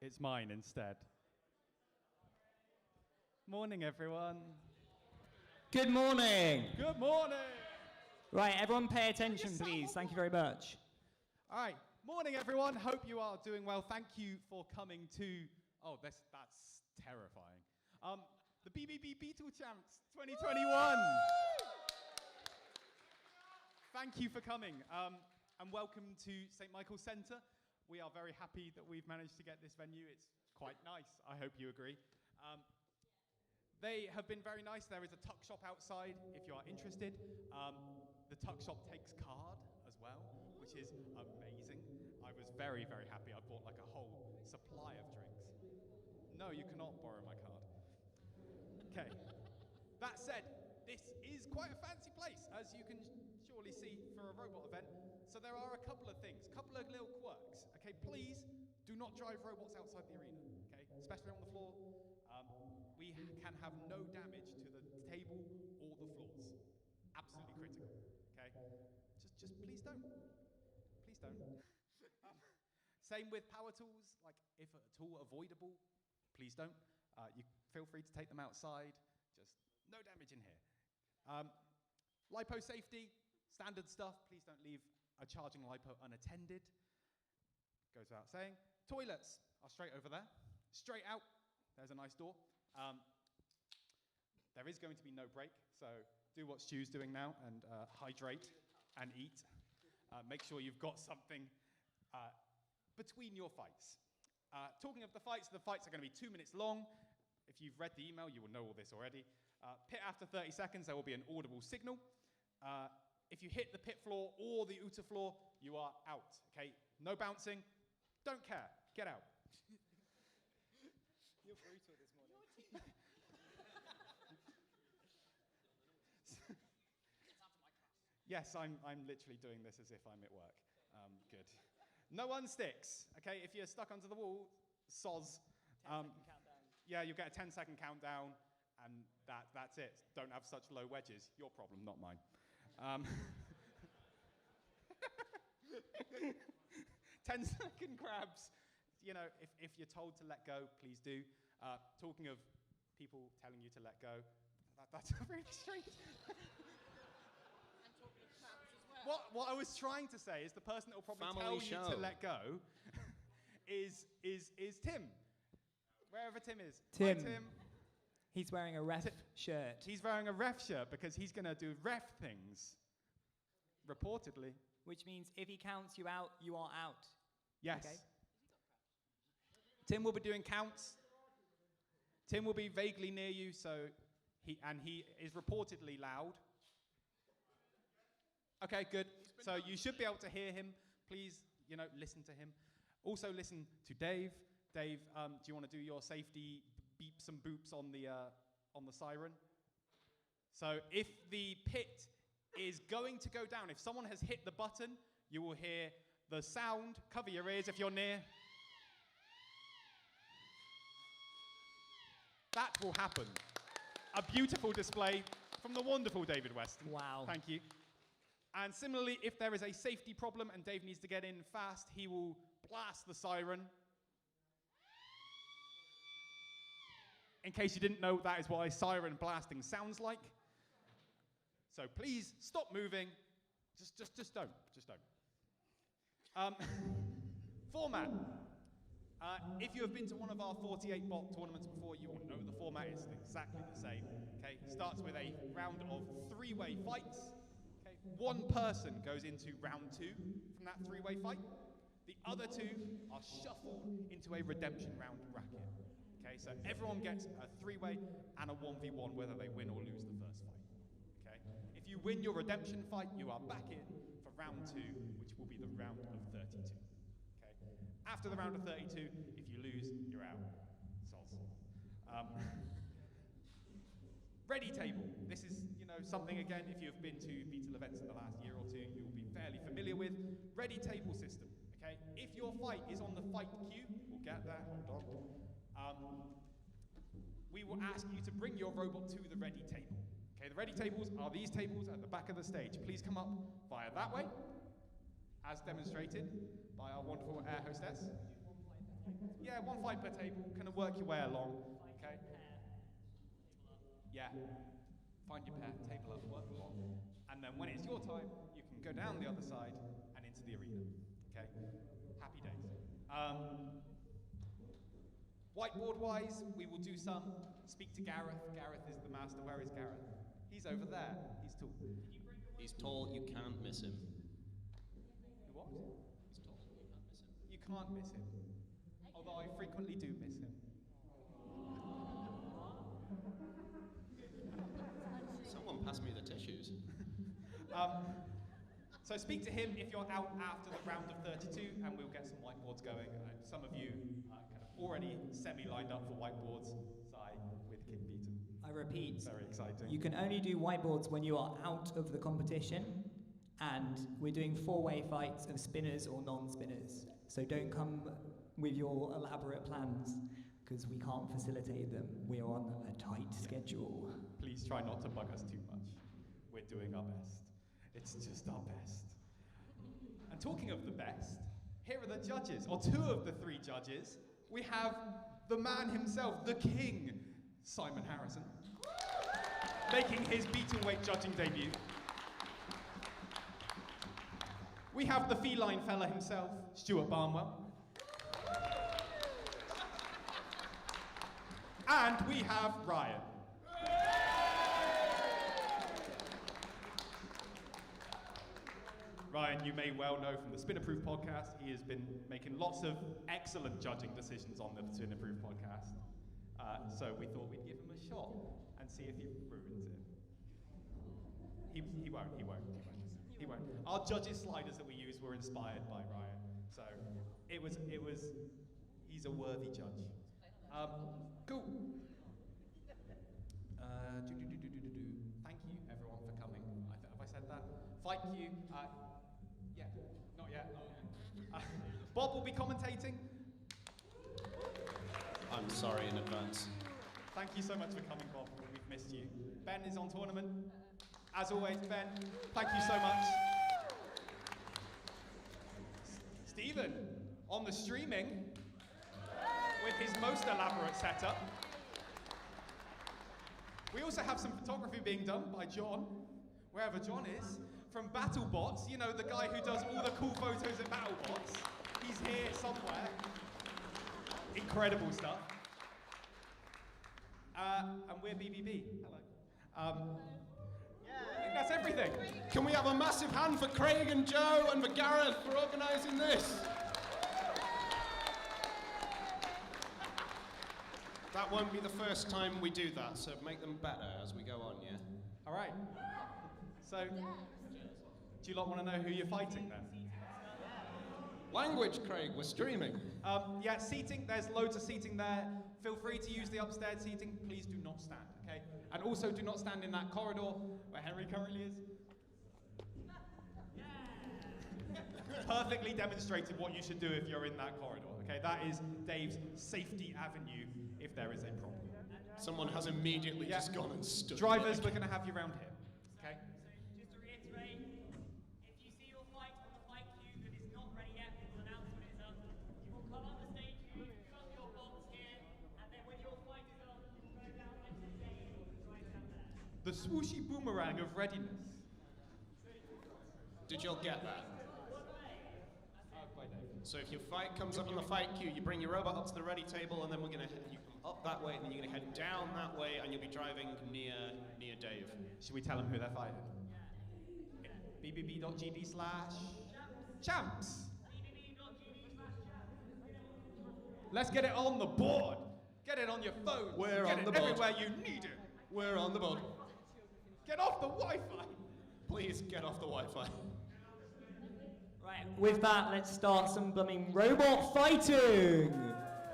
It's mine instead. Morning, everyone. Good morning. Good morning. Right, everyone pay attention, please. Thank you very much. All right. Morning, everyone. Hope you are doing well. Thank you for coming to... Oh, that's terrifying. The BBB Beetle Champs 2021. Thank you for coming. And welcome to St Micheals Center. We are very happy that we've managed to get this venue. It's quite nice. I hope you agree. They have been very nice. There is a tuck shop outside if you are interested. The tuck shop takes card as well, which is amazing. I was very, very happy. I bought like a whole supply of drinks. No, you cannot borrow my card. Okay. That said, this is quite a fancy place, as you can surely see for a robot event. So there are a couple of things, a couple of little quirks. Okay, please do not drive robots outside the arena, okay? Especially on the floor. We can have no damage to the table or the floors. Absolutely critical, okay? Just please don't. Please don't. Same with power tools, like if at all avoidable, please don't. You feel free to take them outside, just no damage in here. Lipo safety, standard stuff, please don't leave a charging lipo unattended. Goes without saying. Toilets are straight over there. Straight out, there's a nice door. There is going to be no break, so do what Stu's doing now and hydrate and eat. Make sure you've got something between your fights. Talking of the fights are going to be 2 minutes long. If you've read the email, you will know all this already. Pit after 30 seconds, there will be an audible signal. If you hit the pit floor or the outer floor, you are out, okay? No bouncing. Don't care. Get out. You're brutal this morning. Yes, I'm literally doing this as if I'm at work. Good. No one sticks, okay? If you're stuck onto the wall, soz. 10-second countdown. Yeah, you'll get a 10-second countdown, and that's it. Don't have such low wedges. Your problem, not mine. 10-second grabs. You know, if you're told to let go, please do. Talking of people telling you to let go, that's really strange. What I was trying to say is the person that will probably tell you to let go is Tim. Wherever Tim is. Tim. Hi, Tim. He's wearing a ref shirt. He's wearing a ref shirt because he's going to do ref things. Reportedly. Which means if he counts you out, you are out. Yes. Okay. Tim will be doing counts. Tim will be vaguely near you, so he is reportedly loud. Okay, good. So you should be able to hear him. Please, listen to him. Also listen to Dave. Dave, do you want to do your safety beeps and boops on the siren? So if the pit is going to go down, if someone has hit the button, you will hear the sound. Cover your ears if you're near. That will happen. A beautiful display from the wonderful David Weston. Wow. Thank you. And similarly, if there is a safety problem and Dave needs to get in fast, he will blast the siren. In case you didn't know, that is what a siren blasting sounds like. So please stop moving. Just don't. Just don't. Format. If you have been to one of our 48 bot tournaments before, you will know the format is exactly the same. Okay, it starts with a round of 3-way fights. Okay, one person goes into round 2 from that 3-way fight. The other 2 are shuffled into a redemption round bracket. Okay, so everyone gets a 3-way and a 1v1 whether they win or lose the first fight. Okay, if you win your redemption fight, you are back in for round 2, which will be the round of 32. After the round of 32, if you lose, you're out. Soz. Ready table. This is, something, again, if you've been to Beetle events in the last year or 2, you will be fairly familiar with. Ready table system, okay? If your fight is on the fight queue, we'll get there, hold on. We will ask you to bring your robot to the ready table. Okay, the ready tables are these tables at the back of the stage. Please come up via that way, as demonstrated by our wonderful air hostess. Yeah, 1 fight per table. Kind of work your way along. Okay. Yeah. Find your pair, table up, work along. And then when it's your time, you can go down the other side and into the arena. Okay? Happy days. Whiteboard-wise, we will do some. Speak to Gareth. Gareth is the master. Where is Gareth? He's over there. He's tall. He's tall, you can't miss him. What? He's tall, you can't miss him. You can't miss him. Although I frequently do miss him. Someone pass me the tissues. So speak to him if you're out after the round of 32, and we'll get some whiteboards going. Some of you kind of already semi-lined up for whiteboards. Sai with King Beetle. I repeat, Very exciting. you can only do whiteboards when you are out of the competition, and we're doing 4-way fights of spinners or non-spinners. So don't come with your elaborate plans, because we can't facilitate them. We're on a tight schedule. Please try not to bug us too much. We're doing our best. It's just our best. And talking of the best, here are the judges, or 2 of the 3 judges. We have the man himself, the king, Simon Harrison, making his Beetleweight judging debut. We have the feline fella himself, Stuart Barnwell. And we have Ryan. Ryan, you may well know from the Spinnerproof podcast, he has been making lots of excellent judging decisions on the Spinnerproof podcast. So we thought we'd give him a shot and see if he ruins it. He won't. Our judges sliders that we used were inspired by Ryan. So he's a worthy judge. Cool. Thank you everyone for coming. Have I said that? Fight you. Yeah, not yet. Bob will be commentating. I'm sorry in advance. Thank you so much for coming, Bob. We've missed you. Ben is on tournament. As always, Ben, thank you so much. Stephen on the streaming with his most elaborate setup. We also have some photography being done by John, wherever John is, from BattleBots. You know, the guy who does all the cool photos in BattleBots. He's here somewhere. Incredible stuff. And we're BBB. Hello. I think that's everything. Can we have a massive hand for Craig and Joe and for Gareth for organising this? That won't be the first time we do that, so make them better as we go on, yeah? All right. So, do you lot want to know who you're fighting then? Language, Craig, we're streaming. Yeah, seating, there's loads of seating there. Feel free to use the upstairs seating. Please do not stand, okay? And also do not stand in that corridor where Henry currently is. Perfectly demonstrated what you should do if you're in that corridor, okay? That is Dave's safety avenue if there is a problem. Someone has immediately just gone and stood. Drivers, we're going to have you round here, okay? So just to reiterate, if you see your fight on the fight queue that is not ready yet, we'll announce when it's up. You will come up the stage, you will cut your box here, and then when your fight is up, you will go down next to the stage right down there. The swooshy boomerang of readiness. Did y'all get that? So if your fight comes up on the fight queue, you bring your robot up to the ready table, and then we're gonna you come up that way, and then you're gonna head down that way, and you'll be driving near Dave. Should we tell them who they're fighting? BBB.gd/champs. Let's get it on the board. Get it on your phone. We're get on it the board. everywhere you need it. We're on the board. Get off the Wi-Fi. Please get off the Wi-Fi. Right, with that, let's start some blooming robot fighting!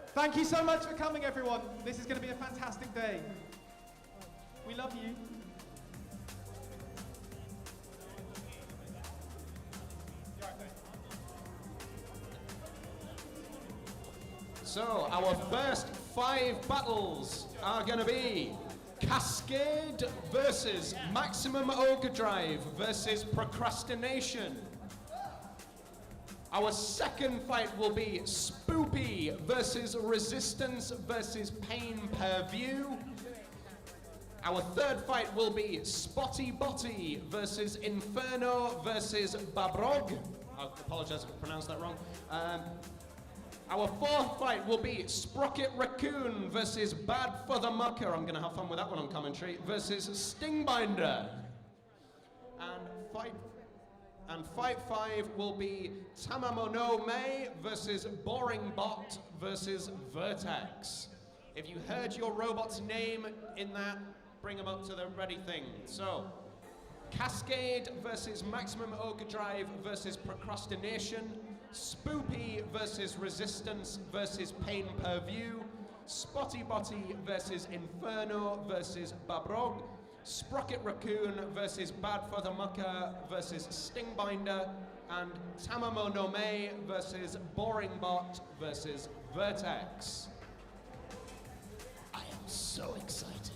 Thank you so much for coming, everyone. This is going to be a fantastic day. We love you. So, our first 5 battles are going to be Cascade versus Maximum Overdrive versus Procrastination. Our second fight will be Spoopy versus Resistance versus Pain Per View. Our third fight will be Spotty Botty versus Inferno versus Babrog. I apologize if I pronounced that wrong. Our fourth fight will be Sprocket Raccoon versus Bad for the Mucker. I'm going to have fun with that one on commentary. Versus Stingbinder. And fight 5 will be Tamamono Mei versus Boring Bot versus Vertex. If you heard your robot's name in that, bring them up to the ready thing. So, Cascade versus Maximum Overdrive versus Procrastination. Spoopy versus Resistance versus Pain Per View. Spotty Botty versus Inferno versus Babrog. Sprocket Raccoon versus Bad for the Mucker versus Stingbinder. And Tamamo no Mei versus Boring Bot versus Vertex. I am so excited.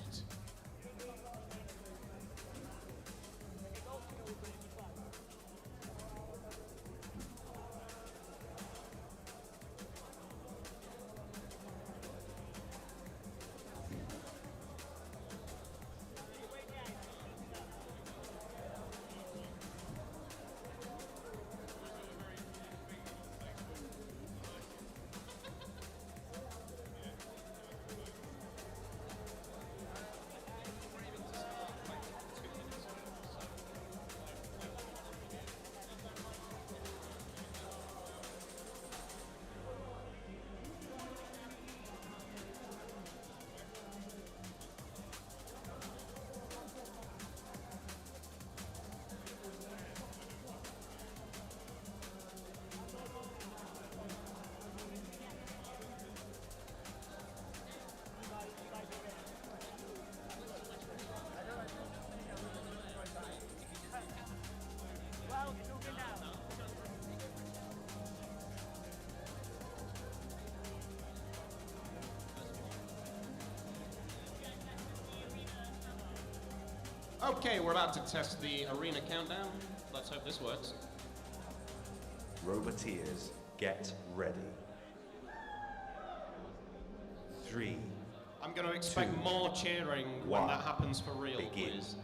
Okay, we're about to test the arena countdown. Let's hope this works. Roboteers, get ready. 3. I'm going to expect 2, more cheering when that happens for real, begin. please.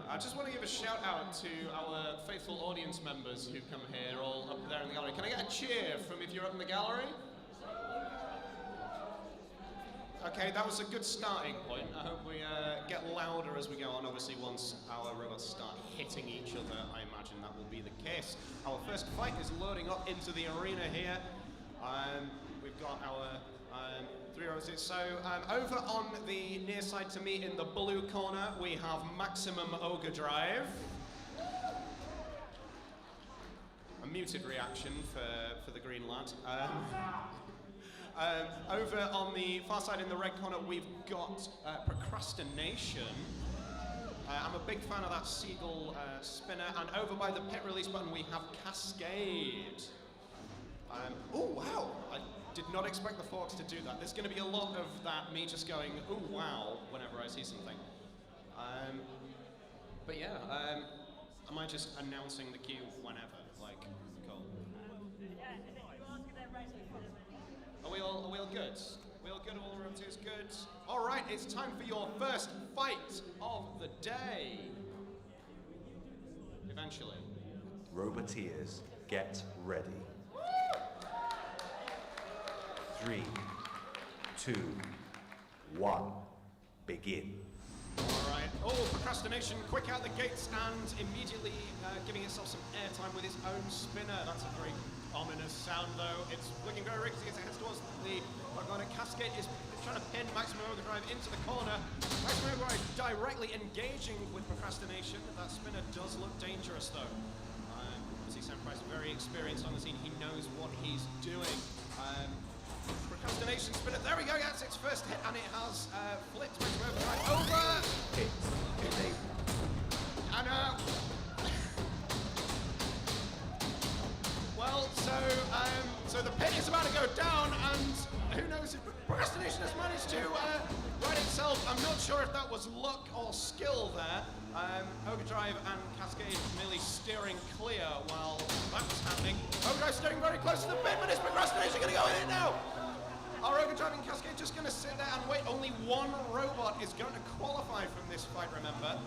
I just want to give a shout out to our faithful audience members who come here all up there in the gallery. Can I get a cheer from if you're up in the gallery? Okay, that was a good starting point. I hope we get louder as we go on. Obviously, once our robots start hitting each other, I imagine that will be the case. Our first fight is loading up into the arena here. We've got our 3 rows. So over on the near side to me in the blue corner, we have Maximum Overdrive. A muted reaction for the green lad. Over on the far side in the red corner, we've got Procrastination. I'm a big fan of that seagull spinner. And over by the pit release button, we have Cascade. Oh, wow. I did not expect the forks to do that. There's going to be a lot of that, me just going, oh, wow, whenever I see something. But yeah, am I just announcing the queue whenever? Like, cool. Are we all good? We all good? All room 2 is good? All right, it's time for your first fight of the day. Eventually. Roboteers, get ready. 3, 2, 1, begin. All right. Oh, Procrastination, quick out the gates and immediately giving itself some airtime with its own spinner. That's a very ominous sound, though. It's looking very risky as it heads towards the Organic Cascade. Is trying to pin Maximum Overdrive into the corner. Maximum Overdrive directly engaging with Procrastination. That spinner does look dangerous, though. Obviously, Sam Price is very experienced on the scene. He knows what he's doing. Procrastination spinner. There we go. That's its first hit, and it has flipped Maximum Overdrive over. Hit. And well, so the pit is about to go down, and who knows if Procrastination has managed to right itself. I'm not sure if that was luck or skill there. Overdrive and Cascade nearly steering clear while that was happening. Overdrive steering very close to the pit, but is Procrastination going to go in it now? Are Overdrive and Cascade just going to sit there and wait? Only one robot is going to qualify from this fight, remember.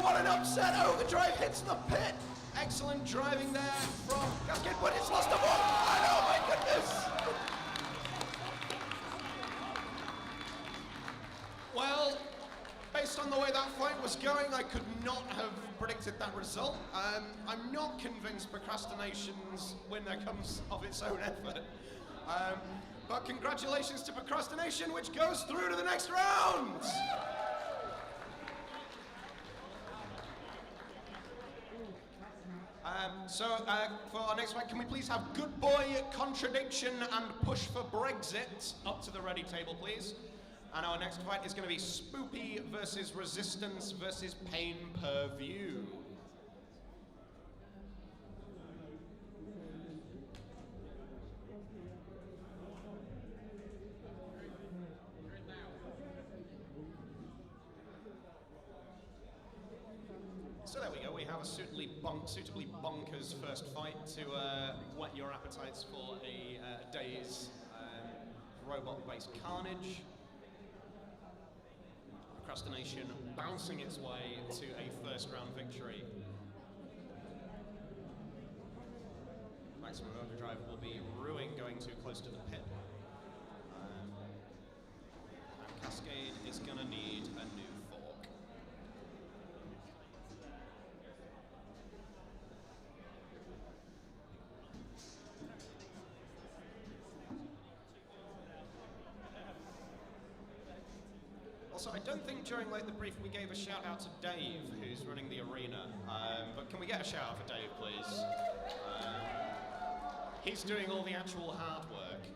What an upset! Overdrive hits the pit. Excellent driving there from Cascade, but it's lost a ball. Oh my goodness! Well, based on the way that fight was going, I could not have predicted that result. I'm not convinced Procrastination's winner comes of its own effort. But congratulations to Procrastination, which goes through to the next round! For our next fight, can we please have Good Boy, Contradiction, and Push for Brexit up to the ready table, please? And our next fight is going to be Spoopy versus Resistance versus Pain Per View. So there we go, we have a suitably bonkers first fight to whet your appetites for a day's robot-based carnage. Procrastination bouncing its way to a first round victory. Maximum Overdrive will be ruining going too close to the pit. And Cascade is going to need a new fork. Also, I don't think during the brief we gave a shout out to Dave, who's running the arena. But can we get a shout out for Dave, please? He's doing all the actual hard work.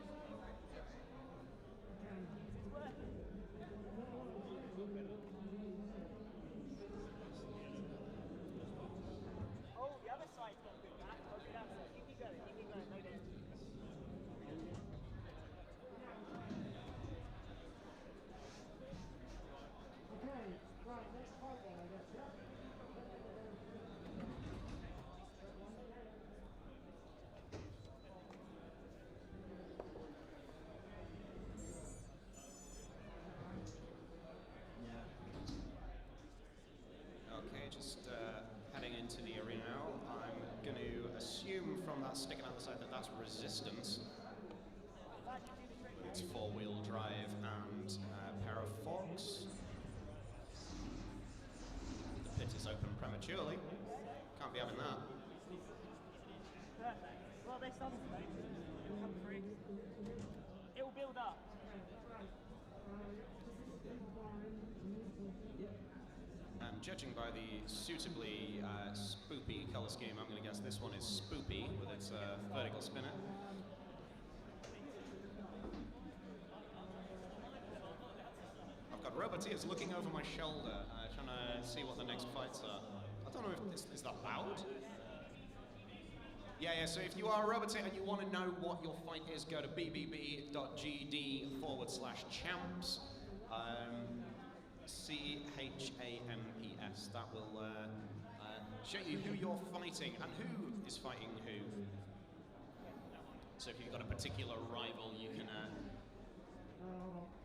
Oh, the other side's not good, Matt. I'll do that. Keep going, no danger. Okay, just heading into the arena now. I'm going to assume from that sticking out the side that that's Resistance. It's four-wheel drive and a pair of forks. The pit is open prematurely. Can't be having that. Perfect. Well, they started today. It'll come free. It will build up. And judging by the suitably spoopy colour scheme, I'm going to guess this one is spoopy with its vertical spinner. I've got Roboteers looking over my shoulder, trying to see what the next fights are. I don't know if is that loud? Yeah, so if you are a Roboteer and you want to know what your fight is, go to bbb.gd/champs. CHAMPS. That will show you who you're fighting and who is fighting who. So if you've got a particular rival, you can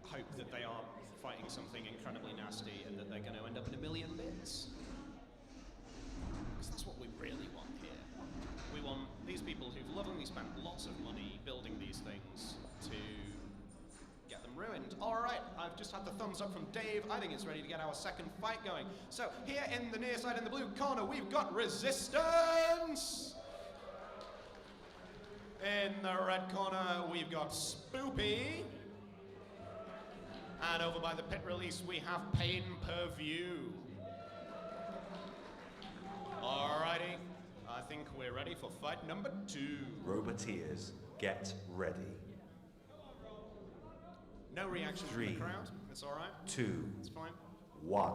hope that they are fighting something incredibly nasty and that they're going to end up in a million bits. Because that's what we really want here. We want these people who've lovingly spent lots of money building these things to get them ruined. All right, I've just had the thumbs up from Dave. I think it's ready to get our second fight going. So here in the near side, in the blue corner, we've got Resistance. In the red corner, we've got Spoopy. And over by the pit release, we have Pain Per View. Alrighty, I think we're ready for fight number 2. Roboteers, get ready. No reaction from the crowd. It's all right. 2, It's fine. 1,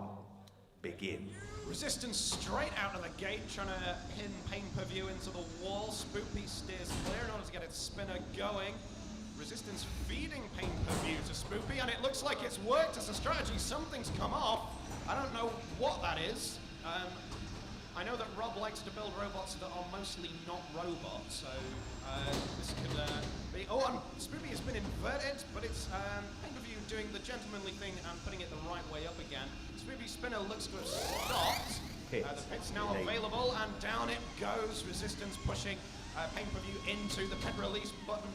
begin. Resistance straight out of the gate, trying to pin Pain Per View into the wall. Spoopy steers clear in order to get its spinner going. Resistance feeding Pain Per View to Spoopy, and it looks like it's worked as a strategy. Something's come off. I don't know what that is. I know that Rob likes to build robots that are mostly not robots, so this could be... Oh, and Spoopy has been inverted, but it's Pain Per View doing the gentlemanly thing and putting it the right way up again. Spoopy's spinner looks to have stopped. The pit's now available, and down it goes. Resistance pushing Pain Per View into the pit release button.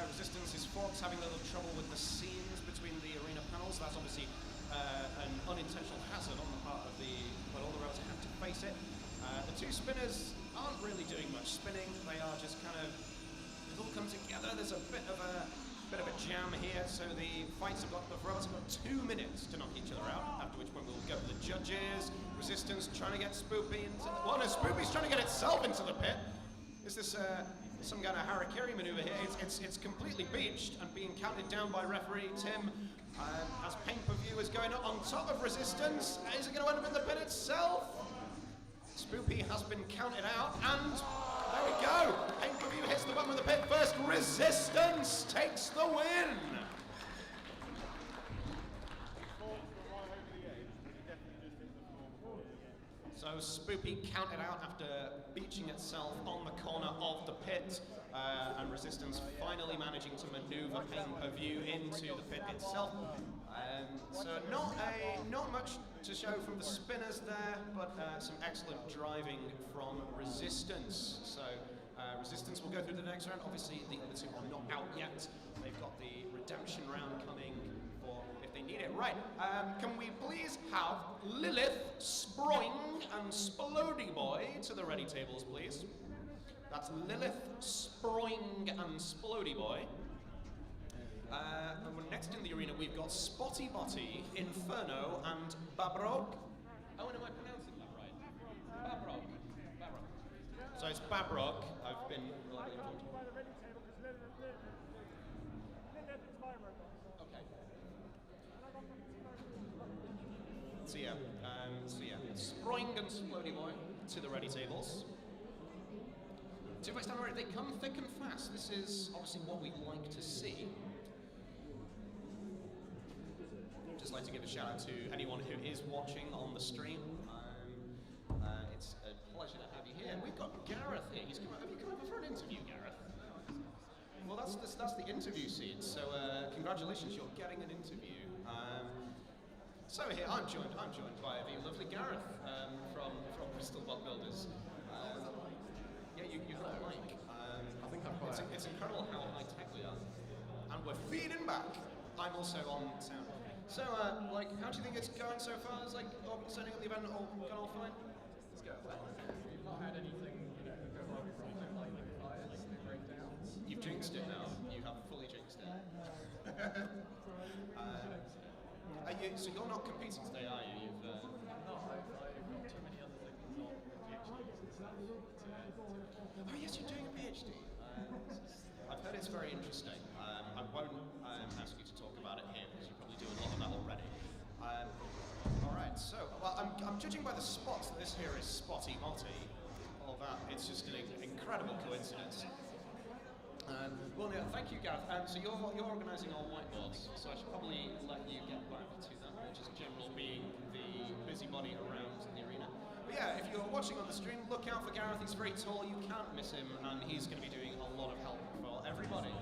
Resistance's forks having a little trouble with the seams between the arena panels. That's obviously an unintentional hazard on the part of the... But all the robots have to face it. The two spinners aren't really doing much spinning. They are just kind of... It all comes together. There's a bit of a jam here. So the fights have got... The robots have got 2 minutes to knock each other out. After which point we'll go to the judges. Resistance trying to get Spoopy into... Well, no, Spoopy's trying to get itself into the pit. Is this some kind of harakiri maneuver here? It's completely beached and being counted down by referee Tim as Pain Per View is going up on top of Resistance. Is it going to end up in the pit itself? Spoopy has been counted out, and there we go. Pain Per View hits the button with the pit first. Resistance takes the win. So Spoopy counted out after beaching itself on the corner of the pit, and Resistance finally managing to maneuver Pain Per View into the pit itself. So not much to show from the spinners there, but some excellent driving from Resistance. So Resistance will go through the next round. Obviously the other two are not out yet. They've got the redemption round coming for if they need it. Right, can we please have Lilith, Sproing and Splody Boy to the ready tables, please? That's Lilith, Sproing and Splody Boy. And next in the arena we've got Spotty Botty, Inferno and Babrog. Oh, and am I pronouncing that right? Babrog. So it's Babrog. I've been reliably informed. Okay. So yeah, Sproing and Splody Boy to the ready tables. So if I stand right, they come thick and fast. This is obviously what we like to see. Just like to give a shout out to anyone who is watching on the stream. It's a pleasure to have you here. And we've got Gareth here. Have you come over for an interview, Gareth? Well, that's the interview seat. So congratulations, you're getting an interview. So here, I'm joined by the lovely Gareth from Bristol Bot Builders. Yeah, you got a mic. I think I'm quite. It's incredible how high tech we are, and we're feeding back. I'm also on sound. So, like, how do you think it's going so far? Is like setting up the event all gone all fine? It's going well. We've not had anything, go wrong from like fires, no breakdowns. You've jinxed it now. You have fully jinxed it. So you're not competing today, are you? got too many other things on PhDs and stuff Oh yes, you're doing a PhD. I've heard it's very interesting. I won't ask you to talk about it here because you probably do a lot of that already. All right, so well, I'm judging by the spots that this here is Spotty Motty. All that, it's just an incredible coincidence. Well, yeah, thank you, Gareth. So you're organising all whiteboards, so I should probably let you get back to that, just general being the busybody around the arena. But yeah, if you're watching on the stream, look out for Gareth. He's very tall, you can't miss him, and he's going to be doing a lot of help for everybody.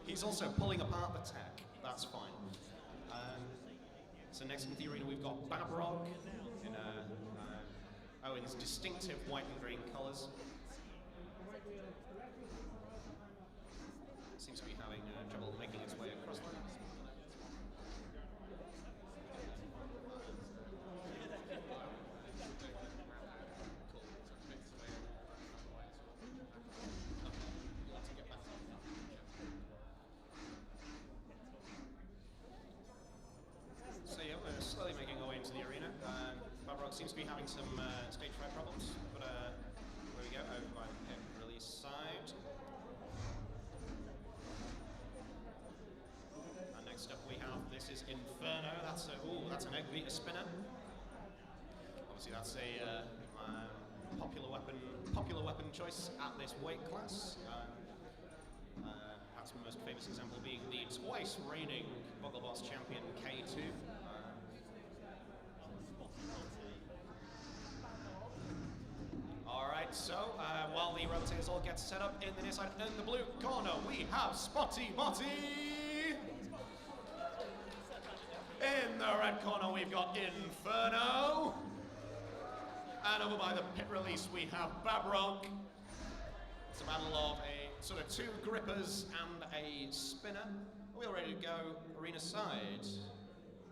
He's also pulling apart the tech, that's fine. So next in the arena we've got Babrog in Owen's distinctive white and green colours. Seems to be having trouble making its way across the So yeah, we're slowly making our way into the arena. Babrog seems to be having some stage fright problems, but there we go, over by the pit release side. And next up we have, this is Inferno. That's an egg beater spinner. Obviously that's a popular weapon choice at this weight class. Perhaps the most famous example being the twice reigning Boggleboss champion K2. Alright, so while the rotators all get set up in the near side, in the blue corner we have Spotty Motty! In the red corner we've got Inferno! And over by the pit release we have Babrog. It's a battle of a sort of two grippers and a spinner. Are we all ready to go arena side?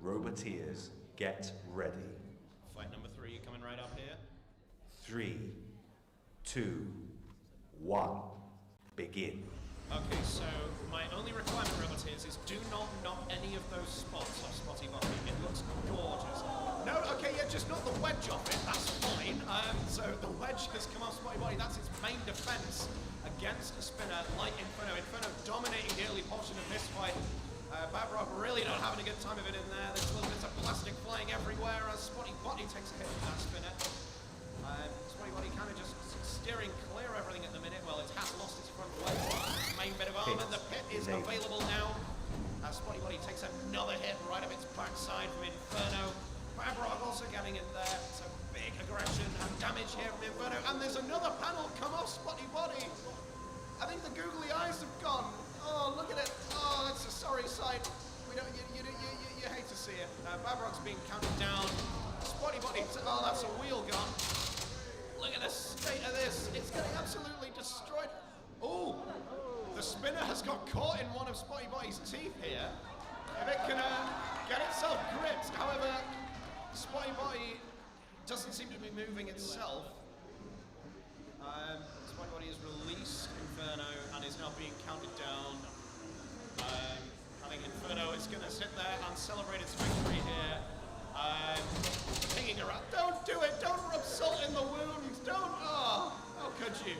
Roboteers, get ready. Fight number 3 coming right up here. 3, 2, 1, begin. Okay, so my only requirement, Roboteers, is do not knock any of those spots off Spotty Motty. It looks gorgeous. No, okay, yeah, just knock the wedge off it, that's fine. So the wedge has come off Spotty Motty, that's its main defense against a spinner like Inferno. Inferno dominating the early portion of this fight. Babrog really not having a good time of it in there. There's little bits of plastic flying everywhere as Spotty Motty takes a hit from that spinner. Spotty Motty kind of just steering clear of everything at the minute. Well, it has lost its front wedge. Main bit of armor. The pit is available now. Spotty Motty takes another hit right up its backside from Inferno. Babrog also getting in there. So big aggression and damage here from Inferno. And there's another panel come off Spotty Motty. I think the googly eyes have gone. Oh, look at it. Oh, that's a sorry sight. We don't. You hate to see it. Babrog's being counted down. Spotty Motty. Oh, that's a wheel gone. Look at the state of this. It's getting absolutely destroyed. Oh, the spinner has got caught in one of Spotty Motty's teeth here. If it can get itself gripped, however, Spotty Motty doesn't seem to be moving itself. Spotty Motty has released Inferno and is now being counted down. I think Inferno is going to sit there and celebrate its victory here. Pinging around. Don't do it! Don't rub salt in the wound! Don't! Oh, how could you?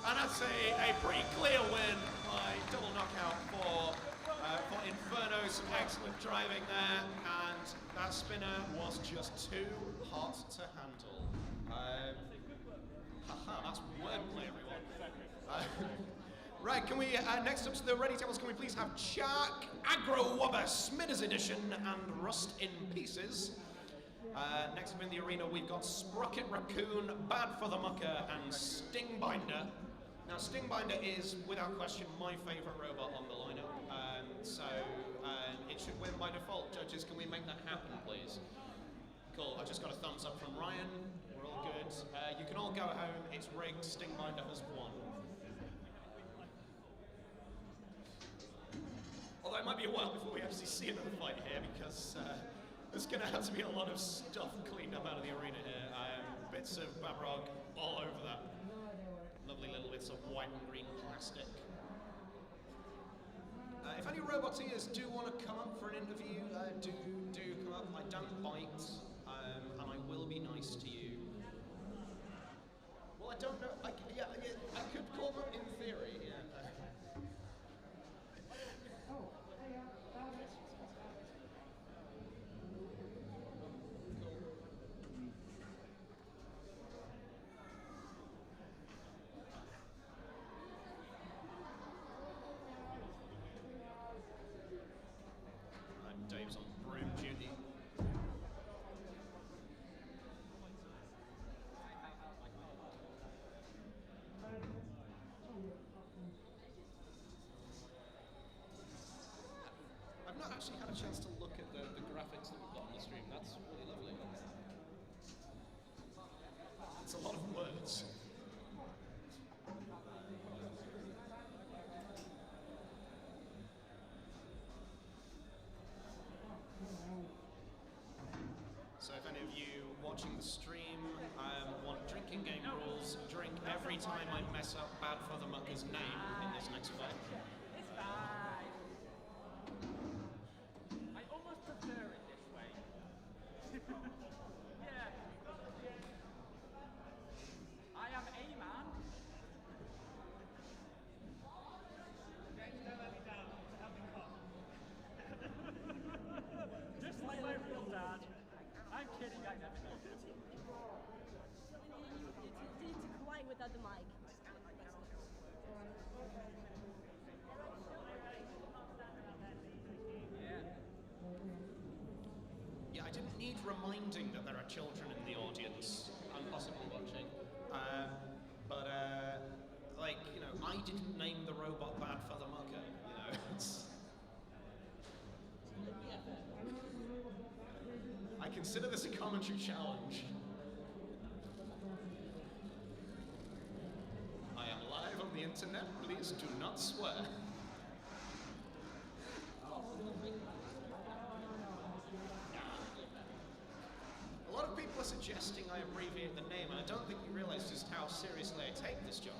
And that's a pretty clear win by double knockout for Inferno. Some excellent driving there, and that spinner was just too hot to handle. Haha, that's wordplay, everyone. Right, can we, next up to the ready tables, can we please have Shark, Agro Wobber, Smitters Edition, and Rust in Pieces. Next up in the arena, we've got Sprocket Raccoon, Bad for the Mucker, and Stingbinder. Now, Stingbinder is, without question, my favourite robot on the lineup. So it should win by default. Judges, can we make that happen, please? Cool, I just got a thumbs up from Ryan. We're all good. You can all go home. It's rigged. Stingbinder has won. Although it might be a while before we actually see another fight here, because there's going to have to be a lot of stuff cleaned up out of the arena here. Bits of Babrog all over that. Lovely little bits of white and green plastic. If any Roboteers do want to come up for an interview, do come up. I don't bite, and I will be nice to you. Well, I don't know. I could call them in theory. Yeah. Dave's on broom duty. I've not actually had a chance to look at the graphics that we've got on the stream. That's really lovely. It's a lot of words. So if any of you watching the stream want drinking game rules, drink every time I mess up Bad for the Mucker's name in this next fight. It's fine. I almost prefer it this way. Yeah. I am a man. Don't let me down. Have me come. Just like my real dad. I'm kidding, I never know. You need to quiet without the mic. Yeah, I didn't need reminding that there are children in the audience and possibly watching. Like, you know, I didn't name the robot Bad for the Mucker, you know. I consider this a commentary challenge. I am live on the internet, please do not swear. A lot of people are suggesting I abbreviate the name, and I don't think you realise just how seriously I take this job.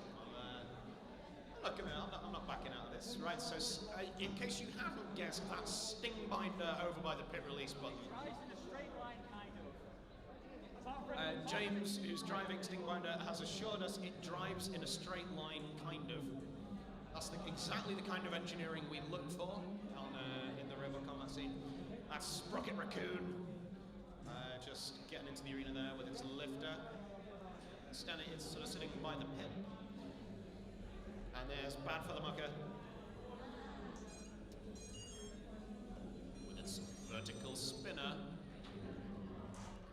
I'm not backing out of this. Right, so in case you haven't guessed, that's Stingbinder over by the pit release button. James, who's driving Stingbinder, has assured us it drives in a straight line, kind of. That's exactly the kind of engineering we look for in the Robot Combat scene. That's Sprocket Raccoon, just getting into the arena there with its lifter. It's sort of sitting by the pit. And there's Bad for the Mucker with its vertical spinner.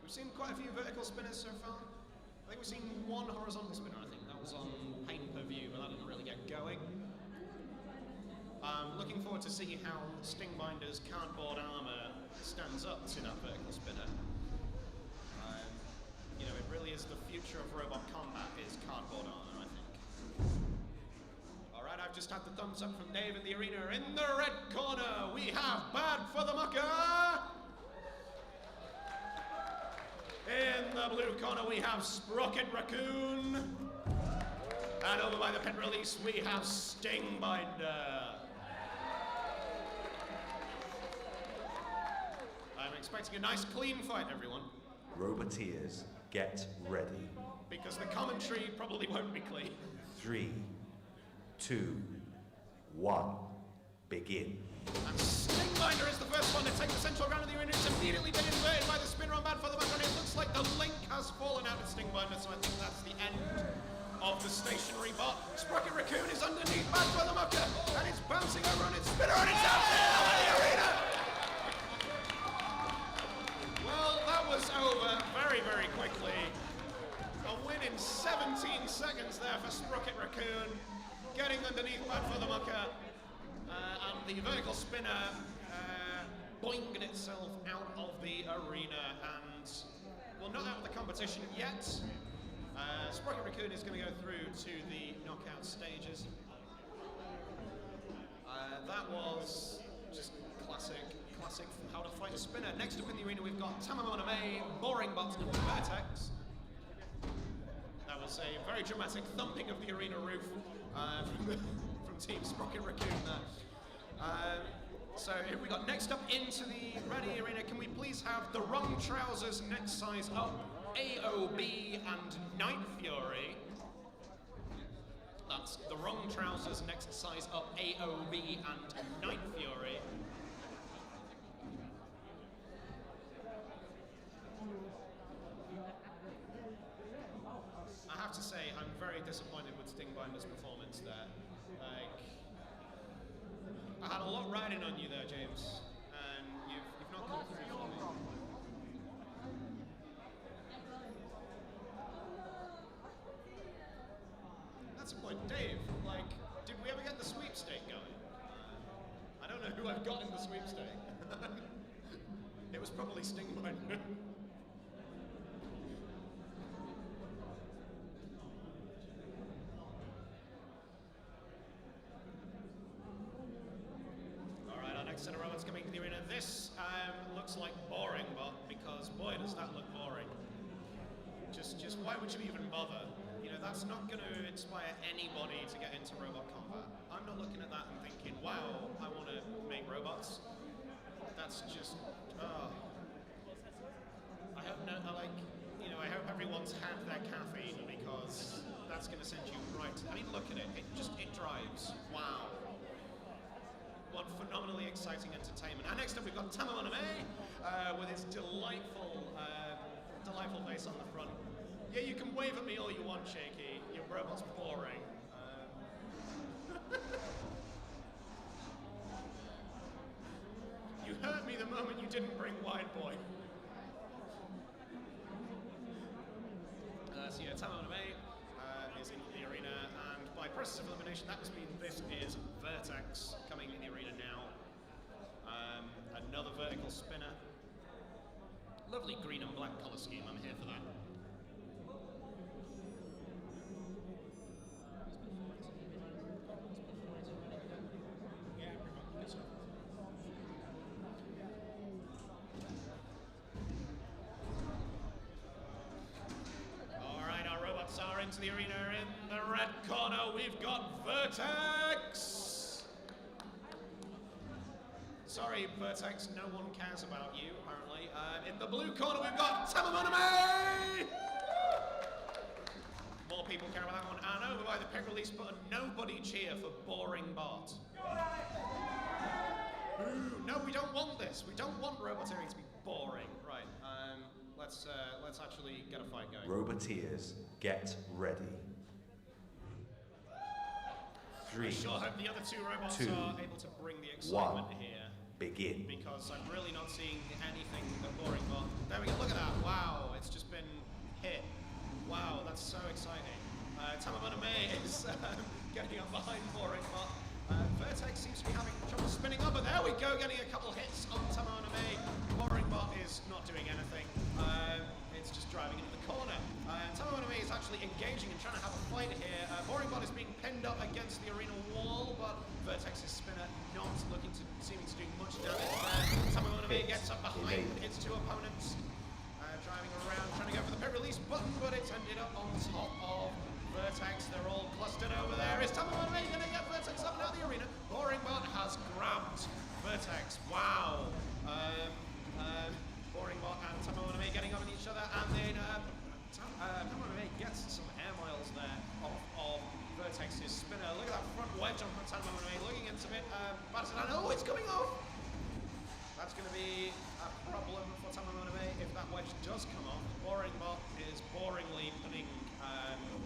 We've seen quite a few vertical spinners so far. I think we've seen one horizontal spinner, I think. That was on pay-per-view, but that didn't really get going. Looking forward to see how Stingbinder's cardboard armor stands up to that vertical spinner. You know, it really is the future of robot combat, is cardboard armor, I think. Alright, I've just had the thumbs up from Dave in the arena. In the red corner, we have Bad for the Mucker! In the blue corner, we have Sprocket Raccoon. And over by the pit release, we have Stingbinder. I'm expecting a nice, clean fight, everyone. Roboteers, get ready. Because the commentary probably won't be clean. 3, 2, 1, begin. And Stingbinder is the first one to take the central ground of the arena. It's immediately been inverted by the spinner on Bad for the Mucker, and it looks like the link has fallen out of Stingbinder, so I think that's the end of the stationary bot. Sprocket Raccoon is underneath Bad for the Mucker, and it's bouncing over on its spinner, and it's out there in the arena! Well, that was over very, very quickly. A win in 17 seconds there for Sprocket Raccoon, getting underneath Bad for the Mucker. And the vertical spinner boinged itself out of the arena, and well, not out of the competition yet. Sprocket Raccoon is going to go through to the knockout stages. That was just classic how to fight a spinner. Next up in the arena, we've got Tamamona May, Boring Bot, and Vertex. That was a very dramatic thumping of the arena roof from Team Sprocket Raccoon there. got next up into the ready arena. Can we please have the wrong trousers next size up, AOB and Night Fury. That's the wrong trousers next size up, AOB and Night Fury. I have to say, I'm very disappointed with Stingbinder's performance there. Like, I had a lot riding on you there, James, and you've not come through for me. That's a point. Dave, like, did we ever get the sweepstake going? I don't know who I've got in the sweepstake. It was probably Stingbinder. Set of robots coming to the arena. This looks like boring, but because boy does that look boring. Just why would you even bother? You know, that's not going to inspire anybody to get into robot combat. I'm not looking at that and thinking, wow, I want to make robots. That's just, I hope I hope everyone's had their caffeine because that's going to send you right. I mean, look at it. It drives. Wow. What phenomenally exciting entertainment. And next up we've got Tamamoname with his delightful face on the front. Yeah, you can wave at me all you want, Shaky. Your robot's boring. You hurt me the moment you didn't bring Wide Boy. So yeah, Tamamoname is in the arena, and by process of elimination, that must mean this is Vertex coming in the arena now. Another vertical spinner. Lovely green and black colour scheme, I'm here for that. Alright, our robots are into the arena. In the red corner, we've got Vertex! Sorry, Vertex, no one cares about you, apparently. In the blue corner, we've got Tamamoname! More people care about that one. And over by the pick release button, nobody cheer for Boring Bot. Ooh, no, we don't want this. We don't want Roboteering to be boring. Right, let's actually get a fight going. Roboteers, get ready. 3, I sure hope the other two robots 2, are able to bring the excitement 1. here. Begin. Because I'm really not seeing anything but Boring Bot. There we go, look at that. Wow, it's just been hit. Wow, that's so exciting. Tamamoname is getting up behind Boring Bot. Vertex seems to be having trouble spinning up, but there we go, getting a couple hits on Tamamoname. Boring Bot is not doing anything. It's just driving into the corner. Tamamoname is actually engaging and trying to have a fight here. Boring Bot is being pinned up against the arena wall, but Vertex's spinner not seeming to do much damage. Tamamoname gets up behind its two opponents. Driving around, trying to go for the pit release button, but it's ended up on top of Vertex. They're all clustered over there. Is Tamamoname going to get Vertex up out of the arena? Boring Bot has grabbed Vertex. Wow. Boring Bot and Tamamoname getting up on each other, and then Tamamoname gets some air miles there of Vertex's spinner. Look at that front wedge on Tamamoname, looking into it. Oh, it's coming off! That's going to be a problem for Tamamoname if that wedge does come off. Boring Bot is boringly putting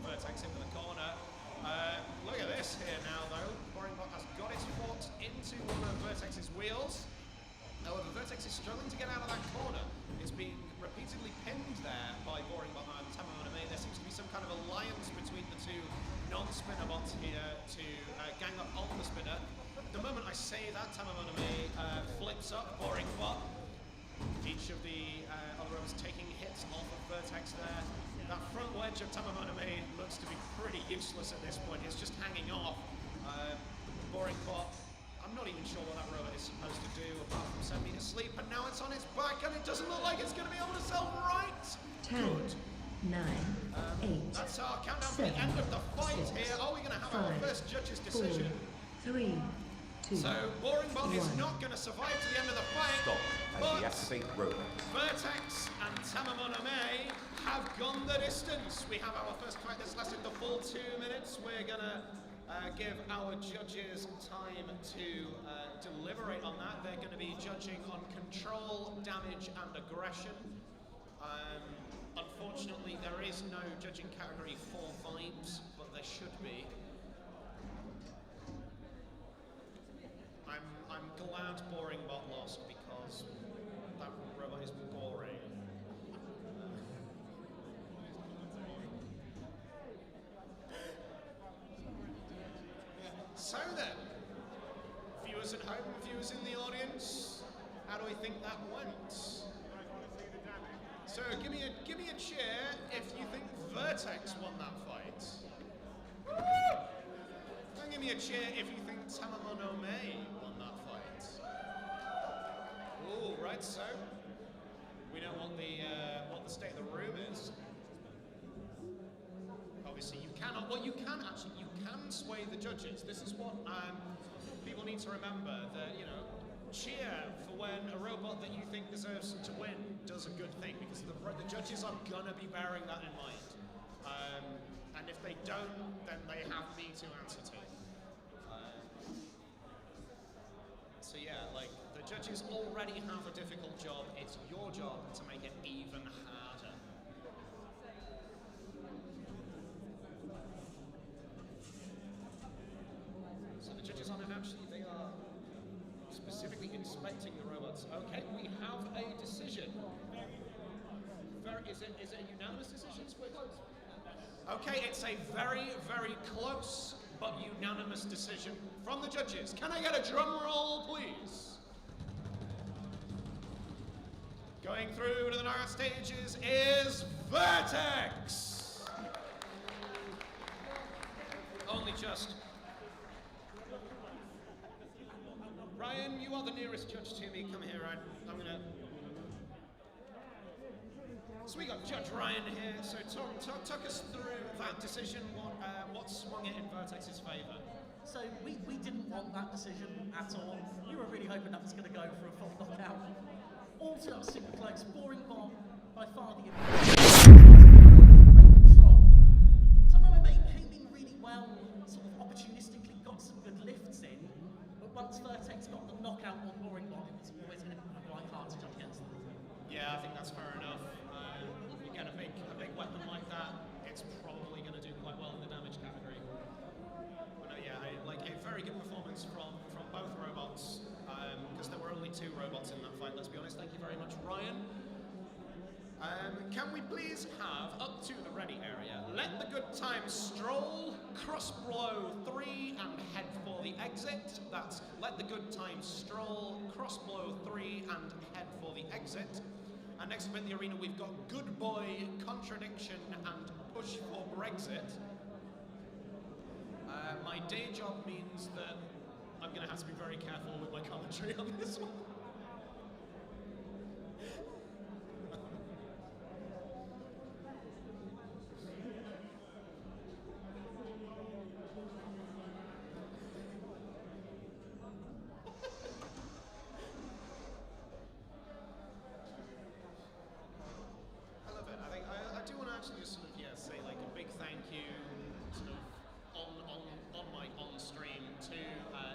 Vertex into the corner. Look at this here now, though. Boring Bot has got its foot into one of Vertex's wheels. However, Vertex is struggling to get out of that corner. It's being repeatedly pinned there by Boring Bot and Tamamoname. There seems to be some kind of alliance between the two non-spinner bots here to gang up on the spinner. The moment I say that, Tamamoname flips up Boring Bot. Each of the other robots taking hits off of Vertex there. That front wedge of Tamamoname looks to be pretty useless at this point. It's just hanging off. Boring Bot, I'm not even sure what that robot is supposed to do apart from send me to sleep, and now it's on its back and it doesn't look like it's going to be able to sell right. 10, Good. 9, 8, That's our countdown 7, for the end of the fight 6, here. Are we going to have 5, our first judge's decision? 4, 3, 2. So Boring Bot is One. not going to survive to the end of the fight. Stop and but deactivate robot. Vertex and Tamamoname have gone the distance. We have our first fight that's lasted the full 2 minutes. We're going to give our judges time to deliberate on that. They're going to be judging on control, damage, and aggression. Unfortunately, there is no judging category for vibes, but there should be. I'm glad Boring Bot lost because that robot is boring. So then, viewers at home, viewers in the audience, how do we think that went? So give me a cheer if you think Vertex won that fight. Woo! And give me a cheer if you think Tamamoname won that fight. Ooh, right, so we know what the state of the room is. Obviously, you can sway the judges. This is what people need to remember, that, you know, cheer for when a robot that you think deserves to win does a good thing, because the judges are gonna be bearing that in mind. And if they don't, then they have me to answer to. So yeah, like, the judges already have a difficult job. It's your job to make it even harder. So the judges aren't actually, they are specifically inspecting the robots. Okay, we have a decision. Is it a unanimous decision? Okay, it's a very, very close but unanimous decision from the judges. Can I get a drum roll, please? Going through to the knockout stages is Vertex. Only just. Ryan, you are the nearest judge to me. Come here, Ryan. I'm gonna. So we got Judge Ryan here. So talk us through that decision. What swung it in Vertex's favour? So we didn't want that decision at all. We were really hoping that was going to go for a full knockout. All turned out super close. Boring Bot by far the control. Tamamoname came in really well, sort of opportunistically got some good lifts in, but once Vertex got the knockout on Boring Bot, it was always going to be quite hard to judge against them. Yeah, I think that's fair enough. You get a big weapon like that, it's probably going to do quite well in the damage category. But no, yeah, like a very good performance from both robots, because there were only 2 robots in that fight, let's be honest. Thank you very much, Ryan. Can we please have, up to the ready area, let the good times stroll, cross blow 3 and head for the exit. That's let the good times stroll, cross blow 3 and head for the exit. And next up in the arena we've got Good Boy, Contradiction and Push for Brexit. My day job means that I'm going to have to be very careful with my commentary on this one.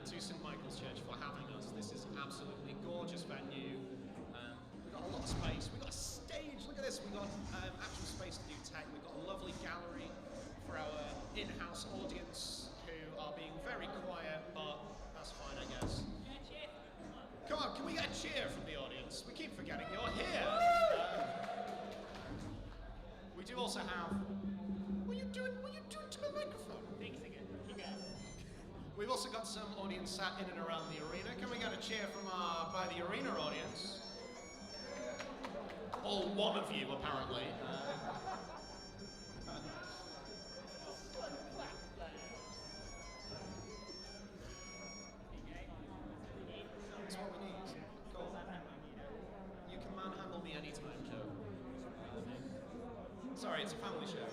To St Micheals Church for having us. This is an absolutely gorgeous venue. We've got a lot of space. We've got a stage. Look at this. We've got actual space to do tech. We've got a lovely gallery for our in-house audience who are being very quiet, but that's fine, I guess. Come on, can we get a cheer from the audience? We keep forgetting you're here. We do also have. What are you doing to the microphone? We've also got some audience sat in and around the arena. Can we get a cheer from by the arena audience? All one of you, apparently. That's what we need. Cool. You can manhandle me anytime, Joe. Sorry, it's a family show.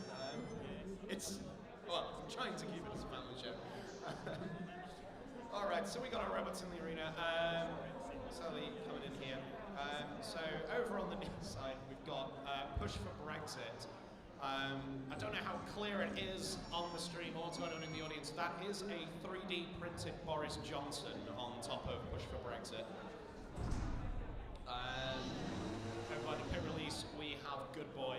Well, I'm trying to keep it as a family show. All right, so we got our robots in the arena. Slowly coming in here. So over on the near side, we've got Push for Brexit. I don't know how clear it is on the stream or to anyone in the audience. That is a 3D printed Boris Johnson on top of Push for Brexit. Over by the pit release, we have Good Boy.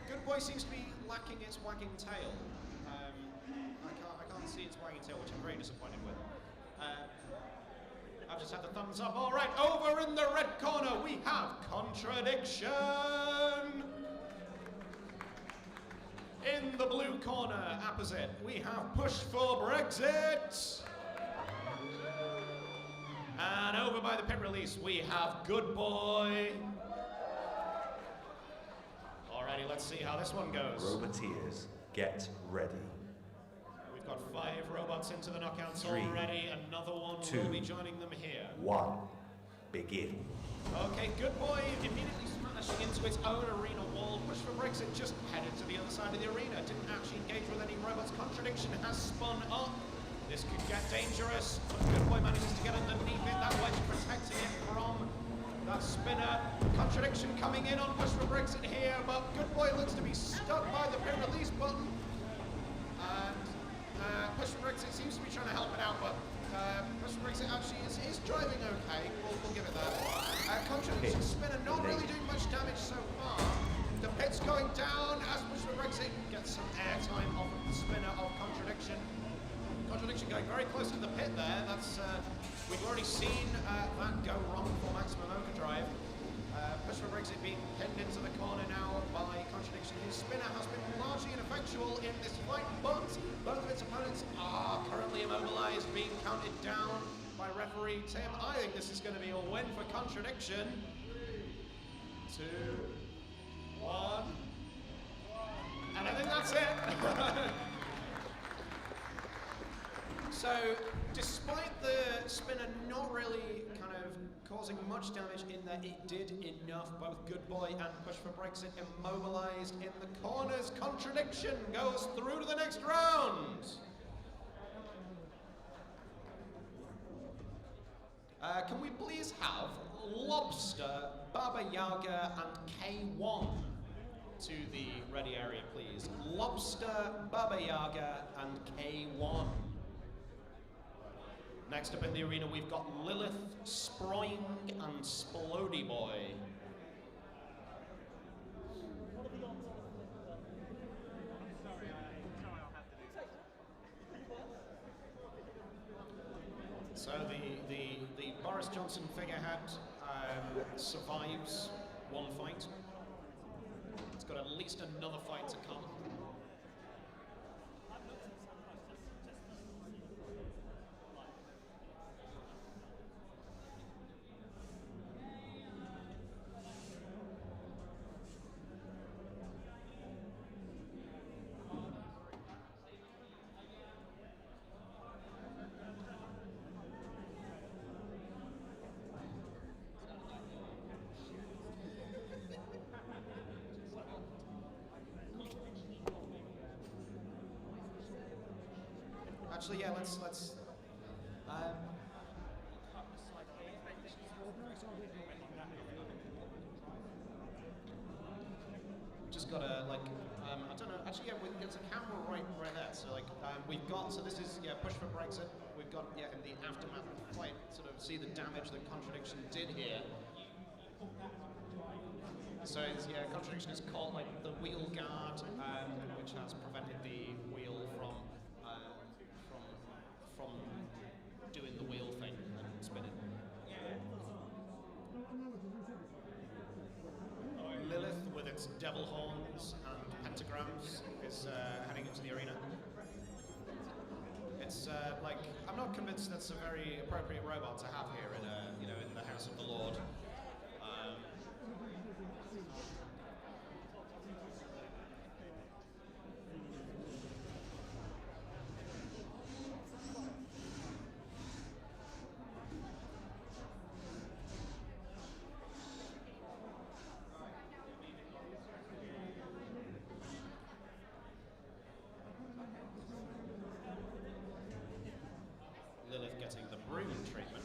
Good Boy seems to be lacking its wagging tail. I can't see its wagging tail, which I'm very disappointed with. I've just had the thumbs up. All right, over in the red corner, we have Contradiction. In the blue corner, opposite, we have Push for Brexit. And over by the pit release, we have Good Boy. Alrighty, let's see how this one goes. Roboteers, get ready. We've got 5 robots into the knockouts 3, already. Another one 2, will be joining them here. 1, begin. Okay, Good Boy immediately smashing into its own arena wall. Push for Brexit just headed to the other side of the arena. Didn't actually engage with any robots. Contradiction has spun up. This could get dangerous, but Good Boy manages to get underneath it. That wedge protecting it from that spinner. Contradiction coming in on Push for Brexit here, but Good Boy looks to be stuck by the pin release button. And Push for Brexit seems to be trying to help it out, but Push for Brexit actually is driving okay. We'll give it that. Contradiction spinner not really doing much damage so far. The pit's going down as Push for Brexit gets some airtime off of the spinner of Contradiction. Contradiction going very close to the pit there. That's we've already seen that go wrong for Maximum Overdrive. Push for Brexit being pinned into the corner now by Contradiction. His spinner has been largely ineffectual in this fight, but both of its opponents are currently immobilized, being counted down by referee Tim. I think this is going to be a win for Contradiction. 2, 1, and I think that's it. So, despite the spinner not really kind of causing much damage in that it did enough, both Good Boy and Push for Brexit immobilized in the corners. Contradiction goes through to the next round. Can we please have Lobster, Baba Yaga, and K1 to the ready area, please? Lobster, Baba Yaga, and K1. Next up in the arena, we've got Lilith, Sproing, and Splody Boy. So the Boris Johnson figurehead survives one fight. It's got at least another fight to come. Actually, yeah, let's just gotta like I don't know. Actually, yeah, there's a camera right there. So like we've got this is Push for Brexit. We've got in the aftermath of the fight, sort of see the damage that Contradiction did here. So it's, Contradiction is caught like the wheel guard, which has prevented the wheel from doing the wheel thing and spinning. Lilith, with its devil horns and pentagrams, is heading into the arena. It's like I'm not convinced that's a very appropriate robot to have here in in the House of the Lord. getting the broom treatment.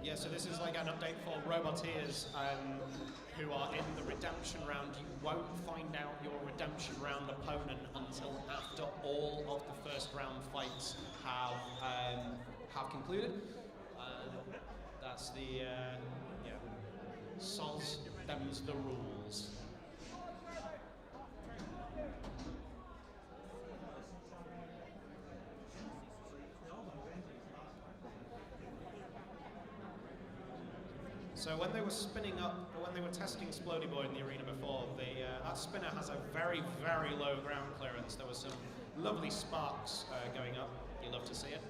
Yeah, so this is like an update for Roboteers who are in the redemption round. You won't find out your redemption round opponent until after all of the first round fights have concluded. That's the soz them's the rules. So when they were spinning up, when they were testing Splody Boy in the arena before, that spinner has a very, very low ground clearance. There was some lovely sparks going up. You love to see it.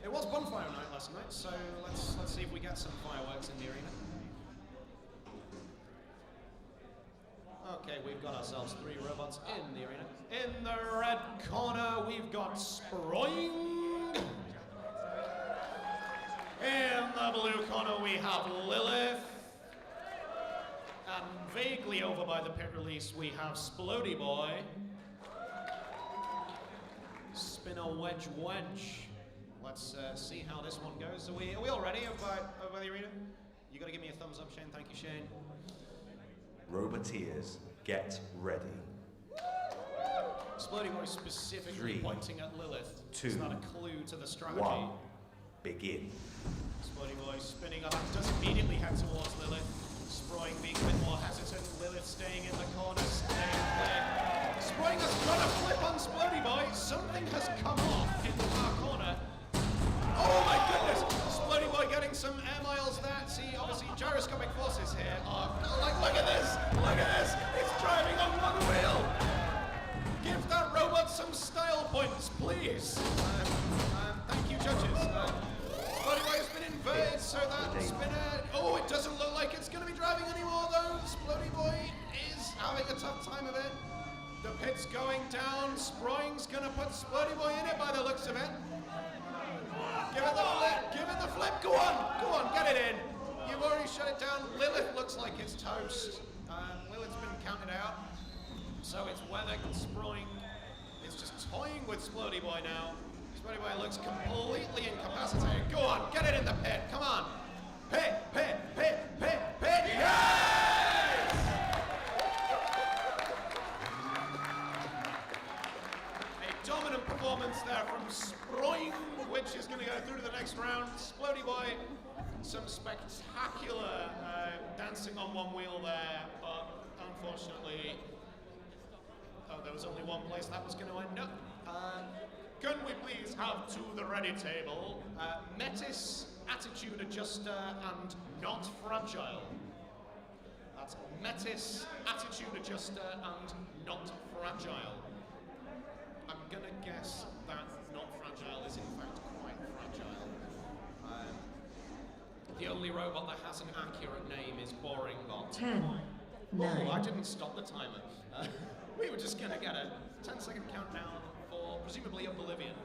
It was bonfire night last night, so let's see if we get some fireworks in the arena. Okay, we've got ourselves 3 robots in the arena. In the red corner, we've got Sproing. In the blue corner, we have Lilith. And vaguely over by the pit release, we have Splody Boy. Spinner Wedge Wedge. Let's see how this one goes. Are we all ready over the arena? You got to give me a thumbs up, Shane. Thank you, Shane. Roboteers, get ready. Splody Boy specifically 3, pointing at Lilith. 2, It's not a clue to the strategy. 1, begin. Splody Boy spinning up and does immediately head towards Lilith. Sproing being a bit more hesitant. Lilith staying in the corner, staying clear. Sproing has got a flip on Splody Boy. Something has come off in the far corner. Oh my goodness! Splody Boy getting some air miles there. See, obviously gyroscopic forces here are like, look at this! Look at this! It's driving on one wheel! Give that robot some style points, please. Thank you, judges. Splody Boy has been inverted, so that spinner. Oh, it doesn't look like it's going to be driving anymore, though. Splody Boy is having a tough time of it. The pit's going down. Sproing's going to put Splody Boy in it by the looks of it. Give it the flip. Give it the flip. Go on, get it in. You've already shut it down. Lilith looks like it's toast. Lilith's been counted out. So it's whether Sproing is just toying with Splody Boy now. Splody Boy looks completely incapacitated. Go on, get it in the pit. Come on. Pit. Yes! A dominant performance there from Sproing, which is going to go through to the next round. Splody Boy, some spectacular dancing on one wheel there, but unfortunately, there was only one place that was going to end up. Can we please have to the ready table, Metis, attitude adjuster, and not fragile. That's Metis, attitude adjuster, and not fragile. I'm gonna guess that not fragile is in fact quite fragile. The only robot that has an accurate name is Boring Bot. 10, 9. I didn't stop the timer. We were just gonna get a 10-second countdown for presumably Oblivion.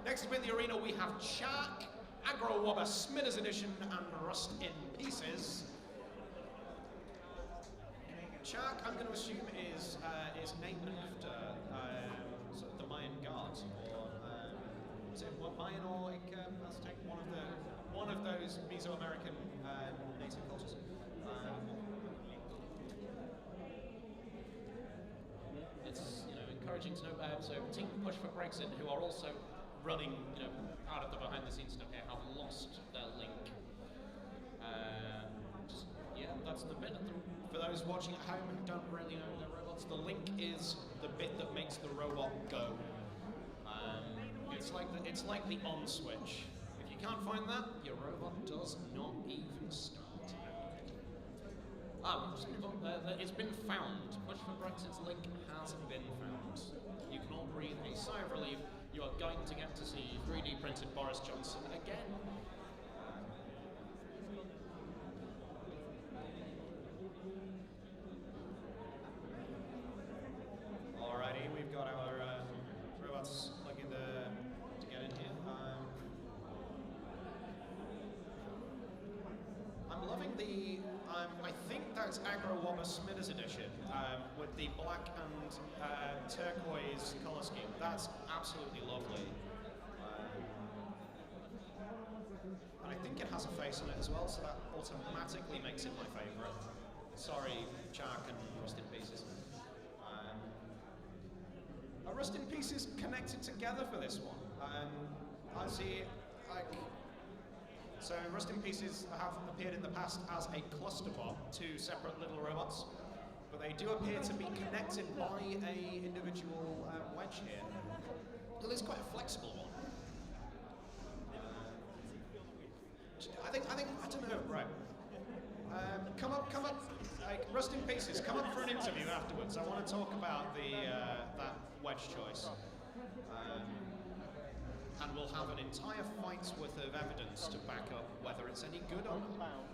Next up in the arena we have Shark, Agro Wobber, Smitters Edition, and Rust in Pieces. Shark, I'm going to assume, is named after sort of the Mayan gods, or is it Mayan or Aztec? One of those Mesoamerican native cultures. It's encouraging to know. So Team Push for Brexit, who are also running part of the behind-the-scenes stuff here, have lost their link. That's the bit. For those watching at home who don't really know their robots, the link is the bit that makes the robot go. It's like the on switch. If you can't find that, your robot does not even start. It's been found. Brexit's link has been found. You can all breathe a sigh of relief. You are going to get to see 3D printed Boris Johnson again. Alrighty, we've got our robots looking to get in here. I'm loving the, I think that's Agro Wobber Smithers edition with the black and turquoise colour scheme. That's absolutely lovely. And I think it has a face on it as well, so that automatically makes it my favourite. Sorry, Shark and Rust in Pieces. Are Rust in Pieces connected together for this one? I see, like, so Rust in Pieces have appeared in the past as a cluster bot, two separate little robots, but they do appear to be connected by a individual wedge here. Well, it's quite a flexible one. I don't know, right. Come up, like, Rust in Pieces, come up for an interview afterwards. I want to talk about the, that wedge choice. And we'll have an entire fight's worth of evidence to back up whether it's any good or not.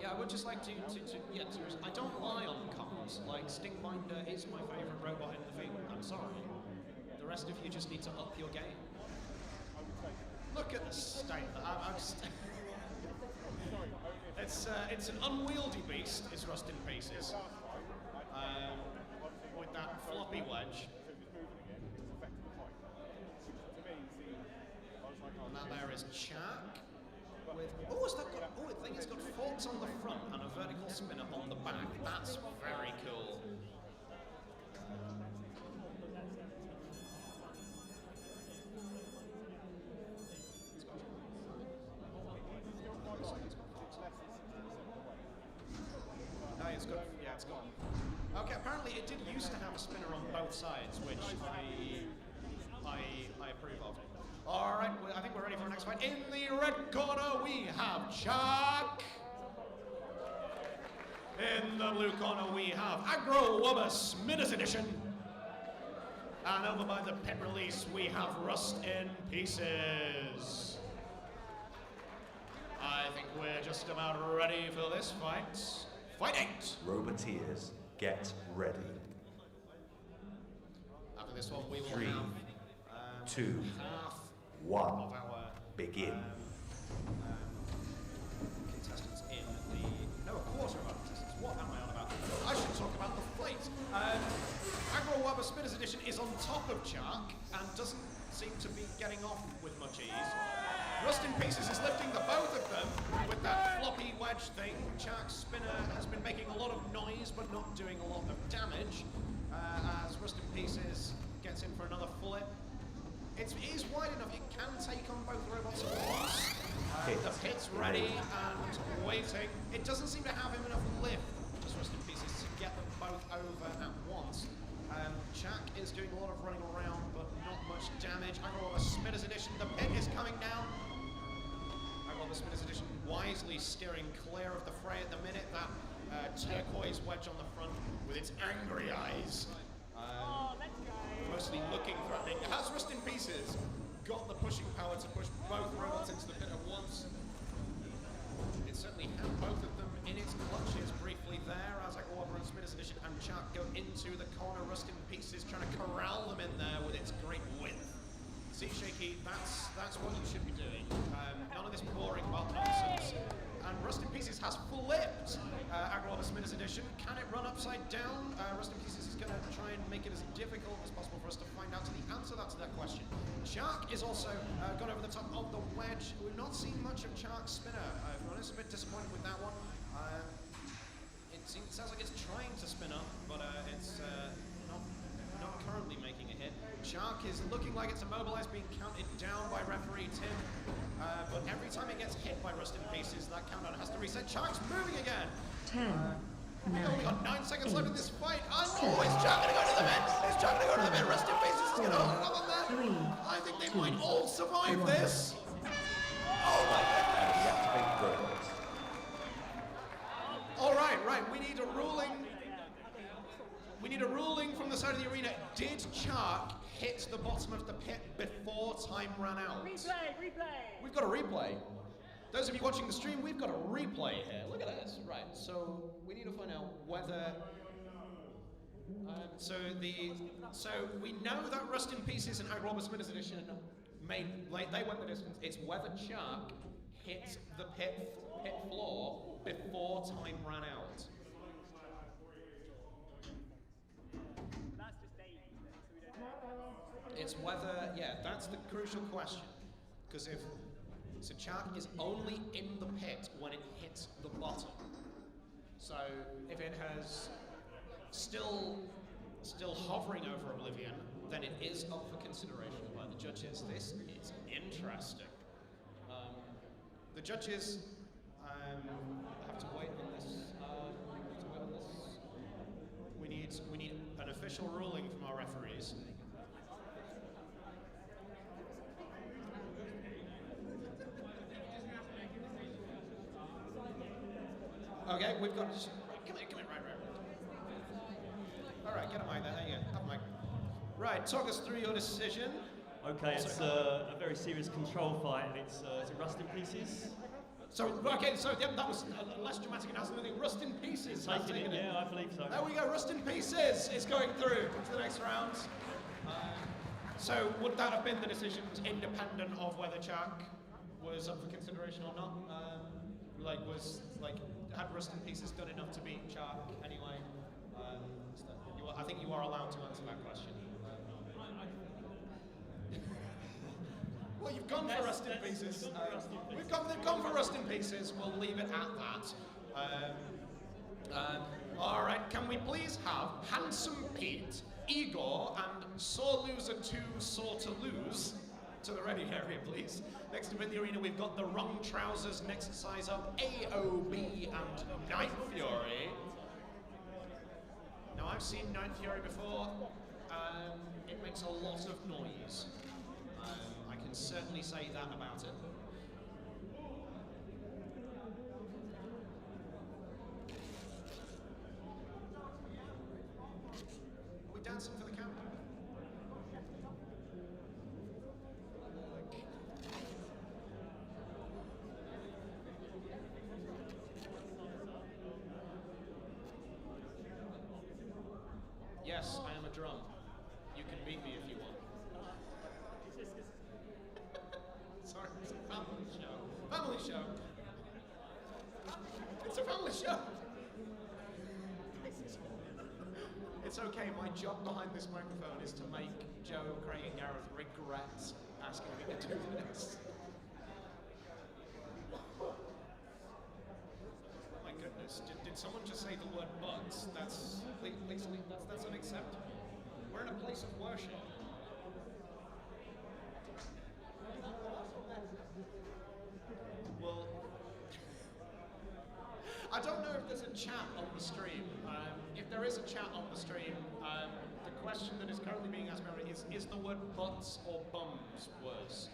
Yeah, I would just like to I don't lie on comms. Like, Stingbinder is my favourite robot in the field. I'm sorry. The rest of you just need to up your game. Look at the state. It's an unwieldy beast, is Rust in Pieces. With that floppy wedge. And that there is Chuck. I think it's got forks on the front and a vertical spinner on the back. That's very cool. No, it's good. Yeah, it's gone. Okay, apparently it did used to have a spinner on both sides, which I approve of. All right, I think we're ready for our next fight. In the red corner, we have Chuck. In the blue corner, we have Agro Wobber Smithers edition. And over by the pit release, we have Rust in Pieces. I think we're just about ready for this fight. Fight 8. Roboteers, get ready. After this one, we will 3, have 2, half 1, of our begin. Contestants in the... No, a quarter of our contestants. What am I on about? I should talk about the fleet. Agro Wobber Smithers edition is on top of Chuck and doesn't seem to be getting off with much ease. Rust in Pieces is lifting the both of them with that floppy wedge thing. Chuck's spinner has been making a lot of noise but not doing a lot of damage as Rust in Pieces gets in for another flip. It is wide enough, it can take on both robots at once. The pit's ready and waiting. It doesn't seem to have him enough lift, just Rust in Pieces, to get them both over at once. Chuck is doing a lot of running around, but not much damage. I got a Smithers edition, the pit is coming down. I got the Smithers edition wisely steering clear of the fray at the minute. That turquoise wedge on the front with its angry eyes. Mostly looking threatening. Has Rust in Pieces got the pushing power to push both robots into the pit at once? It certainly had both of them in its clutches briefly there as Agro Wobber and Smithers edition and Chuck go into the corner. Rust in Pieces trying to corral them in there with its great width. See, Shaky, that's what you should be doing. None of this boring bot nonsense. And Rust in Pieces has flipped Agro Wobber Smithers edition. Can it run upside down? Rust in Pieces is going to try and make it as difficult as possible for us to find out the answer to that question. Shark is also gone over the top of the wedge. We've not seen much of Shark's spinner. If I'm honest, a bit disappointed with that one. It sounds like it's trying to spin up, but it's not currently making a hit. Shark is looking like it's immobilized, being counted down by referee Tim. But every time it gets hit by Rust in Pieces, that countdown has to reset. Shark's moving again. 10, We've 9, got 9 seconds left in this fight. And seven, oh, is Shark going to go to the mid? Is Shark going to go to the mid? Rust in Pieces is going to hold it up on that. 3, I think they might all survive this. Oh my And goodness. deactivate robots. All right, right. We need a ruling. We need a ruling from the side of the arena. Did Shark hit the bottom of the pit before time ran out? Replay! We've got a replay. Those of you watching the stream, we've got a replay here. Look at this. Right. So we need to find out whether. So we know that Rust in Pieces and Agro Smithers Edition made they went the distance. It's whether Shark hit the pit floor before time ran out. That's just Dave, so we don't know. It's whether, yeah, that's the crucial question. Because if Shark is only in the pit when it hits the bottom. So if it has still hovering over Oblivion, then it is up for consideration by the judges. This is interesting. The judges have to wait on this. We need an official ruling from our referees. Okay, we've got. Come here, right. All right, get a mic there. There you go. Have a mic. Right, talk us through your decision. Okay, it's a very serious control fight, and it's is it Rust in Pieces? So yeah, that was a less dramatic announcement. I think Rust in Pieces has Taking taken it, it. yeah, I believe so. There we go. Rust in Pieces is going through to the next round. So would that have been the decision independent of whether Shark was up for consideration or not? Had Rust in Pieces done enough to beat Shark anyway? I think you are allowed to answer that question. Well, you've gone for Rust in Pieces. They've gone for Rust in Pieces. We'll leave it at that. All right, can we please have Handsome Pete, Igor, and Sore Loser 2, Sore to Lose to the ready area, please. Next up in the arena, we've got the Wrong Trousers. Next size up, AOB and Night Fury. Now, I've seen Night Fury before. It makes a lot of noise. I can certainly say that about it. Are we dancing for the camera? Yes, I am a drum. You can beat me if you want. Sorry, it's a family show. Family show. It's a family show. It's okay, my job behind this microphone is to make Joe, Craig, and Gareth regret asking me to do this. Oh my goodness, did someone just say the word bugs? That's unacceptable. We're in a place of worship. Well, I don't know if there's a chat on the stream. If there is a chat on the stream, the question that is currently being asked about is the word butts or bums worse?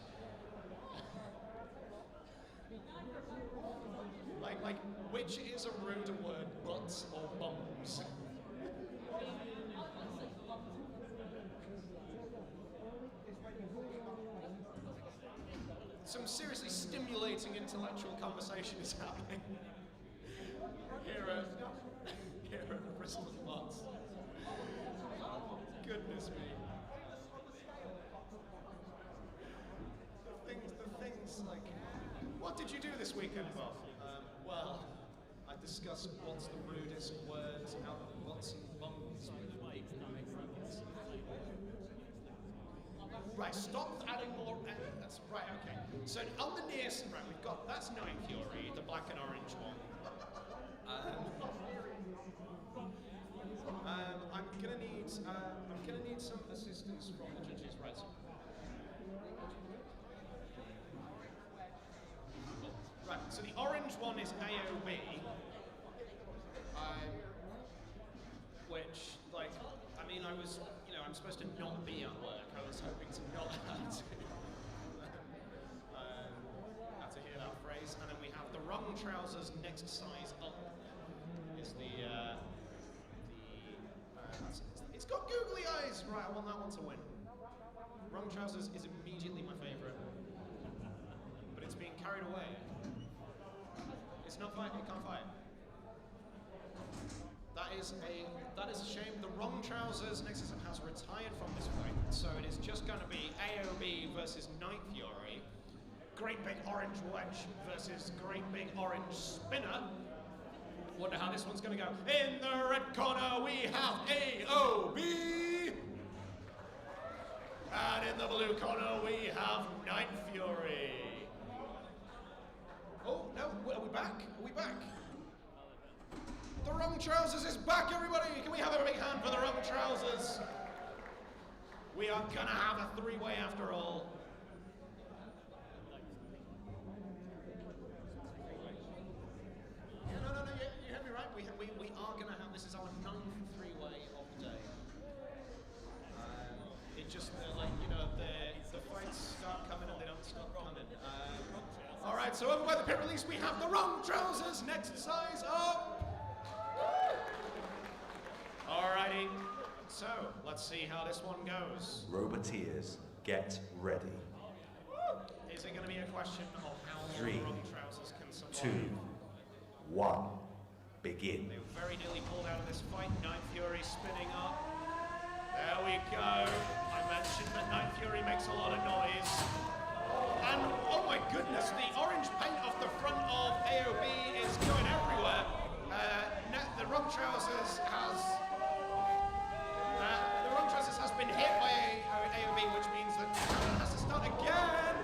like, which is a ruder word, butts or bums? Some seriously stimulating intellectual conversation is happening here at Bristol Lots. Goodness me. The things like, what did you do this weekend, Bob? Well, I discussed what's the rudest word out of butts and bums. Right, stop adding more. That's right, okay. So on the near side, right, we've got, that's Night Fury, the black and orange one. I'm gonna need some assistance from the judges, right? So Trousers next size up is it's got googly eyes. Right, I want that one to win. Wrong Trousers is immediately my favourite, but it's being carried away. It's not fighting. It can't fight. That is a shame. The Wrong Trousers next season has retired from this fight, so it is just going to be AOB versus Night Fury. Great big orange wedge versus great big orange spinner. Wonder how this one's going to go. In the red corner we have AOB, and in the blue corner we have Night Fury. Oh no, are we back? Are we back? The Wrong Trousers is back, everybody! Can we have a big hand for the Wrong Trousers? We are gonna have a three-way after all. Yeah, no, you heard me right. We are gonna have, this is our 9th three-way of the day. It just, like, you know, the fights start coming and they don't stop coming. All right, so over by the pit release, we have the Wrong Trousers next size up. Alrighty, so let's see how this one goes. Roboteers, get ready. Is it going to be a question of how 3, Wrong Trousers can survive? 2, 1, begin. They were very nearly pulled out of this fight. Night Fury spinning up. There we go. I mentioned that Night Fury makes a lot of noise. And oh my goodness, the orange paint off the front of AOB is going everywhere. The Wrong Trousers has been hit by AOB, which means that it has to start again.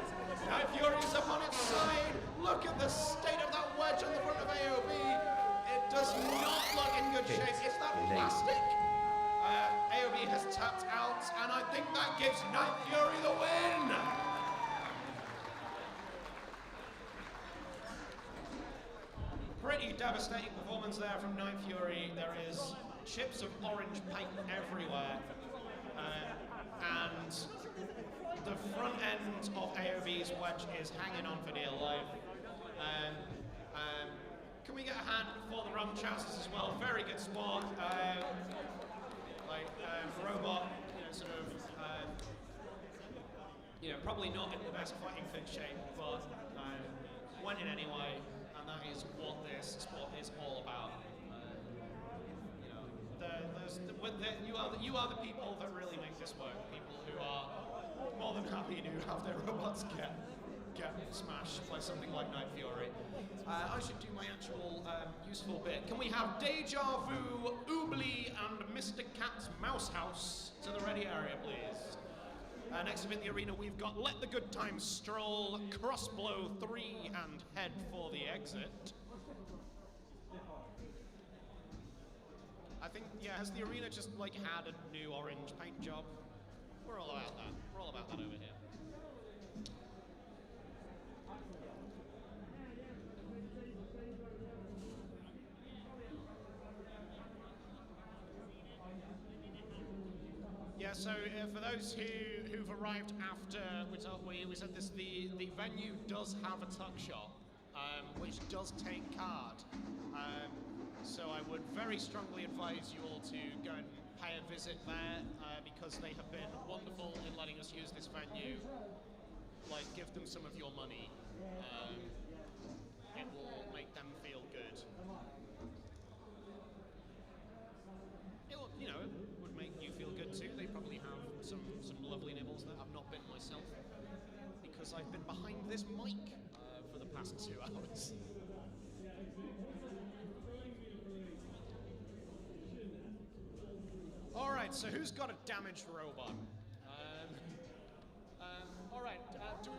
Night Fury's up on its side. Look at the state of that wedge on the front of AOB. It does not look in good shape. Is that plastic? AOB has tapped out, and I think that gives Night Fury the win. Pretty devastating performance there from Night Fury. There is chips of orange paint everywhere. And the front end of AOB's wedge is hanging on for dear life. Can we get a hand for the Wrong Trousers as well? Very good sport. Robot, probably not in the best fighting fit shape, but went in anyway. And that is what this sport is all about. You are the people that really make this work. People who are more than happy to have their robots get smashed by something like Night Fury. I should do my actual useful bit. Can we have Deja Vu, Oobly, and Mr. Cat's Mouse House to the ready area, please? Next up in the arena, we've got Let the Good Times Stroll, Crossblow 3, and Head for the Exit. I think, yeah, has the arena just like had a new orange paint job? We're all about that. We're all about that over here. Yeah, so for those who've arrived after, we said this, the venue does have a tuck shop, which does take card. So I would very strongly advise you all to go and pay a visit there, because they have been wonderful in letting us use this venue. Like, give them some of your money. It will make them feel good. It will, it would make you feel good too. They probably have some lovely nibbles that I've not been myself, because I've been behind this mic for the past 2 hours. All right, so who's got a damaged robot? All right, do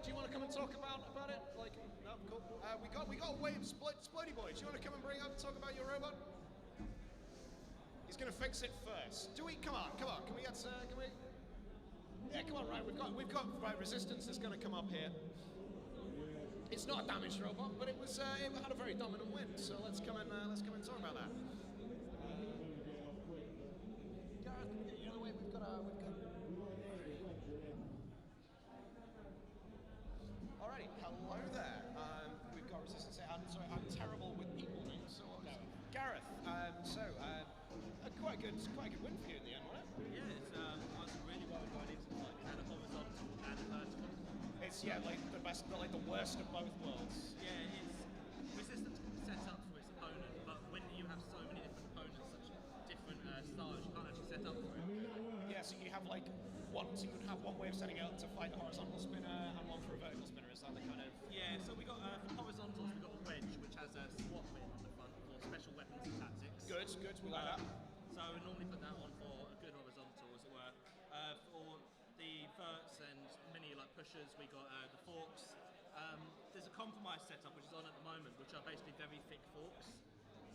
you want to come and talk about it? Like, no, cool. We got Wave Splody Boy. Do you want to come and bring up and talk about your robot? He's gonna fix it first. Come on. Can we get? Yeah, come on. Right, we've got right, Resistance is gonna come up here. It's not a damaged robot, but it had a very dominant win. So let's come and talk about that. Alrighty, hello there. We've got Resistance. Sorry, quite a good win for you in the end, wasn't it? Yeah, it's I was really well going into the fight. It had a horizontal and a vertical. It's like the worst of both worlds. Yeah, it's resistance set up for its opponent, but when you have so many different opponents, such different styles, you can't actually set up for it. Yeah, so you have like so you'd have one way of setting out to fight a horizontal spinner and one for a vertical spinner. Is that the kind of? Yeah, so we got for horizontals we got a wedge which has a SWAT win on the front for special weapons and tactics. Good, we like that. So we normally put that on for a good horizontal, as it were. For the verts and many like pushers, we got the forks. There's a compromise setup which is on at the moment, which are basically very thick forks.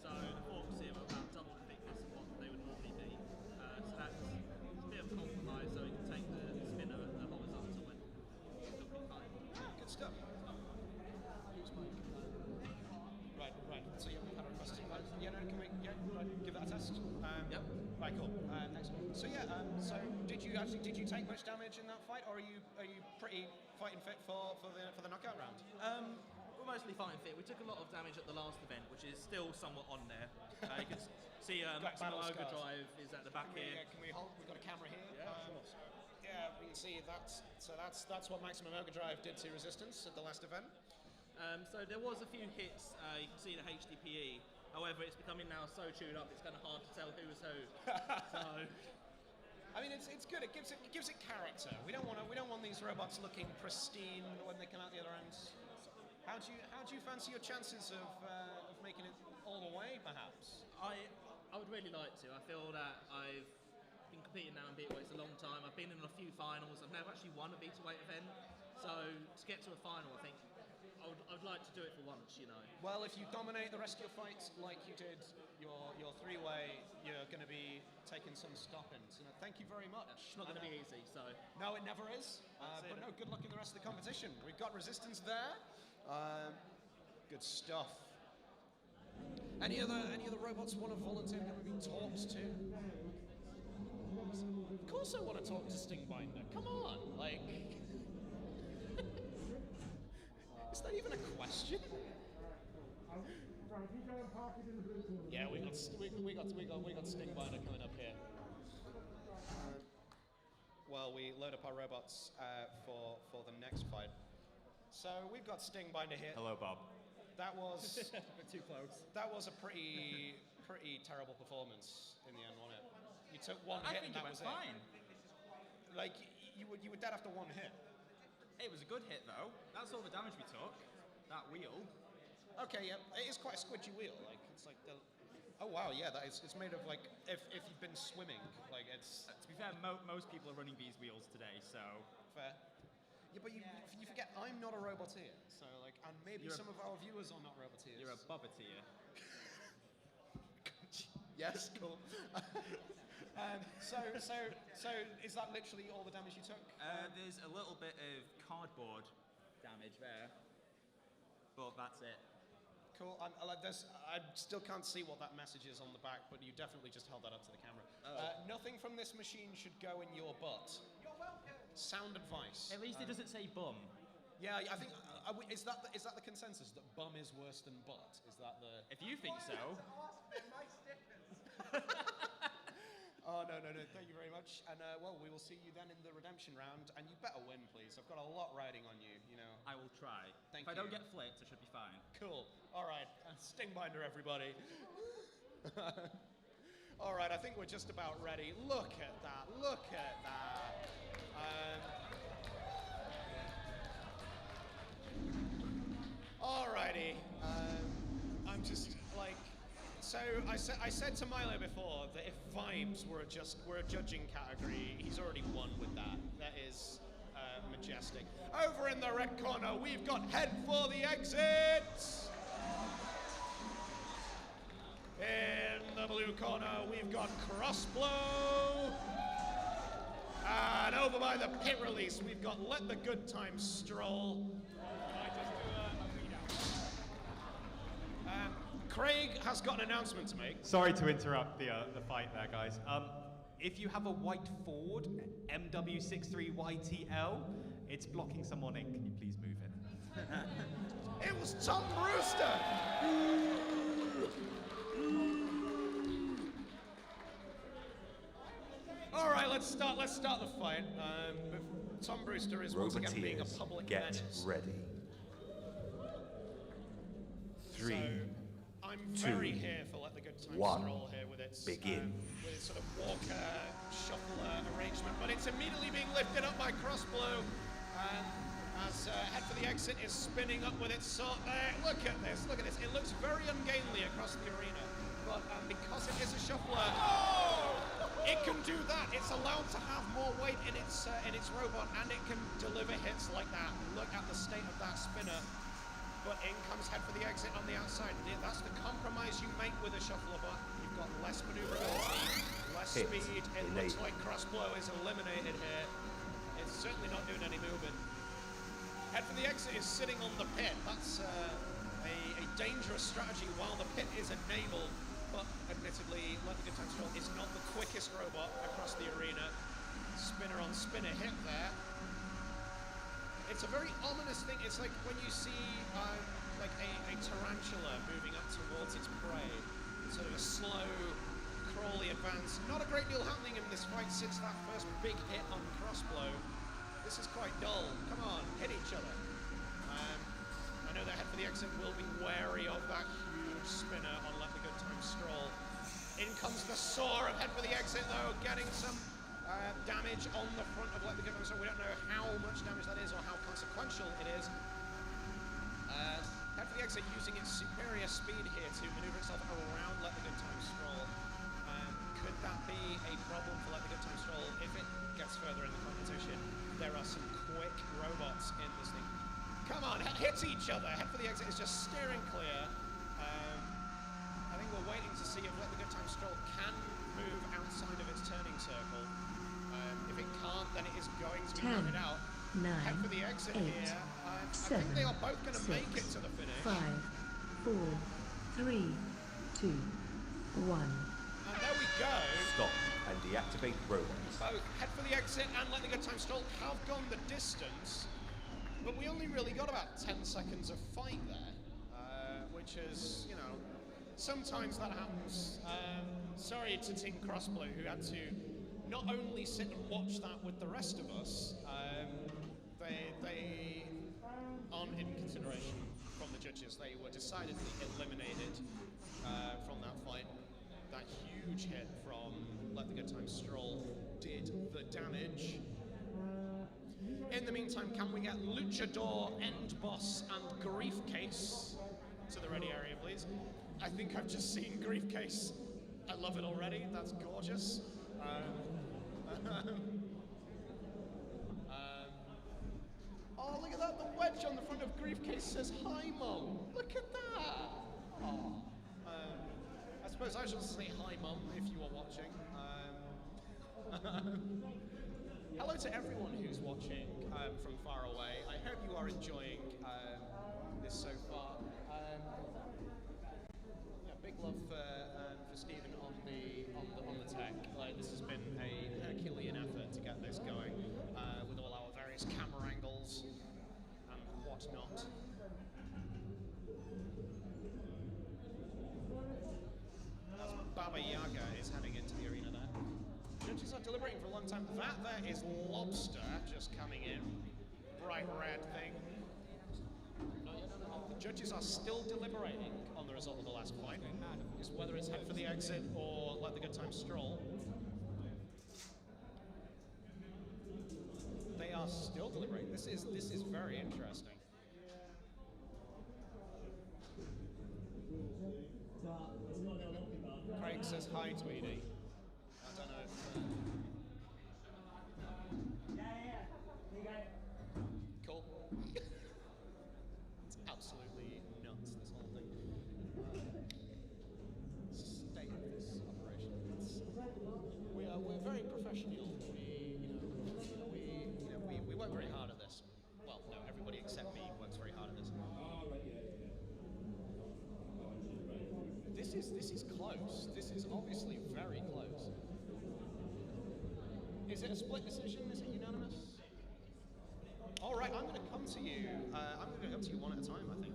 So the forks here are about double the thickness of what they would normally be. So that's a bit of a compromise, so we can take the spinner at the horizontal and still be fine. Good stuff. Right. So yeah, we've had a request. Yeah, no, can we give that a test? Yep. Right, cool. Excellent. So yeah, so did you take much damage in that fight, or are you pretty fighting fit for the knockout round? We're mostly fighting fit. We took a lot of damage at the last event, which is still somewhat on there. You can see Maximum Overdrive is at the back here. Can we hold? We've got a camera here. Yeah, of course. Yeah, we can see that's what Maximum Overdrive did to Resistance at the last event. So there was a few hits. You can see the HDPE. However, it's becoming now so chewed up, it's kind of hard to tell who was who. So, I mean, it's good. It gives it character. We don't want these robots looking pristine when they come out the other end. How do you fancy your chances of making it all the way, perhaps? I would really like to. I feel that I've been competing now in Beetleweight a long time. I've been in a few finals. I've never actually won a Beetleweight event. So to get to a final, I think I'd like to do it for once, you know. Well, if you dominate the rest of your fights like you did your three-way, you're going to be taking some stoppings. And thank you very much. It's not going to be easy, so. No, it never is. But no, good luck in the rest of the competition. We've got Resistance there. Good stuff. Any other robots want to volunteer to be talked to? Of course I want to talk to Stingbinder. Come on, like. Is that even a question? Yeah, we got Stingbinder coming up here. Well, we load up our robots for the next fight. So we've got Stingbinder here. Hello, Bob. That was too close. That was a pretty terrible performance in the end, wasn't it? You took one hit and that was fine. It. Like you were dead after one hit. It was a good hit though. That's all the damage we took. That wheel. Okay, yeah, it is quite a squidgy wheel. Like it's like the. Oh wow, yeah, that is. It's made of like if you've been swimming, like it's. To be fair, most people are running these wheels today, so. Fair. Yeah, but you forget I'm not a roboteer, so like, and maybe some of our viewers are not roboteers. You're a bobbeteer. Yes, cool. So is that literally all the damage you took? There's a little bit of cardboard damage there, but that's it. Cool. I still can't see what that message is on the back, but you definitely just held that up to the camera. Nothing from this machine should go in your butt. You're welcome. Sound advice. At least it doesn't say bum. Yeah, I think is that the consensus that bum is worse than butt? Is that the? If you think so. Oh, no, thank you very much. And, well, we will see you then in the redemption round, and you better win, please. I've got a lot riding on you, you know. I will try. Thank you. If I don't get flipped, I should be fine. Cool. All right. Stingbinder, everybody. All right, I think we're just about ready. Look at that. Look at that. All righty. I'm just, like... So I said to Milo before that if vibes were a judging category, he's already won with that. That is majestic. Over in the red corner, we've got Head for the Exit. In the blue corner, we've got Crossblow. And over by the pit release, we've got Let the Good Times Stroll. Craig has got an announcement to make. Sorry to interrupt the fight there, guys. If you have a white Ford MW63YTL, it's blocking someone in. Can you please move it? It was Tom Brewster! let's start the fight. Tom Brewster is once again being a Roboteers, public get menace. ready. 3, I'm 2, very here for Let the Good Times 1, Stroll here with its begin. With its sort of walker shuffler arrangement, but it's immediately being lifted up by Crossblow, and as Head for the Exit is spinning up with its sword. Look at this! Look at this! It looks very ungainly across the arena, but because it is a shuffler, it can do that. It's allowed to have more weight in its robot, and it can deliver hits like that. Look at the state of that spinner. But in comes Head for the Exit on the outside. That's the compromise you make with a shuffler bot. You've got less maneuverability, less Hit. speed. It looks like Crossblow is eliminated here. It's certainly not doing any movement. Head for the Exit is sitting on the pit. That's a dangerous strategy while the pit is enabled. But admittedly, Let the Good Times Stroll is not the quickest robot across the arena. Spinner on spinner hit there. It's a very ominous thing. It's like when you see like a tarantula moving up towards its prey. It's sort of a slow, crawly advance. Not a great deal happening in this fight since that first big hit on Crossblow. This is quite dull. Come on, hit each other. I know that Head for the Exit will be wary of that huge spinner on Let the Good Times Stroll. In comes the saw of Head for the Exit though, getting some damage on the front of Let the Good Times Stroll. We don't know how much damage that is or how consequential it is. Head for the Exit using its superior speed here to maneuver itself around Let the Good Times Stroll. Could that be a problem for Let the Good Times Stroll if it gets further in the competition? There are some quick robots in this thing. Come on, hit each other. Head for the Exit is just steering clear. I think we're waiting to see if Let the Good Times Stroll can move outside of its turning circle. If it can't, then it is going to be routed out. 9, Head for the Exit 8, here. I 7, think they are both going to 6, make it to the finish. 5, 4, 3, 2, 1. And there we go. Stop and deactivate robots. Both Head for the Exit and Let the Good Times Stroll have gone the distance, but we only really got about 10 seconds of fight there, which is, you know, sometimes that happens. Sorry to Team Crossblow, who had to not only sit and watch that with the rest of us, they aren't in consideration from the judges. They were decidedly eliminated from that fight. That huge hit from Let the Good Times Stroll did the damage. In the meantime, can we get Luchador, End Boss, and Griefcase to the ready area, please? I think I've just seen Griefcase. I love it already. That's gorgeous. Oh, look at that. The wedge on the front of Griefcase says, "Hi, Mum." Look at that. Oh. I suppose I should say hi, Mum, if you are watching. Hello to everyone who's watching from far away. I hope you are enjoying this so far. Yeah, big love for Stephen on the tech. Like, this has been a Herculean effort to get this going with all our various camera angles and whatnot. As Baba Yaga is heading into the arena there. Judges are deliberating for a long time. That there is Lobster just coming in. Bright red thing. No, the judges are still deliberating on the result of the last fight. Is whether it's Head for the Exit or Let the Good Times Stroll. They are still deliberating. This is very interesting. Craig says hi, Tweedy. I don't know if... Cool. It's absolutely nuts, this whole thing. State of this operation. We're very professional. We work very hard at this. Well, no, everybody except me works very hard at this. This is close. This is obviously very close. Is it a split decision? Is it unanimous? All right, I'm going to come to you. I'm going to come to you one at a time, I think.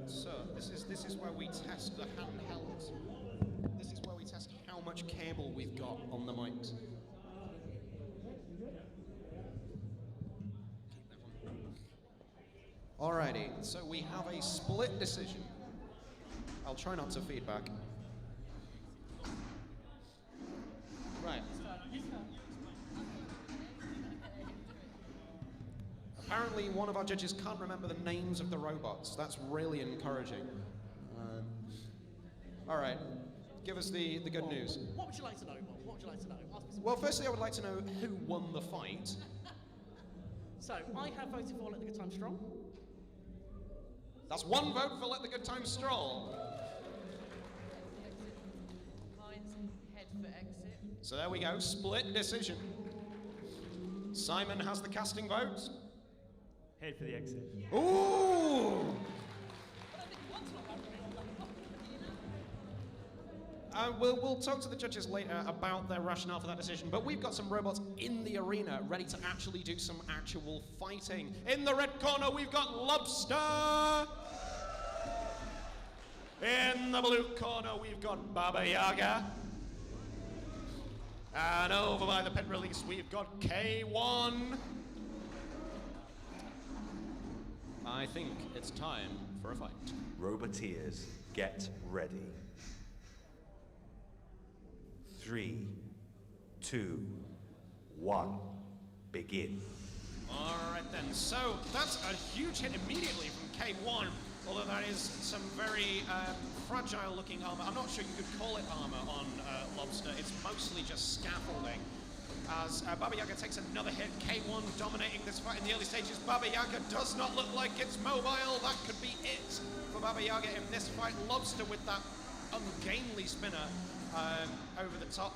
So this is where we test the handheld. This is where we test how much cable we've got on the mics. Alrighty, so we have a split decision. I'll try not to feedback. Right. Apparently, one of our judges can't remember the names of the robots. That's really encouraging. All right, give us the good news. What would you like to know, Bob? What would you like to know? Well, firstly, I would like to know who won the fight. So, I have voted for Let the Good Time Stroll. That's one vote for Let the Good Time Stroll. Mine's Head for Exit. So there we go, split decision. Simon has the casting vote. Head for the exit. Ooh! We'll talk to the judges later about their rationale for that decision, but we've got some robots in the arena ready to actually do some actual fighting. In the red corner, we've got Lobster! In the blue corner, we've got Baba Yaga. And over by the pit release, we've got K1. I think it's time for a fight. Roboteers, get ready. 3, 2, 1, begin. All right then, so that's a huge hit immediately from K1, although that is some very fragile looking armor. I'm not sure you could call it armor on Lobster, it's mostly just scaffolding. As Baba Yaga takes another hit, K1 dominating this fight in the early stages. Baba Yaga does not look like it's mobile, that could be it for Baba Yaga in this fight. Lobster with that ungainly spinner over the top.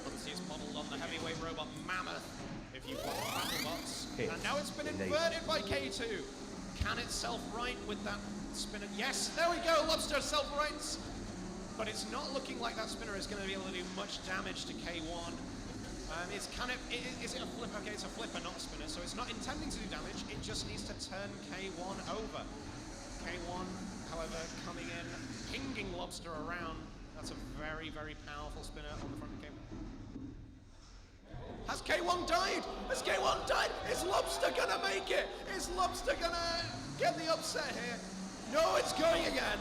Obviously it's modelled on the heavyweight robot Mammoth, if you've got BattleBots. And now it's been inverted by K2. Can it self-right with that spinner? Yes, there we go, Lobster self-rights. But it's not looking like that spinner is going to be able to do much damage to K1. Is it a flipper? Okay, it's a flipper, not a spinner, so it's not intending to do damage, it just needs to turn K1 over. K1, however, coming in, pinging Lobster around. That's a very, very powerful spinner on the front of K1. Has K1 died? Has K1 died? Is Lobster gonna make it? Is Lobster gonna get the upset here? No, it's going again.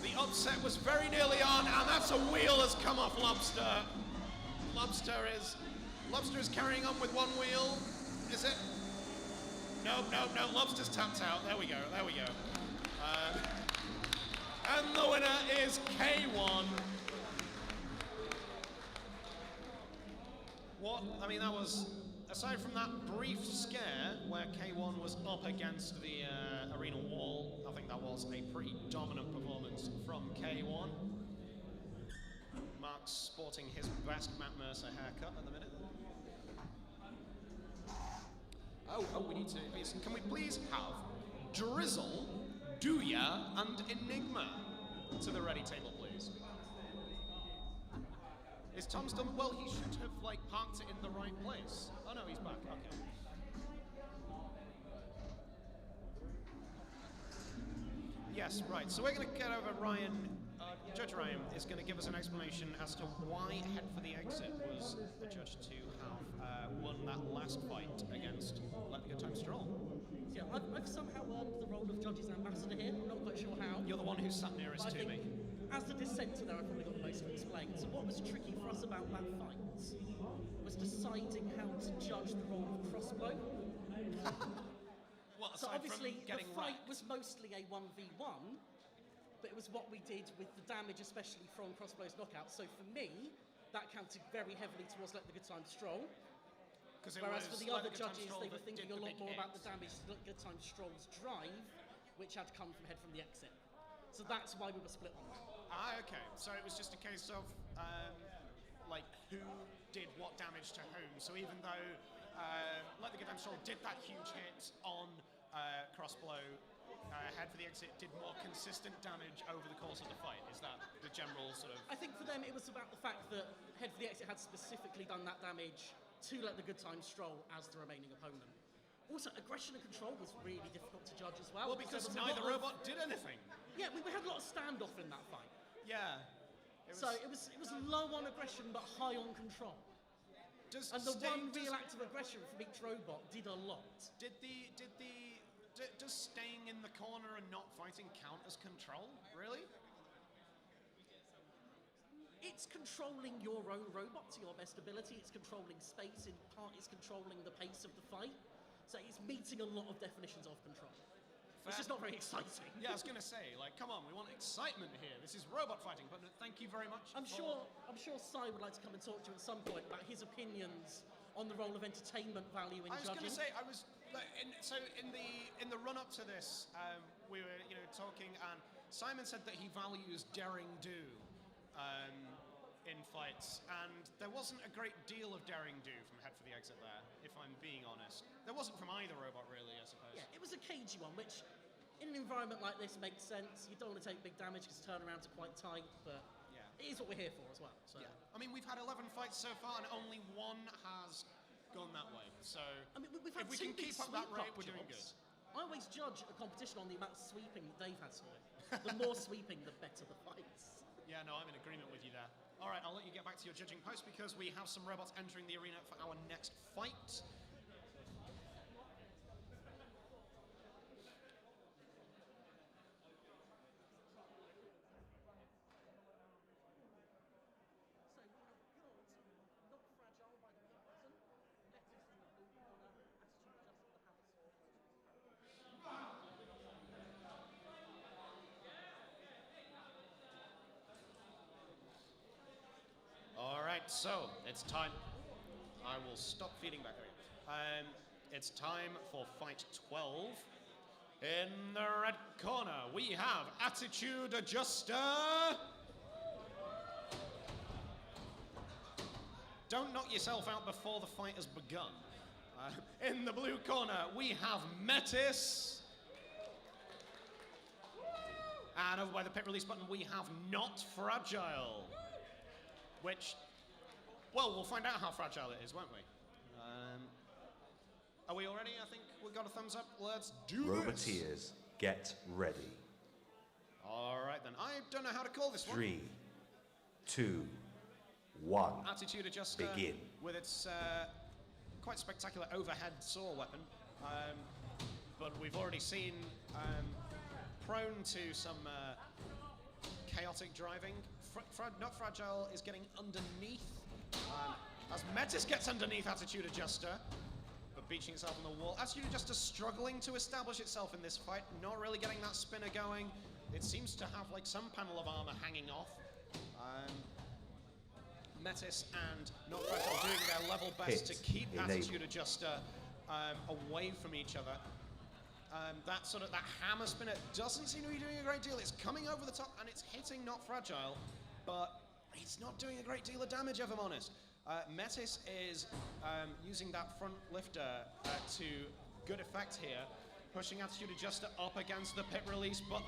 The upset was very nearly on, and that's a wheel has come off Lobster. Lobster is carrying on with one wheel. Is it? No, Lobster's tapped out. There we go. And the winner is K1. That was, aside from that brief scare where K1 was up against the arena wall, I think that was a pretty dominant performance from K1. Mark's sporting his best Matt Mercer haircut at the minute. We need to, can we please have Drizzle, Dooya, and Enigma to the ready table, please? Is Tom still, well, he should have, parked it in the right place. Oh no, he's back, okay. Yes, right, so we're gonna get over Ryan. Judge Ryan is going to give us an explanation as to why Head for the Exit was the judge to have won that last fight against Let the Good Time Stroll. Yeah, I've somehow earned the role of judge's ambassador here. I'm not quite sure how. You're the one who sat nearest to me. As the dissenter there, I probably got the most to explain. So what was tricky for us about that fight was deciding how to judge the role of crossbow. So obviously the fight was mostly a 1v1, but it was what we did with the damage, especially from Crossbow's knockout. So for me, that counted very heavily towards Let the Good Time Stroll. Whereas for the other judges, they were thinking a lot more about the damage to Let the Good Time Stroll's drive, which had come from Head from the Exit. So that's why we were split on that. Okay. So it was just a case of, who did what damage to whom. So even though Let the Good Time Stroll did that huge hit on Crossbow, Head for the Exit did more consistent damage over the course of the fight. Is that the general sort of... I think for them it was about the fact that Head for the Exit had specifically done that damage to Let the Good Time Stroll as the remaining opponent. Also, aggression and control was really difficult to judge as well. Well, because neither robot did anything. Yeah, we had a lot of standoff in that fight. Yeah. It was low on aggression but high on control. And the one real act of aggression from each robot did a lot. Did the does staying in the corner and not fighting count as control? Really? It's controlling your own robot to your best ability. It's controlling space. In part, it's controlling the pace of the fight. So it's meeting a lot of definitions of control. It's just not very exciting. Yeah, I was going to say, like, come on, we want excitement here. This is robot fighting, but thank you very much. I'm sure Sai would like to come and talk to you at some point about his opinions on the role of entertainment value in judging. I was going to say, in the run up to this, we were talking, and Simon said that he values daring do in fights, and there wasn't a great deal of daring do from Head for the Exit there, if I'm being honest. There wasn't from either robot, really, I suppose. Yeah, it was a cagey one, which in an environment like this makes sense. You don't want to take big damage because turnarounds are quite tight, but yeah, it is what we're here for as well. So. Yeah. I mean, we've had 11 fights so far, and only one has gone that way. So I mean, we've had if we can keep up that rate, we're doing good. I always judge a competition on the amount of sweeping that Dave has to do. The more sweeping, the better the fights. Yeah, no, I'm in agreement with you there. All right, I'll let you get back to your judging post because we have some robots entering the arena for our next fight. So, it's time. I will stop feeding back there. It's time for fight 12. In the red corner, we have Attitude Adjuster. Don't knock yourself out before the fight has begun. In the blue corner, we have Metis. And over by the pit release button, we have Not Fragile. Which, well, we'll find out how fragile it is, won't we? Are we all ready? I think we've got a thumbs up. Let's do this. Roboteers, get ready. All right, then. I don't know how to call this 3, one. 2, 1. Attitude Adjuster. Begin. With its quite spectacular overhead saw weapon. But we've already seen prone to some chaotic driving. Not Fragile is getting underneath. As Metis gets underneath Attitude Adjuster, but beaching itself on the wall. Attitude Adjuster struggling to establish itself in this fight, not really getting that spinner going. It seems to have like some panel of armor hanging off. Metis and Not Fragile doing their level best to keep Attitude Adjuster away from each other. That hammer spinner doesn't seem to be doing a great deal. It's coming over the top and it's hitting Not Fragile, but it's not doing a great deal of damage, if I'm honest. Metis is using that front lifter to good effect here, pushing Attitude Adjuster up against the pit release button.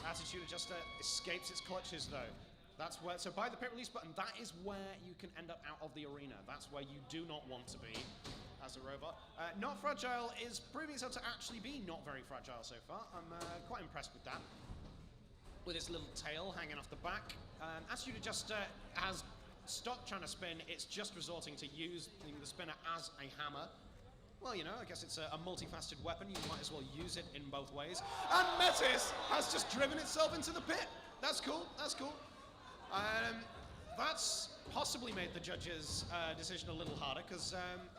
Attitude Adjuster escapes its clutches though. That's where, so by the pit release button, that is where you can end up out of the arena. That's where you do not want to be as a robot. Not Fragile is proving itself to actually be not very fragile so far. I'm quite impressed with that. With its little tail hanging off the back. Attitude Adjuster has stopped trying to spin. It's just resorting to using the spinner as a hammer. Well, you know, I guess it's a multifaceted weapon. You might as well use it in both ways. And Metis has just driven itself into the pit. That's cool. That's cool. That's possibly made the judges' decision a little harder because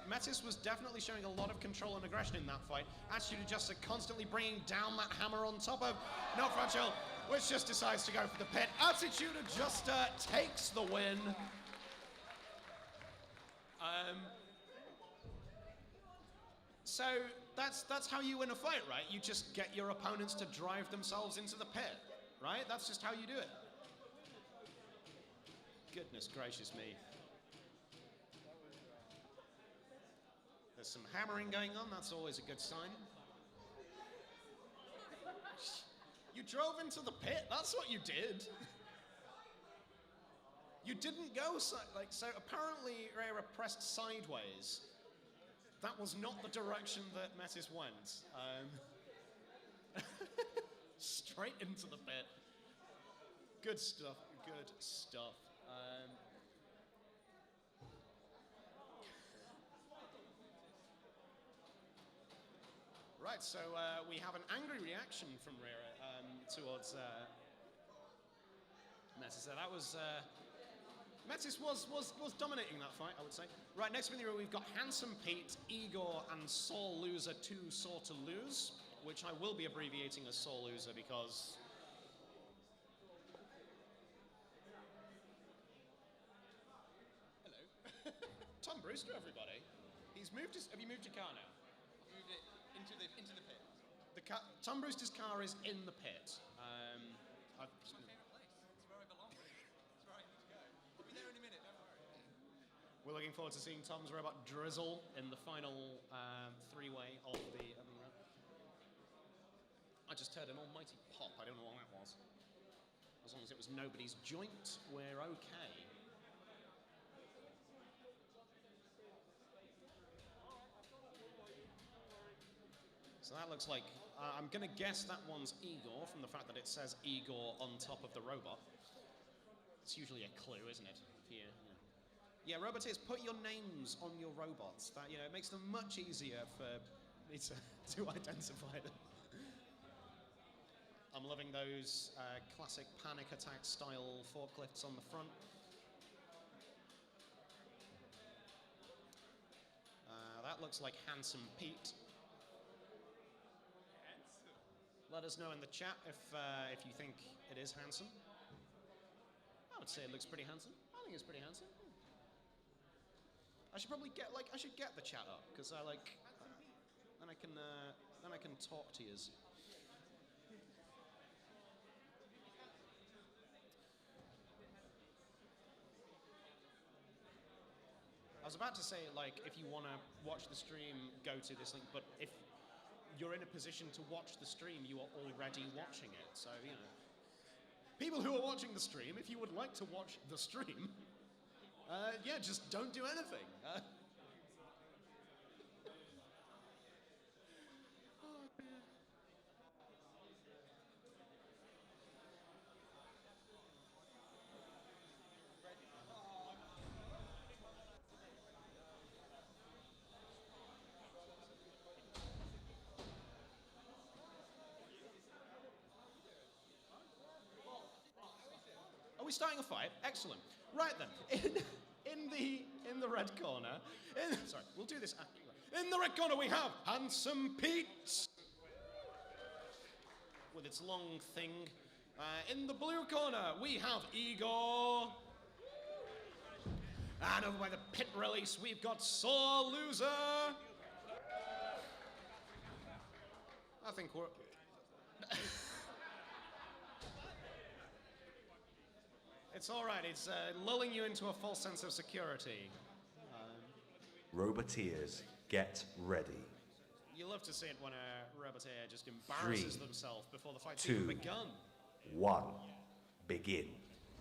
Metis was definitely showing a lot of control and aggression in that fight. Attitude Adjuster constantly bringing down that hammer on top of Not Fragile, which just decides to go for the pit. Attitude Adjuster takes the win. So that's how you win a fight, right? You just get your opponents to drive themselves into the pit, right? That's just how you do it. Goodness gracious me. There's some hammering going on, that's always a good sign. You drove into the pit, that's what you did. You didn't go, so apparently Rera pressed sideways. That was not the direction that Metis went. Straight into the pit. Good stuff, good stuff. Right, so we have an angry reaction from Rira towards Metis. So that was Metis was dominating that fight, I would say. Right, next in the row we've got Handsome Pete, Igor, and Soul Loser 2 Saw to Lose, which I will be abbreviating as Soul Loser because. Hello. Tom Brewster, everybody. He's moved his. Have you moved your car now? Moved it into the pit. Tom Brewster's car is in the pit. I've It's my favourite place. It's where I belong. It's where I need to go. I'll be there in a minute, don't worry. We're looking forward to seeing Tom's robot Drizzle in the final three-way of the arena. I just heard an almighty pop. I don't know what that was. As long as it was nobody's joint, we're okay. So that looks like, I'm going to guess that one's Igor from the fact that it says Igor on top of the robot. It's usually a clue, isn't it? Yeah, Roboteers, put your names on your robots. That, it makes them much easier for me to identify them. I'm loving those classic panic attack style forklifts on the front. That looks like Handsome Pete. Let us know in the chat if you think it is handsome. I would say it looks pretty handsome. I think it's pretty handsome. I should probably get the chat up because then I can talk to yous. I was about to say if you want to watch the stream, go to this link, but if you're in a position to watch the stream, you are already watching it. So, people who are watching the stream, if you would like to watch the stream, just don't do anything. Are we starting a fight? Excellent. Right then, in the red corner, sorry, we'll do this after. In the red corner we have Handsome Pete with its long thing. In the blue corner we have Igor. And over by the pit release we've got Sore Loser. I think we're. It's all right. It's lulling you into a false sense of security. Roboteers, get ready. You love to see it when a roboteer just embarrasses themselves before the fight's 2, even begun. 1, begin.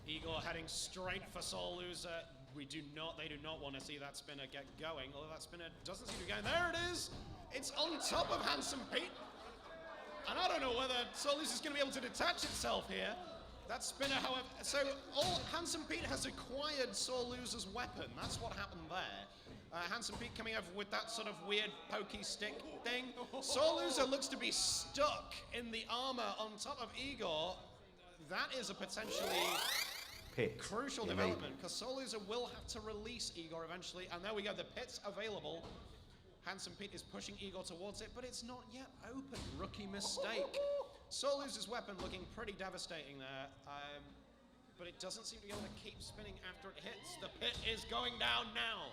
Igor heading straight for Soul Loser. They do not want to see that spinner get going, although that spinner doesn't seem to be going. There it is! It's on top of Handsome Pete. And I don't know whether Soul Loser's going to be able to detach itself here. That spinner, however, so Handsome Pete has acquired Soul Loser's weapon. That's what happened there. Handsome Pete coming over with that sort of weird pokey stick thing. Soul Loser looks to be stuck in the armor on top of Igor. That is a potentially crucial development because Soul Loser will have to release Igor eventually. And there we go, the pit's available. Handsome Pete is pushing Igor towards it, but it's not yet open. Rookie mistake. Soul Loser's weapon looking pretty devastating there, but it doesn't seem to be able to keep spinning after it hits. The pit is going down now.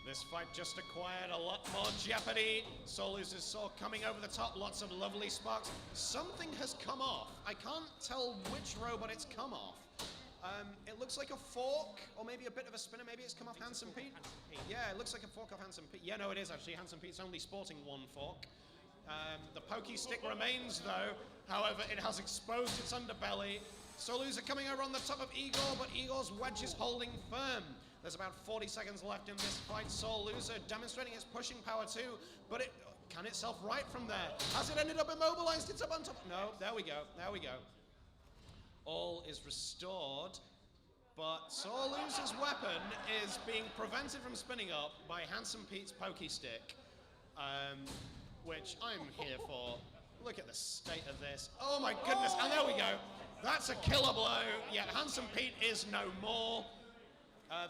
This fight just acquired a lot more jeopardy. Soul Loser's saw coming over the top, lots of lovely sparks. Something has come off. I can't tell which robot it's come off. It looks like a fork, or maybe a bit of a spinner. Maybe it's come off Handsome Pete. Yeah, it looks like a fork off Handsome Pete. Yeah, no, it is actually. Handsome Pete's only sporting one fork. The pokey stick remains though, however it has exposed its underbelly. Soul Loser coming over on the top of Igor, but Igor's wedge is holding firm. There's about 40 seconds left in this fight. Soul Loser demonstrating its pushing power too, but it can itself right from there. Has it ended up immobilized? It's up on top. No, there we go, there we go. All is restored, but Soul Loser's weapon is being prevented from spinning up by Handsome Pete's pokey stick. which I'm here for. Look at the state of this. Oh my goodness, and there we go. That's a killer blow. Yeah, Handsome Pete is no more.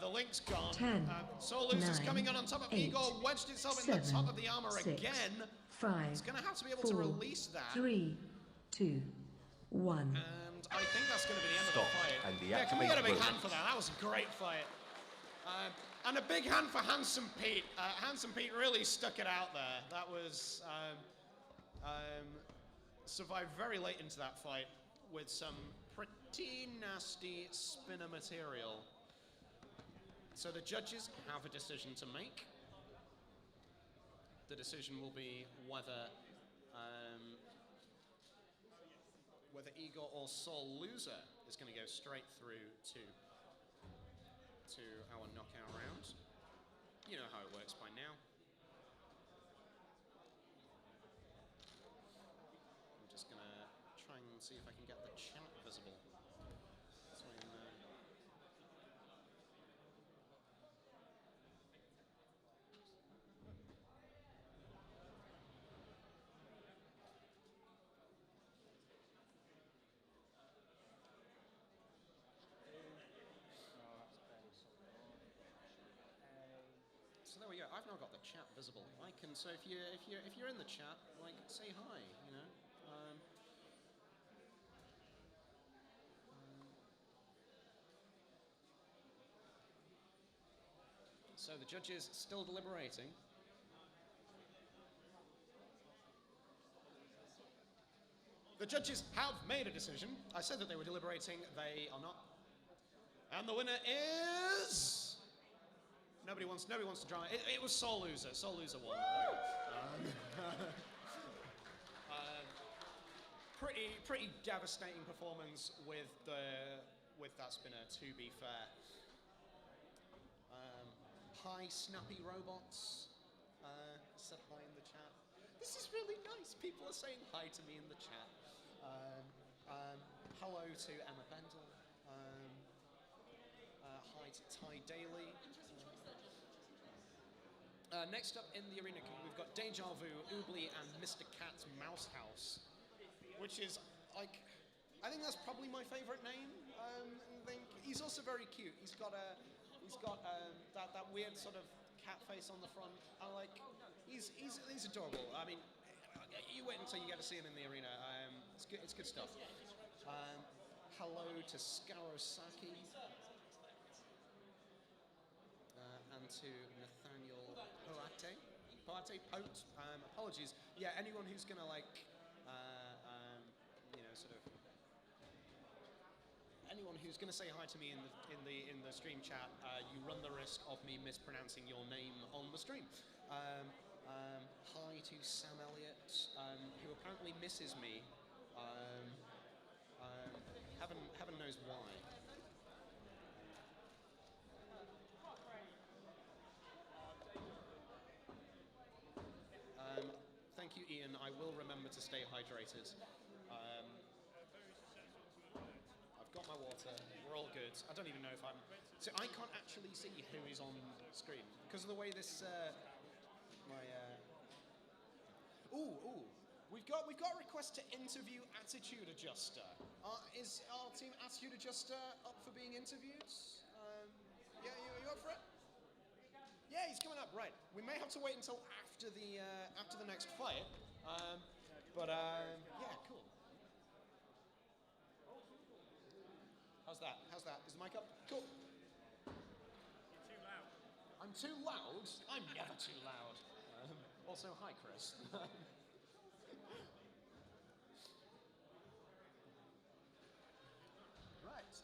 The link's gone. 10, Soul Loser's 9, coming on top of 8, Igor, wedged itself 7, in the top of the armor 6, again. 5, It's going to have to be able 4, to release that. 3, 2, 1. And I think that's going to be the end Stop. of the fight. And the Yeah, can we get a big activate hand for that? That was a great fight. And a big hand for Handsome Pete. Handsome Pete really stuck it out there. That was survived very late into that fight with some pretty nasty spinner material. So the judges have a decision to make. The decision will be whether Igor or Soul Loser is going to go straight through to our knockout round. You know how it works by now. I'm just going to try and see if I can get the chat visible. So there we go. I've now got the chat visible. I can. So if you're in the chat, like, say hi. You know. So the judges still deliberating. The judges have made a decision. I said that they were deliberating. They are not. And the winner is. Nobody wants to drama. It was Soul Loser. Soul Loser won. Pretty devastating performance with that spinner. To be fair. Hi, snappy robots. Said hi in the chat. This is really nice. People are saying hi to me in the chat. Hello to Emma Bendel. Hi to Ty Daly. Next up in the arena, we've got Deja Vu, Oobly, and Mr. Cat's Mouse House, which is like, I think that's probably my favorite name. He's also very cute. He's got that weird sort of cat face on the front. He's adorable. I mean, you wait until you get to see him in the arena. It's good stuff. Hello to Skarosaki. And to Nathaniel Poate. Apologies. Yeah, anyone who's gonna anyone who's gonna say hi to me in the stream chat, you run the risk of me mispronouncing your name on the stream. Hi to Sam Elliott, who apparently misses me. Heaven knows why. Thank you, Ian. I will remember to stay hydrated. I've got my water. We're all good. I don't even know if I'm... So I can't actually see who is on screen because of the way this... We've got a request to interview Attitude Adjuster. Is our team Attitude Adjuster up for being interviewed? Yeah, you up for it? Yeah, he's coming up. Right. We may have to wait until after the next fight. Yeah, cool. How's that? Is the mic up? Cool. You're too loud. I'm too loud? I'm never too loud. Also, hi, Chris. Right.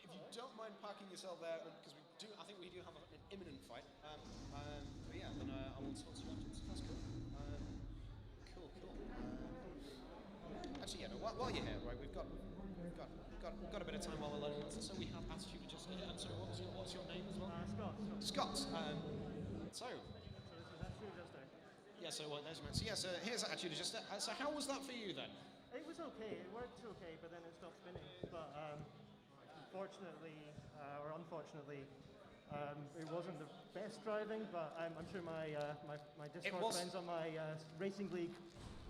If you don't mind parking yourself there, because I think we do have an imminent fight. But yeah, then I will talk to you afterwards. That's cool. Cool. Actually, yeah. No, while you're here, right? We've got a bit of time while we're learning. So we have Attitude Adjuster here. And so, what's your name as well? Scott. Scott. So this is Attitude Adjuster. Yeah. So there's your man. So yeah. So here's Attitude Adjuster. So how was that for you then? It was okay. It worked okay, but then it stopped spinning. But unfortunately, It wasn't the best driving, but I'm sure my Discord friends on my racing league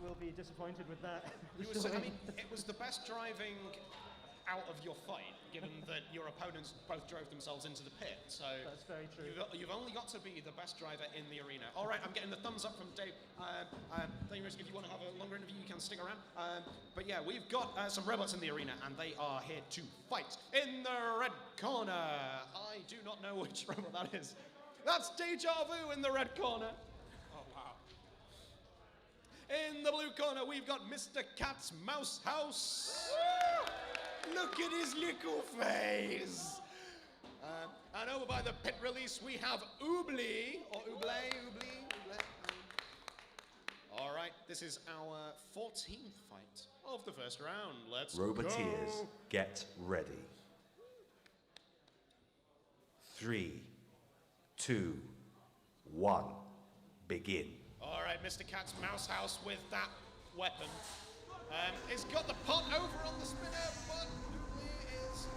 will be disappointed with that. I mean, it was the best driving out of your fight, given that your opponents both drove themselves into the pit. So that's very true. You've only got to be the best driver in the arena. All right, I'm getting the thumbs up from Dave. Thank you very much. If you want to have a longer interview, you can stick around. But yeah, we've got some robots in the arena, and they are here to fight. In the red corner, I do not know which robot that is. That's Deja Vu in the red corner. Oh wow. In the blue corner, we've got Mr. Cat's Mouse House. Look at his little face. And over by the pit release, we have Oobly, or Oobly. All right, this is our 14th fight of the first round. Let's Roboteers, go. get ready. 3, 2, 1, begin. All right, Mr. Cat's Mouse House with that weapon. It's got the pot over on the spinner, but Oobly is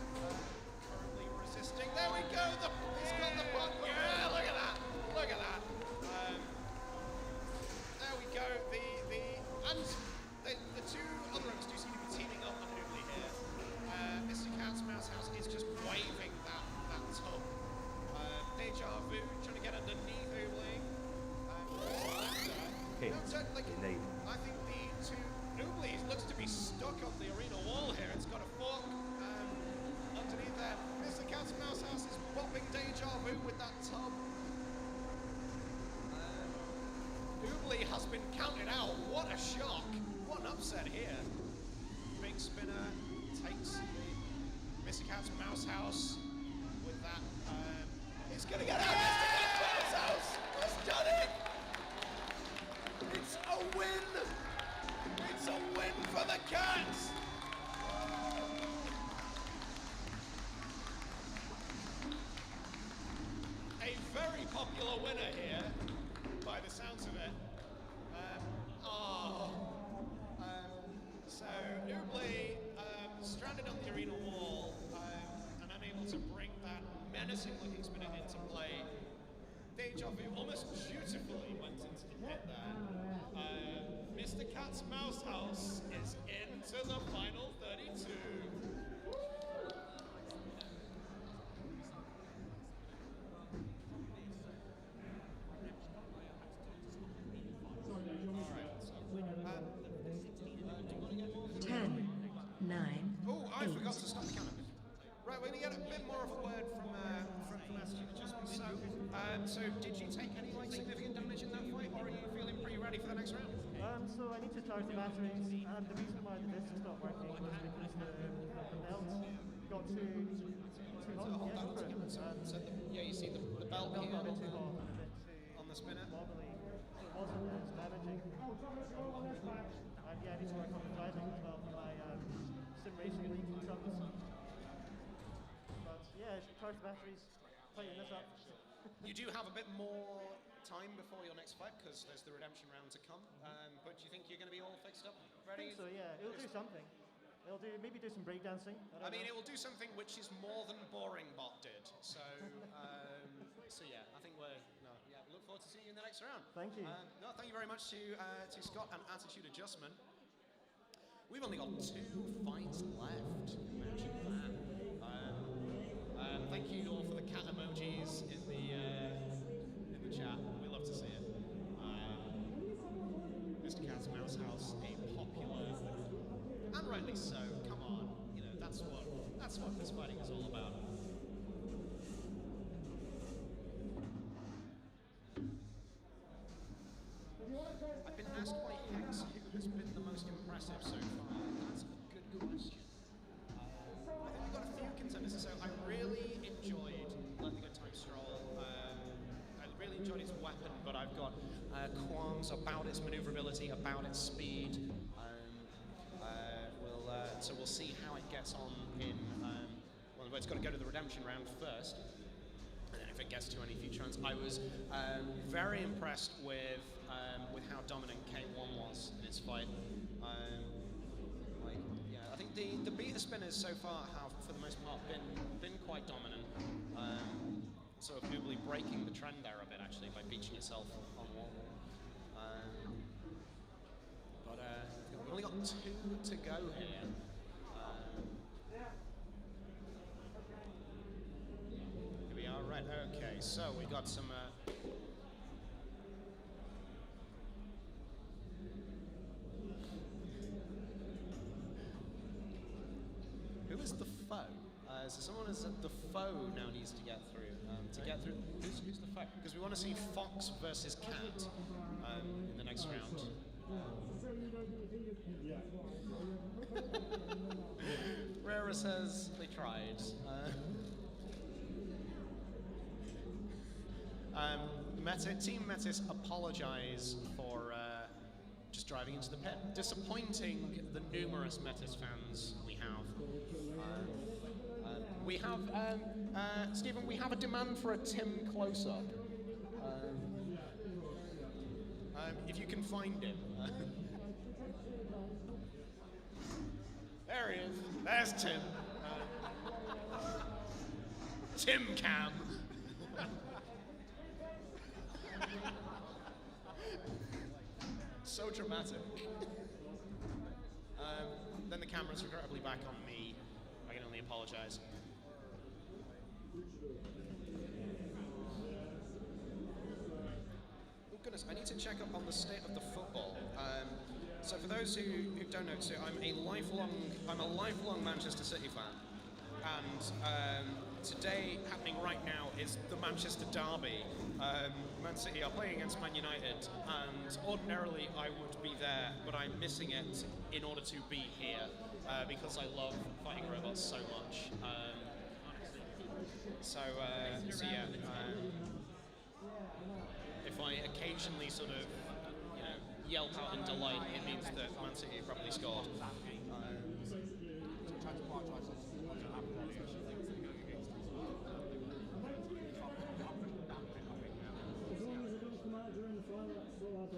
currently resisting. There we go. He's got the pot. Yeah, look at that. Look at that. There we go. The two other ones do seem to be teaming up on Oobly here. Mr. Cat's Mouse House is just waving that tub. Deja Vu trying to get underneath Oobly. Hit. Enable. I think the two Oobly looks to be stuck on the arena wall here. It's got a fork underneath there. Mr. Cat's Mouse House is bopping Deja Vu with that tub. Oobly has been counted out. What a shock. What an upset here. Big spinner takes Mr. Cat's Mouse House with that. He's going to get out. Mr. Cat's Mouse House has done it. It's a win. It's a win for the Cats. A very popular winner here, by the sounds of it. So Oobly stranded on the arena wall and unable to bring that menacing-looking spinner into play. Deja Vu almost beautifully went into the pit there. Mr. Cat's Mouse House is into the final 32. I forgot to stop the counter. Right, we're going to get a bit more of a word from Attitude Adjustment. So did you take any significant damage in that fight, or are you feeling pretty ready for the next round? So I need to charge the batteries, and the reason why the disc stopped working was because the belt got too hot. Yeah, you see the belt here got a bit too hot, on the spinner. Wobbly. It wasn't as damaging. And yeah, I need to work on the driving as well for my sim racing league controls. But yeah, charge the batteries, tighten this up. You do have a bit more time before your next fight because there's the redemption round to come. But do you think you're going to be all fixed up, ready? I think so, yeah. It'll do something. It'll maybe do some breakdancing. I mean, it will do something which is more than Boring Bot did. So, so yeah, I think we look forward to seeing you in the next round. Thank you. No, thank you very much to Scott and Attitude Adjustment. We've only got 2 fights left. Imagine that. Thank you all for the cat emojis in the chat. We love to see it. Mr. Cat's Mouse House, a popular, and rightly so. Come on, that's what this fighting is all about. I've been asked by Hex who has been the most impressive so far. That's a good question. I think we've got a few contenders. So I really enjoyed Let the Good Time Stroll. I really enjoyed its weapon, but I've got qualms about its maneuverability, about its speed. So we'll see how it gets on in. Well, it's got to go to the redemption round first. And then if it gets to any future rounds, I was very impressed with how dominant K1 was in its fight. I think the beta spinners so far have, for the most part, been quite dominant. sort of noobly breaking the trend there a bit, actually, by beaching yourself on wall. But we've only got 2 to go here. Here we are, right, okay, so we got some... Who is the foe? So someone is the foe now needs to get through. Who's the foe? Because we want to see Fox versus Cat in the next round. Rara says they tried. Team Metis apologise for just driving into the pit, disappointing the numerous Metis fans we have. We have, Stephen, we have a demand for a Tim close-up. If you can find him. There he is. There's Tim. Tim Cam. So dramatic. Then the camera's regrettably back on me. I can only apologise. Oh goodness, I need to check up on the state of the football. So for those who don't know, so I'm a lifelong Manchester City fan, and today happening right now is the Manchester derby. Man City are playing against Man United, and ordinarily I would be there, but I'm missing it in order to be here because I love fighting robots so much. So yeah, if I occasionally sort of, yelp out in delight, it means that Man City probably scored.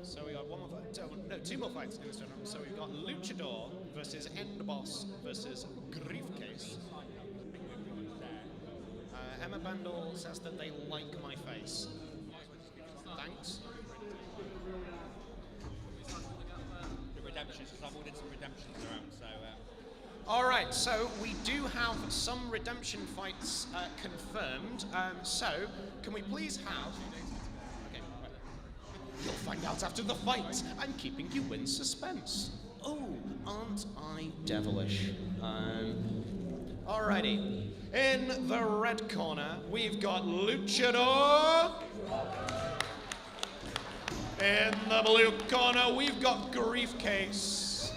So we got one more fight, no, 2 more fights in this tournament. So we've got Luchador versus Endboss versus Griefcase. Emma Bandel says that they like my face. Thanks. The redemptions, because I've ordered some redemptions around, so... All right, so we do have some redemption fights confirmed. So, can we please have... Okay, right. You'll find out after the fight. I'm keeping you in suspense. Oh, aren't I devilish? Alrighty. In the red corner, we've got Luchador. In the blue corner, we've got Griefcase.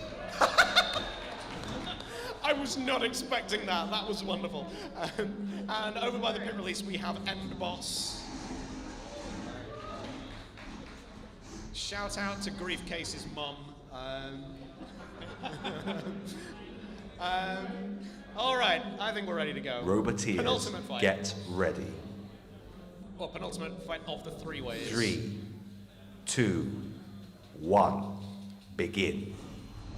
I was not expecting that. That was wonderful. And over by the pit release, we have Endboss. Shout out to Griefcase's mum. All right, I think we're ready to go. Roboteers, get ready. Well, penultimate fight of the 3 ways. 3, 2, 1, begin.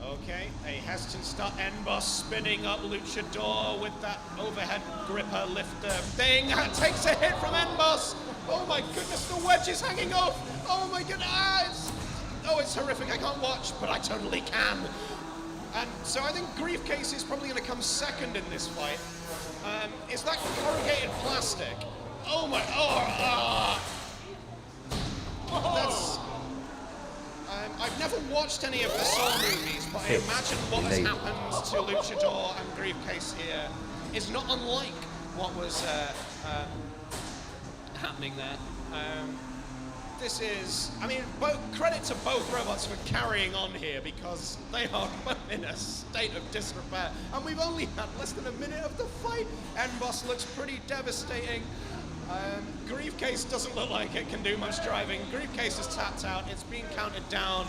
Okay, a hesitant start. Endboss spinning up Luchador with that overhead gripper lifter thing. Takes a hit from Endboss. Oh my goodness, the wedge is hanging off. Oh my goodness. Oh, it's horrific. I can't watch, but I totally can. And so I think Griefcase is probably going to come second in this fight. Is that corrugated plastic? Oh my, that's... I've never watched any of the Soul movies, but I imagine what has happened to Luchador and Griefcase here is not unlike what was happening there. This is, I mean, credit to both robots for carrying on here because they are in a state of disrepair. And we've only had less than a minute of the fight. Endboss looks pretty devastating. Griefcase doesn't look like it can do much driving. Griefcase is tapped out. It's being counted down.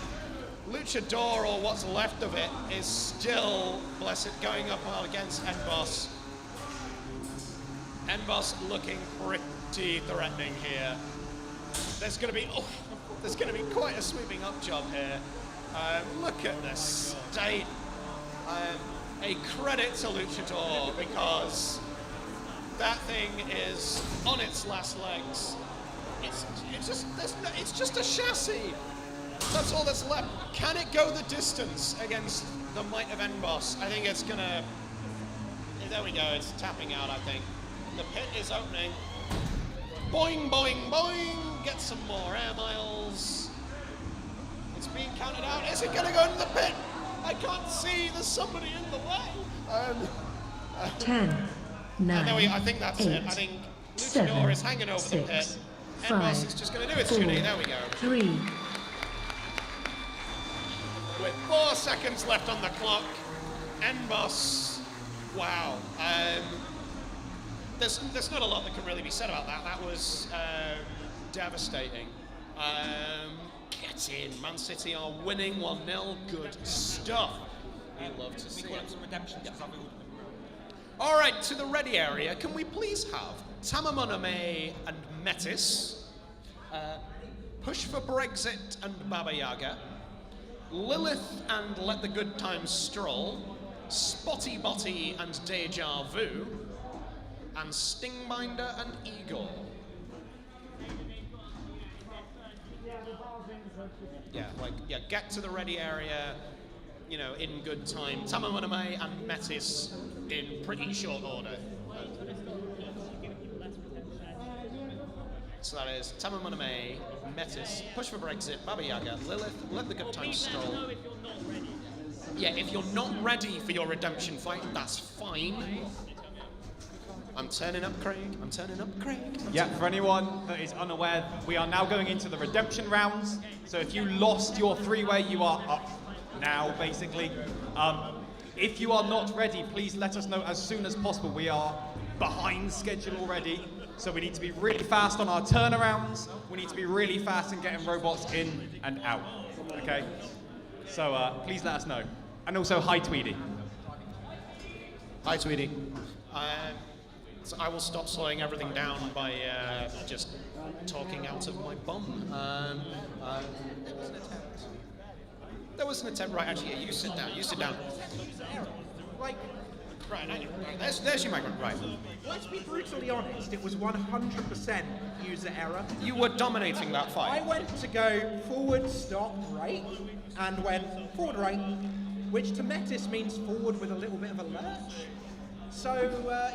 Luchador, or what's left of it, is still, bless it, going up against Endboss. Endboss looking pretty threatening here. There's going to be quite a sweeping up job here. Look at this state. A credit to Luchador because That thing is on its last legs. It's just a chassis. That's all that's left. Can it go the distance against the might of N-Boss? I think it's gonna. There we go. It's tapping out. I think the pit is opening. Boing, boing, boing. Get some more air miles. It's being counted out. Is it gonna go into the pit? I can't see. There's somebody in the way. 10, 9, there we go. I think that's 8, it. I think Luchador 7, is hanging over 6, the pit. N-Boss is just going to do its 4, duty. There we go. 3. With 4 seconds left on the clock, N-Boss. Wow. There's not a lot that can really be said about that. That was devastating. Get in. Man City are winning 1-0. Good stuff. We love to see it. Some redemption. All right, to the ready area. Can we please have Tamamoname and Metis, Push for Brexit and Baba Yaga, Lilith and Let the Good Times Stroll, Spotty Botty and Deja Vu, and Stingbinder and Eagle. Get to the ready area, you know, in good time. Tamamoname and Metis in pretty short order. So that is Tamamoname, Metis, Push for Brexit, Baba Yaga, Lilith, Let the Good Times Stroll. Yeah, if you're not ready for your redemption fight, that's fine. I'm turning up Craig. I'm turning up Craig. Yeah, for anyone that is unaware, we are now going into the redemption rounds. So if you lost your three-way, you are up now, basically. If you are not ready, please let us know as soon as possible. We are behind schedule already, so we need to be really fast on our turnarounds. We need to be really fast in getting robots in and out, okay? So please let us know. And also, hi, Tweedy. Hi, Tweedy. So I will stop slowing everything down by just talking out of my bum. There was an attempt, right, actually, yeah, you sit down. Like, right, there's your microphone, right. Let's be brutally honest, it was 100% user error. You were dominating that fight. I went to go forward, stop, right, and went forward, right, which to Metis means forward with a little bit of a lurch. So,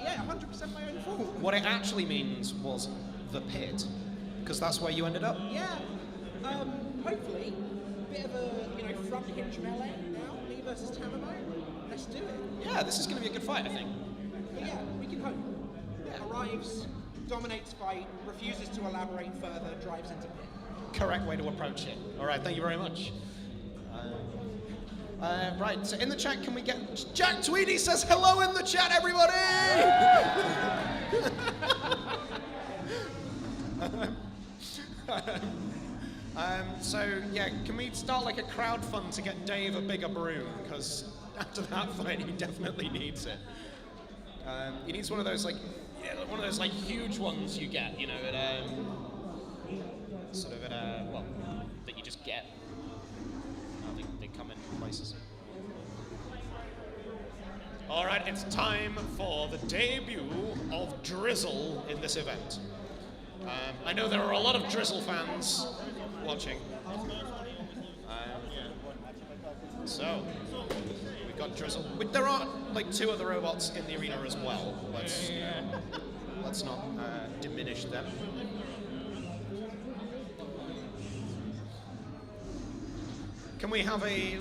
yeah, 100% my own fault. What it actually means was the pit, because that's where you ended up. Yeah, hopefully, bit of a, front hinge melee now, me versus Tamamo. Let's do it. Yeah, this is going to be a good fight, I think. But yeah, we can hope. Yeah. Arrives, dominates fight, refuses to elaborate further, drives into pit. Correct way to approach it. All right, thank you very much. Right, so in the chat, can we get... Jack Tweedy says hello in the chat, everybody! So, yeah, can we start like a crowd fund to get Dave a bigger broom? Because after that fight, he definitely needs it. He needs one of those, huge ones you get, that you just get. I think they come in places. All right, it's time for the debut of Drizzle in this event. I know there are a lot of Drizzle fans watching. So, we've got Drizzle. But there are like 2 other robots in the arena as well. Let's not diminish them. Can we have a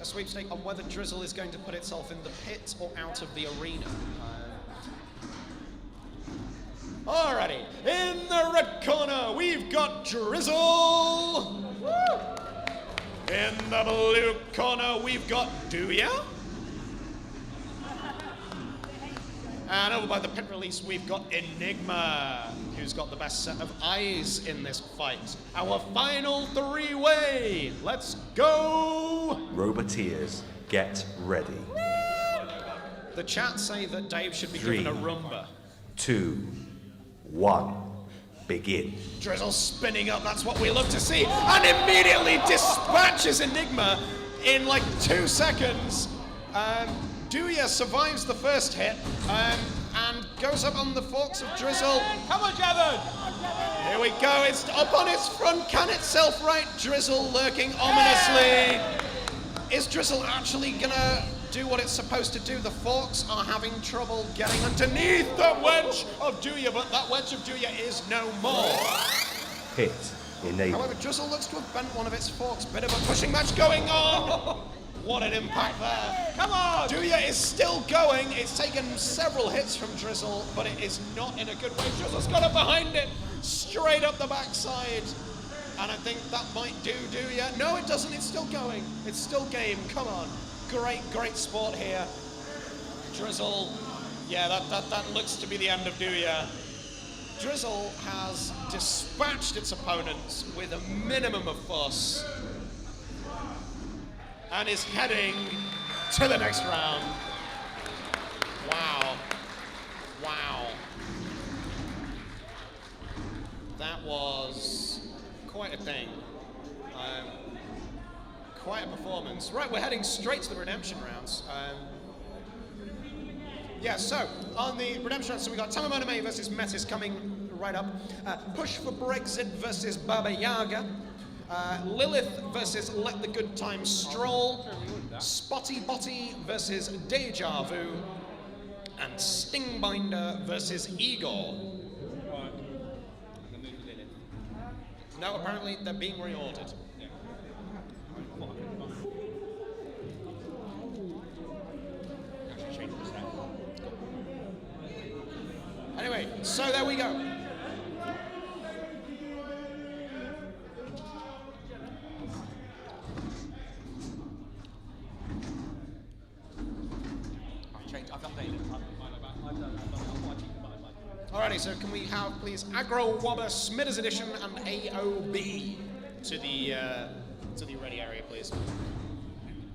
sweepstake on whether Drizzle is going to put itself in the pit or out of the arena? Alrighty, in the red corner we've got Drizzle. Woo! In the blue corner we've got Dooya. And over by the pit release we've got Enigma, who's got the best set of eyes in this fight. Our final 3-way. Let's go! Roboteers, get ready. The chat say that Dave should be 3, given a Roomba. 2, 1, begin. Drizzle spinning up, that's what we love to see, and immediately dispatches Enigma in like 2 seconds. Dooya survives the first hit. and goes up on the forks of Drizzle. Come on, Javon! Here we go, it's up on its front, can itself right. Drizzle lurking ominously. Is Drizzle actually gonna do what it's supposed to do? The forks are having trouble getting underneath the wedge of Duya, but that wedge of Duya is no more. Hit enabled. However, Drizzle looks to have bent one of its forks. Bit of a pushing match going on. What an impact there. Come on! Duya is still going. It's taken several hits from Drizzle, but it is not in a good way. Drizzle's got it behind it, straight up the backside. And I think that might do Duya. No, it doesn't. It's still going. It's still game. Come on. Great sport here. Drizzle. Yeah, that looks to be the end of Duya. Drizzle has dispatched its opponents with a minimum of fuss and is heading to the next round. Wow. Wow. That was quite a thing. Quite a performance. Right, we're heading straight to the redemption rounds. Yeah, so on the redemption rounds, so we got Tamamoname versus Metis coming right up. Push for Brexit versus Baba Yaga. Lilith versus Let the Good Times Stroll. Spotty Botty versus Deja Vu. And Stingbinder versus Igor. No, apparently they're being reordered. Anyway, so there we go. I've updated it. Alrighty, so can we have please Agro Wobber Smitters Edition and AOB to the ready area, please.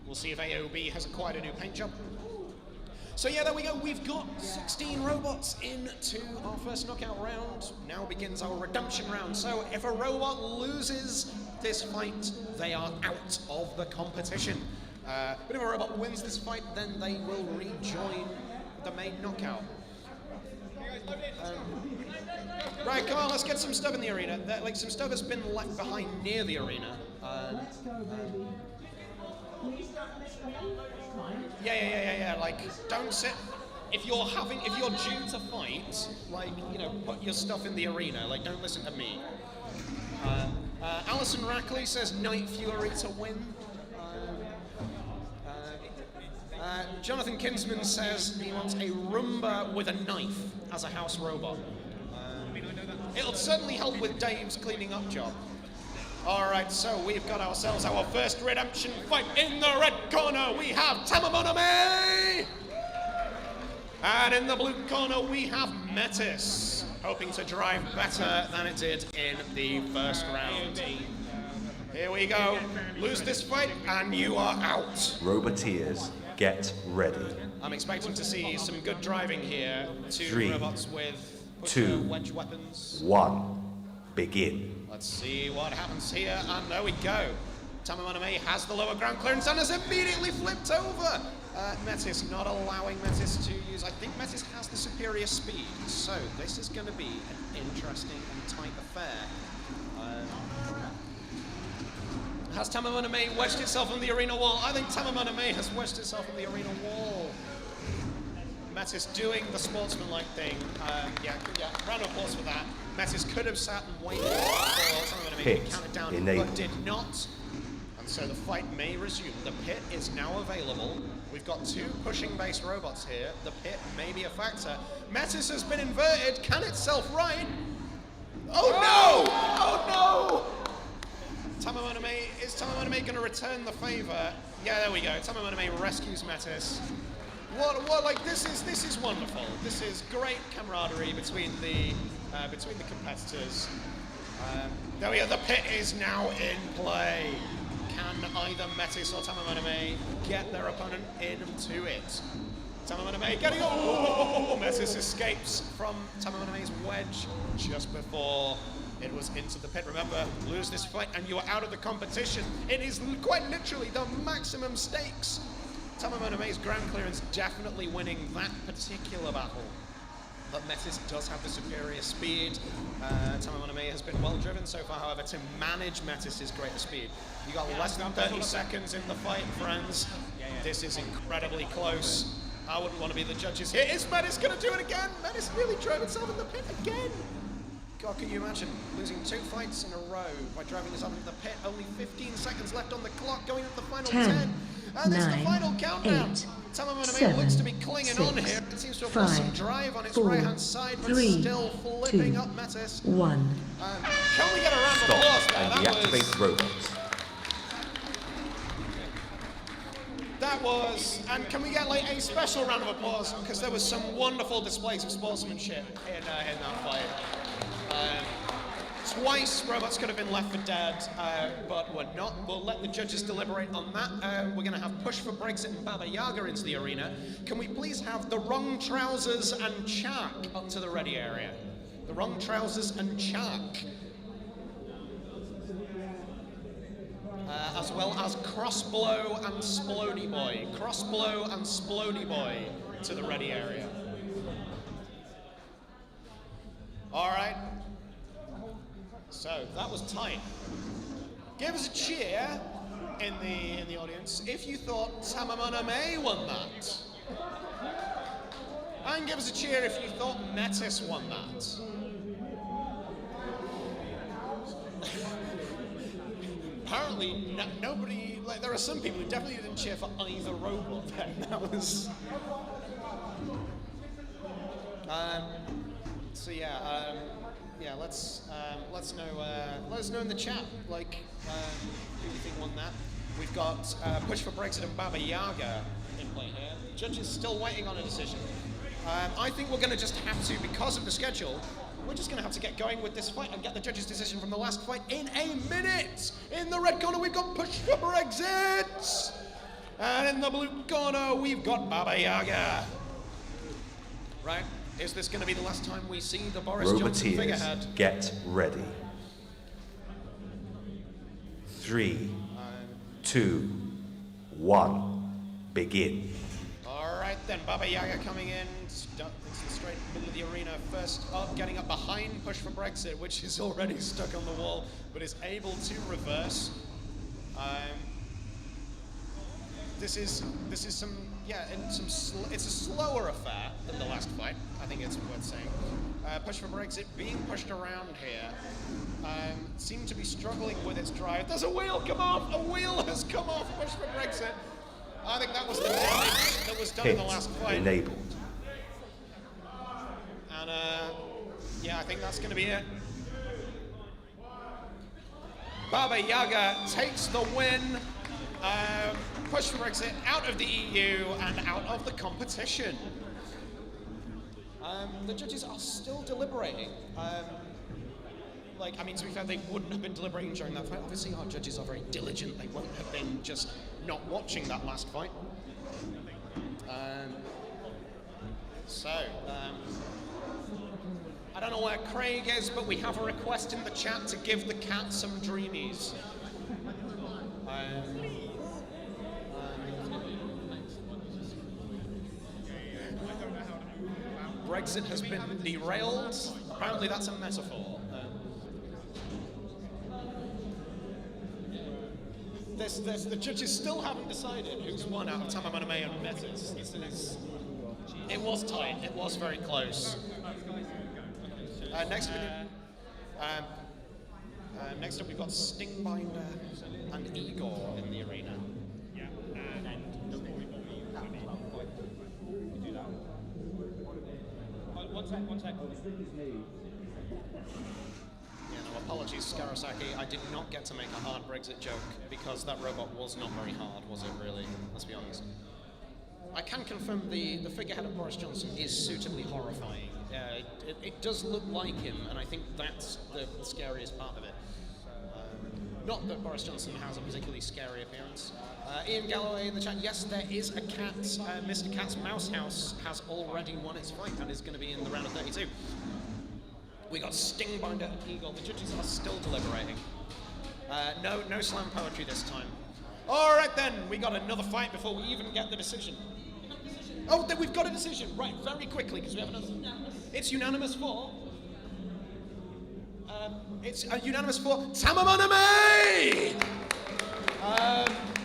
We'll see if AOB has acquired a new paint job. So yeah, there we go. We've got 16 robots into our first knockout round. Now begins our redemption round. So if a robot loses this fight, they are out of the competition. But if a robot wins this fight, then they will rejoin the main knockout. Right, come on, let's get some stuff in the arena. Like, some stuff has been left behind near the arena. Let's go, baby. Yeah. Like, don't sit. If you're due to fight, like, you know, put your stuff in the arena. Like, don't listen to me. Alison Rackley says Night Fury to win. Jonathan Kinsman says he wants a Roomba with a knife as a house robot. It'll certainly help with Dave's cleaning up job. Alright, so we've got ourselves our first redemption fight. In the red corner, we have Tamamoname! And in the blue corner, we have Metis, hoping to drive better than it did in the first round. Here we go. Lose this fight, and you are out. Roboteers, get ready. I'm expecting to see some good driving here. Two 3, robots with 2, wedge weapons. 1, begin. Let's see what happens here, and there we go. Tamamoname has the lower ground clearance and has immediately flipped over. Metis not allowing Metis to use. I think Metis has the superior speed, so this is going to be an interesting and tight affair. Has Tamamoname wedged itself on the arena wall? I think Tamamoname has wedged itself on the arena wall. Metis doing the sportsman-like thing. Yeah, round of applause for that. Metis could have sat and waited for Tamamoname to count it down, but did not. And so the fight may resume. The pit is now available. We've got two pushing-based robots here. The pit may be a factor. Metis has been inverted. Can it self-right? Oh no! Oh no! Is Tamamoname going to return the favor? Yeah, there we go. Tamamoname rescues Metis. Like this is wonderful. This is great camaraderie between the competitors. There we go. The pit is now in play. Can either Metis or Tamamoname get their opponent into it? Tamamoname getting Metis escapes from Tamamoname's wedge just before it was into the pit. Remember, lose this fight and you are out of the competition. It is quite literally the maximum stakes. Tamamoname's ground clearance definitely winning that particular battle. but Metis does have the superior speed. Tamamoname has been well driven so far, however, to manage Metis' greater speed. You got less than 30 seconds in the fight, friends. This is incredibly close. I wouldn't want to be the judges here. Is Metis going to do it again? Metis really drove itself in the pit again. God, can you imagine losing 2 fights in a row by driving yourself into the pit? Only 15 seconds left on the clock, going into the final 10. And this is the final countdown. Tamamoname looks to be clinging on here. It seems to have lost some drive on its right-hand side, but it's still flipping up Metis. 1. Can we get a round of applause there? And deactivate robots. That was, and can we get like a special round of applause, because there was some wonderful displays of sportsmanship in that fight. Twice robots could have been left for dead, but we're not. We'll let the judges deliberate on that. We're going to have Push for Brexit and Baba Yaga into the arena. Can we please have the Wrong Trousers and Chak up to the ready area? The Wrong Trousers and Chak. As well as Crossblow and Splody Boy. Crossblow and Splody Boy to the ready area. All right. So that was tight. Give us a cheer in the audience if you thought Tamamoname won that. And give us a cheer if you thought Metis won that. Apparently, nobody, like, there are some people who definitely didn't cheer for either robot then. That was... so yeah, let's let us know in the chat, like, who you think won that. We've got Push for Brexit and Baba Yaga in play here. Judges still waiting on a decision. I think we're going to just have to, because of the schedule, we're just going to have to get going with this fight and get the judges' decision from the last fight in a minute. In the red corner, we've got Push for Brexit. And in the blue corner, we've got Baba Yaga. Right? Is this going to be the last time we see the Boris Johnson figurehead? Get ready. 3, 2, 1, begin. All right then, Baba Yaga coming in, straight middle of the arena. First up, getting up behind Push for Brexit, which is already stuck on the wall, but is able to reverse. This is some, it's a slower affair than the last fight. I think it's worth saying. Push for Brexit being pushed around here. Seemed to be struggling with its drive. There's a wheel come off! A wheel has come off Push for Brexit. I think that was the damage that was done in the last fight. Enabled. And yeah, I think that's going to be it. Baba Yaga takes the win. Push for Brexit out of the EU and out of the competition. The judges are still deliberating. I mean, to be fair, they wouldn't have been deliberating during that fight. Obviously, our judges are very diligent. They won't have been just not watching that last fight. I don't know where Craig is, but we have a request in the chat to give the cat some dreamies. Brexit has been derailed. Apparently that's a metaphor. The judges still haven't decided who's won out of Tamamoname and Metis. It was tight. It was very close. Next up we've got Stingbinder and Igor in the arena. One sec. Yeah, no, apologies, Skarasaki. I did not get to make a hard Brexit joke because that robot was not very hard, was it really? Let's be honest. I can confirm the figurehead of Boris Johnson is suitably horrifying. It does look like him, and I think that's the scariest part of it. Not that Boris Johnson has a particularly scary appearance. Ian Galloway in the chat, yes, there is a cat. Mr. Cat's Mouse House has already won its fight and is going to be in the round of 32. We got Stingbinder and Eagle. The judges are still deliberating. No slam poetry this time. All right then, we got another fight before we even get the decision. Oh, we've got a decision. Right, very quickly, because we have another. It's unanimous for. It's a unanimous for Tamamoname!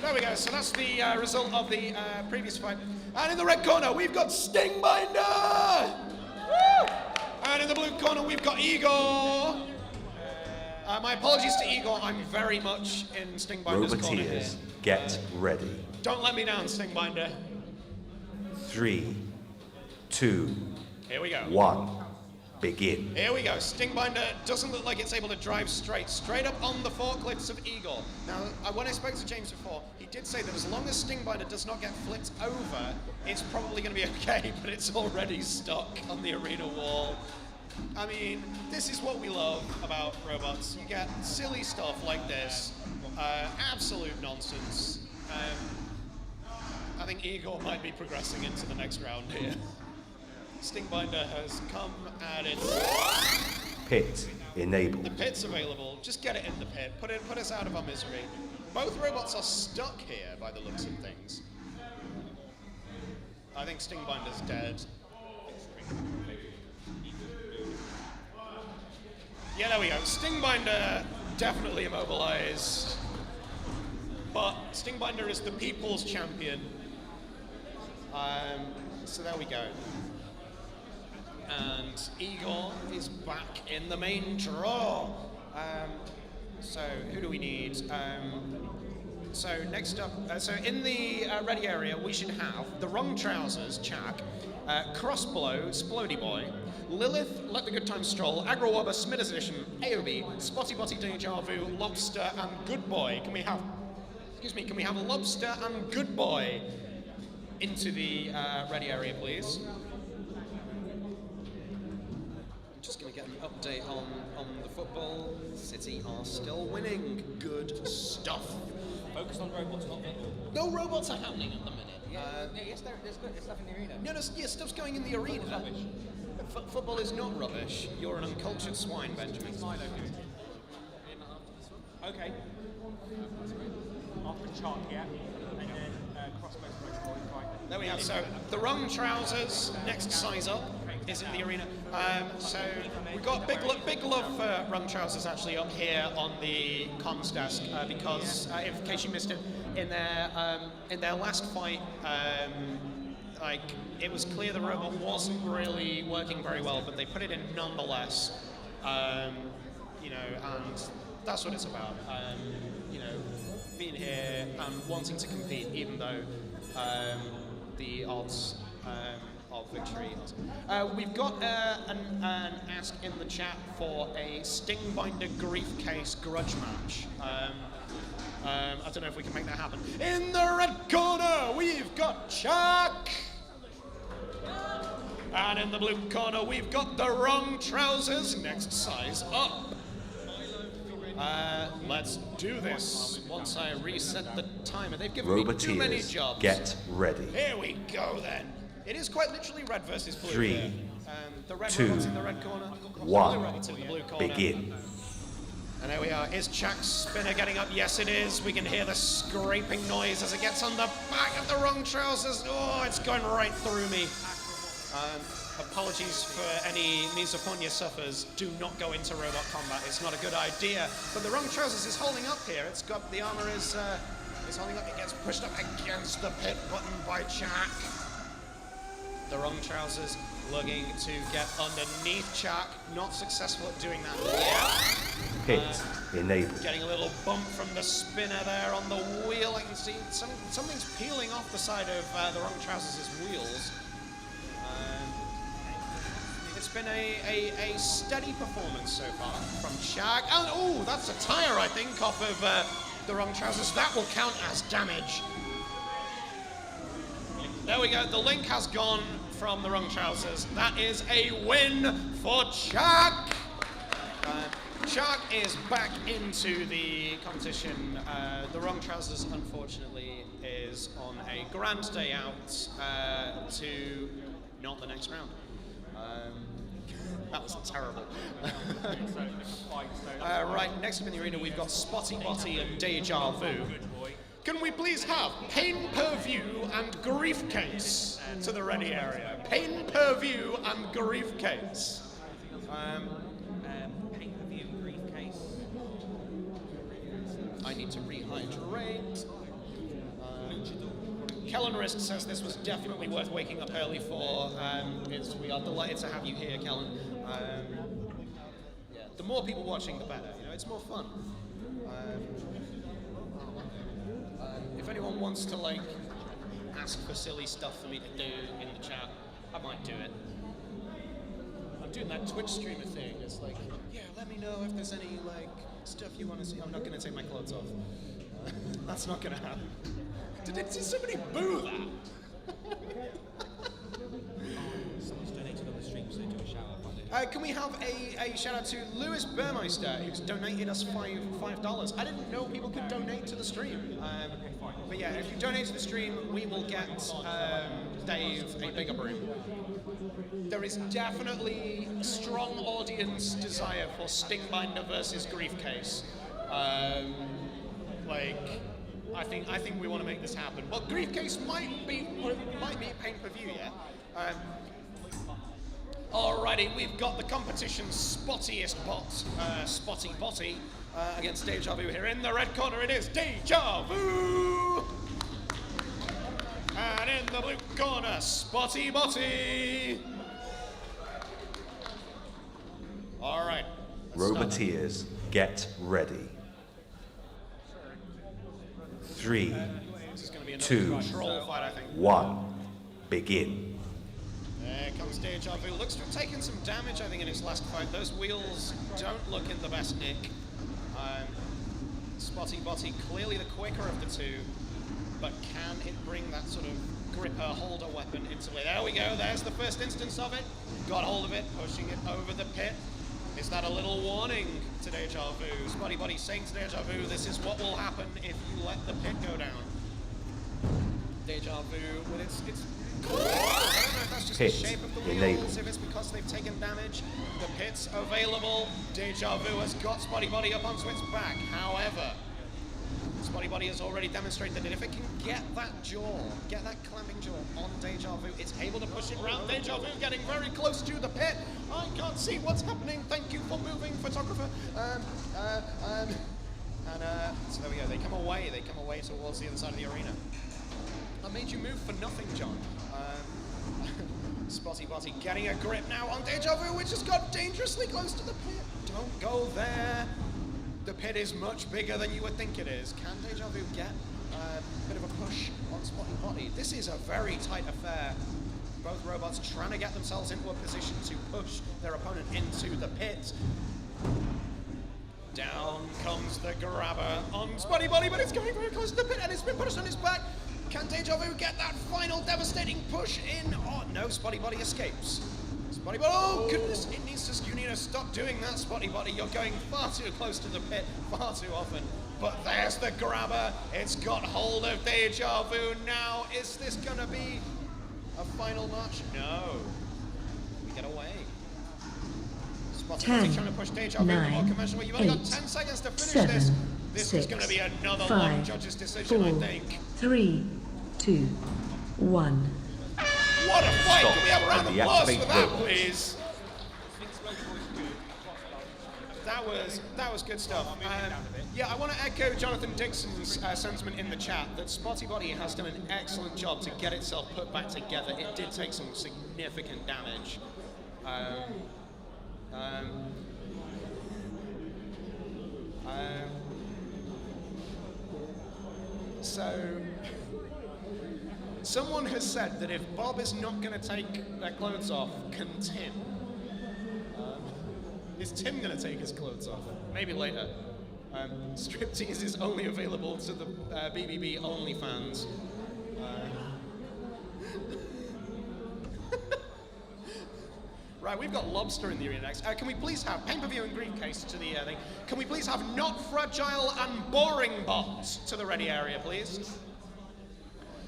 There we go. So that's the result of the previous fight. And in the red corner, we've got Stingbinder! Woo! And in the blue corner, we've got Igor. My apologies to Igor. I'm very much in Stingbinder's corner here. Roboteers, get ready. Don't let me down, Stingbinder. 3, 2, Here we go. 1, begin. Here we go. Stingbinder doesn't look like it's able to drive straight up on the forklifts of Igor. Now, when I spoke to James before, he did say that as long as Stingbinder does not get flipped over, it's probably going to be okay, but it's already stuck on the arena wall. I mean, this is what we love about robots. You get silly stuff like this, absolute nonsense. I think Igor might be progressing into the next round here. Stingbinder has come and it's... Pit enabled. The pit's available. Just get it in the pit. Put us out of our misery. Both robots are stuck here by the looks of things. I think Stingbinder's dead. Yeah, there we go. Stingbinder definitely immobilized. But Stingbinder is the people's champion. So there we go. And Igor is back in the main draw. So who do we need? So next up, so in the ready area, we should have the Wrong Trousers, Chak, Crossblow, Splody Boy, Lilith, Let the Good Times Stroll, Agrawobber, Smithers Edition, AOB, Spotty Botty Deja Vu, Lobster, and Good Boy. Can we have Lobster and Good Boy into the ready area, please? Just going to get an update on the football. City are still winning. Good stuff. Focus on robots, not football. No robots are happening at the minute. Yes, there's stuff in the arena. No, stuff's going in the arena. Rubbish. Football is not rubbish. You're an uncultured swine, Benjamin. Okay. After Chalk, yeah. And then Crossbow right. There we are. So the Wrong Trousers, next size up, is in the arena. So we've got big love for Wrong Trousers actually up here on the comms desk because, in case you missed it, in their last fight, like it was clear the robot wasn't really working very well, but they put it in nonetheless. You know, and that's what it's about. You know, being here and wanting to compete, even though the odds of victory. We've got an ask in the chat for a Stingbinder Griefcase grudge match. I don't know if we can make that happen. In the red corner, we've got Chuck. And in the blue corner, we've got the Wrong Trousers, next size up. Let's do this once I reset the timer. They've given me too many jobs. Get ready. Here we go then. It is quite literally red versus blue. 3, the red 2, robots in the red corner, 1, blue robots in the blue corner. begin. And there we are. Is Chuck's spinner getting up? Yes, it is. We can hear the scraping noise as it gets on the back of the Wrong Trousers. Oh, it's going right through me. Apologies for any misophonia sufferers. Do not go into robot combat. It's not a good idea. But the Wrong Trousers is holding up here. It's got the armor is holding up. It gets pushed up against the pit button by Chuck. The Wrong Trousers looking to get underneath Chuck. Not successful at doing that yet. Pit enabled. Getting a little bump from the spinner there on the wheel. I can see something's peeling off the side of the Wrong Trousers' wheels. It's been a steady performance so far from Chuck. And oh, that's a tire, I think, off of the Wrong Trousers. That will count as damage. There we go. The link has gone from the Wrong Trousers. That is a win for Chuck. Chuck is back into the competition. The Wrong Trousers, unfortunately, is on a grand day out to not the next round. That was terrible. Right, next up in the arena, we've got Spotty Botty and Deja Vu. Can we please have Pain Per View and Grief Case to the ready area? Pain Per View and Grief Case. Pain Per View, briefcase. I need to rehydrate. Kellen Rist says this was definitely worth waking up early for. We are delighted to have you here, Kellen. Yeah, the more people watching, the better. You know, it's more fun. If anyone wants to like ask for silly stuff for me to do in the chat, I might do it. I'm doing that Twitch streamer thing. It's like, yeah, let me know if there's any like stuff you want to see. I'm not going to take my clothes off. That's not going to happen. Did somebody boo that? Someone's donated on the stream, so do a shout out. Can we have a shout out to Lewis Burmeister, who's donated us $5. I didn't know people could donate to the stream. But yeah, if you donate to the stream, we will get Dave a bigger broom. There is definitely a strong audience desire for Stingbinder versus Griefcase. I think we want to make this happen. Well, Griefcase might be Pain Per View, yeah. Alrighty, we've got the competition's spottiest bot, Spotty Botty, against Deja Vu here. In the red corner, it is Deja Vu! And in the blue corner, Spotty Botty! Alright. Roboteers, get ready. 3, 2, 1, begin. There comes Deja Vu. Looks to have taken some damage, I think, in his last fight. Those wheels don't look in the best nick. Spotty Botty, clearly the quicker of the two, but can it bring that sort of gripper holder weapon into play? There we go, there's the first instance of it. Got hold of it, pushing it over the pit. Is that a little warning to Deja Vu? Spotty Botty saying to Deja Vu, this is what will happen if you let the pit go down. Deja Vu, well, it's I don't know if that's just the shape of the wheels, if it's because they've taken damage. The pit's available. Deja Vu has got Spotty Botty up onto its back. However, Spotty Botty has already demonstrated that if it can get that jaw, get that clamping jaw on Deja Vu, it's able to push it round. Deja Vu getting very close to the pit. I can't see what's happening. Thank you for moving, photographer. So there we go. They come away towards the other side of the arena. I made you move for nothing, John. Spotty Botty getting a grip now on Deja Vu, which has got dangerously close to the pit. Don't go there. The pit is much bigger than you would think it is. Can Deja Vu get a bit of a push on Spotty Botty? This is a very tight affair. Both robots trying to get themselves into a position to push their opponent into the pit. Down comes the grabber on Spotty Botty, but it's coming very close to the pit and it's been pushed on his back. Can Deja Vu get that final devastating push in? Oh no, Spotty Botty escapes. Spotty Botty, oh goodness, you need to stop doing that, Spotty Botty. You're going far too close to the pit, far too often. But there's the grabber. It's got hold of Deja Vu now. Is this gonna be a final match? No. We get away. Spotty Botty trying to push Deja Vu more conventional. You've only got 10 seconds to finish this. This is going to be another long judge's decision, I think. 3, 2, 1. What a fight! Can we have a round of applause for that, please? That was good stuff. Yeah, I want to echo Jonathan Dixon's sentiment in the chat that Spotty Botty has done an excellent job to get itself put back together. It did take some significant damage. So, someone has said that if Bob is not going to take their clothes off, can Tim? Is Tim going to take his clothes off? Maybe later. Striptease is only available to the BBB OnlyFans. Right, we've got Lobster in the arena next. Can we please have Pain Per View and Griefcase to the thing? Can we please have Not Fragile and Boring Bot to the ready area, please?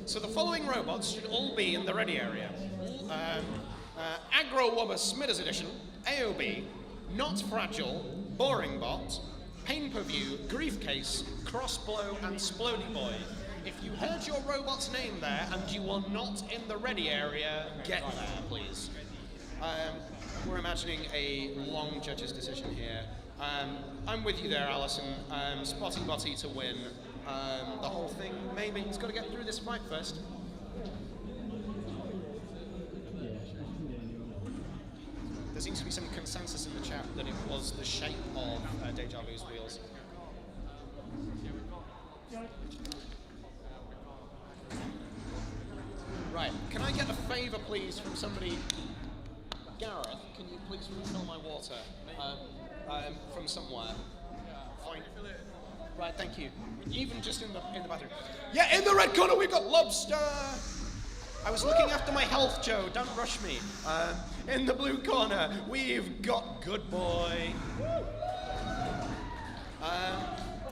So the following robots should all be in the ready area. Aggro Wobber Smithers Edition, AOB, Not Fragile, Boring Bot, Pain Per View, Griefcase, Crossblow, and Splody Boy. if you heard your robot's name there and you are not in the ready area, get there, please. We're imagining a long judge's decision here. I'm with you there, Alison. Spotty Botty to win. The whole thing, maybe he's got to get through this fight first. There seems to be some consensus in the chat that it was the shape of Deja Vu's wheels. Right, can I get a favour please from somebody? Gareth, can you please refill my water from somewhere? Fine. Right, thank you. Even just in the bathroom. Yeah, in the red corner we've got Lobster! I was looking after my health, Joe, don't rush me. In the blue corner, we've got Good Boy.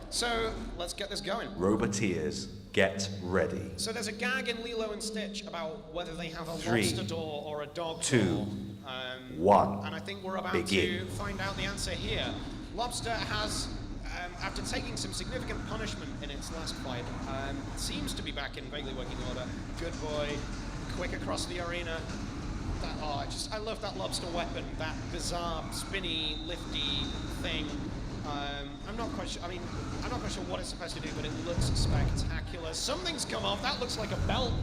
So, let's get this going. Roboteers, get ready. So there's a gag in Lilo and Stitch about whether they have a 3, lobster door or a dog 2, door. 1. And I think we're about Begin. to find out the answer here. Lobster has, after taking some significant punishment in its last fight, seems to be back in vaguely working order. Good Boy, quick across the arena. I love that lobster weapon, that bizarre, spinny, lifty thing. I'm not quite sure. I'm not quite sure what it's supposed to do, but it looks spectacular. Something's come off. That looks like a belt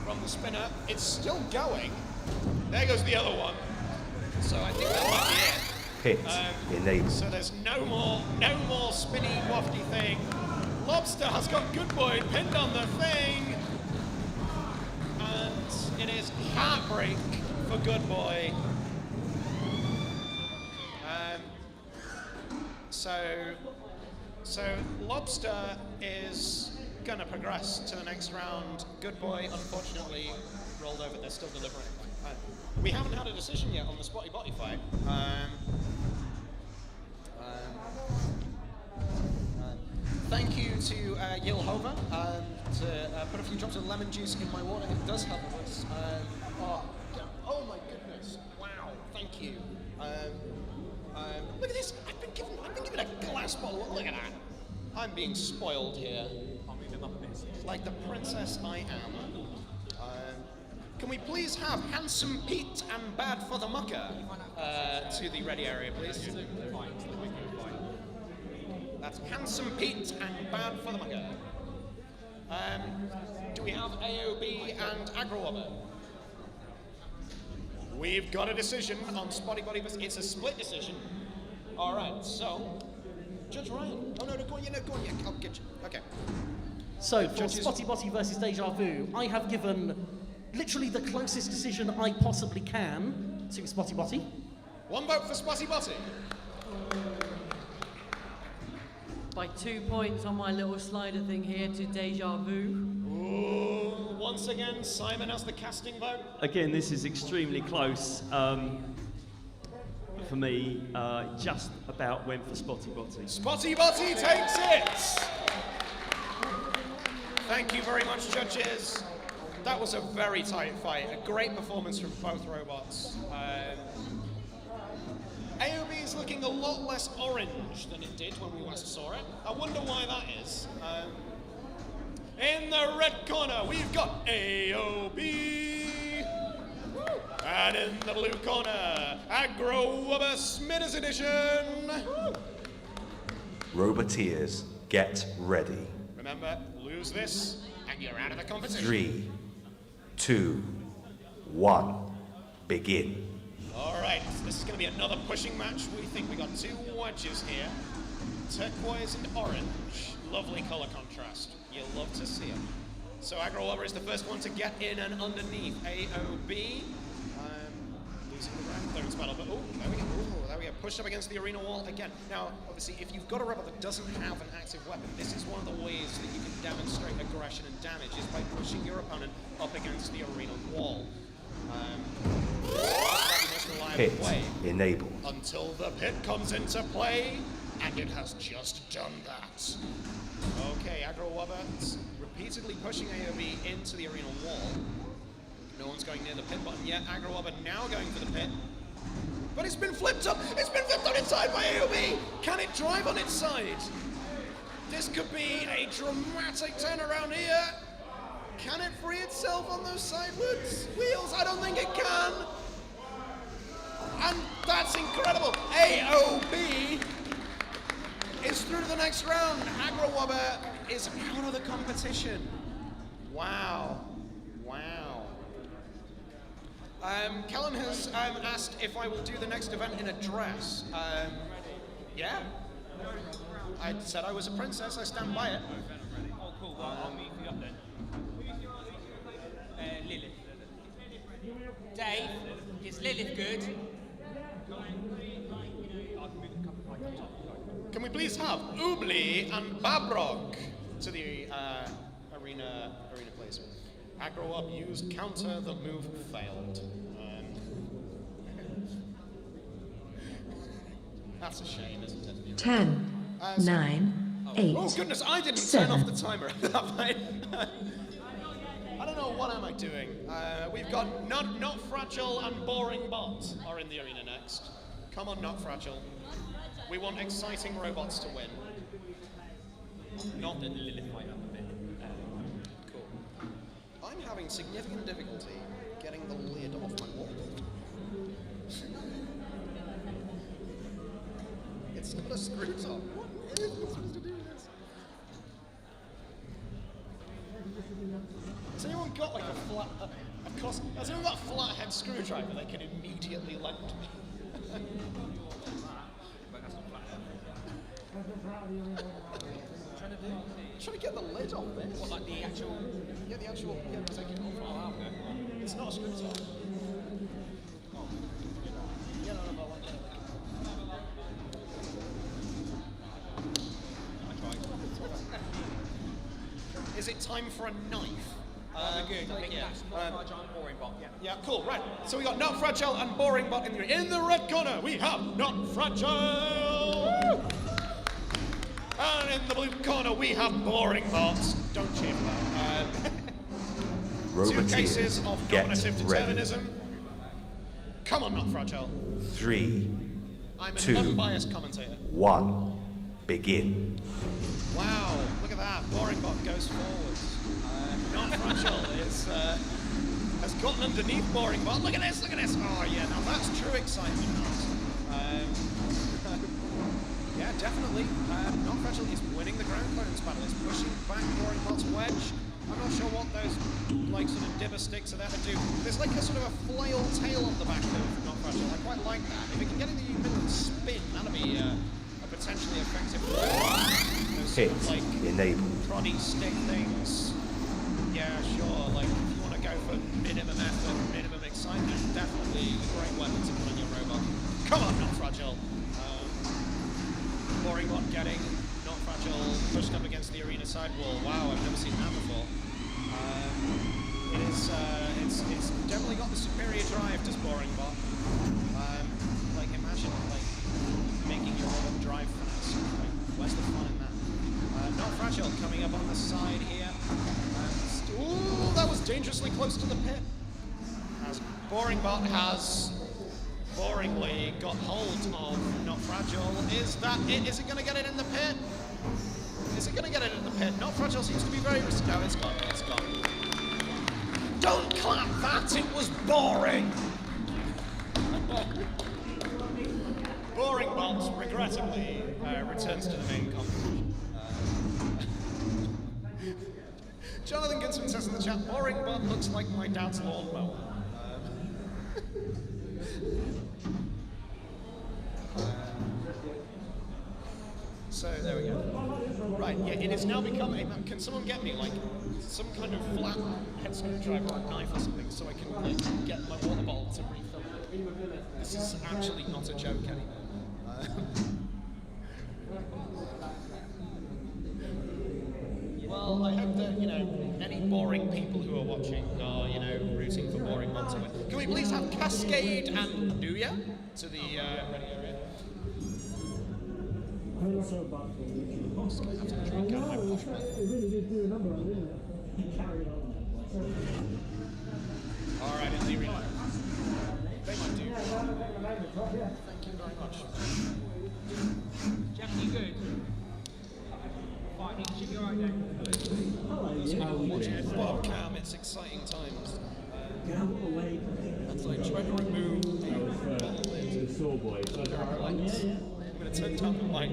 from the spinner. It's still going. There goes the other one. So I think that might be it. Hit. Enable. So there's no more spinny, wafty thing. Lobster has got Good Boy pinned on the thing. And it is heartbreak for Good Boy. So Lobster is gonna progress to the next round. Good Boy, unfortunately, rolled over. They're still delivering. We haven't had a decision yet on the Spotty Botty fight. Thank you to Yilhova to put a few drops of lemon juice in my water. It does help the voice. Oh my goodness! Wow! Thank you. Look at this! I've been given a glass bottle. Look at that! I'm being spoiled here. Like the princess I am. Can we please have Handsome Pete and Bad for the Mucker to the ready area, please? That's Handsome Pete and Bad for the Mucker. Do we have AOB and Agro-Wobber? We've got a decision on Spotty Botty. It's a split decision. All right, so Judge Ryan. Oh no, go on, I'll get you. Okay. So for Spotty Botty versus Deja Vu, I have given literally the closest decision I possibly can to Spotty Botty. One vote for Spotty Botty. By 2 points on my little slider thing here to Deja Vu. Ooh, once again, Simon has the casting vote. Again, this is extremely close. For me, just about went for Spotty Botty. Spotty Botty takes it! Thank you very much, judges. That was a very tight fight. A great performance from both robots. AOB is looking a lot less orange than it did when we last saw it. I wonder why that is. In the red corner, we've got AOB. And in the blue corner, Agro-Wobber Smitters Edition. Roboteers, get ready. Remember, lose this, and you're out of the competition. 3, 2, 1, begin. All right, this is going to be another pushing match. We think we got two wedges here. Turquoise and orange. Lovely color contrast. You'll love to see them. So Agro-Wobber is the first one to get in and underneath AOB. Losing the round clearance battle, but there we go. There we go. Pushed up against the arena wall again. Now, obviously, if you've got a robot that doesn't have an active weapon, this is one of the ways that you can demonstrate aggression and damage is by pushing your opponent up against the arena wall. Pit enabled. Until the pit comes into play, and it has just done that. Okay, Agro-Wobber repeatedly pushing AOB into the arena wall. No one's going near the pit button yet. Agro-Wobber now going for the pit. But it's been flipped up! It's been flipped on its side by AOB! Can it drive on its side? This could be a dramatic turnaround here. Can it free itself on those sidewards wheels? I don't think it can. And that's incredible. AOB is through to the next round. Agrawobber is out of the competition. Wow. Wow. Kellen has asked if I will do the next event in a dress. Yeah. I said I was a princess. I stand by it. Oh, cool. Well, I'll meet you up then. Lilith. Dave, is Lilith good? Can we please have Ubli and Babrog to the arena place? Aggro up, used counter, the move failed. That's a shame, isn't it? 10, 9, 8. Oh goodness, I didn't 7. turn off the timer at that point. I don't know, what am I doing? We've got Not Fragile and Boring Bot are in the arena next. Come on, Not Fragile. We want exciting robots to win. Not that Lilith might have a bit. Cool. I'm having significant difficulty getting the lid off my wall. It's got a screw top. What is it supposed to do with this? Has anyone got like a flat, of course, has anyone got a flathead screwdriver they can immediately lend me? Trying to get the lid off this. What, like the actual? Yeah, the actual. Yeah, take it off. Oh, okay. It's not a screw top. Oh. Yeah, no, but like. Is it time for a knife? Good. I think that's Not Fragile and Boring Bot. Yeah, cool, right. So we got Not Fragile and Boring Bot in the red corner. We have Not Fragile! And in the blue corner, we have Boring Bots. Don't cheer for that. Two cases of dominative determinism. Come on, Not Fragile. 3, I'm 2, an unbiased commentator. 1, begin. Wow, look at that. Boring Bot goes forwards. Not Fragile has gotten underneath Boring Bot. Look at this, look at this. Oh, yeah, now that's true excitement. Yeah, definitely. Not Fragile is winning the ground clearance battle. It's pushing back Boring Bot's wedge. I'm not sure what those, like, sort of dibber sticks are there to do. There's like a sort of a flail tail on the back of Not Fragile. I quite like that. If it can get in the middle and spin, that'll be a potentially effective. Those Hit, sort of, like, enable. proddy stick things. Yeah, sure. Like, if you want to go for minimum effort, minimum excitement, definitely a great weapon to put on your robot. Come on, Not Fragile. Boring Bot getting Not Fragile pushed up against the arena side wall. Wow, I've never seen that before. It's definitely got the superior drive, does Boring Bot. Like, imagine, like, making your robot drive fast. Like, where's the fun in that? Not Fragile coming up on the side here. Ooh, that was dangerously close to the pit. As Boring Bot has boringly got hold of Not Fragile. Is that it? Is it going to get it in the pit? Is it going to get it in the pit? Not Fragile seems to be very risky. No, it's gone. It's gone. Don't clap that! It was boring! Boring Bot, regrettably, returns to the main competition. Jonathan Ginsman says in the chat, Boring Bot looks like my dad's lawnmower. So there we go. Right, yeah, it has now become a. Can someone get me like some kind of flat head screwdriver or a knife or something so I can like get my water bottle to refill it? This is actually not a joke anymore. Well, I hope that, you know, any boring people who are watching are, you know, rooting for Boring Bot to win. Can we please have Cascade and Nuya to the ready area? I feel so bad for you. It really did do a number on it, didn't it? Carried on. Alright, in the arena. They might do. Thank you very much. Jeff, you good? 5. turn down the mic.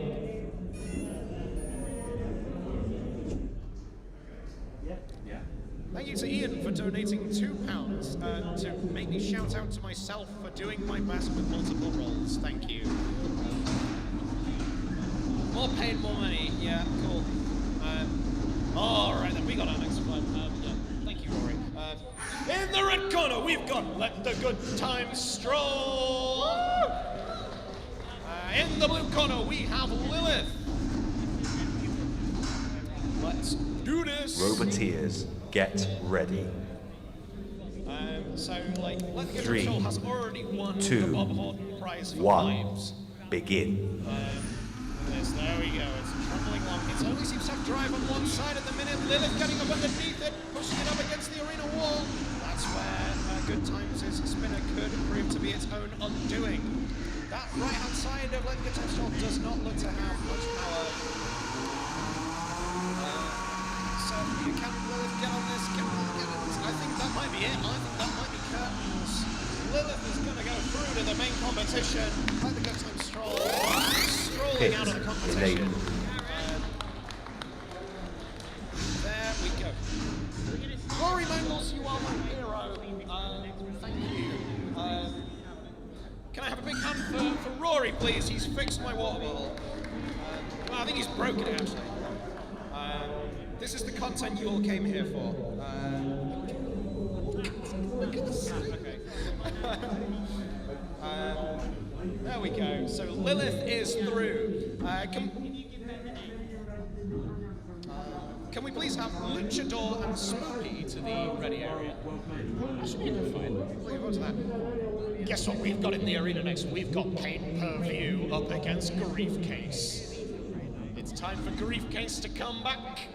Thank you to Ian for donating £2 to make me shout out to myself for doing my best with multiple roles. Thank you. More pain, more money. Yeah, cool. All right, then we got our next one. Yeah, thank you, Rory. In the red corner, we've got Let the Good Times Stroll. In the blue corner, we have Lilith. Let's do this. Roboteers, get ready. So, like, Let the Good 3, Times Stroll has already won 2, the Bob Horton Prize for 1, Lives. begin. There we go. It's trundling along. It only seems to have drive on one side at the minute. Lilith getting up underneath it, pushing it up against the arena wall. That's where Good Times' spinner could prove to be its own undoing. That right-hand side of Let the Good Times Stroll does not look to have much power. So can Lilith get on this? Can Lilith get on this? I think that might be it. I think that might be curtains. Lilith is going to go through to the main competition. Let the Good Times Stroll strolling out of the competition. There we go. Rory Mangles, you are my hero. Thank you. Can I have a big hand for Rory, please? He's fixed my water bottle. Well, I think he's broken it, actually. This is the content you all came here for. Look at the snake. Okay. There we go. So Lilith is through. Can we please have Luchador and Spooky to the ready area? That should be a good fight. Looking forward to that. Guess what we've got in the arena next? We've got Pain Per View up against Griefcase. It's time for Griefcase to come back.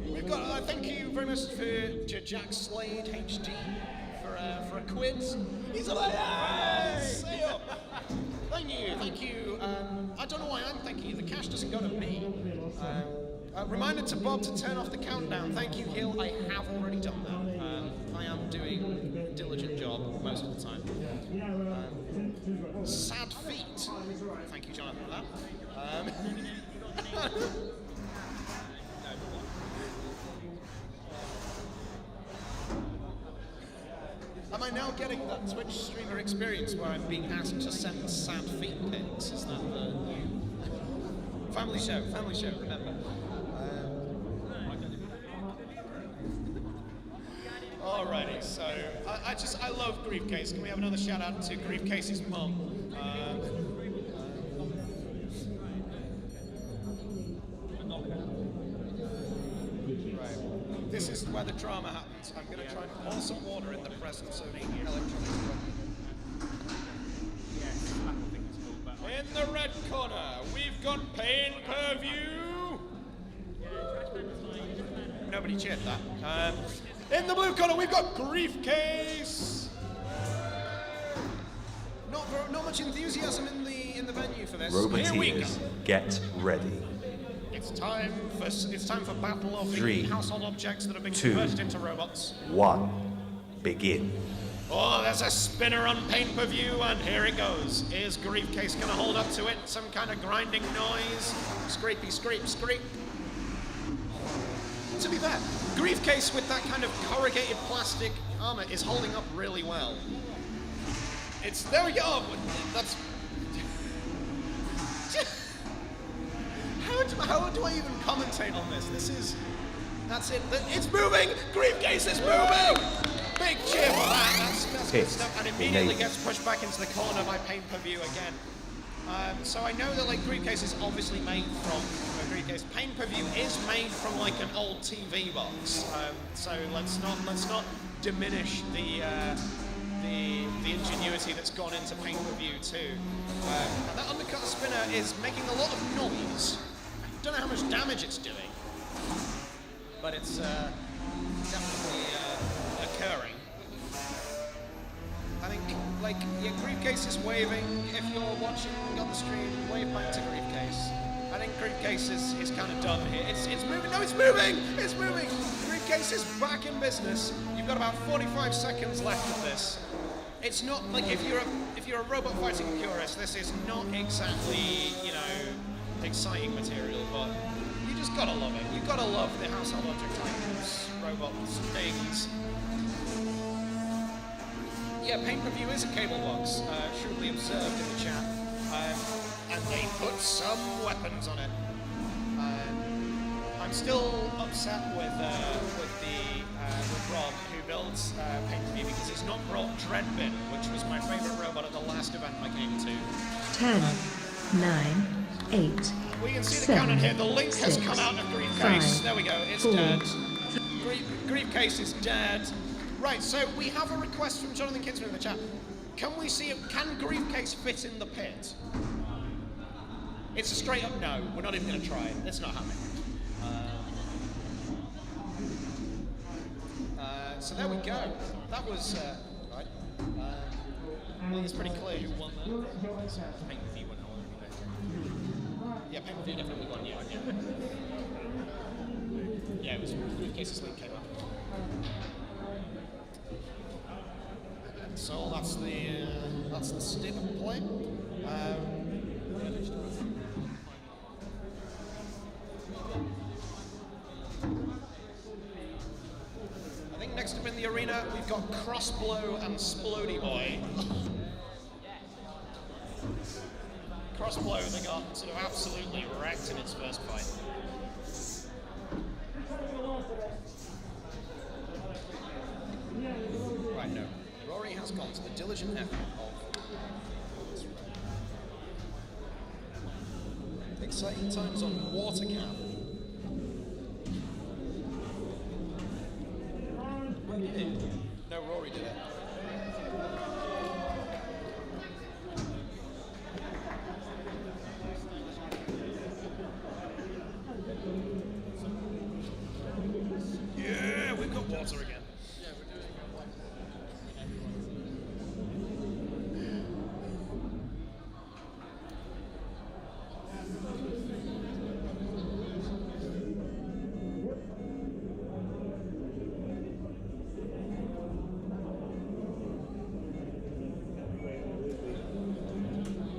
We've got, thank you very much to Jack Slade HD for a quiz. He's like, hey, say up. Thank you. I don't know why I'm thanking you. The cash doesn't go to me. Reminder to Bob to turn off the countdown. Thank you, Hill. I have already done that. I am doing a diligent job most of the time. Sad feet. Thank you, Jonathan, for that. Am I now getting that Twitch streamer experience where I'm being asked to send sad feet pics? Is that the family show? Family show, remember. Alrighty, so I love Griefcase. Can we have another shout out to Griefcase's mum? This is where the drama happens. I'm going to try and pour some water in the presence of electronic equipment. In the red corner, we've got Pain Per View. Nobody cheered that. In the blue corner, we've got Griefcase. Not much enthusiasm in the venue for this. Roboteers, get ready. It's time for battle of 3, the household objects that have been 2, converted into robots. 1, begin. Oh, there's a spinner on Pain Per View, and here it goes. Is Griefcase going to hold up to it? Some kind of grinding noise. Scrapey, scrape, scrape. To be fair, Griefcase with that kind of corrugated plastic armor is holding up really well. There we go. That's. How do I even commentate on this? That's it. It's moving! Griefcase is moving! Big cheer for that. That's good stuff. And immediately gets pushed back into the corner by Pain Per View again. So I know that like Griefcase is obviously made from Griefcase. Pain Per View is made from like an old TV box. So let's not diminish the ingenuity that's gone into Pain Per View too. And that undercut spinner is making a lot of noise. I don't know how much damage it's doing, but it's definitely occurring. I think, like, yeah, Griefcase is waving. If you're watching on the stream, wave back to Griefcase. I think Griefcase is kind of done here. It's moving. No, it's moving! It's moving! Griefcase is back in business. You've got about 45 seconds left of this. it's not like if you're a robot fighting purist, this is not exactly, you know, exciting material, but you just gotta love it. You gotta love the household object items, robots, things. Yeah, pay-per-view is a cable box, shrewdly observed in the chat, and they put some weapons on it. I'm still upset with Rob, who builds pay-per-view, because he's not brought Dreadbin, which was my favourite robot at the last event I came to. 10, 9, 8. We can see the countdown here. The link has come out of Griefcase. There we go. It's dead. Griefcase is dead. Right. So we have a request from Jonathan Kinsman in the chat. Can we see? Can Griefcase fit in the pit? It's a straight up no. We're not even going to try it. It's not happening. So there we go. That was right. Well, it's pretty clear who won that. Pay-per-view won. Yeah, pay-per-view definitely won. Yeah. Yeah, it was Briefcase's link came up. So that's the state of play. I think next up in the arena we've got Crossblow and Splody Boy. Crossblow, they got sort of absolutely wrecked in its first fight. Right, no. Rory has gone to the diligent effort of exciting times on water cap. No, Rory did it. Yeah, we've got water again.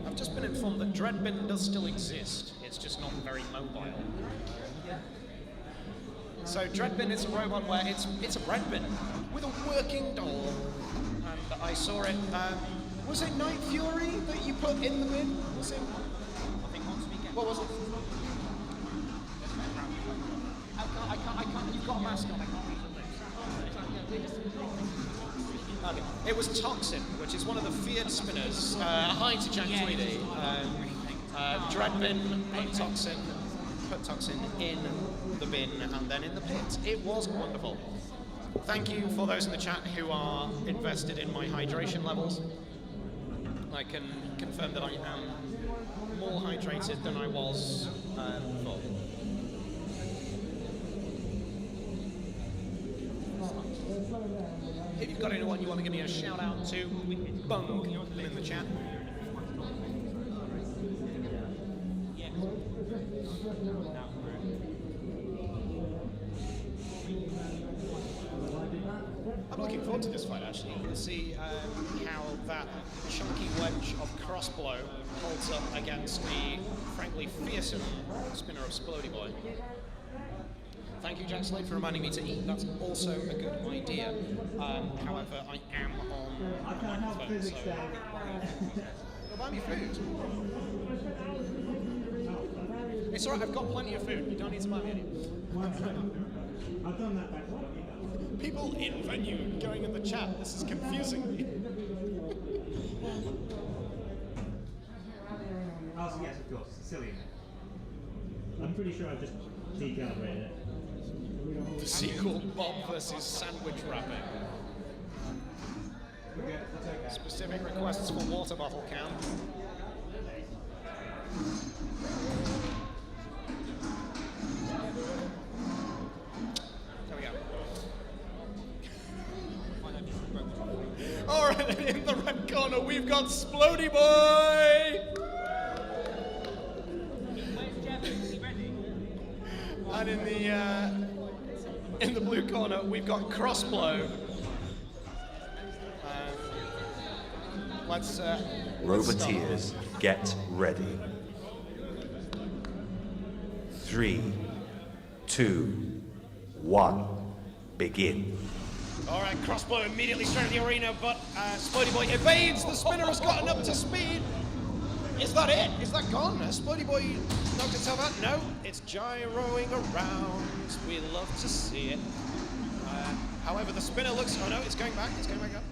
I've just been informed that Dreadbin does still exist. It's just not very mobile. So Dreadbin is a robot where it's a bread bin with a working door, and I saw it. Was it Night Fury that you put in the bin? Was it? I think once we get. What was it? I can't. You've got a mask on. I can't read the list. Okay. It was Toxin, which is one of the feared spinners. Hi to Jack 3D. Dreadbin put Toxin in the bin and then in the pit. It was wonderful. Thank you for those in the chat who are invested in my hydration levels. I can confirm that I am more hydrated than I was before. If you've got anyone you want to give me a shout out to, bung them in the chat. I'm looking forward to this fight actually, to see how that chunky wedge of Crossblow holds up against the frankly fearsome spinner of Splody Boy. Thank you, Jack Slade, for reminding me to eat. That's also a good idea. However, I am on a microphone, so you'll buy me food. It's alright, I've got plenty of food. You don't need to buy me any. I've done that back. People in venue going in the chat. This is confusing me. Oh, yes, of course. Sicilian. I'm pretty sure I've just decalibrated it. The sequel, Bob versus sandwich wrapping. Specific requests for water bottle count. There we go. Alright, in the red corner we've got Splody Boy! And in the blue corner we've got Crossblow. let's Roboteers, get ready. 3, 2, 1, begin. All right, crossbow immediately straight to the arena, but Splody Boy evades. The spinner has gotten up to speed. Is that it? Is that gone? Splody Boy knocked itself out? No, it's gyroing around. We love to see it. However, the spinner looks... Oh no, it's going back. It's going back up.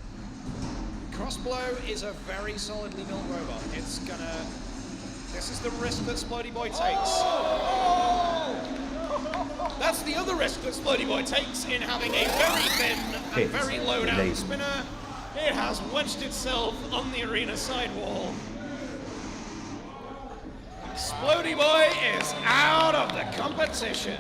Crossblow is a very solidly built robot. It's gonna... This is the risk that Splody Boy takes. Oh! That's the other risk that Splody Boy takes in having a very thin and very low down spinner. It has wedged itself on the arena sidewall. Splody Boy is out of the competition.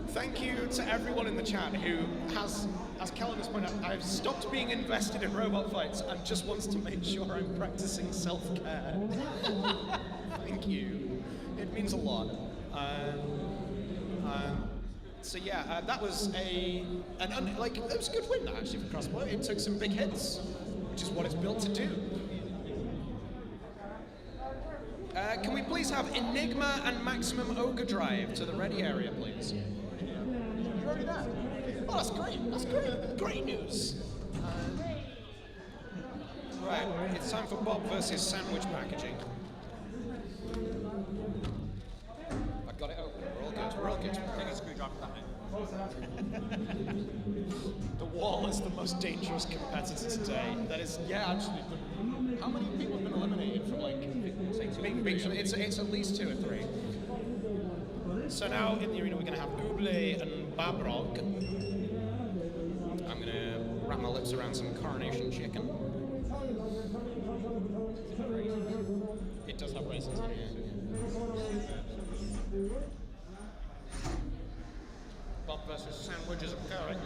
Thank you to everyone in the chat who has, as Kellen has pointed out, I've stopped being invested in robot fights and just wants to make sure I'm practicing self-care. Thank you. It means a lot. So yeah, that was it was a good win actually for Crossbow. It took some big hits, which is what it's built to do. Can we please have Enigma and Maximum Ogre Drive to the ready area, please? You're already there? Oh, that's great. That's great. Great news. Right, it's time for Bob versus Sandwich Packaging. I've got it open. We're all good. We're all good. Take a screwdriver for that, mate. The Wall is the most dangerous competitor today. That is, yeah, actually. How many people have been eliminated from big? It's at least 2 or 3. So now in the arena we're going to have Beetle and Babrog. I'm going to wrap my lips around some coronation chicken. It does have raisins in it. Bob versus sandwiches of curry.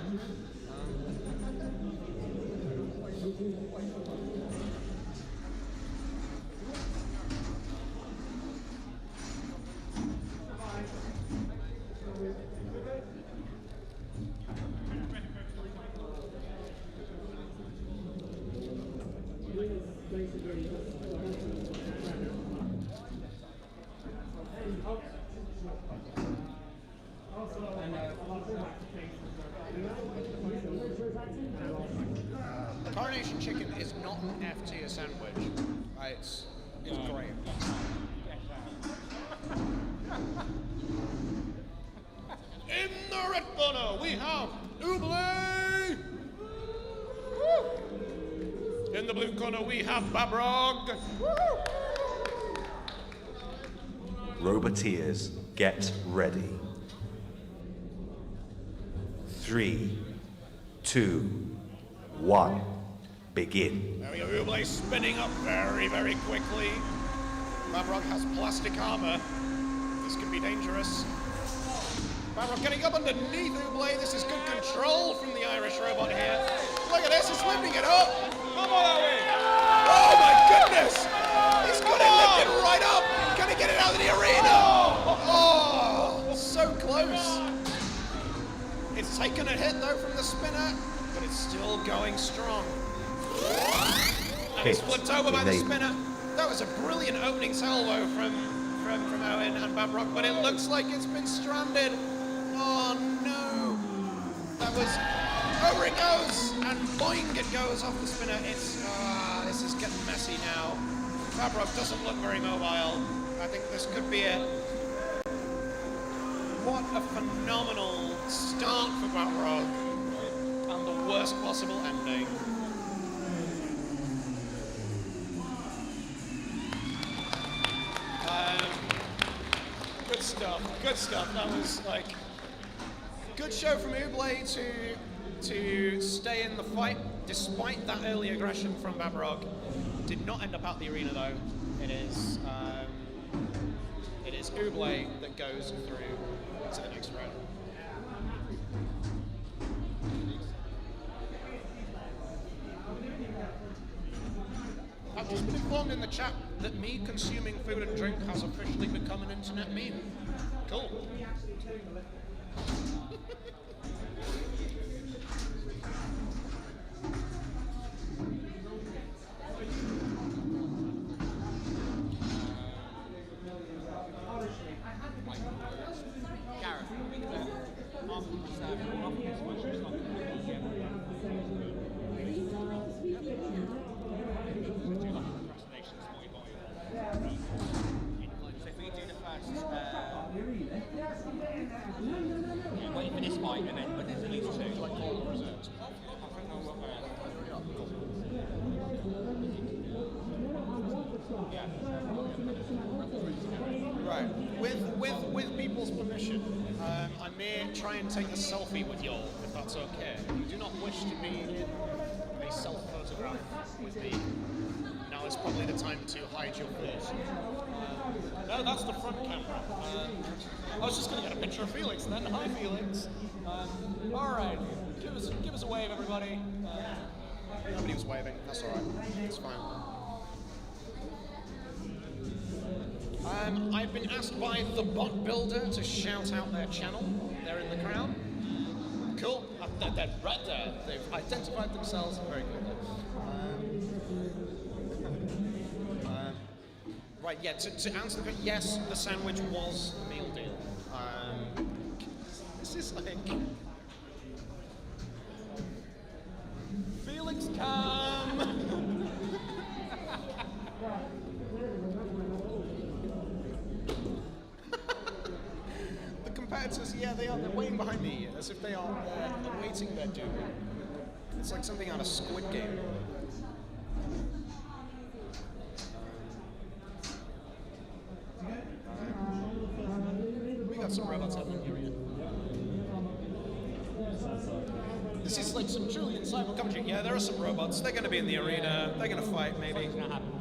Coronation chicken is not an F-tier sandwich. It's great. In the red corner, we have Beetle. In the blue corner, we have Babrog. Roboteers, get ready. 3, 2, 1, begin. There we go, Beetle spinning up very, very quickly. Babrog has plastic armor. This could be dangerous. Babrog getting up underneath Beetle. This is good control from the Irish robot here. Look at this, he's lifting it up. Come on, Owen. Oh my goodness! He's got it lifted right up. Can he get it out of the arena? Oh, so close. It's taken a hit though from the spinner, but it's still going strong. And it's flipped over by the spinner. That was a brilliant opening salvo from Owen and Babrog, but it looks like it's been stranded. Oh no! That was over it goes, and boing it goes off the spinner. It's this is getting messy now. Babrog doesn't look very mobile. I think this could be it. What a phenomenal start for Babrog, and the worst possible ending. Good stuff, good stuff. That was like good show from Beetle to stay in the fight despite that early aggression from Babrog. Did not end up out the arena though. It is Beetle that goes through to the next round. I've just been informed in the chat that me consuming food and drink has officially become an internet meme. Cool. Wait for this fight and then, but there's at least two. Like call or reserves. Right. With people's permission, I may try and take a selfie with y'all, if that's okay. If you do not wish to be in a self-photograph with me, now is probably the time to hide your face. No, that's the front camera. I was just going to get a picture of Felix then. Hi, Felix. All right. Give us a wave, everybody. Nobody was waving. That's all right. It's fine. I've been asked by the bot builder to shout out their channel. They're in the crowd. Cool. They're right there. They've identified themselves very quickly. Right, yeah, to answer the question, yes, the sandwich was a meal deal. This is like... Felix, come! The competitors, yeah, they're waiting behind me as if they are awaiting their doom. It's like something out of Squid Game. We got some robots happening here. This is like some truly insightful commentary. Yeah, there are some robots. They're going to be in the arena. They're going to fight, maybe. It's going to happen.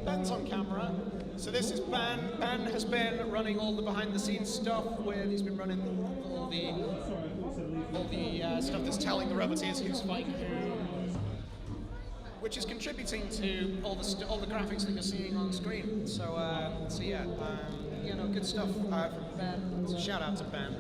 Ben's on camera. So this is Ben. Ben has been running all the behind-the-scenes stuff. He's been running all the stuff that's telling the roboteers who's fighting who, which is contributing to all the graphics that you're seeing on screen. So yeah, you know, good stuff from Ben. So shout out to Ben.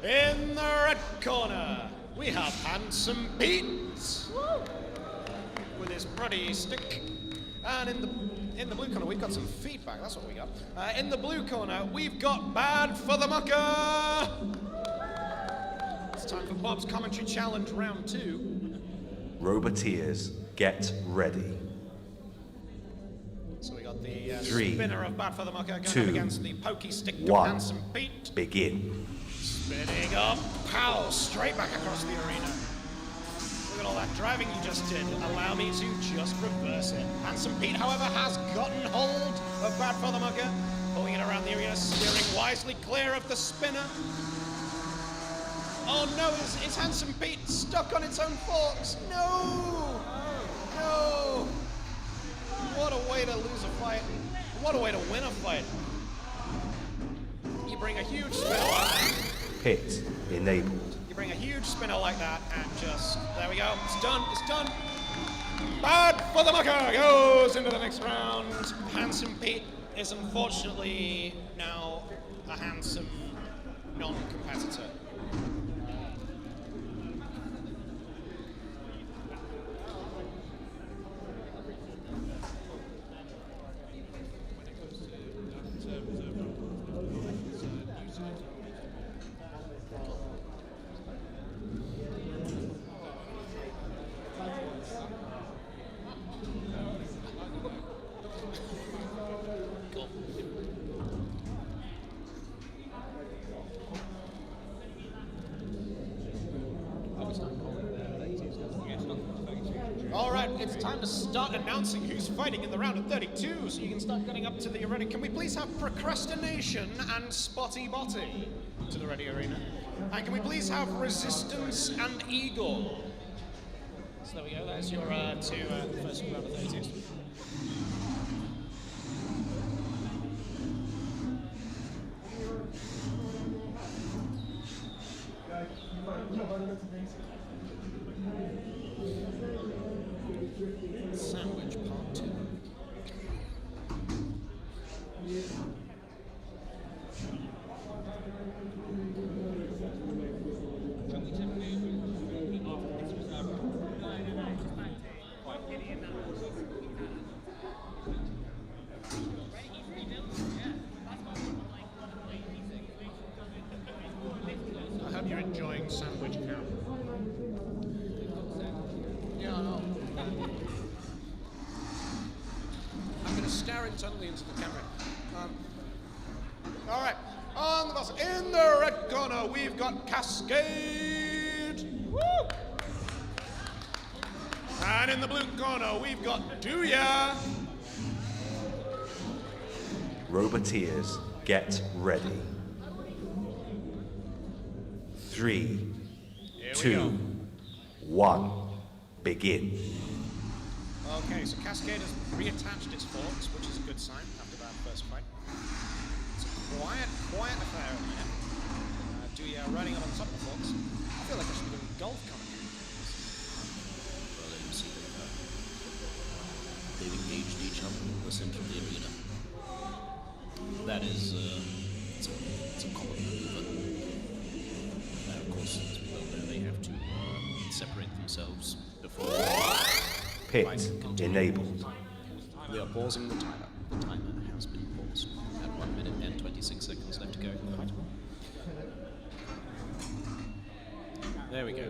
In the red corner, we have Handsome Pete with his bloody stick, and in the blue corner we've got some feedback. That's what we got. In the blue corner we've got Bad for the Mucker. It's time for Bob's Commentary Challenge Round 2. Roboteers, get ready. So we got the 3, spinner of Bad for the Mucker going 2, up against the pokey stick of 1, Handsome Pete. begin. Spinning up, pow, straight back across the arena. Look at all that driving you just did. Allow me to just reverse it. Handsome Pete, however, has gotten hold of Bad for the Mucker, pulling it around the arena, steering wisely clear of the spinner. Oh no, is Handsome Pete stuck on its own forks? No! No! What a way to lose a fight. What a way to win a fight. You bring a huge spinner. Hit enabled. You bring a huge spinner like that and just, there we go, it's done, it's done. Bad for the Mucker goes into the next round. Handsome Pete is unfortunately now a handsome non-competitor. it's time to start announcing who's fighting in the round of 32, so you can start getting up to the arena. Can we please have Procrastination and Spotty Botty to the ready arena? And can we please have Resistance and Eagle? So there we go, there's your two first round of 32s. Sandwich part 2. I hope you're enjoying Sandwich Camp. Yeah, I know. I'm going to stare intently into the camera. All right, on the bus, in the red corner, we've got Cascade. Woo! And in the blue corner, we've got Do Ya. Roboteers, get ready. 3, 2, 1, begin. Okay, so Cascade has reattached its forks, which is a good sign after that first fight. It's a quiet affair at the minute. Do Ya riding up on top of the forks. I feel like I should be doing golf commentary. Well, you see they've engaged each other in the center of the arena. That is, it's a common maneuver. Of course, as we well know, they have to separate themselves before Pit enabled. We are pausing the timer. The timer has been paused. At 1 minute and 26 seconds left to go in the fight. There we go.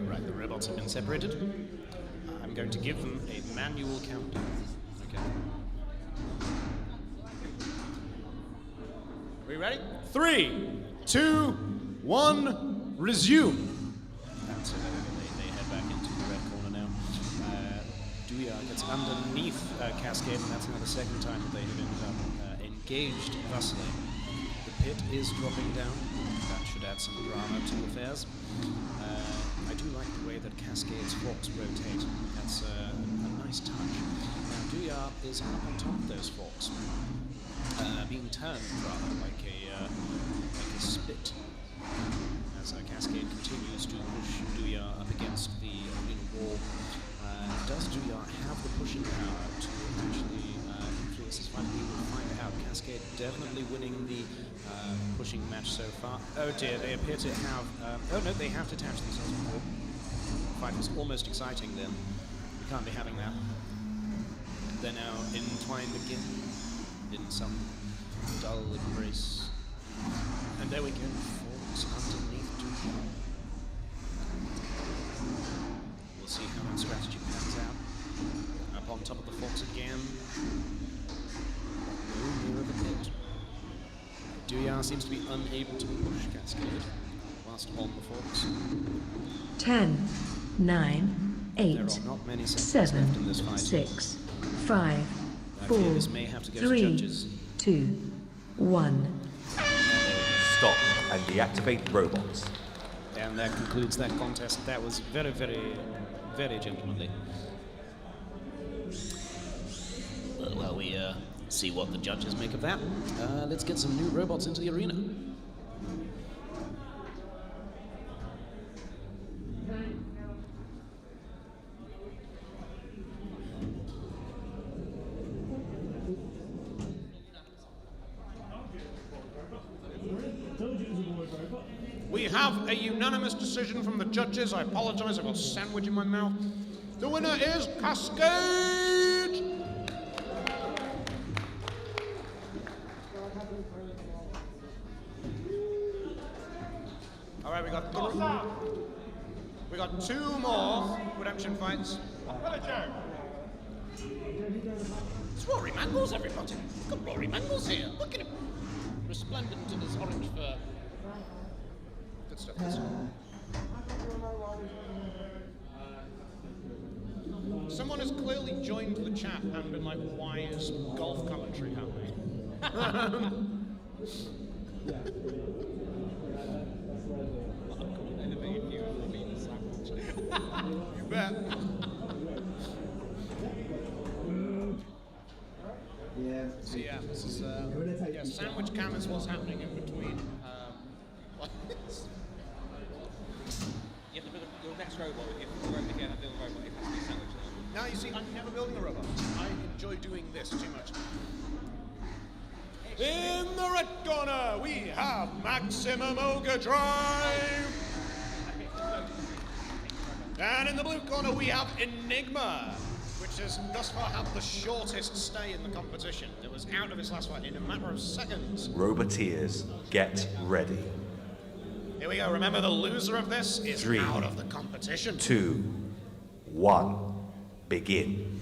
Right, the robots have been separated. I'm going to give them a manual countdown. Okay. Are we ready? 3, 2, 1, resume. That's it. They head back into the red corner now. Do Ya gets underneath Cascade, and that's now the second time that they have ended up engaged thusly. The pit is dropping down. That should add some drama to affairs. I do like the way that Cascade's forks rotate. That's a nice touch. Now, Do Ya is up on top of those forks, being turned rather like a spit. As Cascade continues to push Do Ya up against the arena wall. Does Do Ya have the pushing power to actually influence this fight? We will find out. Cascade definitely winning the pushing match so far. Oh dear, they appear to have... oh no, they have detached themselves before. The fight was almost exciting then. We can't be having that. They're now entwined again in some dull embrace. And there we go, forks underneath Do Ya. We'll see how that strategy pans out. Up on top of the forks again. No nearer the pit. Do Ya seems to be unable to push Cascade whilst on the forks. 10, 9, 8, There are not many seconds 7, left in this fight. 6, 5, I 4, fear this may have to go to 3, judges. 2, 1. Stop and deactivate robots. And that concludes that contest. That was very, very, very gentlemanly. Well, while we see what the judges make of that, let's get some new robots into the arena. We have a unanimous decision from the judges. I apologize, I've got a sandwich in my mouth. The winner is Cascade! All right, we got 2 more redemption fights. It's Rory Mangles, everybody. We've got Rory Mangles here. Look at him. Resplendent in his orange fur. Good stuff, good stuff. Someone has clearly joined the chat and been like, why is golf commentary happening? You bet. So yeah, this is sandwich cam is what's happening in between. You have to build your next robot. If you build a robot, it has to be sandwiched. Now you see, I'm never building a robot. I enjoy doing this too much. In the red corner, we have Maximum Ogre Drive. And in the blue corner, we have Enigma, which has thus far had the shortest stay in the competition. It was out of his last fight in a matter of seconds. Roboteers, get ready. Here we go. Remember, the loser of this is 3, out of the competition. 2, 1, begin.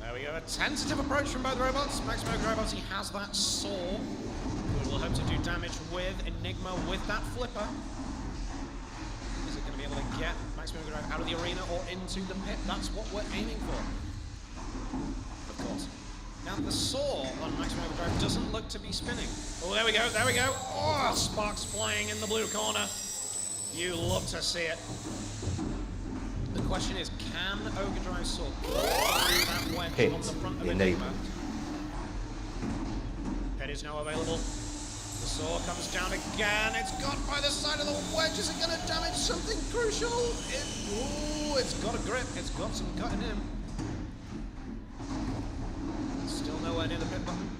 There we go. A tentative approach from both robots. Maximum Ogre Drive, he has that saw. We will hope to do damage with Enigma with that flipper. Is it going to be able to get Maximum Ogre Drive out of the arena or into the pit? That's what we're aiming for. Of course. Now the saw on Maximum Ogre Drive doesn't look to be spinning. Oh, there we go, there we go. Oh, sparks flying in the blue corner. You love to see it. The question is, can Ogre Drive saw through that wedge Pit on the front of enabled. Enigma? Pit is now available. The saw comes down again. It's got by the side of the wedge. Is it going to damage something crucial? Ooh, it's got a grip. It's got some cutting in. Still nowhere near the pit button.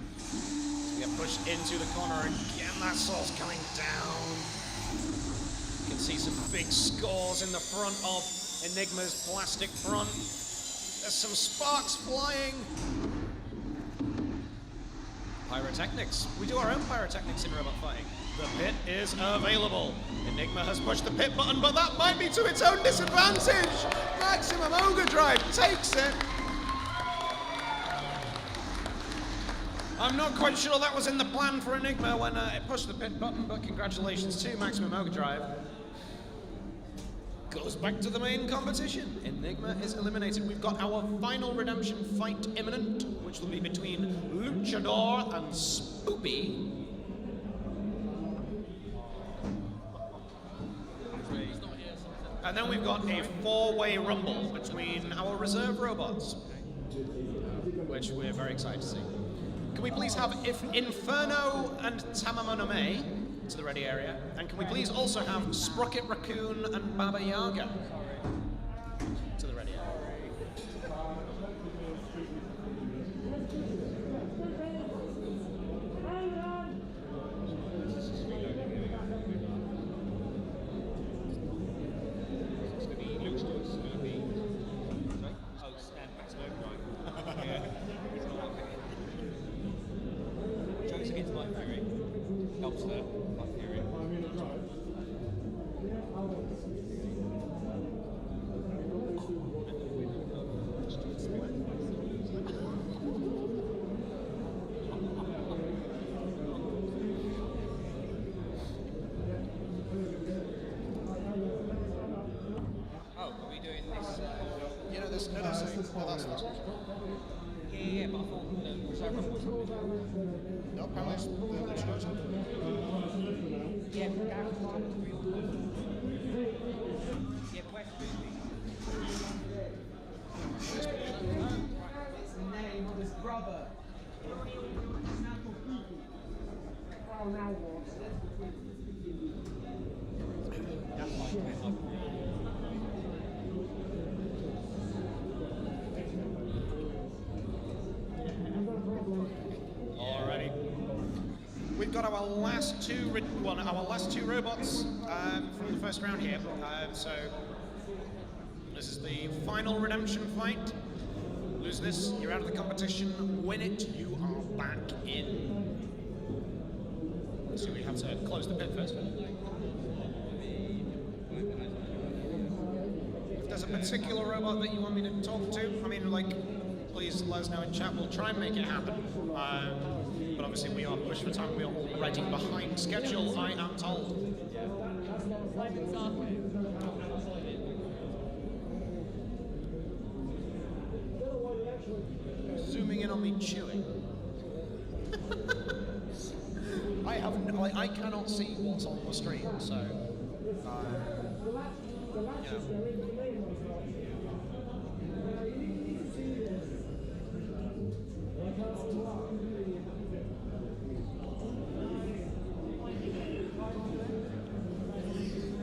We get pushed into the corner again. That saw's coming down. You can see some big scores in the front of Enigma's plastic front. There's some sparks flying. Pyrotechnics. We do our own pyrotechnics in robot fighting. The pit is available. Enigma has pushed the pit button, but that might be to its own disadvantage. Maximum Ogre Drive takes it. I'm not quite sure that was in the plan for Enigma when it pushed the pit button, but congratulations to Maximum Ogre Drive. Goes back to the main competition. Enigma is eliminated. We've got our final redemption fight imminent, which will be between Luchador and Spoopy. And then we've got a 4-way rumble between our reserve robots, which we're very excited to see. Can we please have Inferno and Tamamonome to the ready area? And can we please also have Sprocket Raccoon and Baba Yaga to the ready area? Yeah, but I thought Reserve Rumble was happening. No, apparently it's the Luchador's happening. Yeah, but Gareth was talking to real. Yeah, but where's Spoopy? It's the name of his brother. Oh, now what? Alrighty. We've got our last two robots from the first round here. So this is the final redemption fight. Lose this, you're out of the competition. Win it, you are back in. So we have to close the pit first. If there's a particular robot that you want me to talk to, I mean, like, please let us know in chat. We'll try and make it happen. But obviously we are pushed for time. We are already behind schedule, I am told. Zooming in on me chewing. I cannot see what's on the stream, so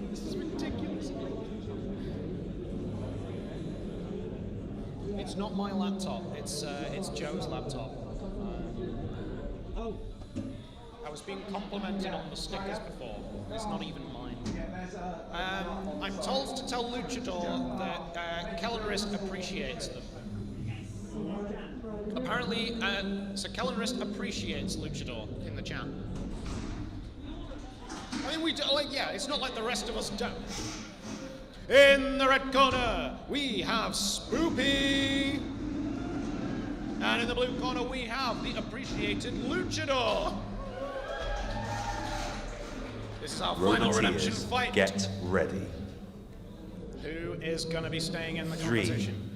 this is ridiculous. It's not my laptop. It's Joe's laptop. I was being complimented on the stickers before. It's not even mine. I'm told to tell Luchador that Kellenrist appreciates them. Apparently, so Kellenrist appreciates Luchador in the chat. I mean, we do, like, yeah, it's not like the rest of us don't. In the red corner, we have Spoopy. And in the blue corner, we have the appreciated Luchador. This is our final redemption fight. Get ready. Who is going to be staying in the 3, competition?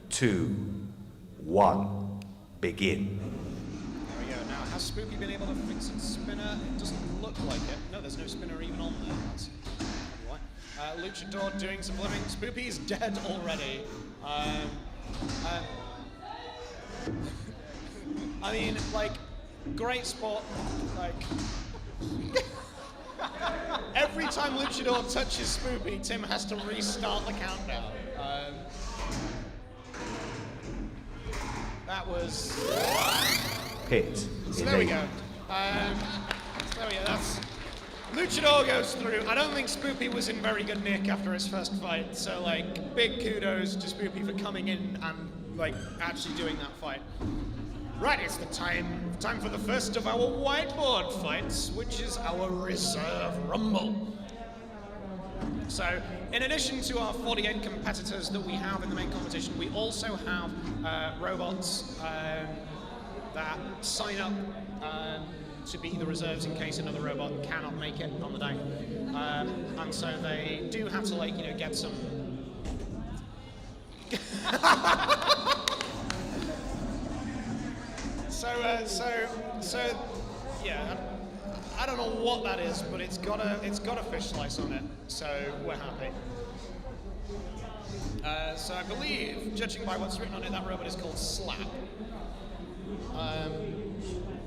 2, 1, begin. There we go. Now, has Spoopy been able to fix its spinner? It doesn't look like it. No, there's no spinner even on there. That's right. Luchador doing some living. Spoopy's dead already. I mean, like, great spot. Like, every time Luchador touches Spoopy, Tim has to restart the countdown. That was hit. So there we go. There we go. That's Luchador goes through. I don't think Spoopy was in very good nick after his first fight. So like, big kudos to Spoopy for coming in and like actually doing that fight. Right, it's the time for the first of our whiteboard fights, which is our Reserve Rumble. So, in addition to our 48 competitors that we have in the main competition, we also have robots that sign up to be the reserves in case another robot cannot make it on the day. And so they do have to, like, you know, get some... So, yeah, I don't know what that is, but it's got a fish slice on it, so we're happy. So I believe, judging by what's written on it, that robot is called Slap.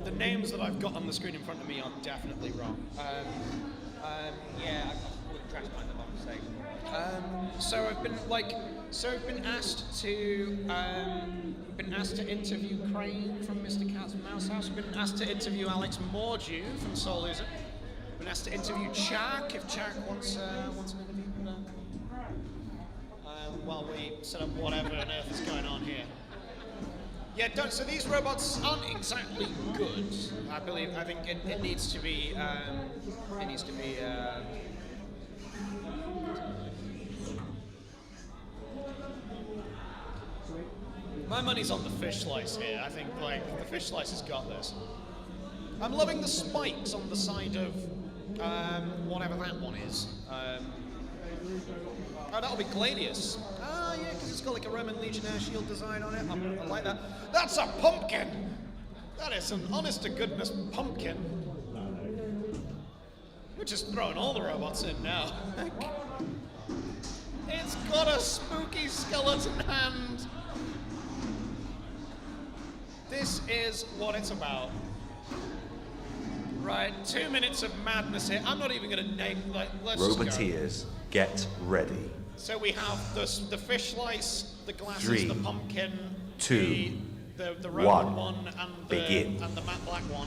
The names that I've got on the screen in front of me are definitely wrong. Yeah, I wouldn't trash mind them, I'm saying. So I've been asked to interview Crane from Mr. Cat's Mouse House. I've been asked to interview Alex Mordew from Soul Loser. I've been asked to interview Chak if Chak wants an interview. While we set up whatever on earth is going on here. Yeah, so these robots aren't exactly good. I think it needs to be. My money's on the fish slice here. I think like the fish slice has got this. I'm loving the spikes on the side of whatever that one is. Oh, that'll be Gladius. Ah, yeah, because it's got like a Roman Legionnaire shield design on it. I like that. That's a pumpkin! That is an honest-to-goodness pumpkin. We're just throwing all the robots in now. It's got a spooky skeleton hand. This is what it's about. Right, 2 minutes of madness here. I'm not even going to name, like, let's Roboteers, get ready. So we have the fish slice, the glasses, 3, the pumpkin, 2, the Roman 1, one, begin. and the matte black one.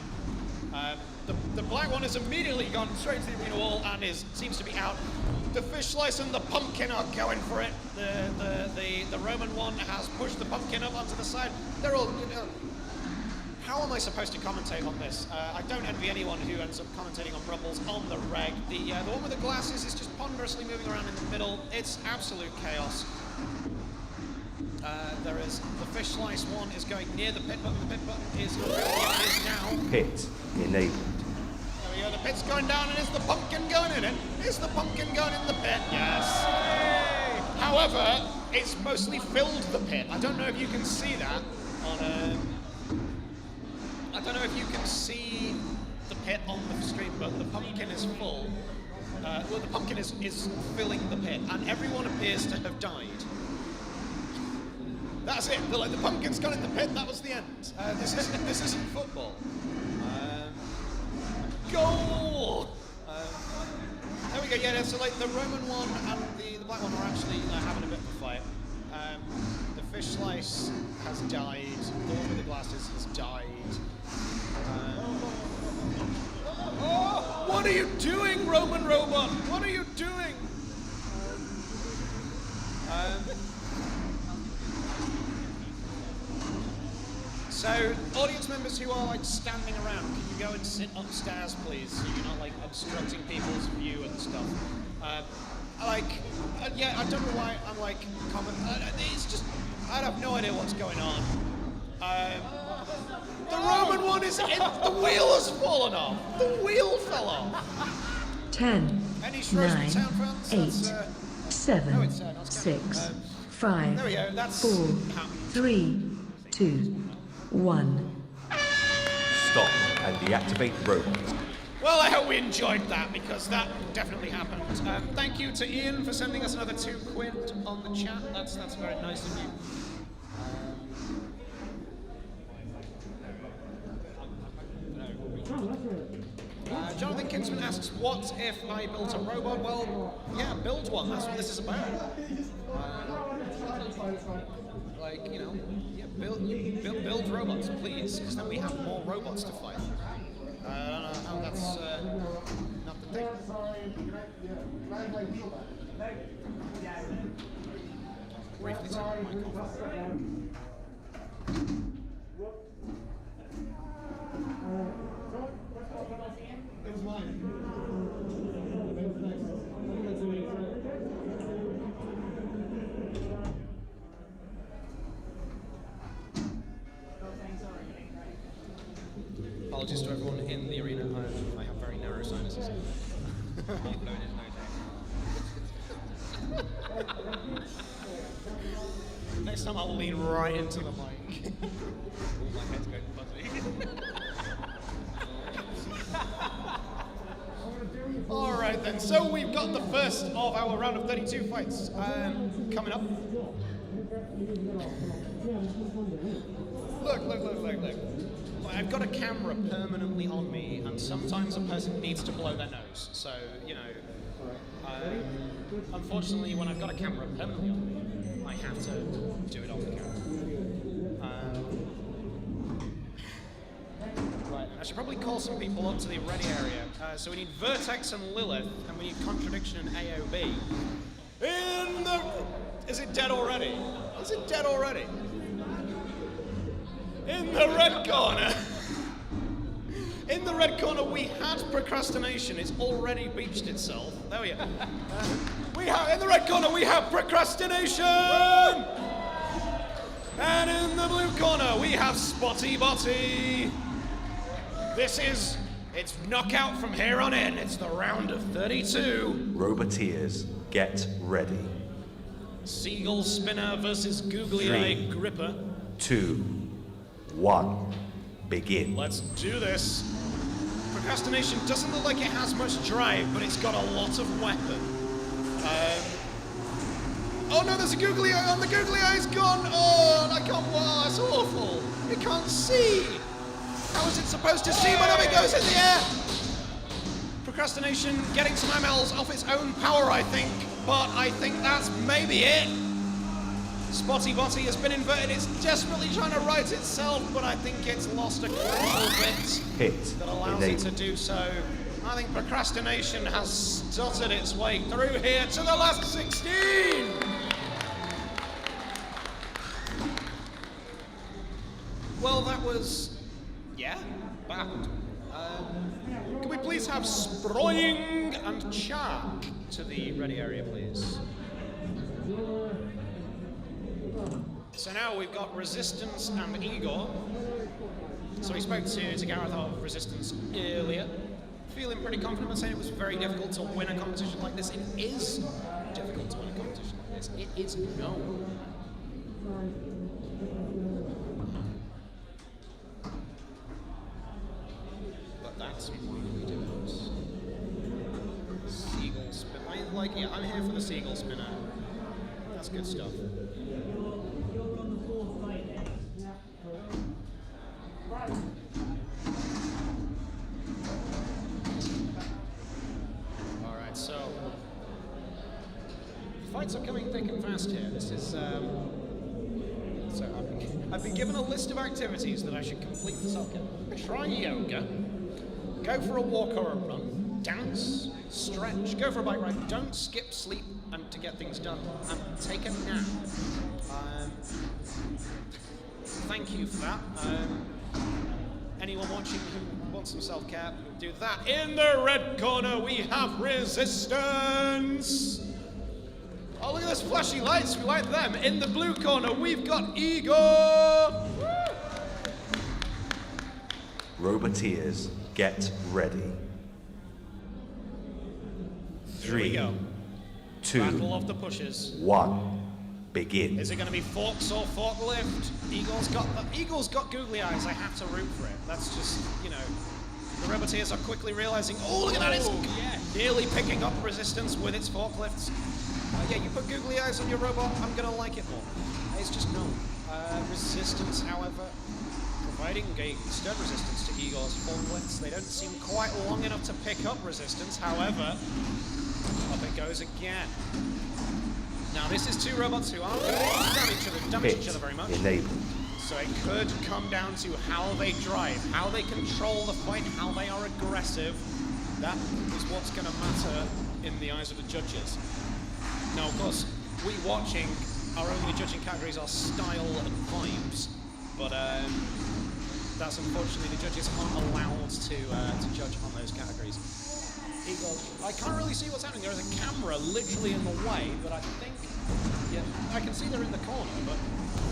The black one has immediately gone straight to the arena wall and seems to be out. The fish slice and the pumpkin are going for it. The Roman one has pushed the pumpkin up onto the side. They're all. How am I supposed to commentate on this? I don't envy anyone who ends up commentating on Rumbles on the reg. The one with the glasses is just ponderously moving around in the middle. It's absolute chaos. There is the fish slice one is going near the pit button. The pit button is now. Pit enabled. There we go. The pit's going down, and is the pumpkin going in it? Is the pumpkin going in the pit? Yes. However, it's mostly filled the pit. I don't know if you can see that on. I don't know if you can see the pit on the stream, but the pumpkin is full. Well, the pumpkin is filling the pit, and everyone appears to have died. That's it. The pumpkin's gone in the pit. That was the end. This isn't football. Goal. There we go. Yeah. So like the Roman one and the black one are actually having a bit of a fight. The fish slice has died. The one with the glasses has died. Oh, what are you doing, Roman Robot? What are you doing? So, audience members who are like standing around, can you go and sit upstairs, please? So you're not like obstructing people's view and stuff. Yeah, I don't know why I'm like it's just I have no idea what's going on. The Roman one is in, the wheel has fallen off. The wheel fell off. 10, Any 9, sound fans? 8, 7, 6, 5, There we go, that's 4, happened. 3, 2, 1. Stop and deactivate robot. Well, I hope we enjoyed that because that definitely happened. Thank you to Ian for sending us another £2 on the chat. That's very nice of you. Jonathan Kinsman asks, what if I built a robot? Well, yeah, build one. That's what this is about. Like, you know, yeah, build robots, please, because then we have more robots to fight. I don't know how that's not the thing. Briefly turn the mic off. It was mine. Apologies to everyone in the arena. I have very narrow sinuses. Next time I'll lean right into the mic. My head's going fuzzy. Alright then, so we've got the first of our round of 32 fights coming up. Look. I've got a camera permanently on me, and sometimes a person needs to blow their nose. So, you know, unfortunately, when I've got a camera permanently on me, I have to do it on the camera. Right, I should probably call some people up to the ready area. So we need Vertex and Lilith, and we need Contradiction and AOB. Is it dead already? Is it dead already? In the red corner! In the red corner, we had Procrastination. It's already beached itself. There we go. In the red corner, we have Procrastination! And in the blue corner, we have Spotty Botty. It's knockout from here on in. It's the round of 32. Roboteers, get ready. Seagull Spinner versus Googly Eye Gripper. 2, 1, begin. Let's do this. Procrastination doesn't look like it has much drive, but it's got a lot of weapon. Oh no, there's a Googly Eye on. The Googly Eye's gone. Oh, I can't. Wow, that's awful. It can't see. How is it supposed to see whenever it goes in the air? Procrastination getting some MLs off its own power, I think. But I think that's maybe it. Spotty Botty has been inverted. It's desperately trying to right itself, but I think it's lost a critical bit that allows it to do so. I think Procrastination has stuttered its way through here to the last 16. Well, that was, yeah, bad. Can we please have Sproying and Chark to the ready area, please? So now we've got Resistance and Igor. So we spoke to Gareth of Resistance earlier. Feeling pretty confident, but saying it was very difficult to win a competition like this. It is difficult to win a competition like this. It is known. But that's why we do it. Seagull spin. I'm here for the seagull spinner. That's good stuff. Alright, so fights are coming thick and fast here. This is so I've been given a list of activities that I should complete for soccer. Try yoga, go for a walk or a run, dance, stretch, go for a bike ride, don't skip sleep and to get things done, and take a nap. Thank you for that. Anyone watching who wants some self-care, do that. In the red corner, we have Resistance. Oh, look at those flashy lights. We like them. In the blue corner, we've got Igor. Roboteers, get ready. Here we 3, go. 2, Battle of the pushes. 1, begin. Is it going to be forks or forklift? Eagle's got googly eyes. I have to root for it. That's just, you know, the Roboteers are quickly realizing, oh, look at that, it's nearly picking up Resistance with its forklifts. Yeah, you put googly eyes on your robot, I'm going to like it more. It's just known. Resistance, however, providing a stern resistance to Igor's forklifts. They don't seem quite long enough to pick up Resistance, however, up it goes again. Now, this is two robots who aren't going to damage each other very much. Enabled. So it could come down to how they drive, how they control the fight, how they are aggressive. That is what's going to matter in the eyes of the judges. Now, of course, we watching, our only judging categories are style and vibes, but that's unfortunately the judges aren't allowed to judge on those categories. Eagle, I can't really see what's happening. There is a camera literally in the way, but I think, yeah, I can see they're in the corner, but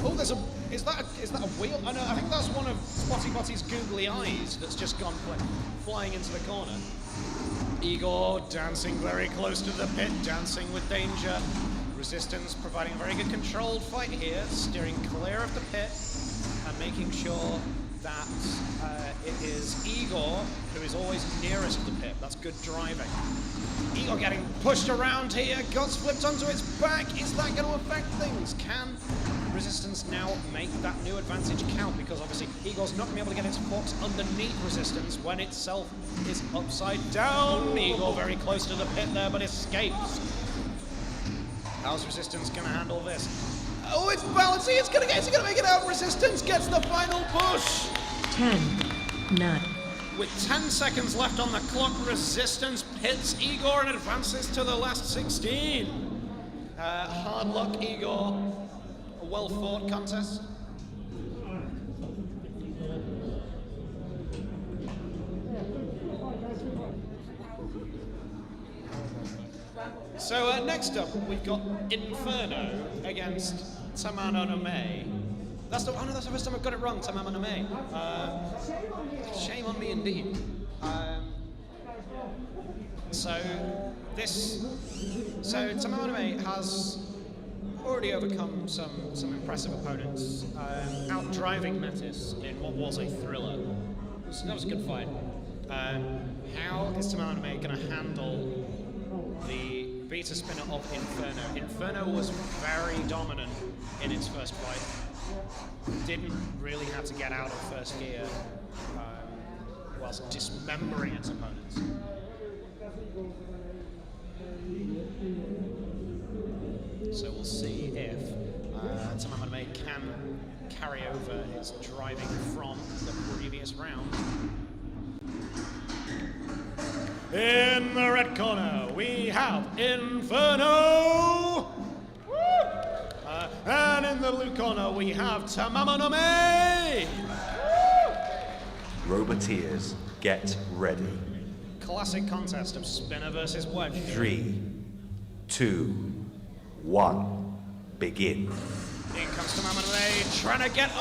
oh, there's a, is that a wheel? Oh, no, I think that's one of Spotty Botty's googly eyes that's just gone flying into the corner. Igor dancing very close to the pit, dancing with danger. Resistance providing a very good controlled fight here, steering clear of the pit and making sure that it is Igor who is always nearest the pit. That's good driving. Igor getting pushed around here, God's flipped onto its back. Is that going to affect things? Can Resistance now make that new advantage count? Because obviously Igor's not going to be able to get its forks underneath Resistance when itself is upside down. Igor very close to the pit there, but escapes. How's Resistance going to handle this? Oh, it's balancing. Is it going to make it out? Resistance gets the final push. 10, 9. With 10 seconds left on the clock, Resistance pits Igor and advances to the last 16. Hard luck, Igor. A well-fought contest. So next up, we've got Inferno against Tamamo no Mae. That's the first time I've got it wrong, Tamamo no Mae. Shame on me indeed. So Tamamo no Mae has already overcome some impressive opponents, out-driving Metis in what was a thriller. That was a good fight. How is Tamamo no Mae going to handle the beta spinner of Inferno? Inferno was very dominant in its first fight. Didn't really have to get out of first gear whilst dismembering its opponents. So we'll see if Tamamo no Mae can carry over his driving from the previous round. In the red corner, we have Inferno! And in the blue corner, we have Tamamo no Mae! Roboteers, get ready. Classic contest of spinner versus wedge. 3, 2, 1, begin. In comes Tamamo no Mae, trying to get,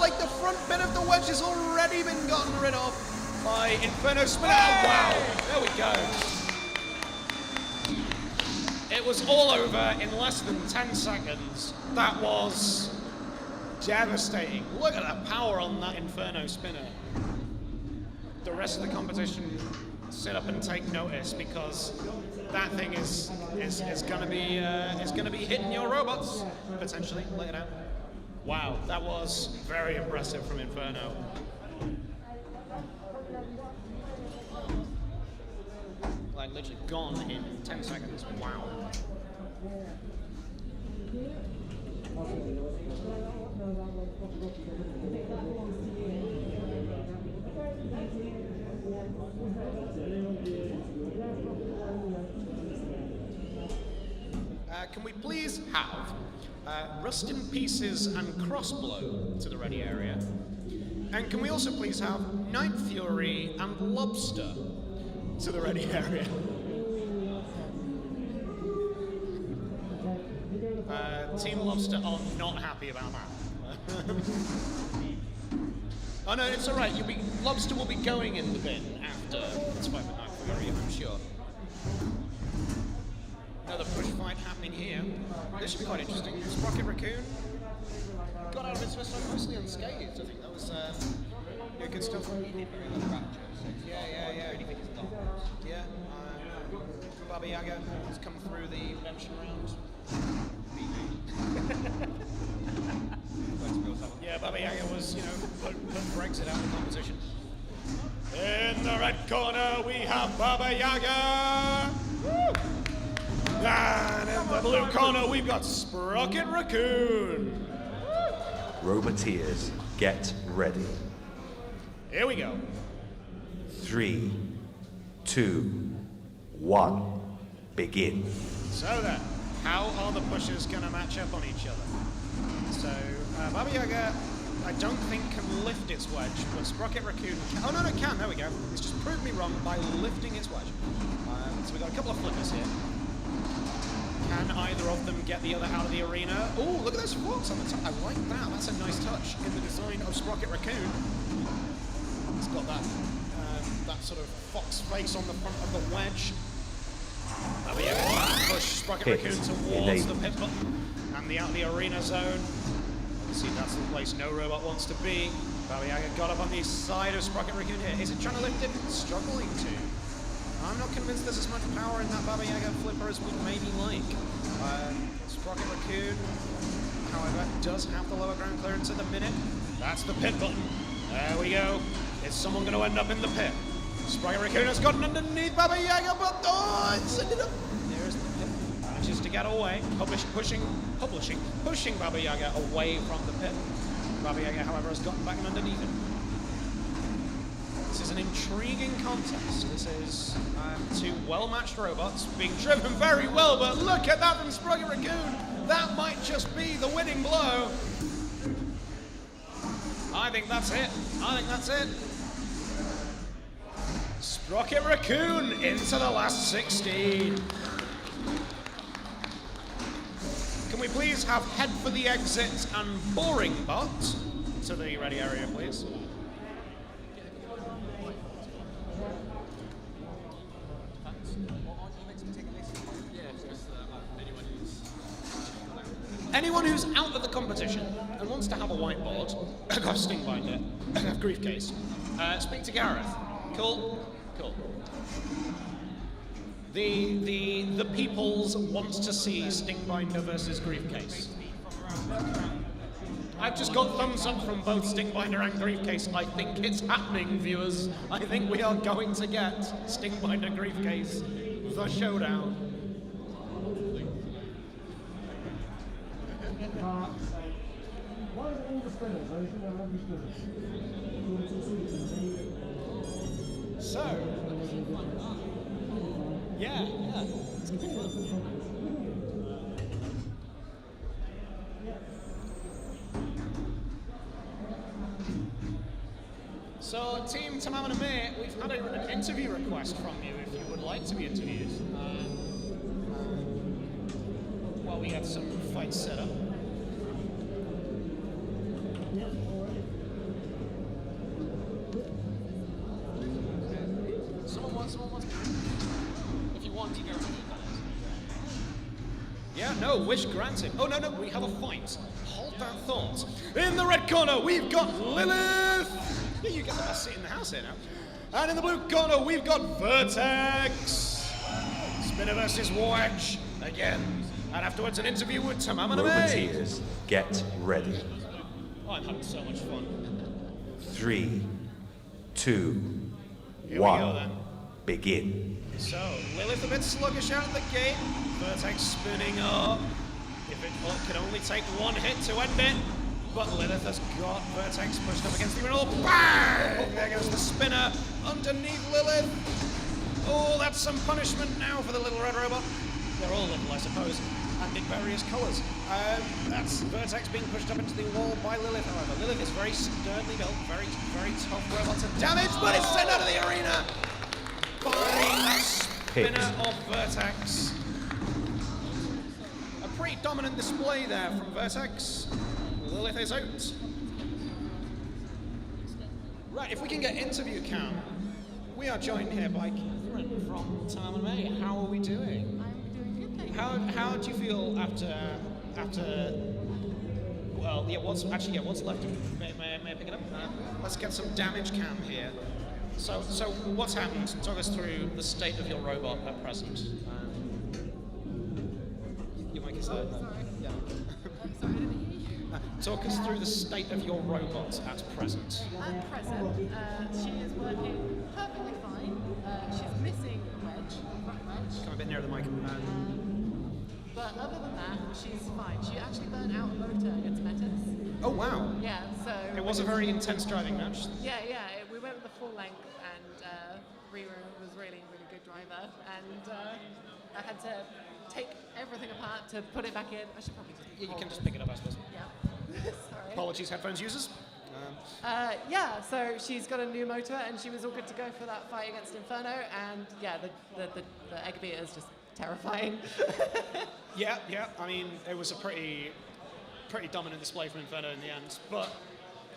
like the front bit of the wedge has already been gotten rid of by Inferno spinner. Oh, wow, there we go. It was all over in less than 10 seconds. That was devastating. Look at that power on that Inferno spinner. The rest of the competition sit up and take notice, because that thing is going to be hitting your robots potentially later down. Wow, that was very impressive from Inferno. Like literally gone in 10 seconds. Wow. Can we please have Rust in Pieces and Crossblow to the ready area? And can we also please have Night Fury and Lobster to the ready area? Team Lobster are not happy about that. Oh no, it's alright. Lobster will be going in the bin after this fight with Night Fury, I'm sure. Another push fight happening here. This should be quite interesting. Sprocket Raccoon got out of his first fight mostly unscathed. I think that was good stuff. Yeah. Yeah. Baba Yaga has come through the redemption round. Yeah, Baba Yaga was, put Brexit out of the competition. In the red corner, we have Baba Yaga. Woo! And in the blue corner, we've got Sprocket Raccoon. Roboteers, get ready. Here we go. 3, 2, 1, begin. So then, how are the pushers going to match up on each other? So, Baba Yaga, I don't think can lift its wedge, but Sprocket Raccoon can. Oh no, it can, there we go. It's just proved me wrong by lifting its wedge. So we've got a couple of flippers here. Can either of them get the other out of the arena? Oh, look at those forks on the top. I like that. That's a nice touch in the design of Sprocket Raccoon. It's got that that sort of fox face on the front of the wedge. Baba Yaga push Sprocket Raccoon towards the pit button and the out of the arena zone. See, that's the place no robot wants to be. Baba Yaga got up on the side of Sprocket Raccoon here. Is it trying to lift it? It's struggling to. I'm not convinced there's as much power in that Baba Yaga flipper as we'd maybe like. Sprocket Raccoon, however, does have the lower ground clearance at the minute. That's the pit button. There we go. Is someone going to end up in the pit? Sprocket Raccoon has gotten underneath Baba Yaga, but it's ended up. There's the pit. Manages to get away. Pushing Baba Yaga away from the pit. Baba Yaga, however, has gotten back underneath him. This is an intriguing contest. This is two well-matched robots being driven very well, but look at that from Sprocket Raccoon. That might just be the winning blow. I think that's it. Sprocket Raccoon into the last 16. Can we please have Head for the Exit and Boring Bot to the ready area, please? Anyone who's out of the competition and wants to have a whiteboard, a sting binder, a briefcase, speak to Gareth. Cool. The peoples wants to see Stingbinder versus Griefcase. I've just got thumbs up from both Stingbinder and Griefcase. I think it's happening, viewers. I think we are going to get Stingbinder Griefcase, the showdown. So, yeah. It's gonna be fun. So, Team Tamam and Amir, we've had an interview request from you if you would like to be interviewed. While we get some fights set up. Someone wants. If you want, you go to Yeah, no, wish granted. Oh, no, we have a fight. Hold that thought. In the red corner, we've got Lilith. Yeah, you get the best seat in the house here now. And in the blue corner, we've got Vertex. Spinner versus Wedge again. And afterwards, an interview with Tamamana May. Roboteers, get ready. Oh, I'm having so much fun. 3, 2, Here 1, we go, then. begin. So, Lilith a bit sluggish out of the gate. Vertex spinning up. If it can only take one hit to end it. But Lilith has got Vertex pushed up against the urinal. Bang! There goes the spinner underneath Lilith. Oh, that's some punishment now for the little red robot. They're all little, I suppose, and in various colours. That's Vertex being pushed up into the wall by Lilith, however. Lilith is very sturdily built, very, very tough robot to damage, but it's sent out of the arena by that spinner of Vertex. A pretty dominant display there from Vertex. Lilith is out. Right, if we can get interview cam, we are joined here by Karen from Tamamana May. How are we doing? I'm doing good, thank you. How do you feel after? Well, yeah. What's left? May I pick it up? Let's get some damage cam here. So what's happened? Talk us through the state of your robot at present. Your mic is there. Sorry. Yeah. Sorry, I didn't hear you. Talk us through the state of your robot at present. At present, she is working perfectly fine. She's missing the wedge, front wedge. Come a bit nearer the mic. But other than that, she's fine. She actually burnt out a motor against Metis. Oh wow. Yeah, so... It was a very intense driving match. Yeah, we went with the full length, and Rira was really, really good driver, and I had to take everything apart to put it back in. I should probably just... Yeah, you can just pick it up, I suppose. Yeah. Sorry. Apologies, headphones users. Yeah, so she's got a new motor, and she was all good to go for that fight against Inferno, and yeah, the egg beater is just terrifying. Yeah. I mean, it was a pretty dominant display from Inferno in the end. But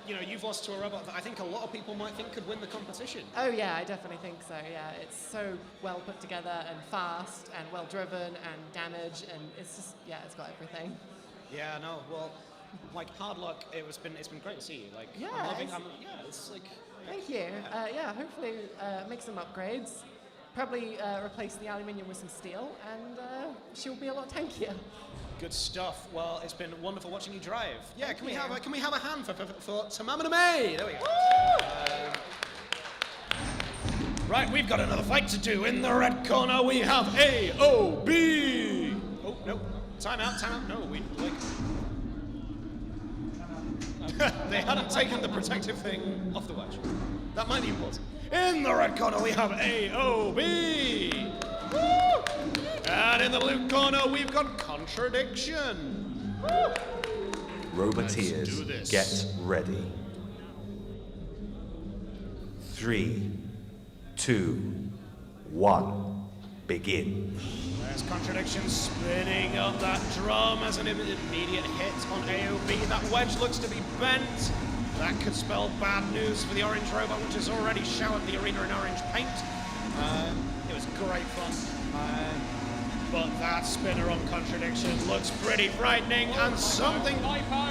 you know, you've lost to a robot that I think a lot of people might think could win the competition. Oh yeah, I definitely think so. Yeah, it's so well put together and fast and well driven and damage, and it's just it's got everything. Yeah, no, well, like hard luck. It's been great to see you. Like, yeah, it's like. Thank you. Hopefully make some upgrades. Probably replace the aluminium with some steel, and she'll be a lot tankier. Good stuff. Well, it's been wonderful watching you drive. Yeah, can we have a hand for Tamamana May? There we go. Right, we've got another fight to do. In the red corner, we have AOB. Oh no, time out. No, we like. They hadn't taken the protective thing off the wedge. That might be important. In the red corner, we have AOB. Woo! And in the blue corner, we've got Contradiction. Woo! Roboteers, get ready. 3, 2, 1, begin. There's Contradiction spinning up that drum as an immediate hit on AOB. That wedge looks to be bent. That could spell bad news for the orange robot, which has already showered the arena in orange paint. It was great fun. But that spinner on Contradiction looks pretty frightening, and something...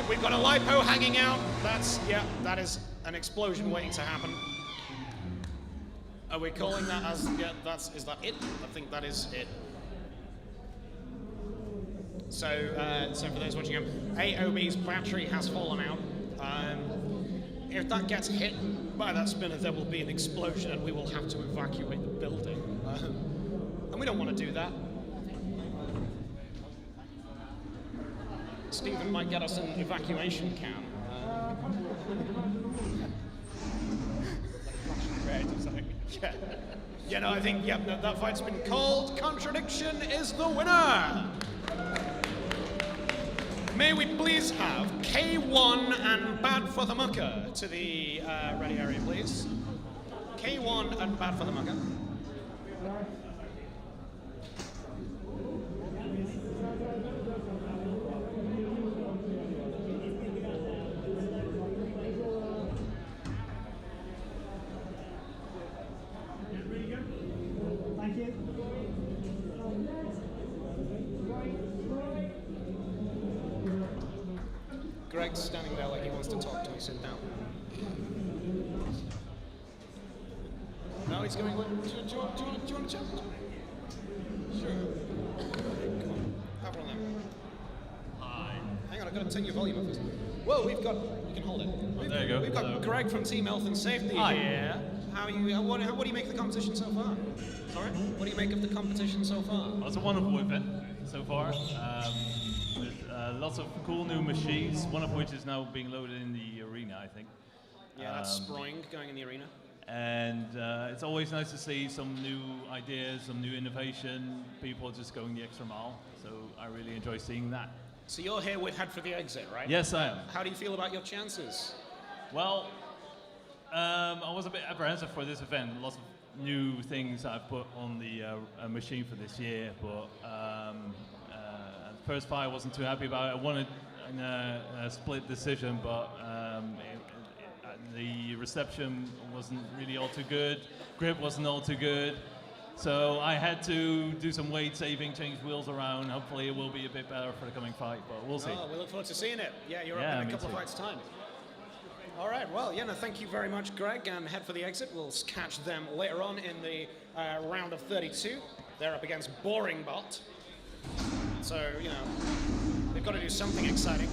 We've got a LiPo hanging out. That is an explosion waiting to happen. Are we calling that as... is that it? I think that is it. So for those watching him, AOB's battery has fallen out. If that gets hit by that spinner, there will be an explosion and we will have to evacuate the building. And we don't want to do that. Stephen might get us an evacuation cam. Red or something. Yeah, no, I think, that fight's been called. Contradiction is the winner! May we please have K1 and Bad for the Mucker to the ready area, please. K1 and Bad for the Mucker. Thank you. Greg's standing there like he wants to talk to me. Sit down. No, he's going. Do you want to chat? Sure. Come on. Have one of them. Hi. Hang on, I've got to turn your volume up first. Whoa, we've got. You can hold it. There you go. We've got Greg from Team Health and Safety here. How are you? What do you make of the competition so far? Sorry? What do you make of the competition so far? Well, it's a wonderful event so far. With lots of cool new machines, one of which is now being loaded in the arena, I think. Yeah, that's Sproing going in the arena. And it's always nice to see some new ideas, some new innovation, people just going the extra mile. So I really enjoy seeing that. So you're here with Head for the Exit, right? Yes, I am. How do you feel about your chances? Well, I was a bit apprehensive for this event. Lots of new things I've put on the machine for this year, but at first fight I wasn't too happy about it. I wanted a split decision, but the reception wasn't really all too good. Grip wasn't all too good. So I had to do some weight saving, change wheels around. Hopefully it will be a bit better for the coming fight, but we'll see. Oh, we look forward to seeing it. Yeah, you're up in a couple of fights' time. All right, well, yeah, no, thank you very much, Greg, and Head for the Exit. We'll catch them later on in the round of 32. They're up against Boring Bot. So, you know, they've got to do something exciting.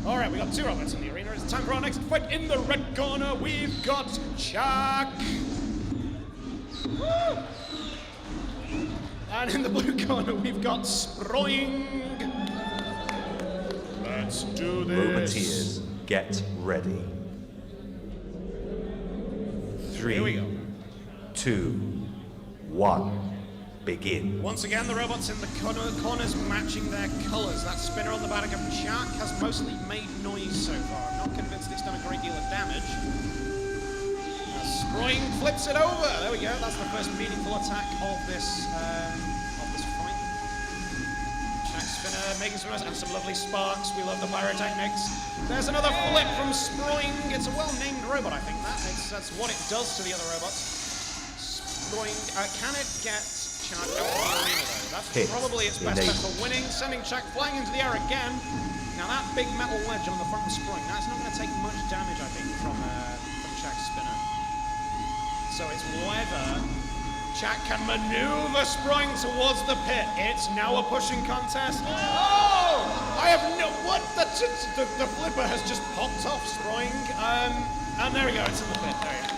All right, we got two robots in the arena. It's time for our next fight. In the red corner, we've got Chuck. Woo! And in the blue corner, we've got Sproing. Let's do this. Roboteers, get ready. 3, 2, 1, begin. Once again, the robots in the corners matching their colours. That spinner on the back of Chuck has mostly made noise so far. I'm not convinced it's done a great deal of damage. Sproing flips it over. There we go. That's the first meaningful attack of this fight. Chuck spinner making some lovely sparks. We love the pyrotechnics. There's another flip from Sproing. It's a well-named robot, I think. That's what it does to the other robots. Sproing, can it get Chuck out of the arena though? That's probably its best bet for winning. Sending Chuck flying into the air again. Now that big metal wedge on the front of Sproing, that's not going to take much damage, I think, from Chuck's spinner. So it's whether Chuck can maneuver Sproing towards the pit. It's now a pushing contest. Oh! I have no... What? The flipper has just popped off Sproing. And there we go, it's in the pit. There you go.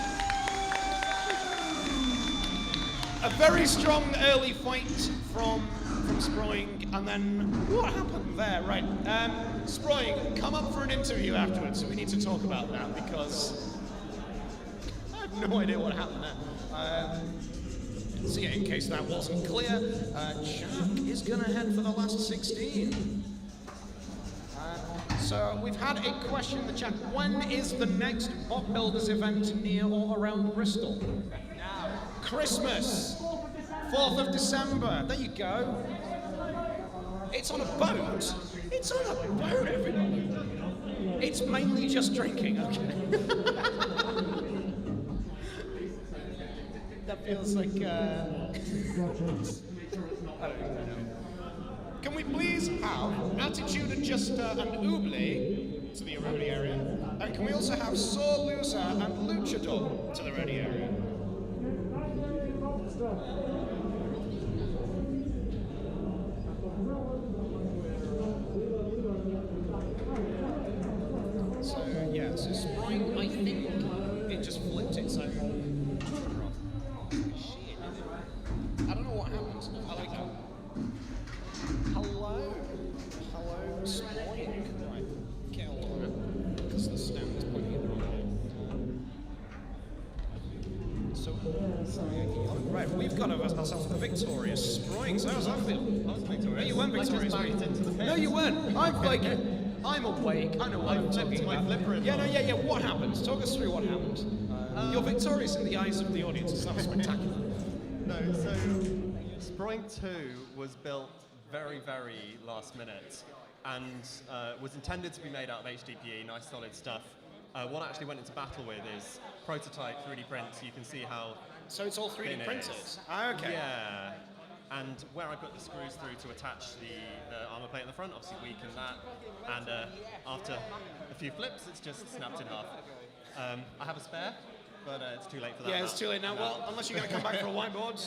A very strong early fight from Sproing, and then what happened there? Right, Sproing, come up for an interview afterwards. So we need to talk about that because I have no idea what happened there. So yeah, in case that wasn't clear, Chuck is going to head for the last 16. So we've had a question in the chat. When is the next Bot Builders event near or around Bristol? Christmas, 4th of December. There you go. It's on a boat. It's on a boat, everybody. It's mainly just drinking, okay. That feels like, I don't know. Can we please have Attitude Adjuster and Oobly to the roadie area? And can we also have Sore Loser and Luchador to the roadie area? So, yeah, so Sproing, I think it just flipped its own. I don't know what happened. I like that. Hello, Sproing. Right, get all on it, because the stand is pointing in the wrong way. So, right, we've got ourselves a victorious Sproing. So how's that feel? I was victorious. No, you weren't victorious. I just backed into the pit. No, you weren't. I'm awake. I know what I'm talking about. Yeah. What happened? Talk us through what happened. You're victorious in the eyes of the audience. That was spectacular. No, so Sproing 2 was built very, very last minute and was intended to be made out of HDPE, nice solid stuff. What I actually went into battle with is prototype 3D print, so you can see how. So it's all 3D printed? Is. Ah, okay. Yeah. And where I put the screws through to attach the armor plate in the front, obviously weakened that. And after a few flips, it's just snapped in half. I have a spare, but it's too late for that. Yeah, now. it's too late now. Well, unless you're going to come back for a whiteboard,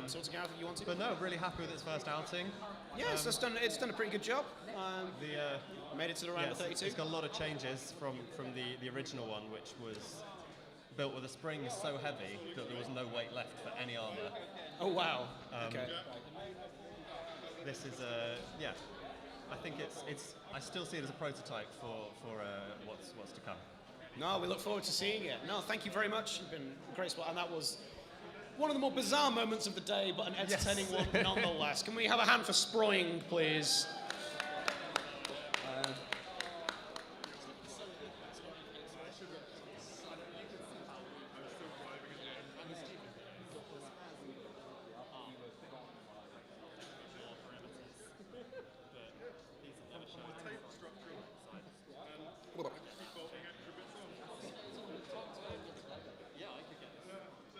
sorting out if you want to. But no, really happy with its first outing. Yeah, it's done a pretty good job. Made it to the round of 32. It's got a lot of changes from the original one, which was built with a spring so heavy that there was no weight left for any armor. Oh wow! Okay. This is yeah. I think it's. I still see it as a prototype for what's to come. No, we look forward to seeing it. No, thank you very much. You've been a great spot, and that was one of the more bizarre moments of the day, but an entertaining one nonetheless. Can we have a hand for Sproing, please?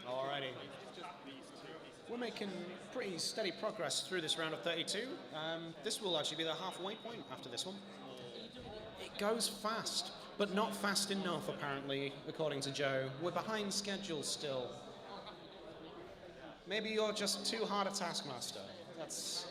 Alrighty. We're making pretty steady progress through this round of 32. This will actually be the halfway point after this one. It goes fast, but not fast enough, apparently, according to Joe. We're behind schedule still. Maybe you're just too hard a taskmaster. That's...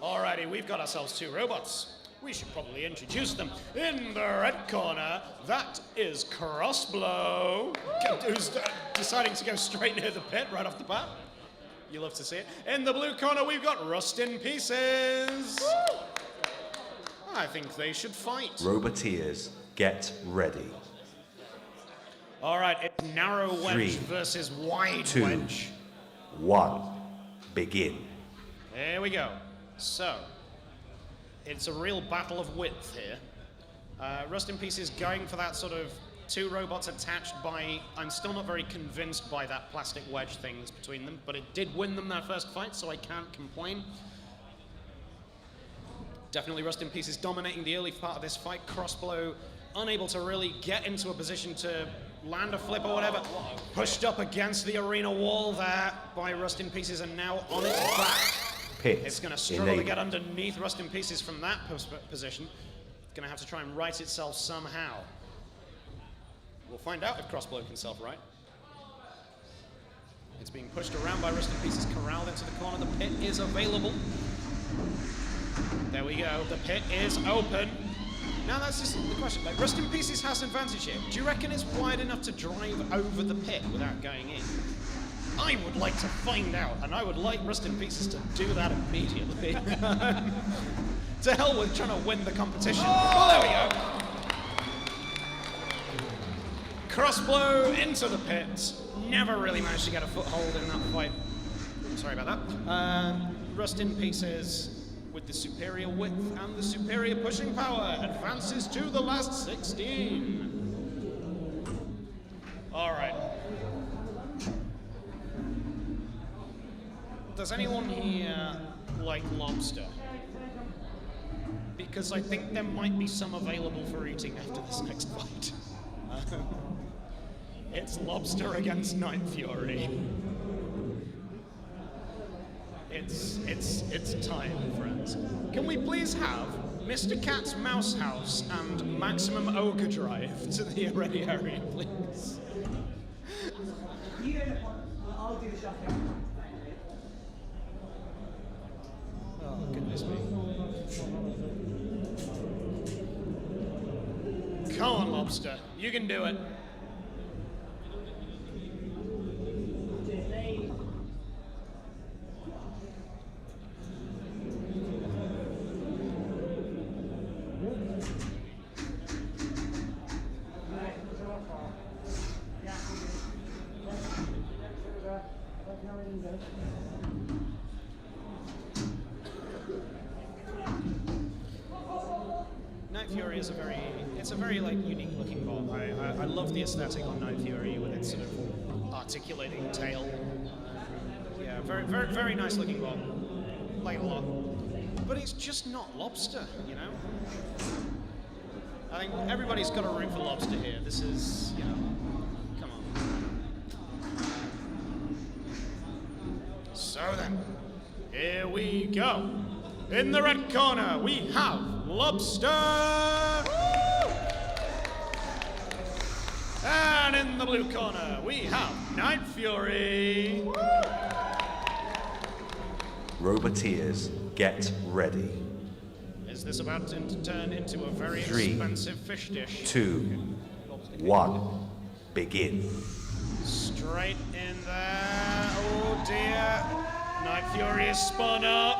Alrighty, we've got ourselves two robots. We should probably introduce them. In the red corner, that is Crossblow, who's deciding to go straight near the pit right off the bat. You love to see it. In the blue corner, we've got Rust in Pieces. Woo! I think they should fight. Roboteers, get ready. All right, it's narrow wedge 3, versus wide 2, wedge. 1, begin. There we go. So, it's a real battle of width here. Rust in Pieces going for that sort of two robots attached by... I'm still not very convinced by that plastic wedge thing that's between them, but it did win them their first fight, so I can't complain. Definitely Rust in Pieces dominating the early part of this fight. Crossblow unable to really get into a position to land a flip or whatever. Pushed up against the arena wall there by Rust in Pieces and now on its back. It's going to struggle to get underneath Rust in Pieces from that position. It's going to have to try and right itself somehow. We'll find out if Crossblow can self-right. It's being pushed around by Rust in Pieces, corralled into the corner. The pit is available. There we go. The pit is open. Now that's just the question. Like, Rust in Pieces has an advantage here. Do you reckon it's wide enough to drive over the pit without going in? I would like to find out, and I would like Rust in Pieces to do that immediately. To hell with trying to win the competition. Oh, there we go. Crossblow into the pit. Never really managed to get a foothold in that fight. Sorry about that. Rust in Pieces with the superior width and the superior pushing power advances to the last 16. All right. Does anyone here like lobster? Because I think there might be some available for eating after this next fight. It's lobster against Night Fury. It's time, friends. Can we please have Mr. Cat's Mouse House and Maximum Ogre Drive to the ready area, please? I'll do the shuffle. Oh, goodness me. Come on, Lobster. You can do it. Night Fury is a very like unique looking bot. I love the aesthetic on Night Fury with its sort of articulating tail. Yeah, very nice looking bot. Like a lot. But it's just not Lobster, you know? I think everybody's got a root for Lobster here. This is, you know, come on. So then, here we go. In the red corner, we have Lobster! And in the blue corner, we have Night Fury! Roboteers, get ready. Is this about to turn into a very 3, expensive fish dish? 2, 1, begin. Straight in there. Oh dear. Night Fury is spun up.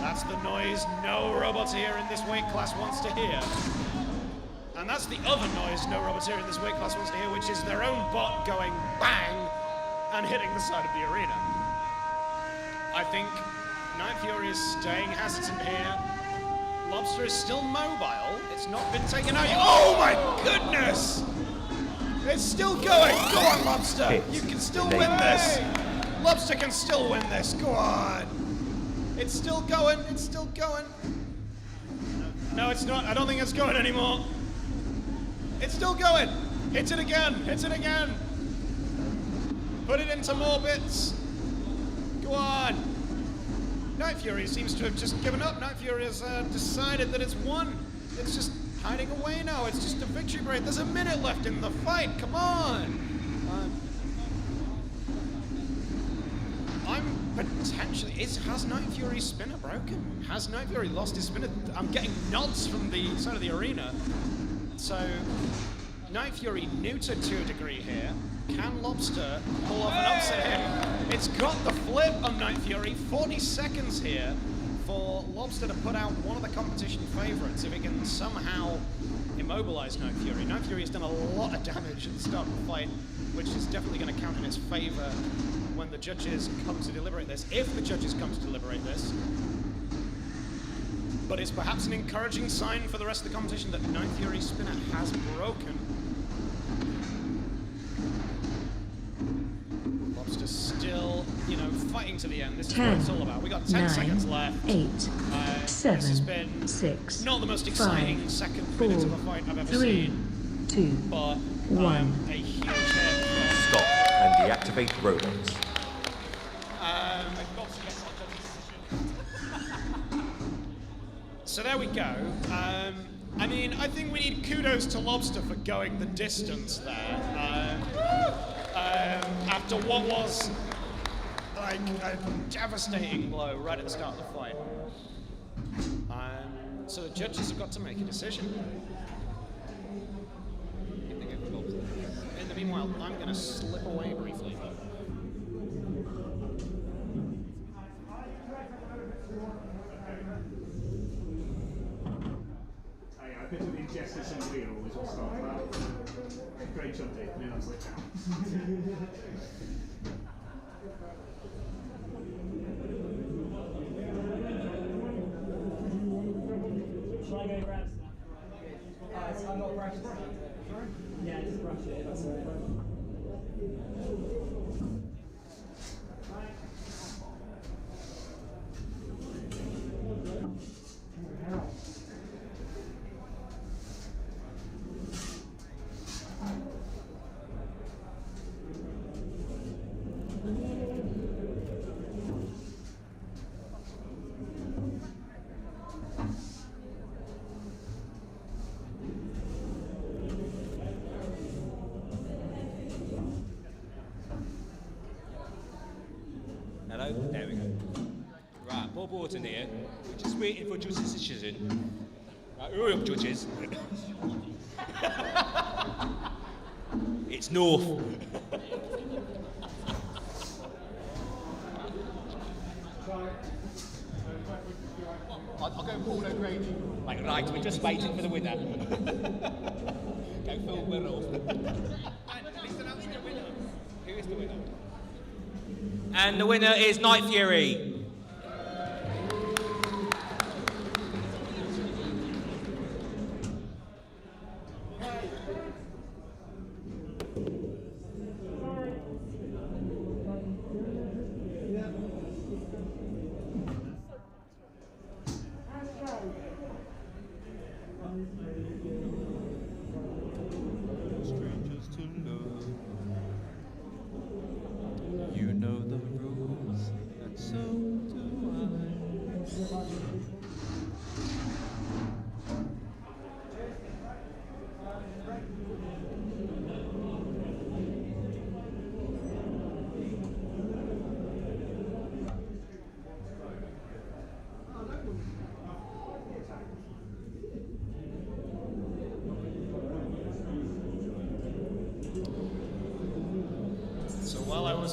That's the noise no Roboteer in this weight class wants to hear. And that's the other noise no Roboteer in this weight class wants to hear, which is their own bot going bang and hitting the side of the arena. I think Night Fury is staying hesitant here. Lobster is still mobile. It's not been taken out yet. Oh my goodness! It's still going. Go on, Lobster. You can still win this. Lobster can still win this. Go on. It's still going. It's still going. No, it's not. I don't think it's going anymore. It's still going. Hit it again. Hit it again. Put it into more bits. Go on. Night Fury seems to have just given up. Night Fury has decided that it's won. It's just hiding away now. It's just a victory parade. There's a minute left in the fight. Come on. I'm potentially... Has Night Fury's spinner broken? Has Night Fury lost his spinner? I'm getting nods from the side of the arena. So, Night Fury neutered to a degree here. Can Lobster pull off an upset here? It's got the flip on Night Fury. 40 seconds here for Lobster to put out one of the competition favorites if it can somehow immobilize Night Fury. Night Fury has done a lot of damage at the start of the fight, which is definitely going to count in its favor when the judges come to deliberate this, if the judges come to deliberate this. But it's perhaps an encouraging sign for the rest of the competition that Night Fury's spinner has broken. Lobster's still, fighting to the end. This is what it's all about. We got 10 seconds left. 8, 7, this has been 6, not the most exciting 5, second 4, minute of a fight I've ever 3, seen. 2, but 1. A huge hit from... Stop and deactivate robots. So there we go. I mean, I think we need kudos to Lobster for going the distance there. After what was like a devastating blow right at the start of the fight. So the judges have got to make a decision. In the meanwhile, I'm going to slip away briefly. I bet we ingested some real was what started that. Great job, Dave. No, that's like Shall I go grab stuff? I've got brushes. Yeah, just brush it. That's all right. Hello? There we go. Right, Bob Orton here. We're just waiting for judges' decision. Right, hurry up, judges. It's North. I'll go Paul O'Grady. Right, we're just waiting for the winner. Go Phil Wirral. Who is the winner? And the winner is Night Fury. You know the rules, and so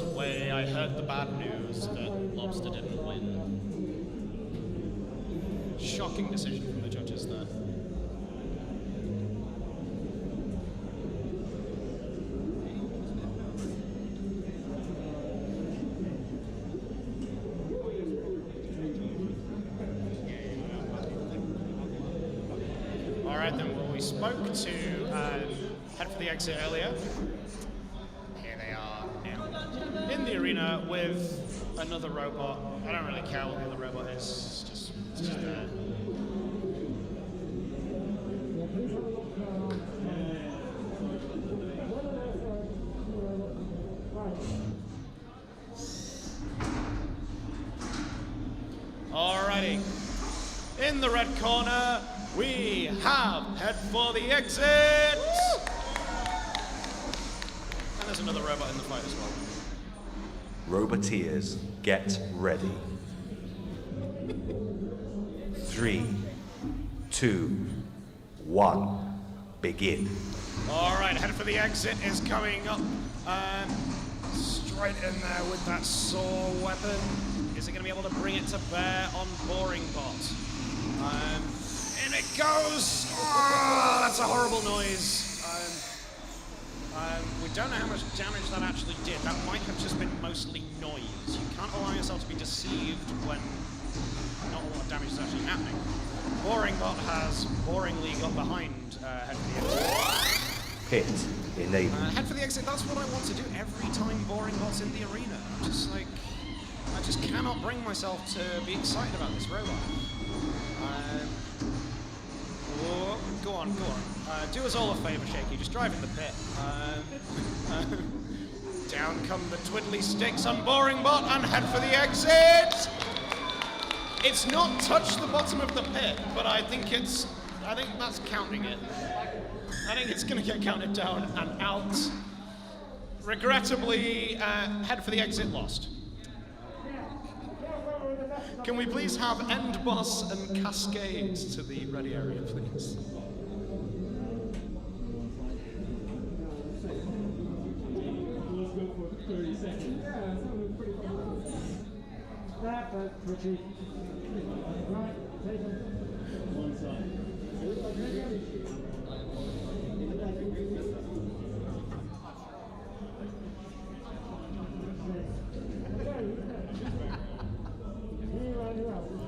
was away. I heard the bad news that Lobster didn't win. Shocking decision from the judges there. All right then, well, we spoke to Head for the Exit earlier. Here they are now in the arena with another robot. I don't really care what the other robot is, it's just there. Alrighty, in the red corner, we have Head for the Exit! And there's another robot in the fight as well. Roboteers, get ready. 3, 2, 1, begin. Alright, Head for the Exit is coming up straight in there with that saw weapon. Is it going to be able to bring it to bear on Boring Bot? In it goes! Oh, that's a horrible noise. We don't know how much damage that actually did. That might have just been mostly noise. You can't allow yourself to be deceived when not a lot of damage is actually happening. Boring Bot has boringly got behind Head for the Exit. Pit enabled. Head for the Exit, that's what I want to do every time Boring Bot's in the arena. I'm just like, I just cannot bring myself to be excited about this robot. Go on. Do us all a favour, Shaky. Just drive in the pit. Down come the twiddly sticks on Boring Bot and Head for the Exit! It's not touched the bottom of the pit, but I think that's counting it. I think it's going to get counted down and out. Regrettably, Head for the Exit lost. Can we please have End Boss and Cascade to the ready area, please?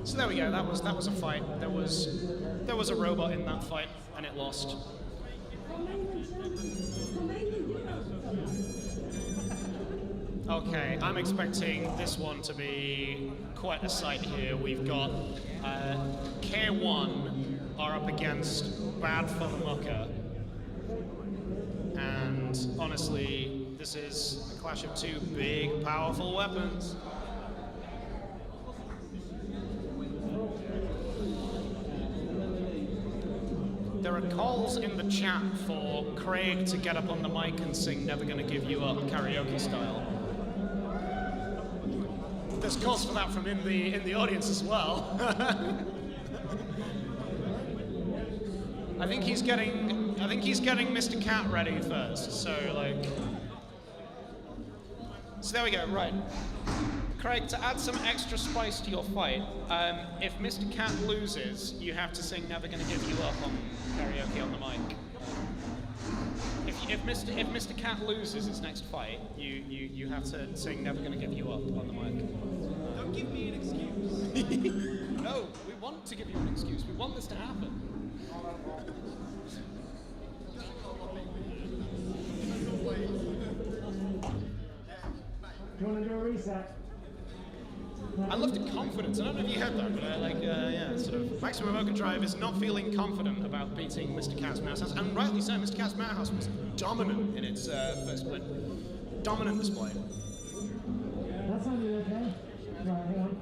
So there we go. That was a fight. There was a robot in that fight, and it lost. Okay, I'm expecting this one to be quite a sight here. We've got K1 are up against Bad for the Mucker, and honestly, this is a clash of two big, powerful weapons. There are calls in the chat for Craig to get up on the mic and sing Never Gonna Give You Up karaoke style. There's calls for that from in the audience as well. I think he's getting Mr. Cat ready first, so there we go, right. Craig, to add some extra spice to your fight, if Mr. Cat loses, you have to sing Never Gonna Give You Up on karaoke on the mic. If Mr. Cat loses his next fight, you have to sing Never Gonna Give You Up on the mic. Don't give me an excuse. No, we want to give you an excuse. We want this to happen. Do you want to do a reset? I love the confidence. I don't know if you heard that, but sort of Maximum Overdrive is not feeling confident about beating Mr. Cat's Mouse House, and rightly so. Mr. Cat's Mouse House was dominant in its first win. Dominant display. That sounded okay. Right, hang on.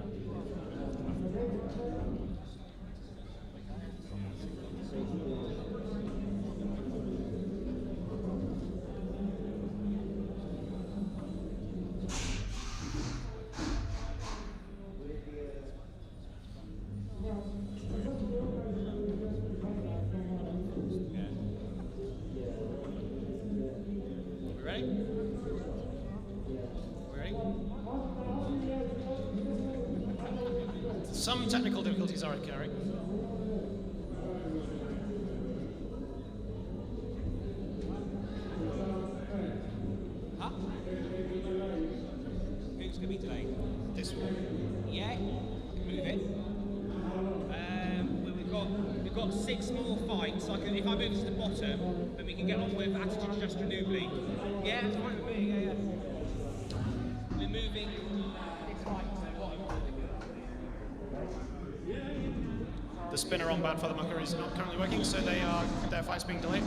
Some technical difficulties are occurring. Huh? Who's going to be today? This one. Yeah, I can move it. We've got 6 more fights. So if I move it to the bottom, then we can get on with Attitude Just Renewably. Yeah, that's fine with me. Yeah. We're moving this fight to the bottom. The spinner on Bad for the Mucker is not currently working, so their fight's being delayed.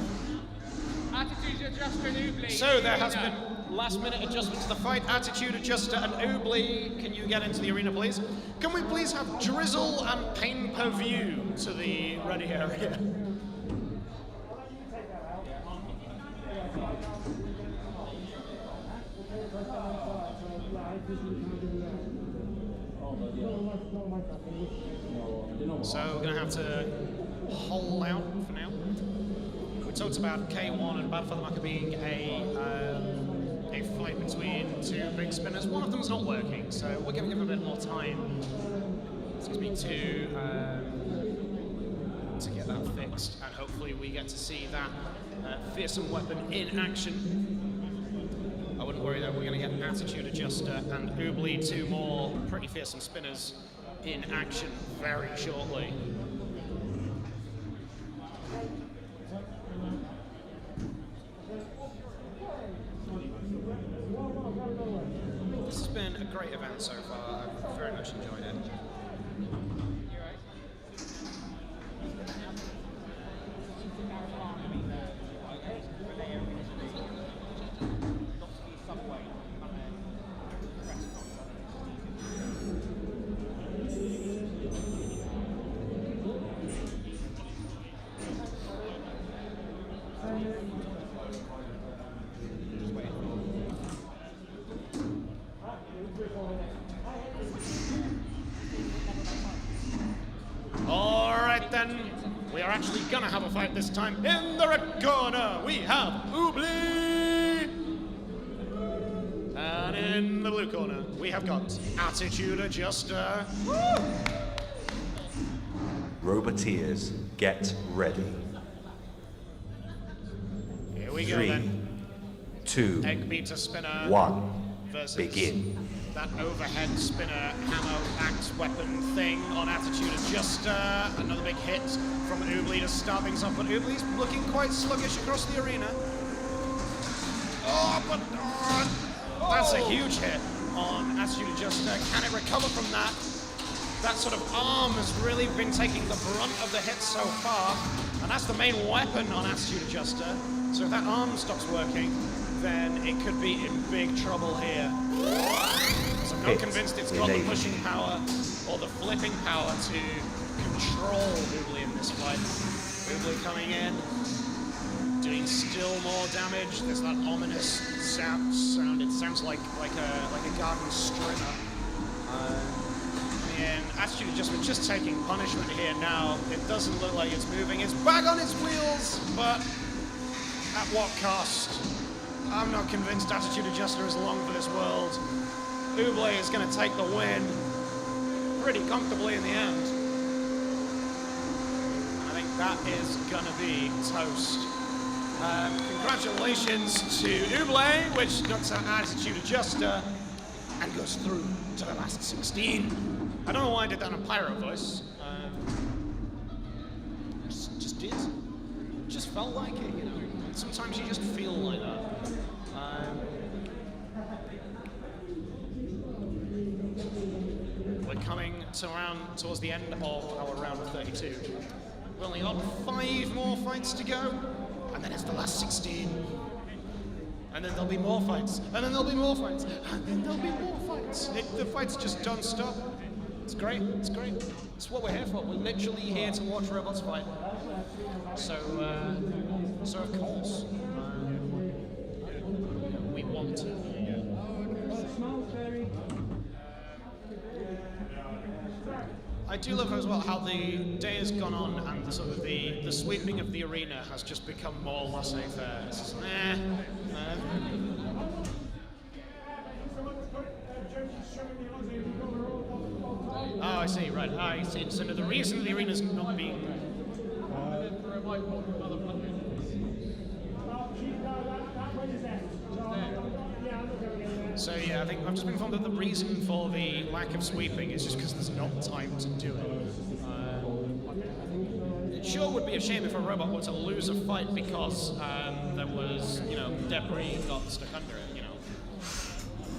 Attitude Just Renewably. So there has been last-minute adjustment to the fight. Attitude Adjuster and Oobly, can you get into the arena, please? Can we please have Drizzle and Pain Per View to the ready area? So we're going to have to hold out for now. We talked about K1 and Bad for the Mucker being a fight between 2 big spinners. One of them's not working, so we're going to give him a bit more time. Excuse me, to get that fixed, and hopefully we get to see that fearsome weapon in action. I wouldn't worry though, we're going to get Attitude Adjuster and Oobly, 2 more pretty fearsome spinners in action very shortly. This has been a great event so far. I've very much enjoyed it. Alright then, we are actually gonna have a fight this time. In the red corner, we have Oobly! And in the blue corner, we have got Attitude Adjuster. Woo! Roboteers, get ready. Here we go 3, then. 2, Egg beater spinner 1, versus begin. that overhead spinner hammer axe weapon thing on Attitude Adjuster. Another big hit from Oobly to start things off, but Oobly's looking quite sluggish across the arena. Oh, but that's a huge hit on Attitude Adjuster. Can it recover from that? That sort of arm has really been taking the brunt of the hits so far, and that's the main weapon on Attitude Adjuster. So if that arm stops working, then it could be in big trouble here. So I'm not convinced it's got the pushing power or the flipping power to control Oobly in this fight. Oobly coming in, doing still more damage. There's that ominous sound. It sounds like a garden strimmer. And Attitude Adjustment just taking punishment here now. It doesn't look like it's moving. It's back on its wheels, but at what cost? I'm not convinced Attitude Adjuster is long for this world. Oobly is going to take the win pretty comfortably in the end. I think that is going to be toast. Congratulations to Oobly, which knocks out Attitude Adjuster and goes through to the last 16. I don't know why I did that in a pyro voice. Just did. Just felt like it, you know. Sometimes you just feel like that. We're coming towards the end of our round of 32. We've only got 5 more fights to go, and then it's the last 16. And then there'll be more fights, and then there'll be more fights, and then there'll be more fights. The fights just don't stop. It's great, it's great. It's what we're here for. We're literally here to watch robots fight. So of course, we want to. I do love as well how the day has gone on and the sort of the sweeping of the arena has just become more laissez-faire. It's just, I see. Right. I see. So the reason the arena's not being. So yeah, I think I've just been informed that the reason for the lack of sweeping is just because there's not time to do it. It sure would be a shame if a robot were to lose a fight because there was, debris got stuck under it.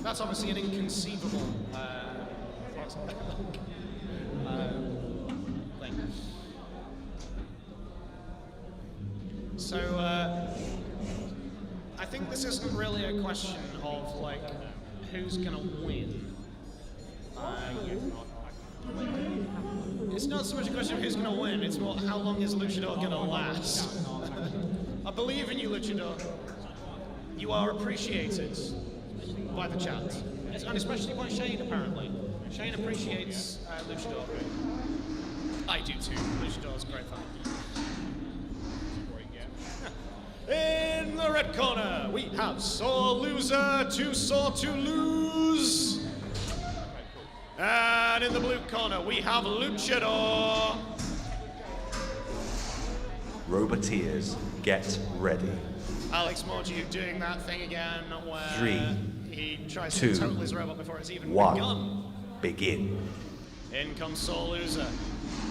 That's obviously an inconceivable thing. So I think this isn't really a question of like who's gonna win. It's not so much a question of who's gonna win. It's more how long is Luchador gonna last. I believe in you, Luchador. You are appreciated by the chat, and especially by Shane, apparently. Shane appreciates Luchador. I do too. Luchador's a great fan. In the red corner, we have Sore Loser, Too Sore to Lose. And in the blue corner, we have Luchador. Roboteers, get ready. Alex Morgiu doing that thing again where 3, he tries 2, to total his robot before it's even 1, begun. begin. In comes Sore Loser.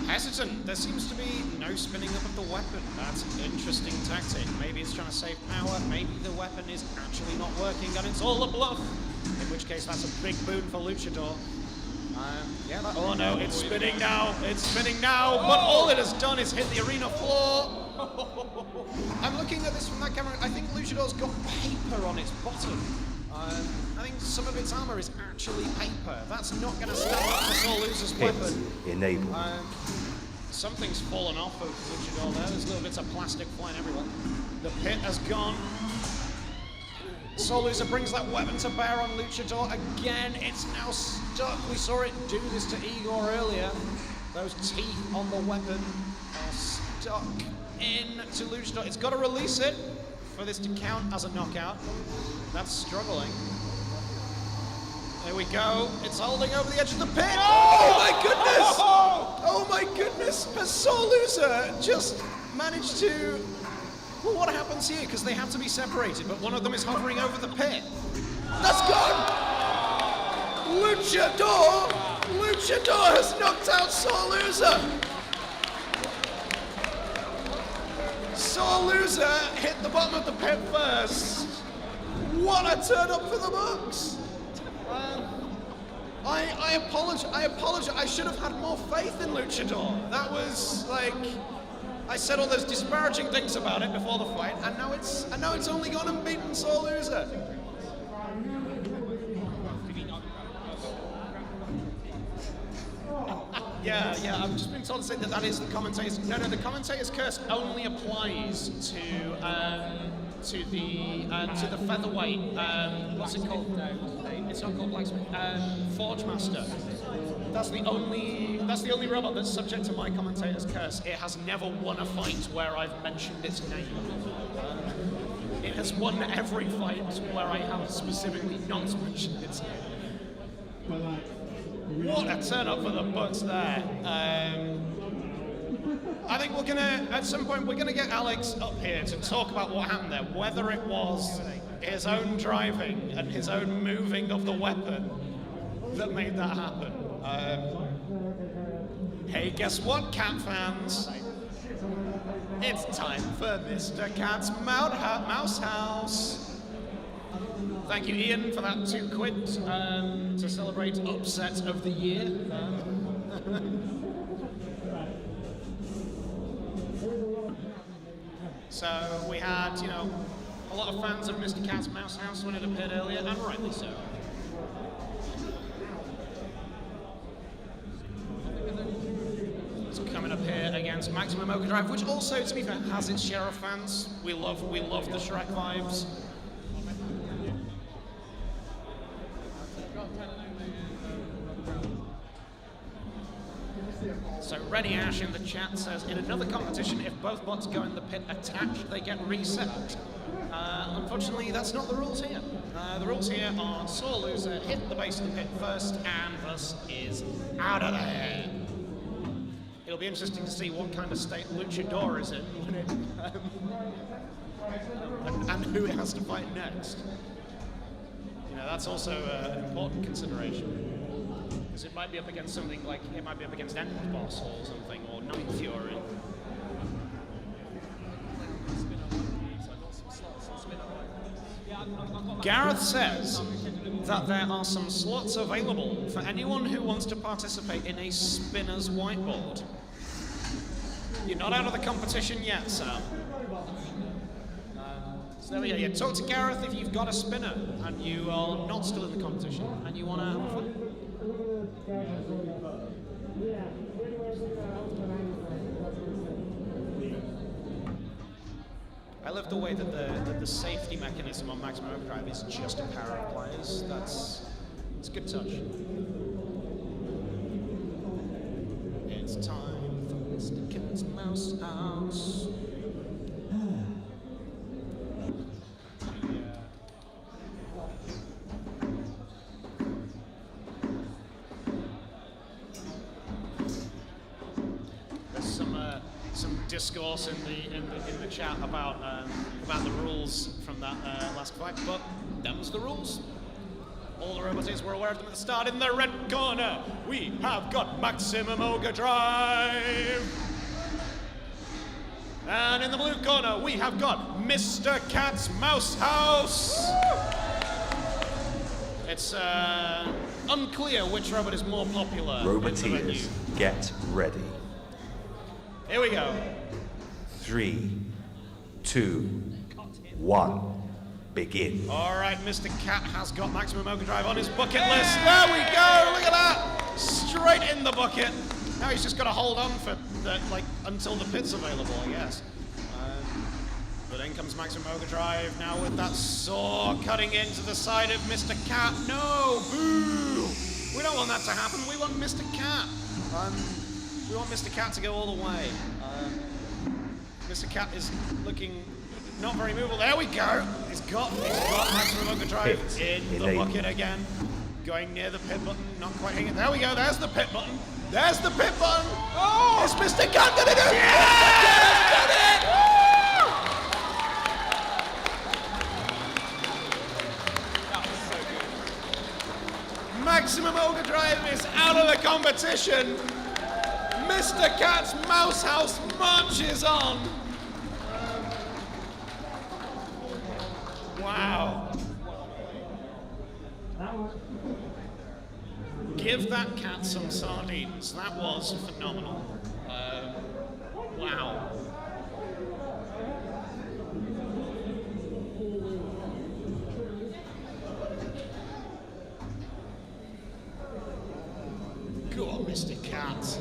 Hesitant. There seems to be no spinning up of the weapon. That's an interesting tactic. Maybe it's trying to save power. Maybe the weapon is actually not working and it's all a bluff. In which case, that's a big boon for Luchador. Yeah. Oh no, it's spinning now. It's spinning now. But all it has done is hit the arena floor. I'm looking at this from that camera. I think Luchador's got paper on its bottom. I think some of its armor is actually paper. That's not going to stand up to Sore Loser's weapon. Enable. Something's fallen off of Luchador there. There's little bits of plastic flying everywhere. The pit has gone. Sore Loser brings that weapon to bear on Luchador again. It's now stuck. We saw it do this to Igor earlier. Those teeth on the weapon are stuck into Luchador. It's got to release it for this to count as a knockout. That's struggling. There we go. It's holding over the edge of the pit. Oh my goodness! Oh my goodness! But Sore Loser just managed to. Well, what happens here? Because they have to be separated, but one of them is hovering over the pit. That's gone! Luchador! Luchador has knocked out Sore Loser! Sore Loser hit the bottom of the pit first. What a turn up for the Bucks! I apologize. I should have had more faith in Luchador. That was like, I said all those disparaging things about it before the fight, and now it's only gone and beaten Sore Loser. Yeah, I've just been told to say that is the commentator's. No, the commentator's curse only applies to the featherweight. What's it called? It's not called blacksmith. Forge Master. That's the only robot that's subject to my commentator's curse. It has never won a fight where I've mentioned its name. It has won every fight where I have specifically not mentioned its name. What a turn up for the Bucks there. I think at some point, we're gonna get Alex up here to talk about what happened there, whether it was his own driving and his own moving of the weapon that made that happen. Hey, guess what, Cat fans? It's time for Mr. Cat's Mouse House. Thank you, Ian, for that £2 to celebrate upset of the year. So we had, a lot of fans of Mr. Cat's Mouse House when it appeared earlier, and rightly so. It's coming up here against Maximum Overdrive, which also, to be fair, has its share of fans. We love the Shrek vibes. So Ready Ash in the chat says, in another competition, if both bots go in the pit attached, they get reset. Unfortunately, that's not the rules here. The rules here are sore loser, hit the base of the pit first, and thus is out of there. It'll be interesting to see what kind of state Luchador is in when it, and who it has to fight next. You know, that's also an important consideration. Because it might be up against something like, it might be up against End Boss or something, or Night Fury. Gareth says that there are some slots available for anyone who wants to participate in a spinner's whiteboard. You're not out of the competition yet, Sam. So there we go. Yeah, talk to Gareth if you've got a spinner and you are not still in the competition and you want to have fun. I love the way that the safety mechanism on Maximum Overdrive is just a pair of players. It's a good touch. It's time for Mr. Cat's Mouse House. Some discourse in the chat about the rules from that last fight, but them's the rules. All the robots were aware of them at the start. In the red corner, we have got Maximum Overdrive. And in the blue corner, we have got Mr. Cat's Mouse House. It's unclear which robot is more popular. Roboteers, get ready. Here we go. 3, 2, 1, begin. All right, Mr. Cat has got Maximum Overdrive on his bucket list. There we go, look at that. Straight in the bucket. Now he's just got to hold on for until the pit's available, I guess. But in comes Maximum Overdrive now with that saw cutting into the side of Mr. Cat. No, boo. We don't want that to happen. We want Mr. Cat. We want Mr. Cat to go all the way. Mr. Cat is looking not very movable. There we go. He's got Maximum Overdrive in the bucket again. Going near the pit button, not quite hitting it. There we go. There's the pit button. There's the pit button. Oh, is Mr. Cat gonna do it? Yeah! Done it! That was so good. Maximum Overdrive is out of the competition. Mr. Cat's Mouse House marches on. Wow. Give that cat some sardines. That was phenomenal. Wow. Go on, Mr. Cat.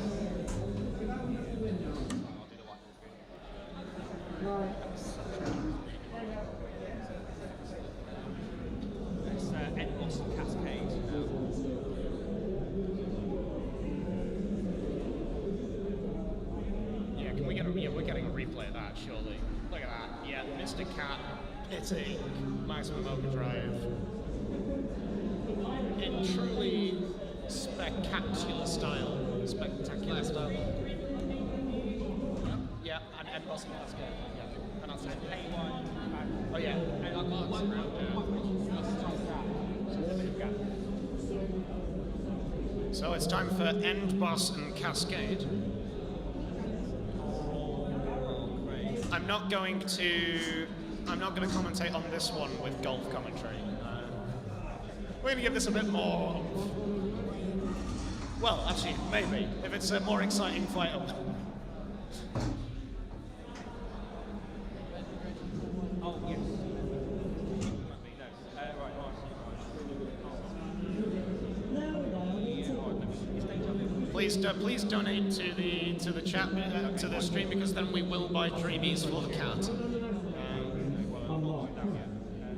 We're getting a replay of that, surely. Look at that. Yeah, Mr. Cat hitting Maximum Overdrive in truly spectacular style. Spectacular style. Yeah, and Ed Boss and that's good. Yeah, and that's it. Oh yeah. And I got so it's time for End Boss and Cascade. I'm not going to commentate on this one with golf commentary. We're going to give this a bit more. Well, actually, maybe if it's a more exciting fight. Oh yes. Please donate to the chat to the stream, because then we will buy dreamies for the cat.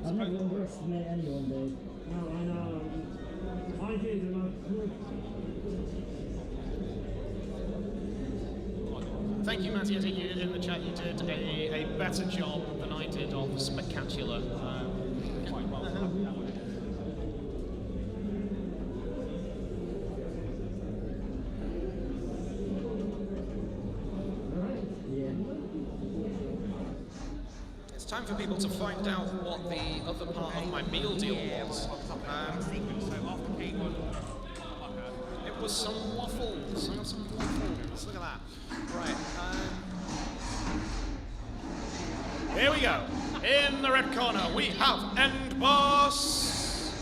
I've never underestimated anyone, dude. No, I know. I do, Thank you, Matty. I think you in the chat you did a better job than I did of spectacular. Quite well. It's time for people to find out what the other part of my meal deal was. It was some waffles. I got some waffles. Look at that. Right. Here we go. In the red corner, we have End Boss.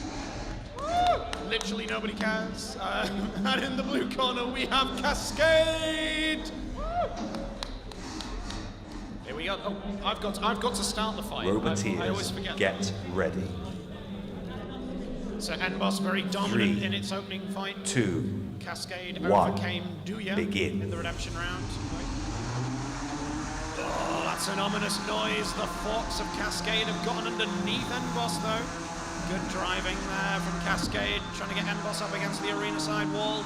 Woo! Literally nobody cares. And in the blue corner, we have Cascade. Woo! Here we go. Oh, I've got to start the fight. I always Roboteers, forget. get ready. So End Boss very dominant in its opening fight. 2, Cascade 1, overcame Duya begin. in the redemption round. Oh, that's an ominous noise. The forks of Cascade have gotten underneath End Boss though. Good driving there from Cascade, trying to get End Boss up against the arena side wall.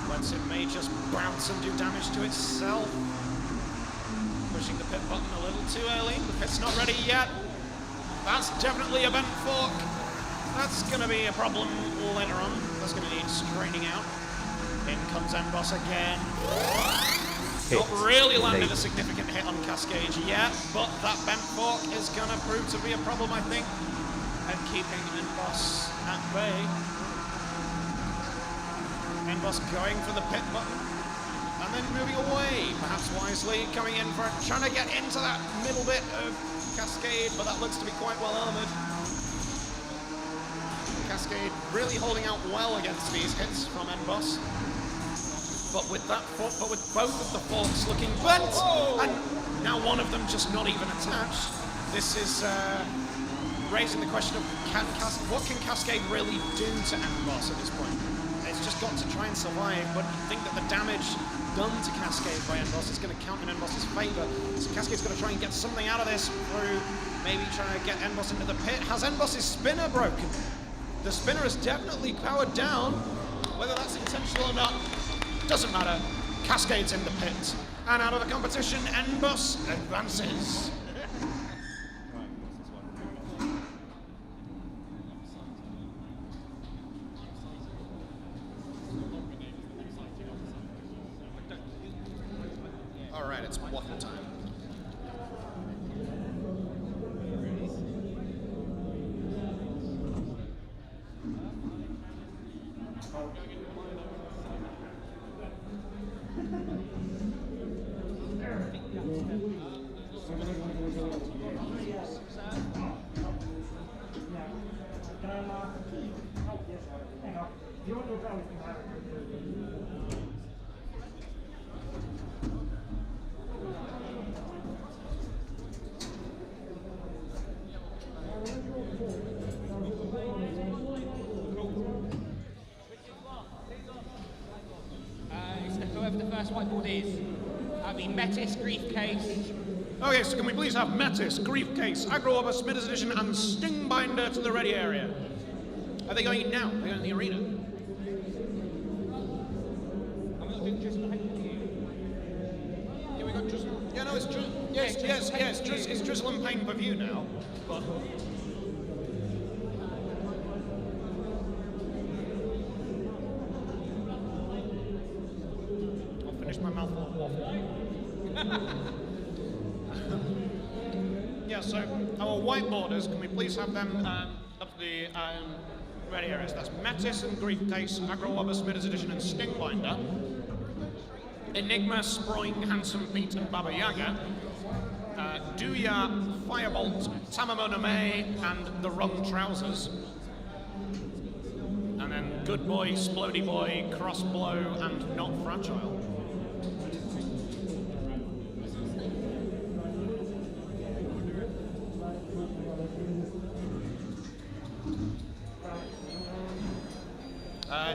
Whence it may just bounce and do damage to itself. Pushing the pit button a little too early. The pit's not ready yet. That's definitely a bent fork. That's going to be a problem later on. That's going to need straightening out. In comes End Boss again. Not really landed a significant hit on Cascade yet, but that bent fork is going to prove to be a problem, I think, and keeping End Boss at bay. End Boss going for the pit button, and then moving away, perhaps wisely, coming in for trying to get into that middle bit of Cascade, but that looks to be quite well armored. Cascade really holding out well against these hits from End Boss. But with both of the forks looking bent, and now one of them just not even attached, this is raising the question of what can Cascade really do to End Boss at this point? It's just got to try and survive, but you think that the damage done to Cascade by End Boss is going to count in End Boss's favour. So Cascade's going to try and get something out of this through maybe trying to get End Boss into the pit. Has End Boss's spinner broken? The spinner is definitely powered down. Whether that's intentional or not, doesn't matter. Cascade's in the pit. And out of the competition, End Boss advances. All right, it's waffle time. Whoever the first whiteboard is, that'll be Metis, Griefcase. Okay, so can we please have Metis, Griefcase, Agro Smithers Edition, and Stingbinder to the ready area? Are they going in now? Are they going in the arena? I'm not doing Drizzle and Paint for you. Yeah, we got Drizzle. Yeah, no, it's Drizzle. Yes, it's Drizzle and Paint per view now. But I'll finish my mouthful of waffle. Yeah, so our whiteboarders, can we please have them up to the ready areas? That's Metis and Griefcase, Agro Smithers Edition, and Stingbinder. Enigma, Sproing, Handsome Pete, and Baba Yaga. Duya, Firebolt, Tamamona May, and The Wrong Trousers. And then Good Boy, Splody Boy, Crossblow, and Not Fragile.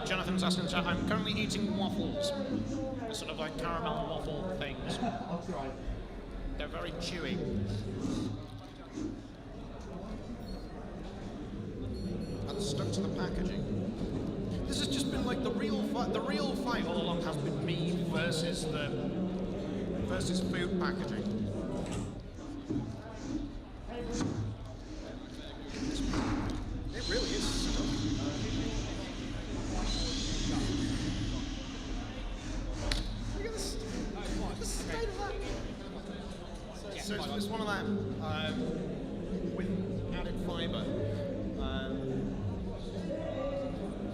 Jonathan's asking in chat, I'm currently eating waffles. They're sort of like caramel waffle things. They're very chewy. And stuck to the packaging. This has just been like the real fight all along has been me versus the versus food packaging. It really is stuff. Look at this. The state of that. So it's one of them with added fibre.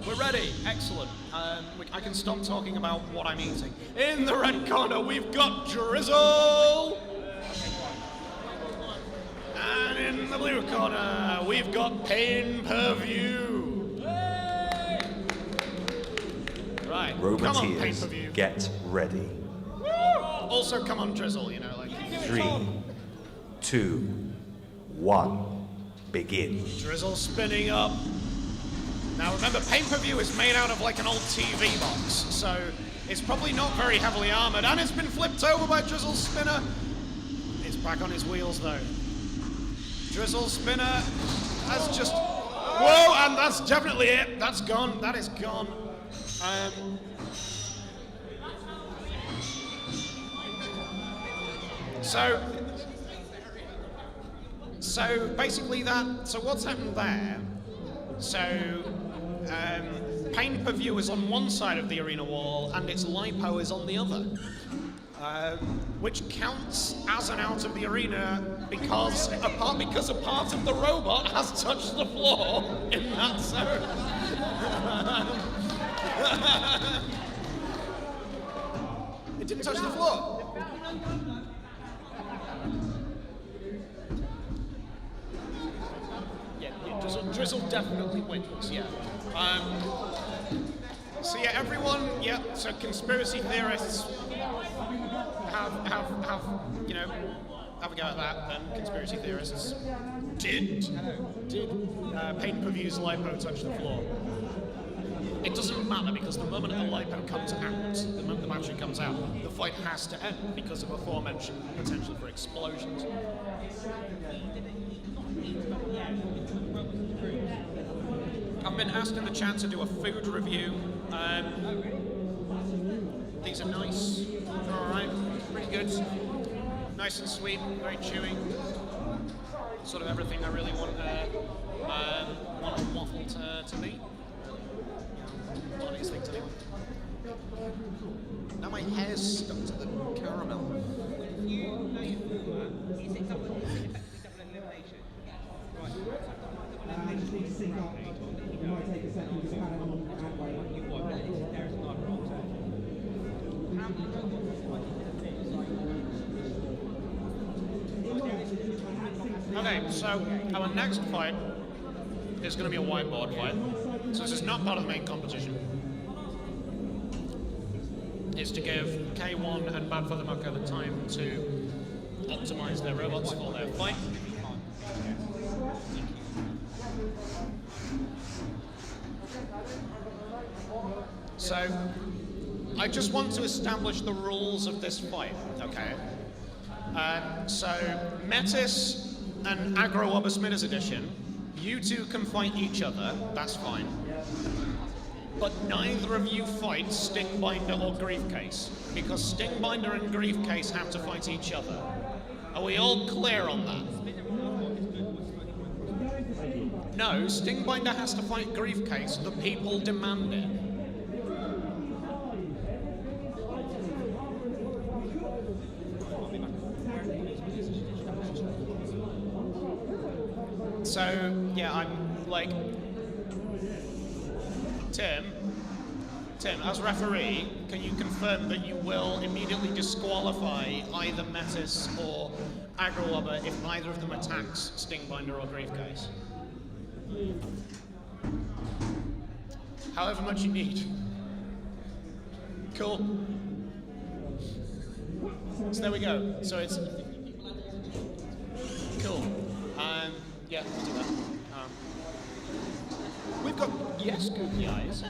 We're ready. Excellent. I can stop talking about what I'm eating. In the red corner, we've got Drizzle. And in the blue corner, we've got Pay-Per-View. Right. Come on, Pay-Per-View. Get ready. Woo! Also, come on, Drizzle. You know, like 3, 2, 1, begin. Drizzle spinning up. Now remember, Pay-Per-View is made out of like an old TV box, so it's probably not very heavily armored, and it's been flipped over by Drizzle's spinner. It's back on his wheels though. Drizzle's spinner has just... Whoa, and that's definitely it. That's gone. That is gone. So basically so what's happened there, Pay-Per-View is on one side of the arena wall and its lipo is on the other, which counts as an out of the arena because a part of the robot has touched the floor in that zone. It didn't touch the floor. Drizzle definitely wins, yeah. So yeah, everyone, yeah, so conspiracy theorists have you know, have a go at that, and conspiracy theorists did Pay-Per-View's lipo touch the floor? It doesn't matter because the moment the lipo comes out, the moment the battery comes out, the fight has to end because of aforementioned potential for explosions. I've been asked in the chat to do a food review. These are nice. They're alright. Pretty good. Nice and sweet, very chewy. Sort of everything I really want a waffle to be. One of these things anyway. Now my hair's stuck to the caramel. Okay, so our next fight is going to be a whiteboard fight. So this is not part of the main competition. It's to give K1 and Bad for the Mucker the time to optimize their robots for their fight. So, I just want to establish the rules of this fight, okay? So, Metis and Agro Obasmidas Edition, you two can fight each other, that's fine. But neither of you fight Stingbinder or Griefcase, because Stingbinder and Griefcase have to fight each other. Are we all clear on that? No, Stingbinder has to fight Griefcase, the people demand it. So, yeah, I'm like, Tim, as referee, can you confirm that you will immediately disqualify either Metis or Agrowobber if neither of them attacks Stingbinder or Griefcase? However much you need. Cool. So there we go. So it's cool. Yeah, let's do that. We've got, yes, googly eyes.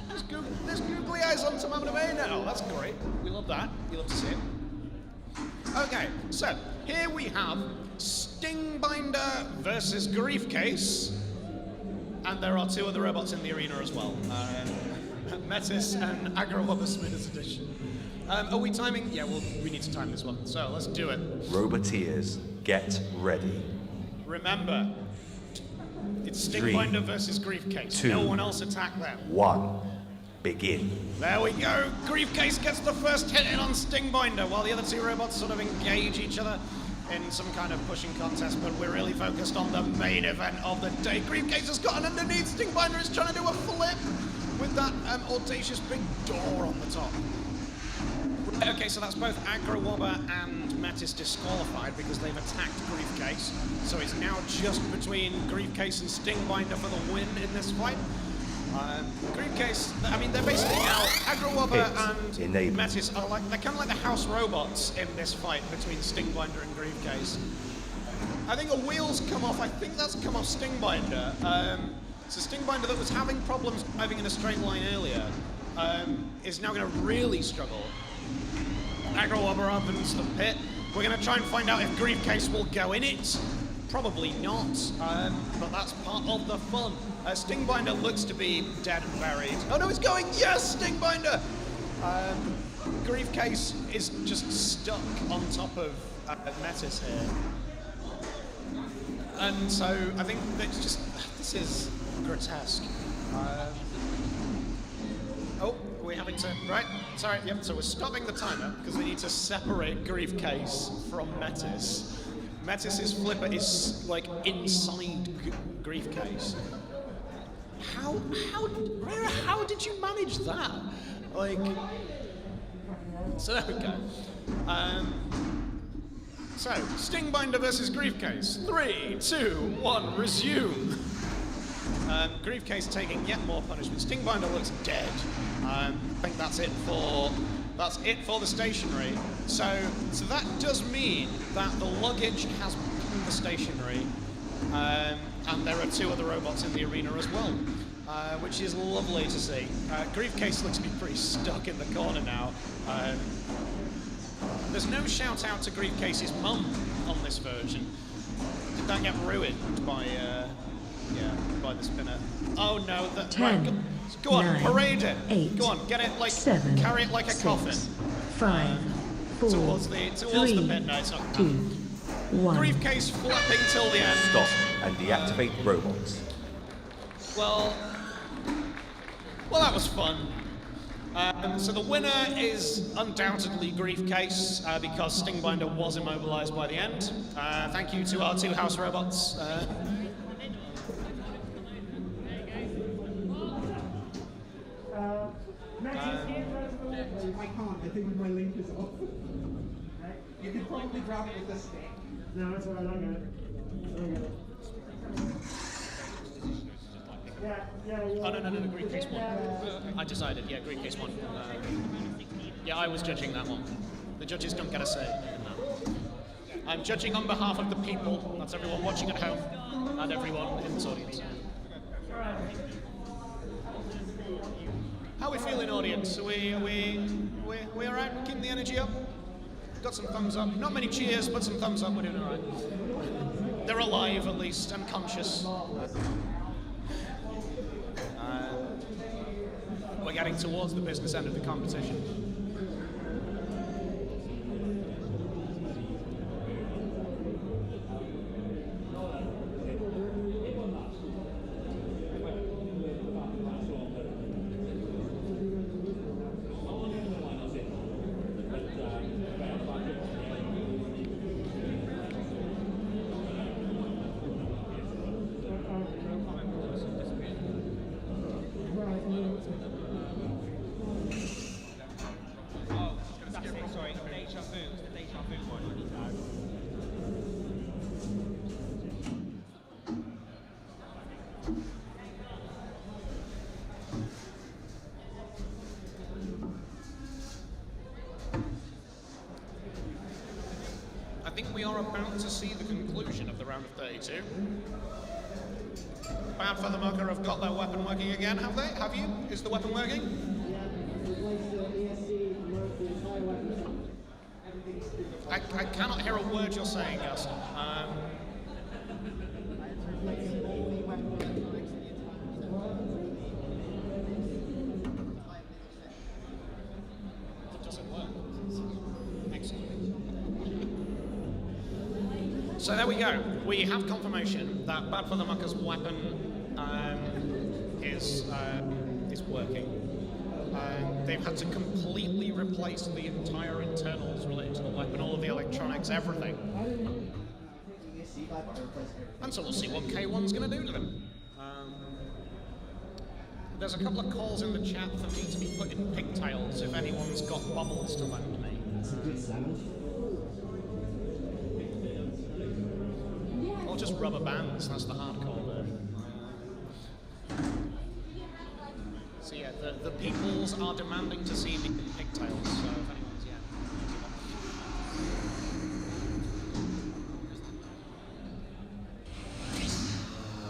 There's googly eyes on Tamamana Bay now. That's great. We love that. We love to see it. Okay, so here we have Stingbinder versus Griefcase. And there are two other robots in the arena as well. Metis and Agrowobber Smithers Edition. Are we timing? Yeah, well, we need to time this one. So let's do it. Roboteers, get ready. Remember, it's Stingbinder versus Griefcase. 2, No one else attack them. 1, begin. There we go. Griefcase gets the first hit in on Stingbinder, while the other two robots sort of engage each other in some kind of pushing contest, but we're really focused on the main event of the day. Griefcase has got an underneath. Stingbinder is trying to do a flip with that audacious big door on the top. Okay, so that's both Agro-Wobber and Metis disqualified because they've attacked Griefcase. So it's now just between Griefcase and Stingbinder for the win in this fight. Griefcase, I mean, they're basically now, Agro-Wobber and Metis are like, they're kind of like the house robots in this fight between Stingbinder and Griefcase. I think a wheel's come off, I think that's come off Stingbinder. So Stingbinder that was having problems driving in a straight line earlier is now going to really struggle. Agro-Wobber opens the pit. We're going to try and find out if Griefcase will go in it. Probably not, but that's part of the fun. Stingbinder looks to be dead and buried. Oh no, it's going! Yes, Stingbinder! Griefcase is just stuck on top of Metis here. And so I think that's just, this is grotesque. Oh, we're having to, right, sorry, yep, so we're stopping the timer because we need to separate Griefcase from Metis. Metis's flipper is like inside Griefcase. How did you manage that? Like, so there we go. So, Stingbinder versus Griefcase. 3, 2, 1, resume. Griefcase taking yet more punishment. Stingbinder looks dead. I think that's it for the stationary. So that does mean that the luggage has become the stationary, and there are 2 other robots in the arena as well, which is lovely to see. Griefcase looks to be pretty stuck in the corner now. There's no shout out to Griefcase's mum on this version. Did that get ruined by the spinner? Oh no, 10, right, go on, 9, parade it. 8, go on, get it like 7, carry it like a 6, coffin. 5, 4, towards the 3, pit. No, it's not. 2, 1. Griefcase flapping till the end. Stop and deactivate robots. Well, that was fun. So the winner is undoubtedly Griefcase because Stingbinder was immobilized by the end. Thank you to our 2 house robots. I can't, I think my link is off. You can probably grab it with a stick. No, that's what I don't get it. Oh, no, Griefcase won. I decided, yeah, Griefcase won. Yeah, I was judging that one. The judges don't get a say in that. I'm judging on behalf of the people. That's everyone watching at home and everyone in this audience. How are we feeling, audience? Are we all right? Keeping the energy up? Got some thumbs up. Not many cheers, but some thumbs up. We're doing all right. They're alive, at least, and conscious. We're getting towards the business end of the competition. I think we are about to see the conclusion of the round of 32. Bad for the Mucker have got their weapon working again, have they? Have you? Is the weapon working? I cannot hear a word you're saying, Gus. It doesn't work. So there we go. We have confirmation that Bad for the Mucker's weapon is working. They've had to completely replace the entire internals related to the weapon, all of the electronics, everything. And so we'll see what K1's going to do to them. There's a couple of calls in the chat for me to be put in pigtails if anyone's got bubbles to lend me. Or just rubber bands, that's the hardcore version. So yeah, the peoples are demanding to see me in pigtails, so if anyone's, yeah.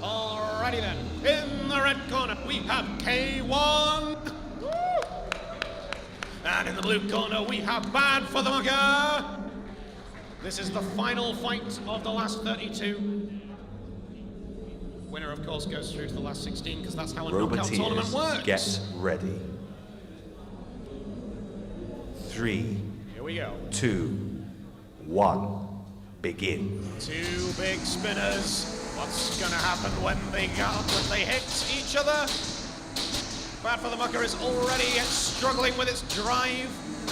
Alrighty then, in the red corner we have K1! Woo! And in the blue corner we have Bad for the Mucker! This is the final fight of the last 32. Winner, of course, goes through to the last 16 because that's how a knockout tournament works. Get ready. 3, Here we go. 2, 1, begin. Two big spinners. What's going to happen when they hit each other? Bad for the Mucker is already struggling with its drive.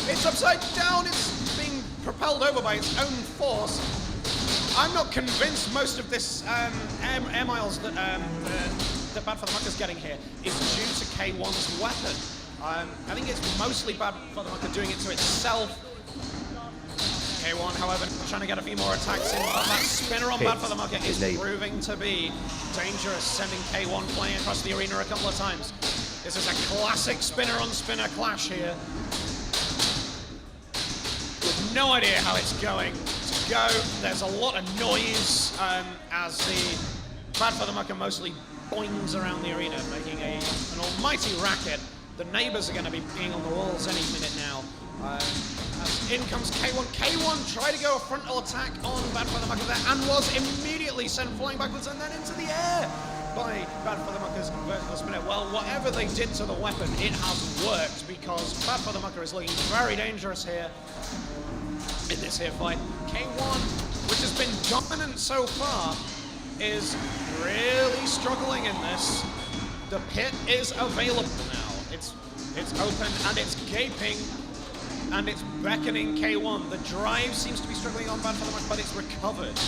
It's upside down. It's being propelled over by its own force. I'm not convinced most of this air miles that Bad for the Mucker's getting here is due to K1's weapon. I think it's mostly Bad for the Mucker doing it to itself. K1, however, trying to get a few more attacks in, but that spinner on Bad for the Mucker is proving to be dangerous, sending K1 flying across the arena a couple of times. This is a classic spinner-on-spinner clash here. With no idea how it's going to go. There's a lot of noise as the Bad for the Mucker mostly boings around the arena, making an almighty racket. The neighbors are going to be peeing on the walls any minute now. As in comes K1. K1 tried to go a frontal attack on Bad for the Mucker there and was immediately sent flying backwards and then into the air by Bad for the Mucker's vertical spinner. Well, whatever they did to the weapon, it has worked because Bad for the Mucker is looking very dangerous here in this here fight. K1, which has been dominant so far, is really struggling in this. The pit is available now. It's open and it's gaping and it's beckoning K1. The drive seems to be struggling on Bad for the Mucker, but it's recovered.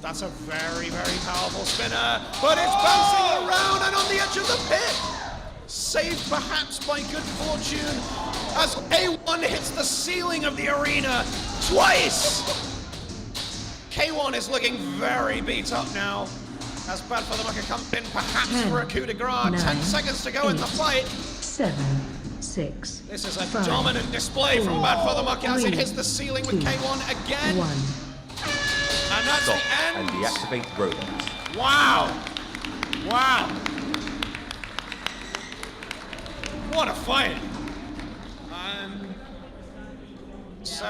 That's a very, very powerful spinner, but it's bouncing around and on the edge of the pit. Saved perhaps by good fortune as K1 hits the ceiling of the arena twice. K1 is looking very beat up now as Bad for the Mucker comes in perhaps for a coup de grace. 10 seconds to go in the fight. 7, 6. This is a dominant display from Bad for the Mucker as it hits the ceiling with K1 again. 1. And that's Stop the end. and deactivate robots. Wow. Wow. What a fight. So,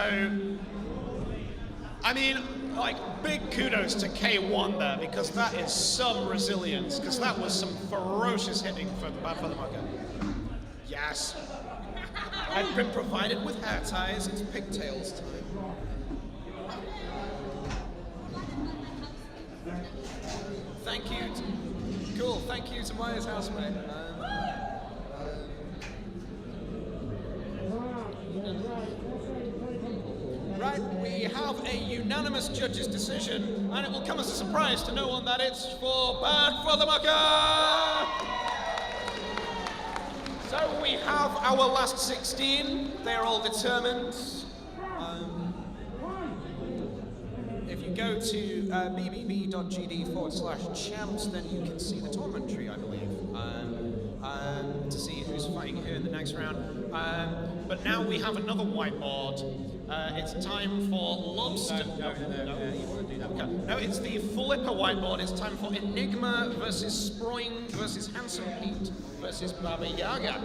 I mean, like, big kudos to K1 there because that is some resilience because that was some ferocious hitting from Bad for the Mucker. Yes. I've been provided with hair ties. It's pigtails time. Thank you. Cool. Thank you to Maya's housemate. Right, we have a unanimous judge's decision, and it will come as a surprise to no one that it's for Bad for the Mucker! So we have our last 16. They're all determined. If you go to bbb.gd/champs, then you can see the tournament tree, I believe, to see who's fighting who in the next round. But now we have another whiteboard. It's time for Lobster. No, it's the Flipper whiteboard. It's time for Enigma versus Sproing versus Handsome Pete versus Baba Yaga.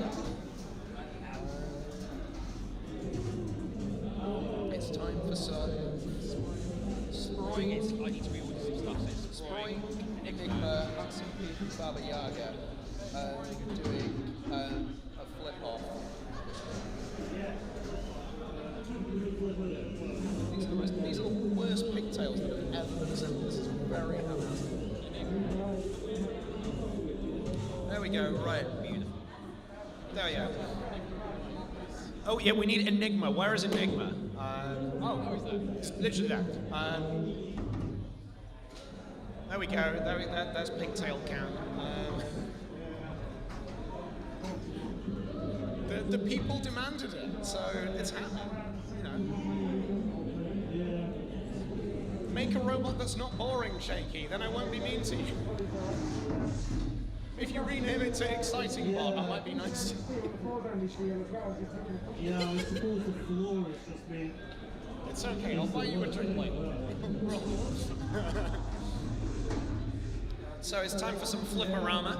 It's time for some Sproing. I need to be able to discuss this. Sproing, Enigma, Handsome Pete, and Baba Yaga doing a flip off. These are the worst pigtails that have ever been assembled. This is very amazing. There we go, right. There we go. Oh yeah, we need Enigma. Where is Enigma? Where is that? It's literally that. There we go. There's Pigtail Cam. The people demanded it, so it's happening. You know. Make a robot that's not boring, Shaky. Then I won't be mean to you. If you rename it to Exciting Bot, that might be nice. Yeah, I suppose the floor is just being... It's okay, I'll buy you a drink later. So it's time for some Flipperama.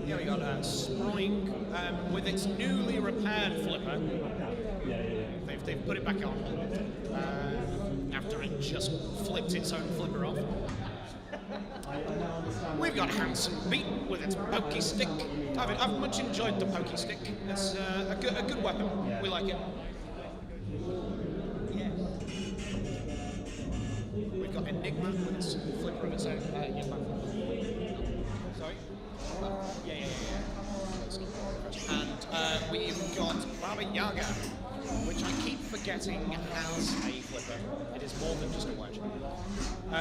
Here we got Sproing with its newly repaired flipper. They've put it back on after it just flipped its own flipper off. We've got Handsome Beetle with its pokey stick. I've much enjoyed the pokey stick. It's a good weapon. We like it. We've got Enigma with its flipper of its own. Sorry? Yeah. And we've got Baba Yaga, which I keep forgetting has a flipper. It is more than just a wedge.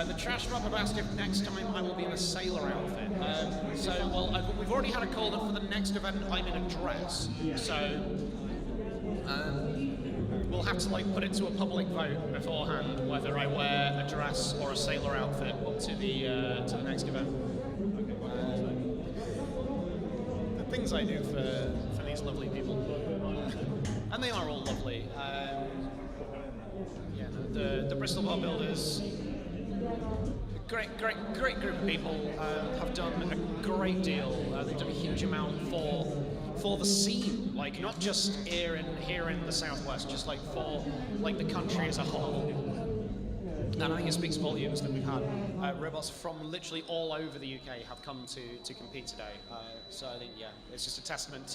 The Trash Robber asked if next time I will be in a sailor outfit. We've already had a call that for the next event I'm in a dress. So we'll have to put it to a public vote beforehand whether I wear a dress or a sailor outfit to the next event. The things I do for these lovely people, and they are all lovely. The Bristol Bar Builders, great group of people, have done a great deal. They've done a huge amount for the scene, not just here in the southwest, just for the country as a whole. And I think it speaks volumes that we've had robots from literally all over the UK have come to compete today. So I think it's just a testament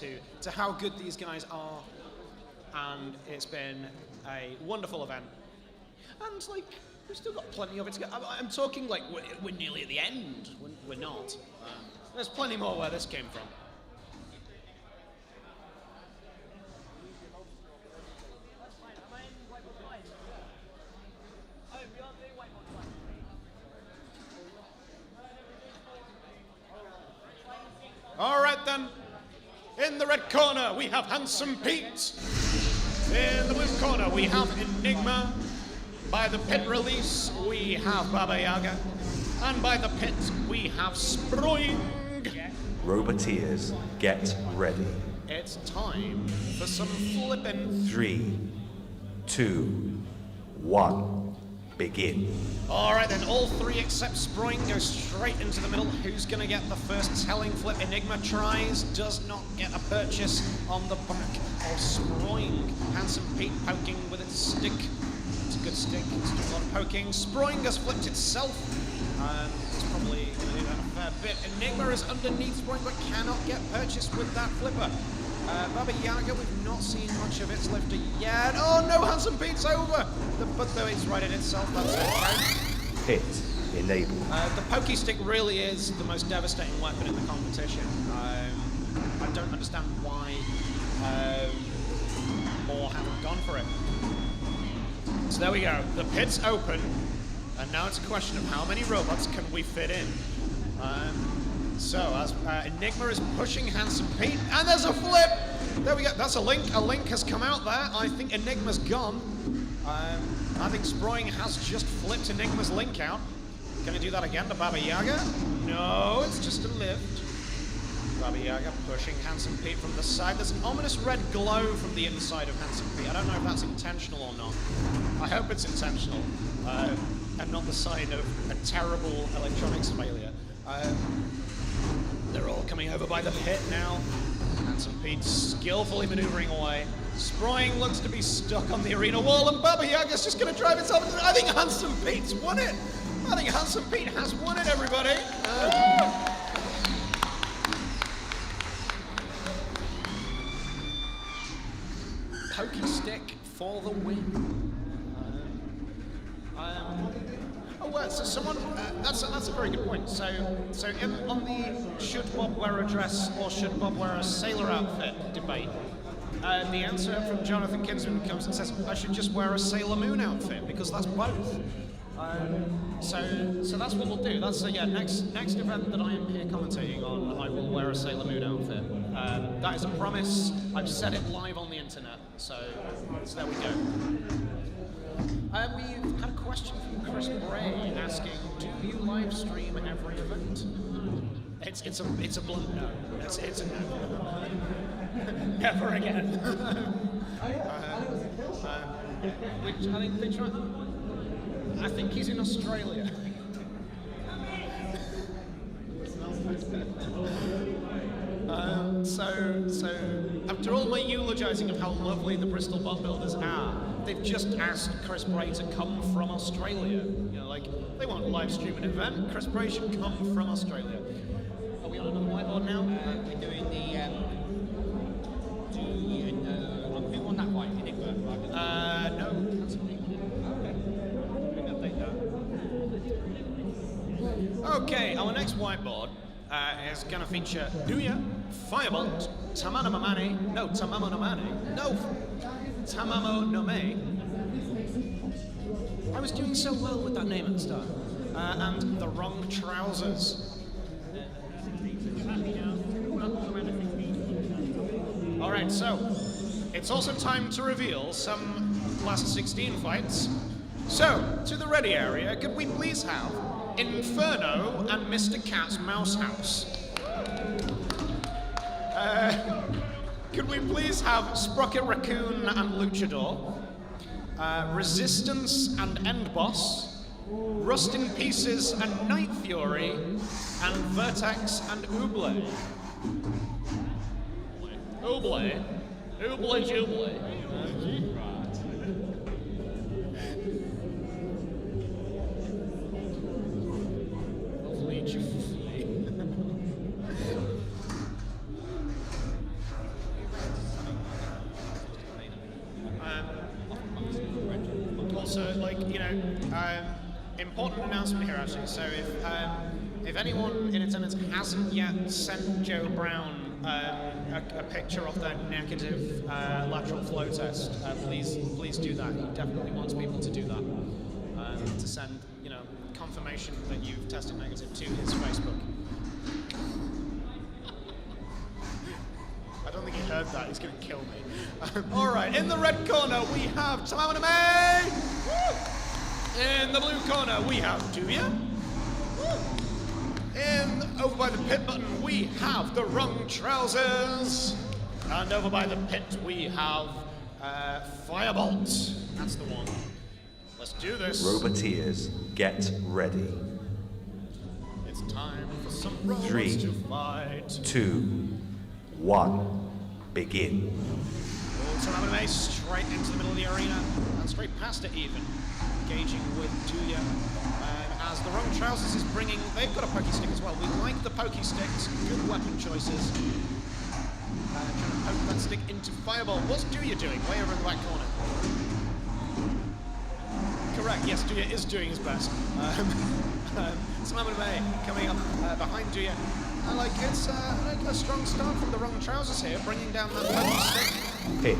to how good these guys are, and it's been a wonderful event. And we've still got plenty of it to go. I'm talking we're nearly at the end. We're not. There's plenty more where this came from. All right then. In the red corner we have Handsome Pete. In the blue corner we have Enigma. By the pit release, we have Baba Yaga. And by the pit, we have Sproing. Roboteers, get ready. It's time for some flippin'. 3, 2, 1, begin. All right then, all three except Sproing go straight into the middle. Who's gonna get the first telling flip? Enigma tries, does not get a purchase on the back of Sproing. Handsome Pete poking with its stick. It's a good stick, it's doing a lot of poking. Sproing has flipped itself. It's probably going to do that a fair bit. Enigma is underneath Sproing but cannot get purchased with that flipper. Baba Yaga, we've not seen much of its lifter yet. Oh no, Handsome Pete's over! But though it's righted itself, that's okay. Pit enabled. The pokey stick really is the most devastating weapon in the competition. I don't understand why more haven't gone for it. So there we go, the pit's open, and now it's a question of how many robots can we fit in. So as Enigma is pushing Handsome Pete, and there's a flip! There we go, that's a link has come out there. I think Enigma's gone. I think Sproing has just flipped Enigma's link out. Gonna do that again to Baba Yaga? No, it's just a lift. Baba Yaga pushing Handsome Pete from the side. There's an ominous red glow from the inside of Handsome Pete. I don't know if that's intentional or not. I hope it's intentional, and not the sign of a terrible electronics failure. They're all coming over by the pit now. Handsome Pete skillfully maneuvering away. Sproing looks to be stuck on the arena wall, and Baba Yaga's just going to drive itself into... I think Handsome Pete's won it! I think Handsome Pete has won it, everybody. Pokey stick for the win. So someone, that's a very good point. So on the should Bob wear a dress or should Bob wear a sailor outfit debate, the answer from Jonathan Kinsman comes and says, I should just wear a Sailor Moon outfit because that's both. So that's what we'll do. That's next event that I am here commentating on, I will wear a Sailor Moon outfit. That is a promise. I've said it live on the internet. So there we go. We've had a question from Chris Bray asking, do you live stream every event? It's a blunt no. It's a no. Never again. Which I think they try. I think he's in Australia. So after all my eulogising of how lovely the Bristol bot builders are, they've just asked Chris Bray to come from Australia. You know, like, they won't live stream an event. Chris Bray should come from Australia. Are we on another whiteboard now? We're doing the. Do you know who won that fight? Enigma? No. Okay, our next whiteboard is going to feature Duya, Firebolt, Tamamo no Me. I was doing so well with that name at the start. And The Wrong Trousers. Alright, so it's also time to reveal some last 16 fights. So, to the ready area, could we please have Inferno and Mr. Cat's Mouse House? Could we please have Sprocket Raccoon and Luchador? Resistance and End Boss? Rust in Pieces and Night Fury? And Vertex and Ouble? Ouble? Ouble Juble? Also, like, you know, important announcement here actually. So if anyone in attendance hasn't yet sent Joe Brown a picture of their negative lateral flow test, please do that. He definitely wants people to do that. To send, you know, confirmation that you've tested negative to his Facebook. I don't think he heard that. He's going to kill me. All right, in the red corner we have Tamamo no Me. In the blue corner we have Duya. Over by the pit button we have The Wrong Trousers. And over by the pit we have Firebolt. That's the one. Let's do this. Roboteers, get ready. It's time for some robots 3, to fight. 2, 1, begin. Tamamo no Me straight into the middle of the arena and straight past it even. Engaging with Duya. As The Wrong Trousers is bringing, they've got a pokey stick as well. We like the pokey sticks, good weapon choices. Trying to poke that stick into Fireball. What's Duya doing? Way over in the back corner. Correct, yes, Duya is doing his best. Tamamo no Me coming up behind Duya. It's a strong start from The Wrong Trousers here, bringing down that pokey stick. Hit,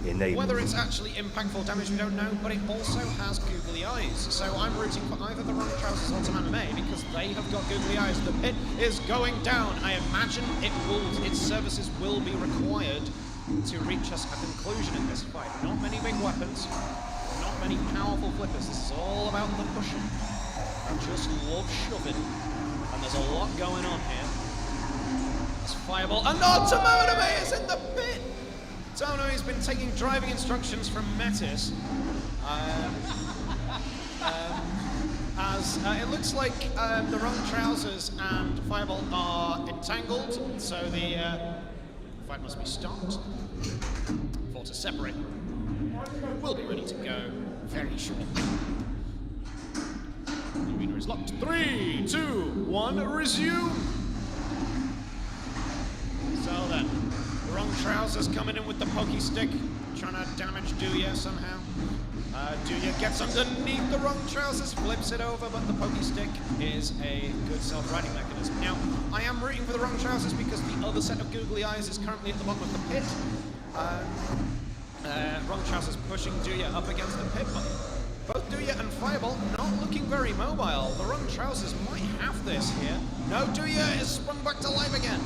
enable. Whether it's actually impactful damage, we don't know, but it also has googly eyes. So I'm rooting for either The Wrong Trousers or Tamamo no Me because they have got googly eyes. The pit is going down. I imagine its services will be required to reach us a conclusion in this fight. Not many big weapons, not many powerful flippers. This is all about the pushing. I just love shoving. And there's a lot going on here. It's Fireball. And Tamamo no Me is in the pit! Tamamo no Me has been taking driving instructions from Metis. As it looks like The Wrong Trousers and Fireball are entangled, so the fight must be stopped. For to separate. We'll be ready to go very shortly. The arena is locked. 3, 2, 1, resume. So then, the wrong trousers coming in with the pokey stick, trying to damage Duya somehow. Duya gets underneath the wrong trousers, flips it over, but the pokey stick is a good self-riding mechanism. Now, I am rooting for the wrong trousers because the other set of googly eyes is currently at the bottom of the pit. Wrong trousers pushing Duya up against the pit, but both Duya and Fireball not looking very mobile. The wrong trousers might have this here. No, Duya is sprung back to life again.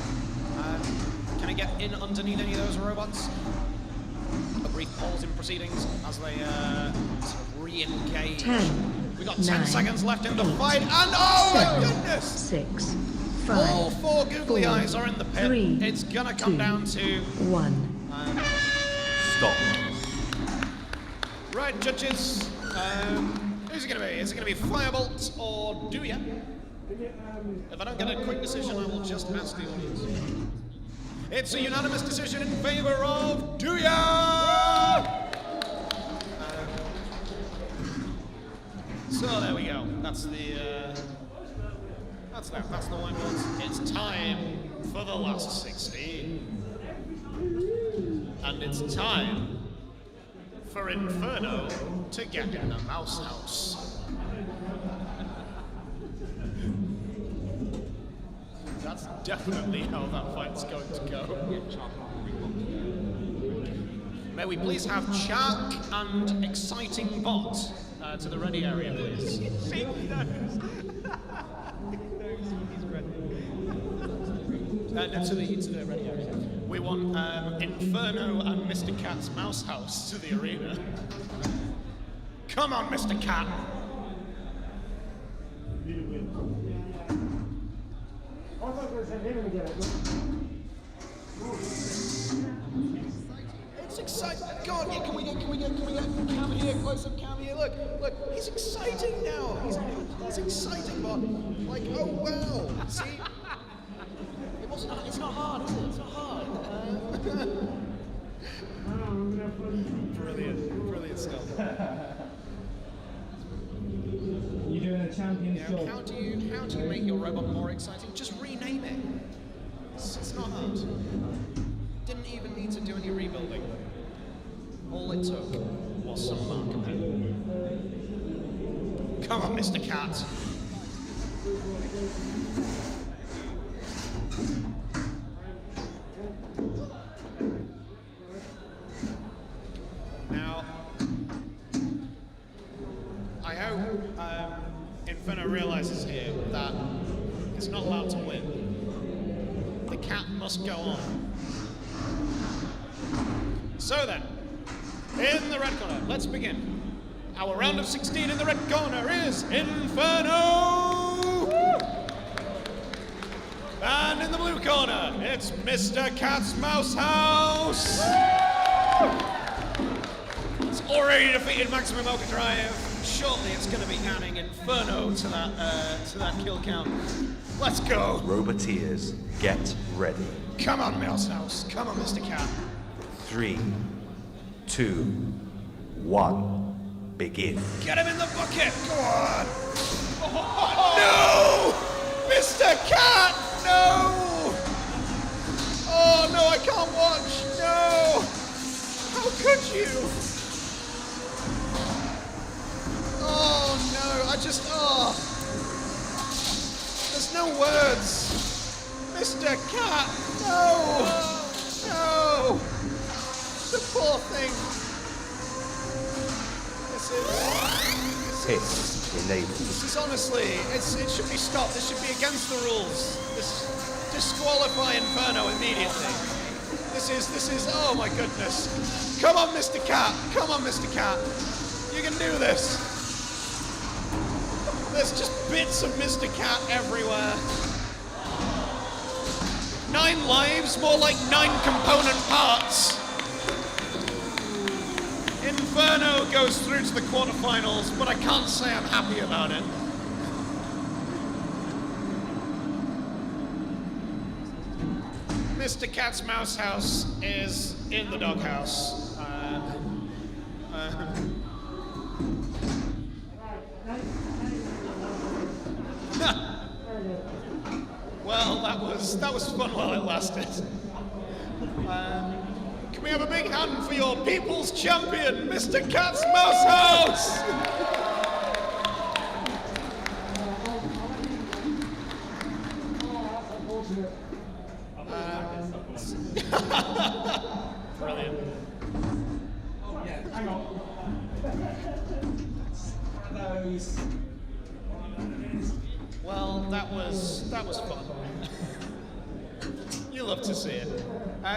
Can I get in underneath any of those robots? A brief pause in proceedings as they sort of re-engage. We got 10 seconds left in the fight, and oh my goodness! 6, 5, all 4 googly eyes are in the pit. 3, it's gonna come down to 1. Stop. Right, judges. Who's it gonna be? Is it gonna be Firebolt or Duya? If I don't get a quick decision, I will just ask the audience. It's a unanimous decision in favor of Duya! So there we go. That's the that's the whiteboards. It's time for the last 16. And it's time for Inferno to get in the mouse house. That's definitely how that fight's going to go. May we please have Chuck and Exciting Bot to the ready area, please. To the ready area. We want Inferno and Mr. Cat's mouse house to the arena. Come on, Mr. Cat! It's exciting. Go on, yeah, can we get cam here, close up cam here? Look, he's exciting now. He's exciting, but like, oh wow. See? It's not hard, is it? It's not hard. Brilliant stuff. You're doing a champion's job. How do you make your robot more exciting? Just rename it. It's not hard. Didn't even need to do any rebuilding. All it took was some marker pen. Come on, Mr. Cat. Now, I hope Inferno realizes here that it's not allowed to win. The cat must go on. So then, in the red corner, let's begin. Our round of 16 in the red corner is Inferno! And in the blue corner, it's Mr. Cat's Mouse House! It's already defeated Maximum Overdrive. Shortly, it's going to be adding Inferno to that kill count. Let's go! Roboteers, get ready. Come on, Mouse House. Come on, Mr. Cat. 3, 2, 1, begin. Get him in the bucket! Go on! Oh, no! Mr. Cat! No! Oh, no, I can't watch! No! How could you? Oh, no, there's no words. Mr. Cat, no! No! The poor thing. Hits enabled. This is honestly, it should be stopped. This should be against the rules. Disqualify Inferno immediately. This is, oh my goodness. Come on, Mr. Cat. Come on, Mr. Cat. You can do this. There's just bits of Mr. Cat everywhere. 9 lives, more like 9 component parts. Inferno goes through to the quarterfinals, but I can't say I'm happy about it. Mr. Cat's Mouse House is in the doghouse. Well, that was fun while it lasted. Can we have a big hand for your people's champion, Mr. Cat's Mouse House? Brilliant. Hang on. Well, that was fun. You love to see it.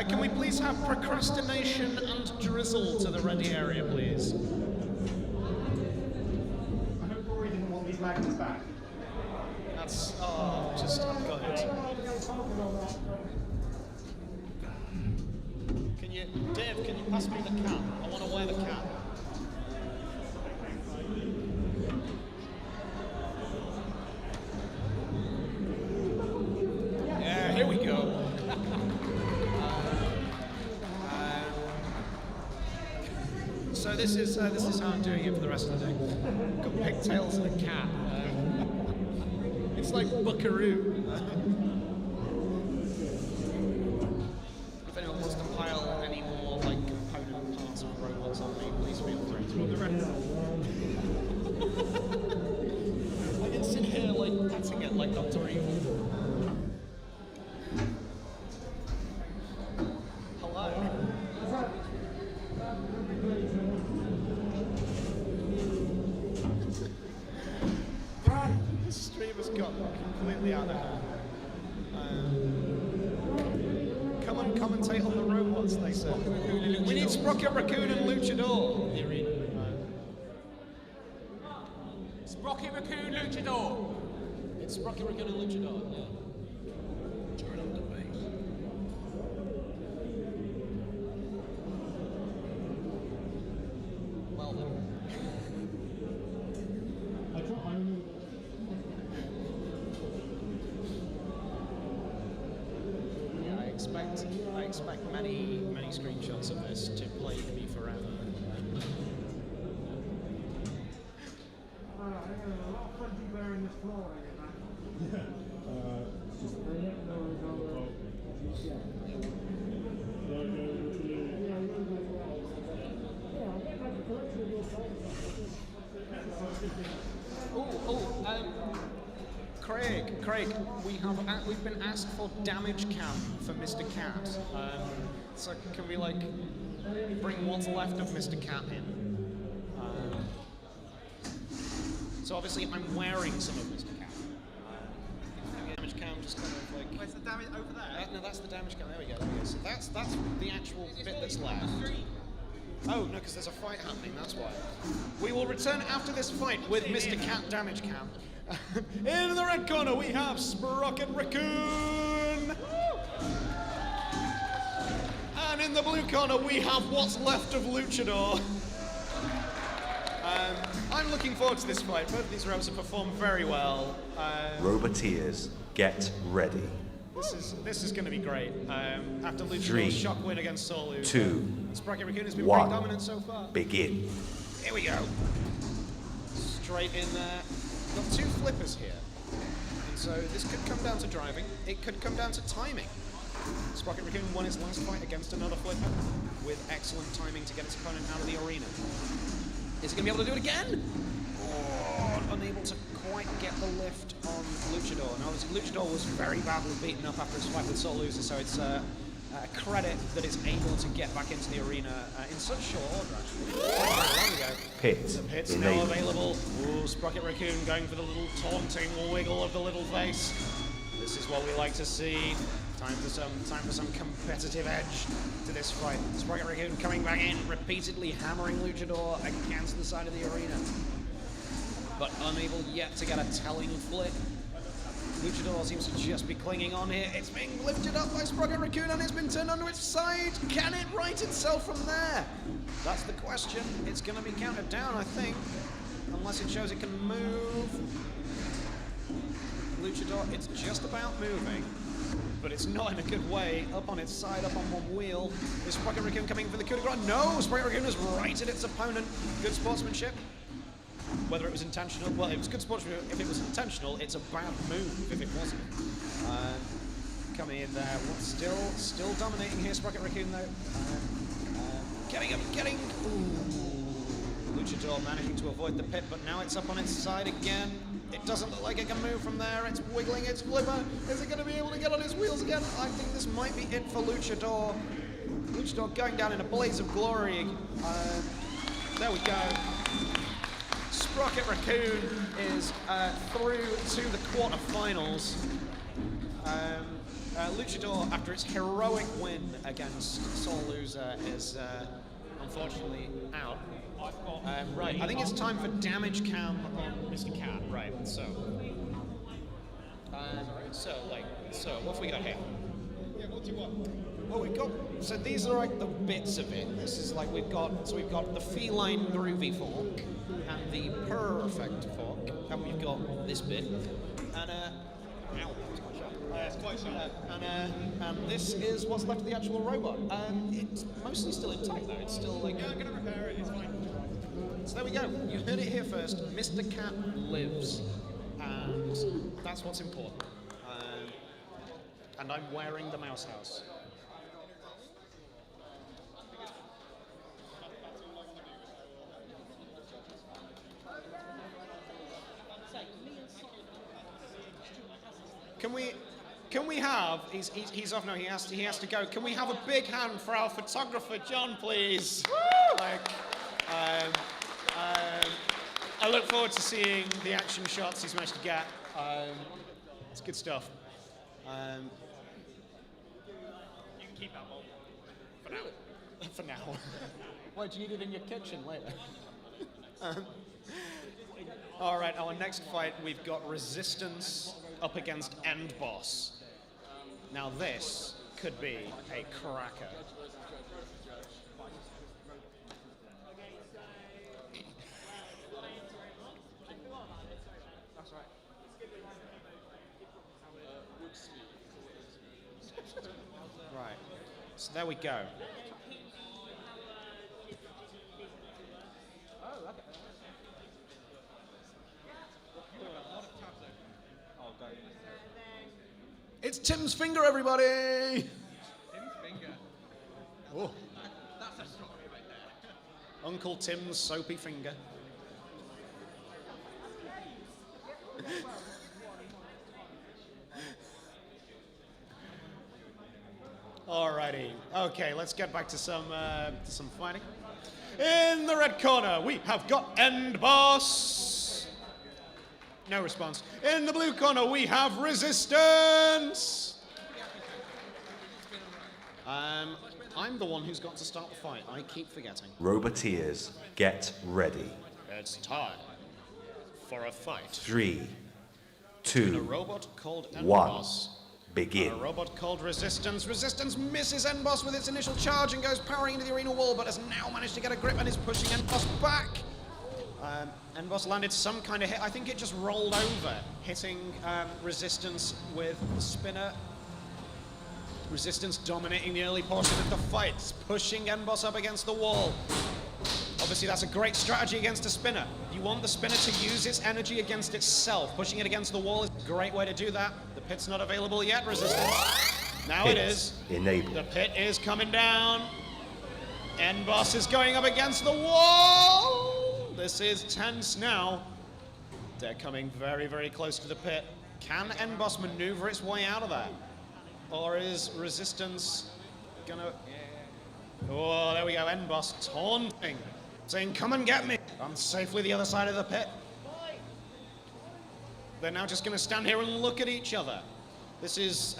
Can we please have procrastination and drizzle to the ready area, please? I hope Rory didn't want these magnets back. That's I've got it. Dave, can you pass me the cap? I want to wear the cap. Yeah, here we go. So this is how I'm doing it for the rest of the day. Got pigtails and a cat. It's like Buckaroo. If anyone wants to pile any more like component parts of robots on me, please feel free to. The rest. I can sit here like petting it like Dr. Evil. Hello. This stream has got completely out of hand. Come and commentate on the robots, they said. We need Sprocket Raccoon and Luchador. Sprocket Raccoon Luchador. It's Sprocket Raccoon and Luchador, yeah. Turn up the bass. Well then. Yeah, I expect many screenshots of this to plague me forever. A lot of fun deburring this floor. Craig, we've been asked for damage cam for Mr. Cat. So can we like bring what's left of Mr. Cat in? So obviously I'm wearing some of Mr. Cat. Damage cam just kind of like. Where's the damage over there? No, that's the damage cam. There we go. So that's the actual bit that's left. Oh, no, because there's a fight happening, that's why. We will return after this fight with Mr. Cat Damage Cam. In the red corner, we have Sprocket Raccoon! And in the blue corner, we have what's left of Luchador. I'm looking forward to this fight. Both of these robots have performed very well. Roboteers, get ready. This is going to be great. After Luchador's 3, shock win against Solu, 2, Sprocket Raccoon has been 1, pretty dominant so far. begin. Here we go. Straight in there. Got 2 flippers here. And so this could come down to driving. It could come down to timing. Sprocket Raccoon won his last fight against another flipper with excellent timing to get its opponent out of the arena. Is he going to be able to do it again? Oh, unable to quite get the lift on Luchador. Now, Luchador was very badly beaten up after his fight with Soul Loser, so it's a credit that it's able to get back into the arena in such short order, actually. There we go. Pit. The pit's now available. Ooh, Sprocket Raccoon going for the little taunting wiggle of the little face. This is what we like to see. Time for some competitive edge to this fight. Sprocket Raccoon coming back in, repeatedly hammering Luchador against the side of the arena, but unable yet to get a telling flip. Luchador seems to just be clinging on here. It's being lifted up by Sprocket Raccoon and it's been turned onto its side. Can it right itself from there? That's the question. It's going to be counted down, I think, unless it shows it can move. Luchador, it's just about moving, but it's not in a good way. Up on its side, up on one wheel. Is Sprocket Raccoon coming for the coup de grace? No! Sprocket Raccoon has righted its opponent. Good sportsmanship. whether it was intentional. Well, it was good sportsmanship if it was intentional. It's a bad move if it wasn't. Coming in there, still dominating here. Sprocket Raccoon though. Getting. Ooh. Luchador managing to avoid the pit, but now it's up on its side again. It doesn't look like it can move from there. It's wiggling its flipper. Is it going to be able to get on its wheels again? I think this might be it for Luchador. Luchador going down in a blaze of glory. There we go. Sprocket Raccoon is through to the quarterfinals. Luchador, after its heroic win against Soul Loser, is unfortunately out. Right, I think it's time for damage cam on Mr. Cat. Right, so what have we got here? Yeah, what do you want? Well, we've got, so these are like the bits of it. This is like we've got the feline groovy fork and the perfect fork, and we've got this bit, and it's quite sharp. And this is what's left of the actual robot. It's mostly still intact though. It's still like. Yeah, I'm gonna repair it. It's fine. So there we go. You heard it here first. Mr. Cat lives, and that's what's important. And I'm wearing the mouse house. Can we have? He's off now. He has to go. Can we have a big hand for our photographer, John, please? I look forward to seeing the action shots he's managed to get. It's good stuff. You can keep that one for now. For now. Why do you need it in your kitchen later? All right, our next fight, we've got Resistance up against End Boss. Now this could be a cracker. Right, so there we go. It's Tim's finger, everybody! Tim's finger? Oh. That's a story right there. Uncle Tim's soapy finger. Alrighty. Okay, let's get back to some fighting. In the red corner, we have got End Boss. No response. In the blue corner, we have Resistance. I'm the one who's got to start the fight. I keep forgetting. Roboteers, get ready. It's time for a fight. 3, Between 2, a robot called End 1. Boss Begin. and a robot called Resistance. Resistance misses End Boss with its initial charge and goes powering into the arena wall, but has now managed to get a grip and is pushing End Boss back. End Boss landed some kind of hit. I think it just rolled over, hitting Resistance with the spinner. Resistance dominating the early portion of the fight, pushing End Boss up against the wall. Obviously, that's a great strategy against a spinner. You want the spinner to use its energy against itself. Pushing it against the wall is a great way to do that. The pit's not available yet, Resistance. Now it is. Enabled. The pit is coming down. End Boss is going up against the wall. This is tense now. They're coming very, very close to the pit. Can End Boss maneuver its way out of that? Or is Resistance gonna... Oh, there we go, End Boss taunting, saying, come and get me. I'm safely the other side of the pit. They're now just gonna stand here and look at each other. This is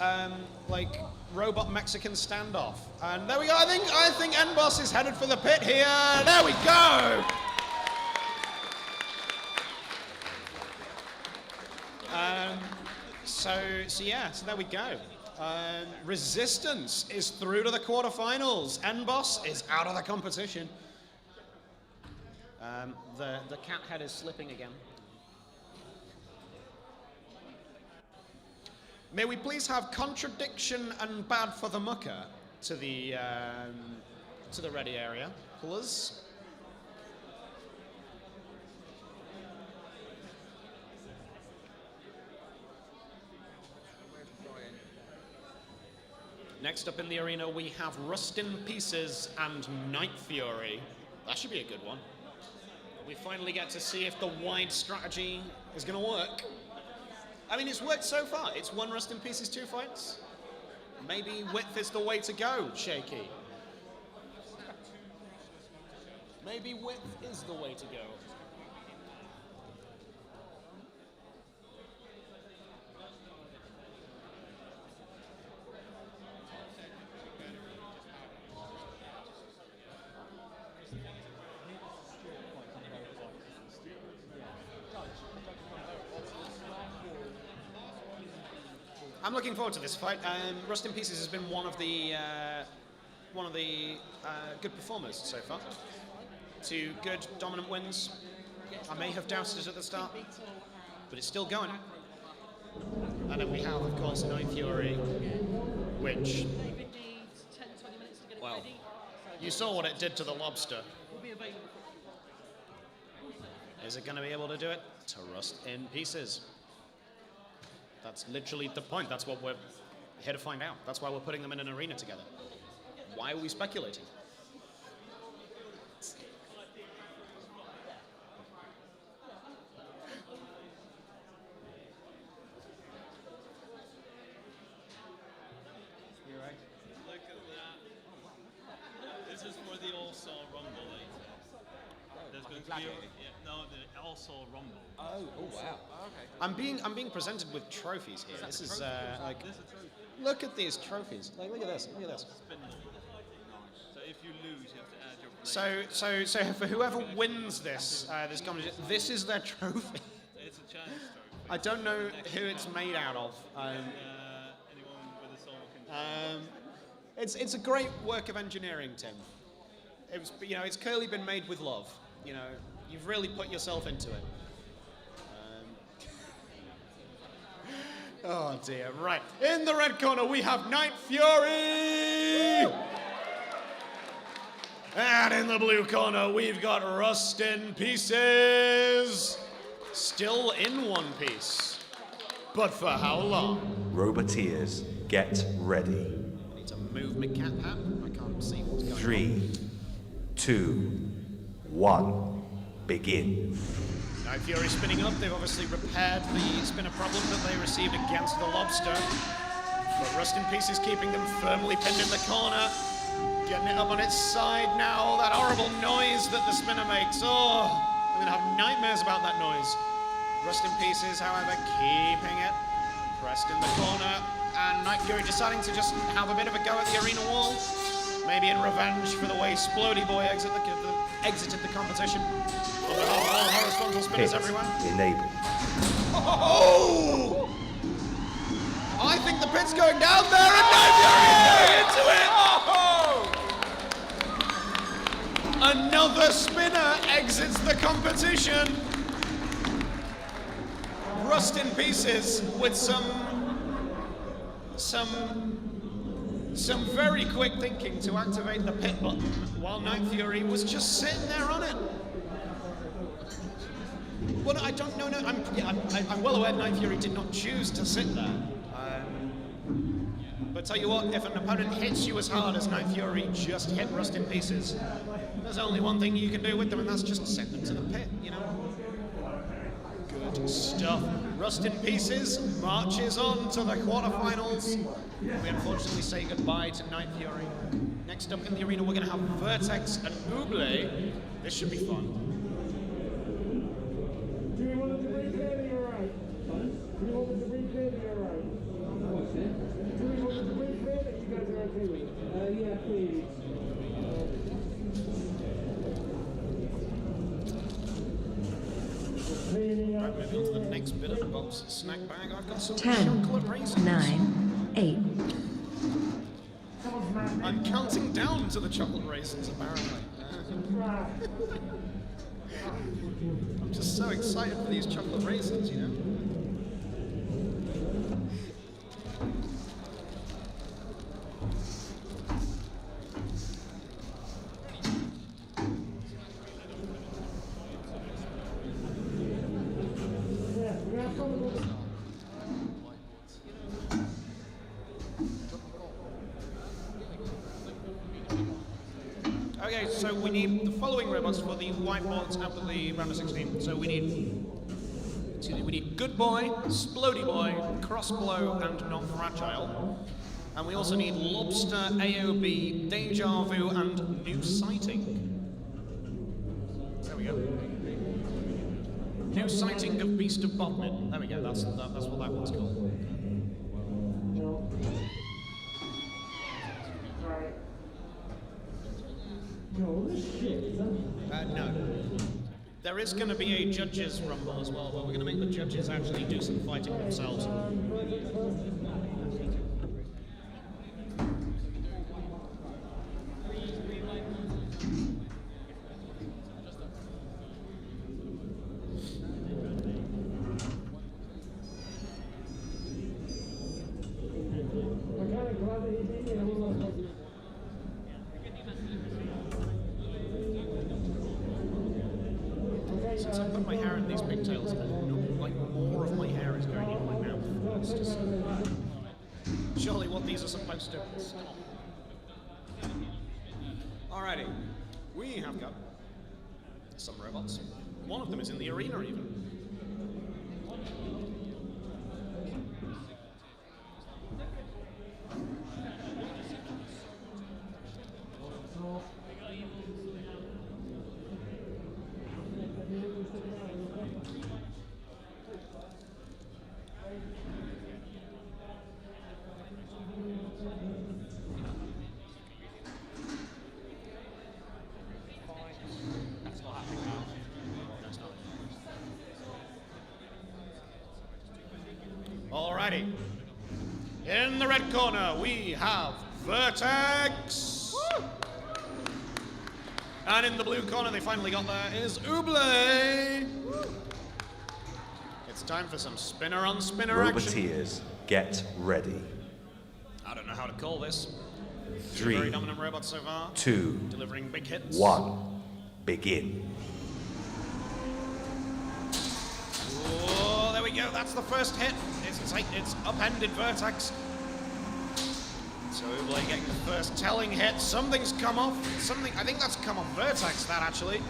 like robot Mexican standoff. And there we go, I think End Boss is headed for the pit here. There we go. So there we go. Resistance is through to the quarterfinals. End Boss is out of the competition. The cat head is slipping again. May we please have contradiction and bad for the mucker to the ready area, please. Next up in the arena, we have Rust in Pieces and Night Fury. That should be a good one. We finally get to see if the wide strategy is going to work. I mean, it's worked so far. It's one Rust in Pieces, 2 fights. Maybe width is the way to go, Shaky. Maybe width is the way to go. I'm looking forward to this fight. Rust in Pieces has been one of the good performers so far. 2 good dominant wins. I may have doubted it at the start, but it's still going. And then we have, of course, Night Fury, which, well, you saw what it did to the lobster. Is it going to be able to do it to Rust in Pieces? That's literally the point. That's what we're here to find out. That's why we're putting them in an arena together. Why are we speculating? Look at that. This is for the All-Star Rumble later. There's going to be the All-Star Rumble. Oh wow. Okay. I'm being presented with trophies here. This is like, look at these trophies. Like, look at this. Look at this. So if you lose, you have to add your blade. So for whoever wins this this competition, this is their trophy. It's a challenge trophy. I don't know who it's made out of. Anyone with a soul can. It's a great work of engineering, Tim. It was, you know, it's clearly been made with love. You know, you've really put yourself into it. Oh dear, right. In the red corner, we have Night Fury! And in the blue corner, we've got Rust in Pieces. Still in one piece. But for how long? Roboteers, get ready. I need to move my cat hat. I can't see what's going on. 3, 2, 1, begin. Night Fury spinning up. They've obviously repaired the spinner problem that they received against the lobster. But Rust in Pieces keeping them firmly pinned in the corner. Getting it up on its side now. That horrible noise that the spinner makes. Oh, I'm going to have nightmares about that noise. Rust in Pieces, however, keeping it pressed in the corner. And Night Fury deciding to just have a bit of a go at the arena wall. Maybe in revenge for the way Splody Boy exited the competition. On behalf of all horizontal spinners everywhere. Enable. Oh! I think the pit's going down there, and Night Fury is going into it! Another spinner exits the competition. Rust in Pieces with some very quick thinking to activate the pit button while Night Fury was just sitting there on it. Well, I don't know. No, I'm well aware Night Fury did not choose to sit there. But tell you what, if an opponent hits you as hard as Night Fury just hit Rust in Pieces, there's only one thing you can do with them, and that's just send them to the pit, you know? Good stuff. Rust in Pieces marches on to the quarterfinals. We unfortunately say goodbye to Night Fury. Next up in the arena, we're going to have Vertex and Beetle. This should be fun. Do you want to replay the right? Do you want to replay the right? Do you want to replay that you guys are okay with? Yeah, please. Right, moving on to the next bit of Bob's snack bag. I've got some 10, chocolate raisins. 9, 8. I'm counting down to the chocolate raisins, apparently. I'm just so excited for these chocolate raisins, you know? Okay, so we need the following robots for the whiteboards after the round of 16. So we need Good Boy, Splody Boy, Crossblow, and Non-Fragile. And we also need Lobster, AOB, Deja Vu, and New Sighting. There we go. New Sighting of Beast of Botman. There we go, that's what that one's called. No. There is going to be a judges' rumble as well, but we're going to make the judges actually do some fighting themselves. Since I put my hair in these pigtails, like more of my hair is going in my mouth. It's just surely what these are supposed to stop. Alrighty, we have got some robots. One of them is in the arena even. Alrighty. In the red corner, we have Vertex. Woo! And in the blue corner, they finally got there, is Oublé. It's time for some spinner on spinner action. Roboteers, get ready. I don't know how to call this. 3, very dominant robots so far. 2, delivering big hits. 1, begin. Oh, there we go. That's the first hit. It's upended Vertex. So Oublé getting the first telling hit. Something's come off. I think that's come off Vertex, that actually.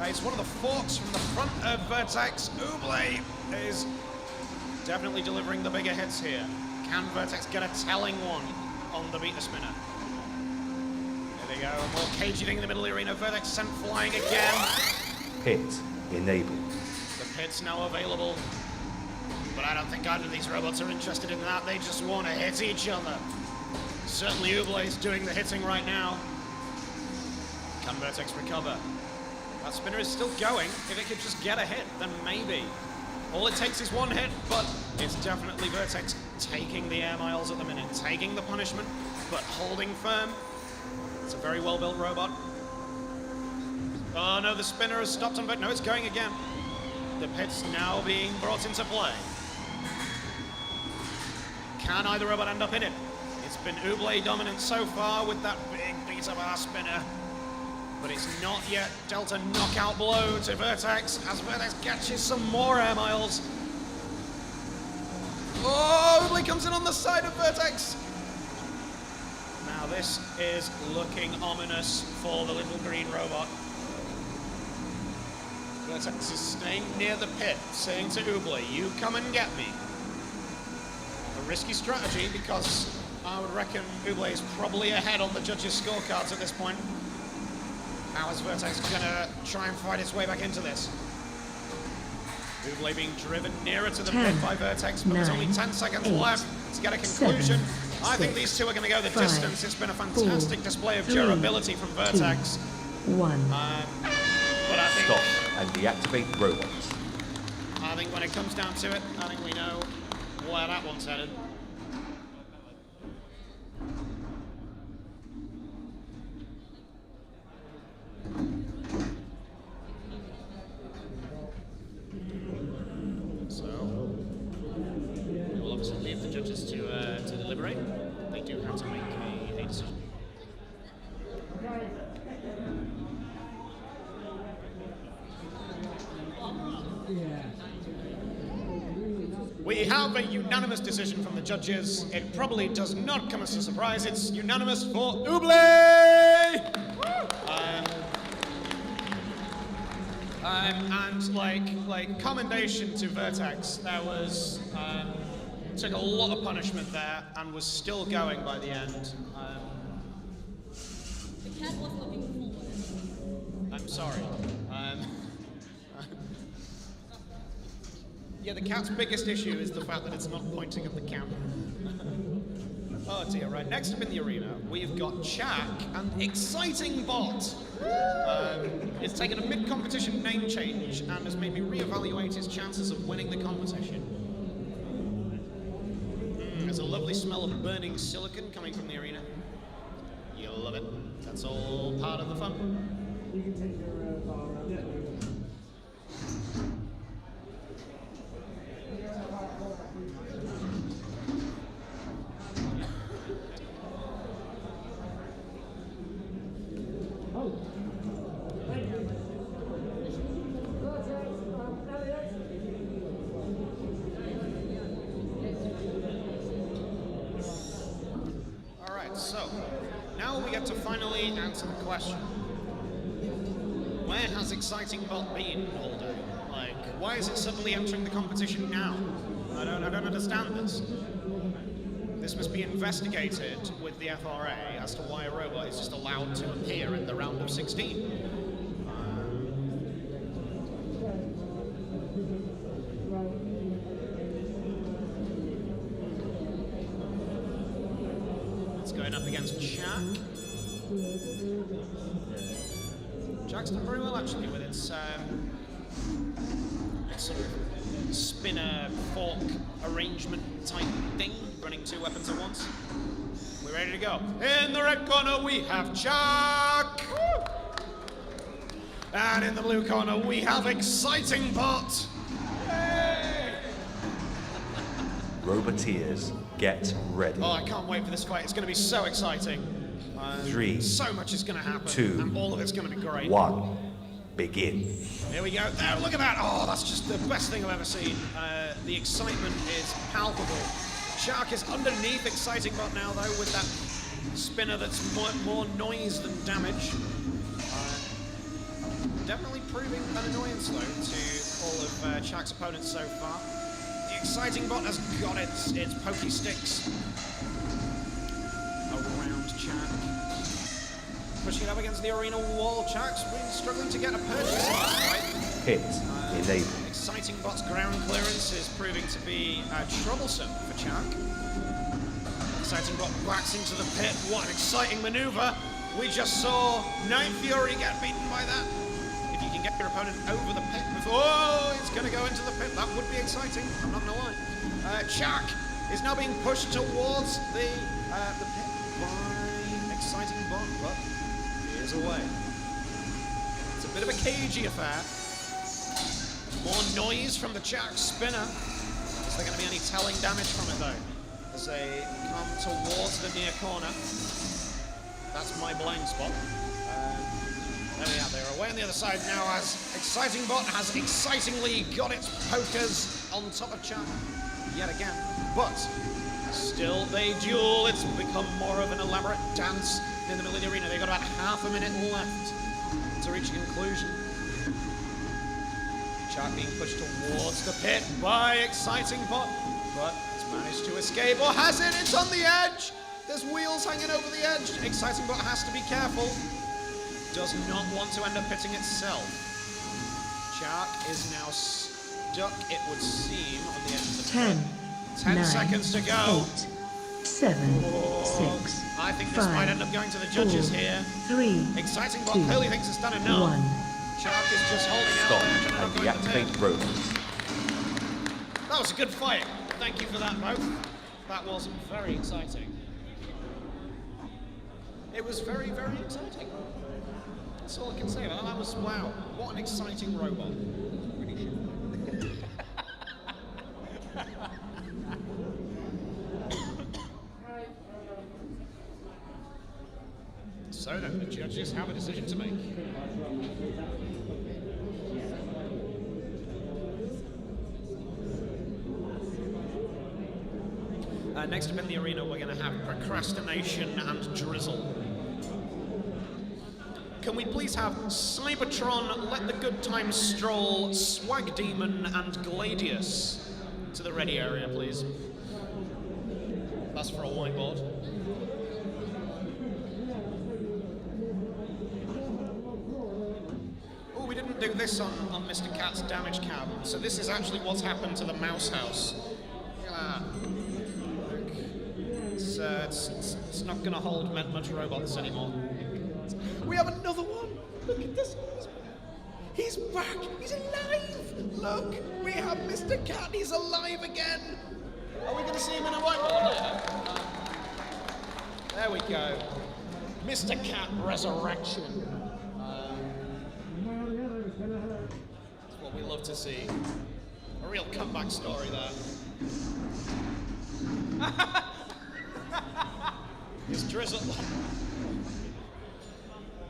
It's one of the forks from the front of Vertex. Oublé is definitely delivering the bigger hits here. Can Vertex get a telling one on the Beetle spinner? There they go. A more cagey thing in the middle of the arena. Vertex sent flying again. Hit enabled. The pit's now available. But I don't think either of these robots are interested in that. They just want to hit each other. Certainly Oublé is doing the hitting right now. Can Vertex recover? That spinner is still going. If it could just get a hit, then maybe. All it takes is one hit, but it's definitely Vertex taking the air miles at the minute, taking the punishment, but holding firm. It's a very well-built robot. Oh no, the spinner has stopped on, but no, it's going again. The pit's now being brought into play. Can either robot end up in it? It's been Oublé dominant so far with that big beat-up spinner. But it's not yet dealt a knockout blow to Vertex as Vertex catches some more air miles. Oh, Oublé comes in on the side of Vertex. Now this is looking ominous for the little green robot. Vertex is staying near the pit, saying to Oublé, you come and get me. A risky strategy because I would reckon Oublé is probably ahead on the judges' scorecards at this point. How is Vertex gonna try and fight its way back into this? Oublé being driven nearer to the pit by Vertex, but there's only 10 seconds left to get a conclusion. I think these two are gonna go the distance. It's been a fantastic display of durability from Vertex. 1. But I think... Stop and deactivate robots. I think when it comes down to it, I think we know where that one's headed. So, we will obviously leave the judges to deliberate. They do have to make a decision. We have a unanimous decision from the judges. It probably does not come as a surprise. It's unanimous for Oublé! like commendation to Vertex. There was took a lot of punishment there and was still going by the end. The cat was looking forward. I'm sorry. Yeah, the cat's biggest issue is the fact that it's not pointing at the camera. Oh dear, right. Next up in the arena, we've got Chak, an exciting bot. It's taken a mid-competition name change and has made me reevaluate his chances of winning the competition. There's a lovely smell of burning silicon coming from the arena. You'll love it. That's all part of the fun. You can take your bar around. Yeah. Alright, so now we get to finally answer the question. Where has Exciting Bot been all day? Like, why is it suddenly entering the competition now? I don't understand this. This must be investigated with the FRA as to why a robot is just allowed to appear in the round of 16. It's going up against Chak. Chak's done very well actually with its sort of spinner fork arrangement type thing, running two weapons at once. We're ready to go. In the red corner we have Chak! And in the blue corner we have Exciting Bot! Hey! Roboteers, get ready. Oh, I can't wait for this fight. It's going to be so exciting. 3, so much is going to happen, 2, and all of it's going to be great. 1, begin. Here we go. There, look at that. Oh, that's just the best thing I've ever seen. The excitement is palpable. Chak is underneath Exciting Bot now, though, with that spinner that's more noise than damage. Definitely proving an annoyance, though, to all of Chak's opponents so far. The Exciting Bot has got its pokey sticks around Chak. Pushing it up against the arena wall. Chak's really struggling to get a purchase in this fight. Hit, enable. Exciting Bot's ground clearance is proving to be troublesome for Chak. Exciting Bot backs into the pit. What an exciting maneuver. We just saw Night Fury get beaten by that. If you can get your opponent over the pit before... Oh, it's going to go into the pit. That would be exciting. I'm not going to lie. Chak is now being pushed towards the pit by Exciting Bot, but he is away. It's a bit of a cagey affair. More noise from the Chak spinner. Is there going to be any telling damage from it, though? As they come towards the near corner. That's my blind spot. There we are. They're away on the other side now as Exciting Bot has excitingly got its pokers on top of Chak yet again. But still they duel. It's become more of an elaborate dance in the middle of the arena. They've got about half a minute left to reach a conclusion. Chak being pushed towards the pit by Exciting Bot, but it's managed to escape, or has it? It's on the edge! There's wheels hanging over the edge. Exciting Bot has to be careful. Does not want to end up hitting itself. Chak is now stuck, it would seem, on the edge of the pit. 10 9, seconds to go. 8, 7, 6. I think this might end up going to the judges 4, here. 3, Exciting Bot 2, clearly thinks it's done enough. 1. Chak is just holding Stop out. and deactivate robots. That was a good fight. Thank you for that, both. That was very exciting. It was very, very exciting. That's all I can say. That was, wow, what an exciting robot. So then, the judges have a decision to make. Next up in the arena, we're going to have Procrastination and Drizzle. can we please have Cybertron, Let the Good Times Stroll, Swag Demon, and Gladius to the ready area, please? That's for a whiteboard. Oh, we didn't do this on Mr. Cat's damage cam, so this is actually what's happened to the mouse house. Look at that. It's not going to hold much robots anymore. We have another one! Look at this! He's back! He's alive! Look! We have Mr. Cat! He's alive again! Are we going to see him in a whiteboard? There we go. Mr. Cat Resurrection. That's what we love to see. A real comeback story there. It's Drizzle.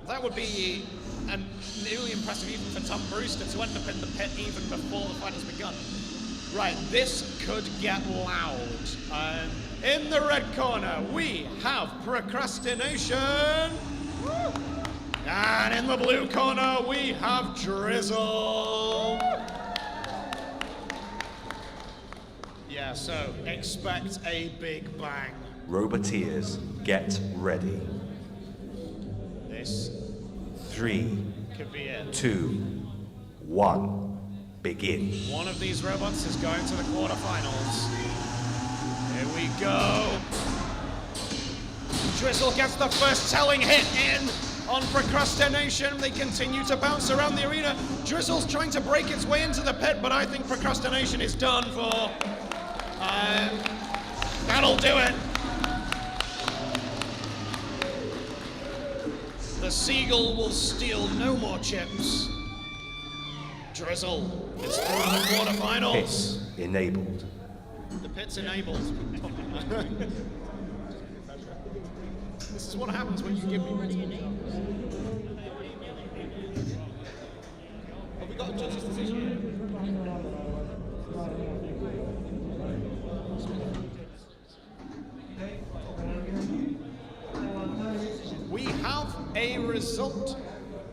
That would be really impressive even for Tom Brewster to end up in the pit even before the fight has begun. Right, this could get loud. In the red corner, we have Procrastination. Woo! And in the blue corner, we have Drizzle. Yeah, so expect a big bang. Roboteers, get ready. This 3, could be it. 2, 1, begin. One of these robots is going to the quarterfinals. Here we go. Drizzle gets the first telling hit in on Procrastination. They continue to bounce around the arena. Drizzle's trying to break its way into the pit, but I think Procrastination is done for. That'll do it. The Seagull will steal no more chips. Drizzle is through the quarterfinals. Pits enabled. The pit's enabled. This is what happens when you give me written jobs. Have we got a judge's decision? We have a result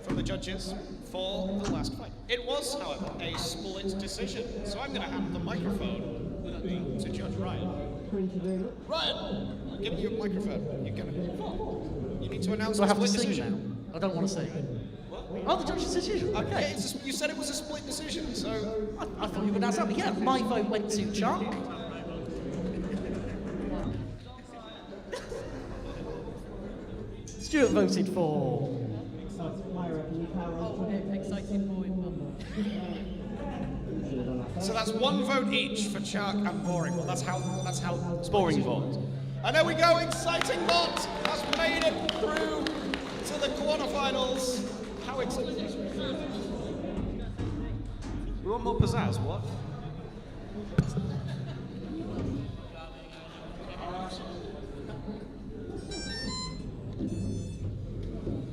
from the judges for the last fight. It was, however, a split decision. So I'm going to hand the microphone to Judge Ryan. Ryan, I'm giving you a microphone. You're going to. You need to announce Do I a have to split sing decision. now? I don't want to sing. Oh, the judge's decision. Okay. Yeah, you said it was a split decision, so. I thought you were going to ask me. Yeah, my vote went to Chuck. Stuart voted for. Exciting boy. So that's one vote each for Chuck and Boring. Well, that's how. Boring vote. And there we go, Exciting Bot has made it through to the quarterfinals. How exciting! We want more pizzazz. What?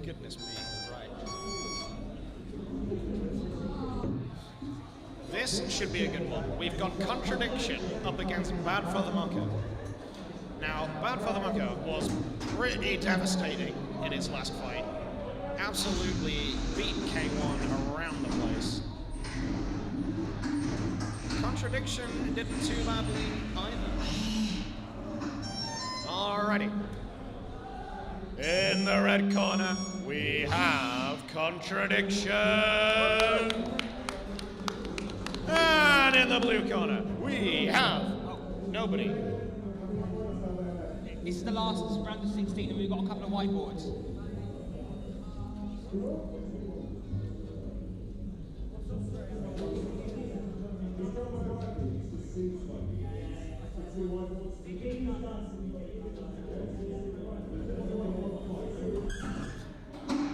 Goodness me! Right. This should be a good one. We've got Contradiction up against Bad Father Marco. Now, Bad Father Marco was pretty devastating in his last fight. Absolutely beat K1 around the place. Contradiction didn't too badly either. Alrighty. In the red corner, we have Contradiction. And in the blue corner, we have nobody. This is the last round of 16 and we've got a couple of whiteboards.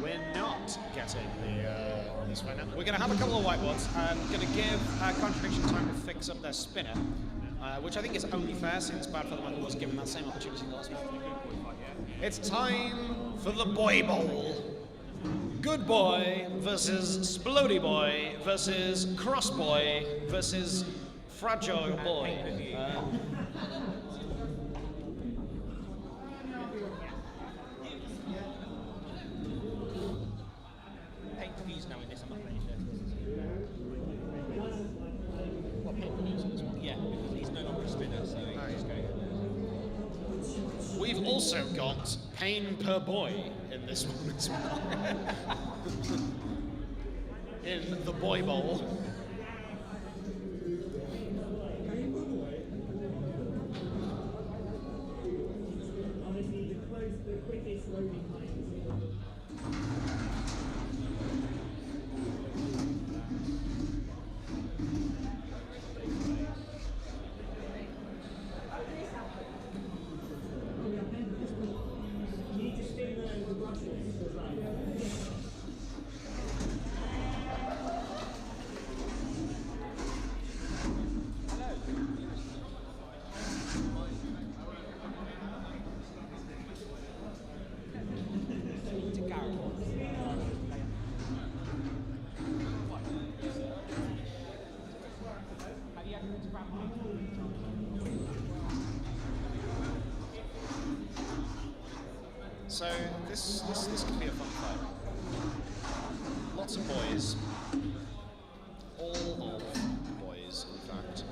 We're not getting this right now. We're going to have a couple of whiteboards. I'm going to give Contradiction time to fix up their spinner, which I think is only fair since Bad Father Marco was given that same opportunity last week. It's time for the Boy Bowl. Good Boy versus Splody Boy versus Cross Boy versus Fragile Boy. also got Pain Per Boy in this one as well. In the Boy Bowl. So this could be a fun fight. Lots of boys. All of boys, in fact.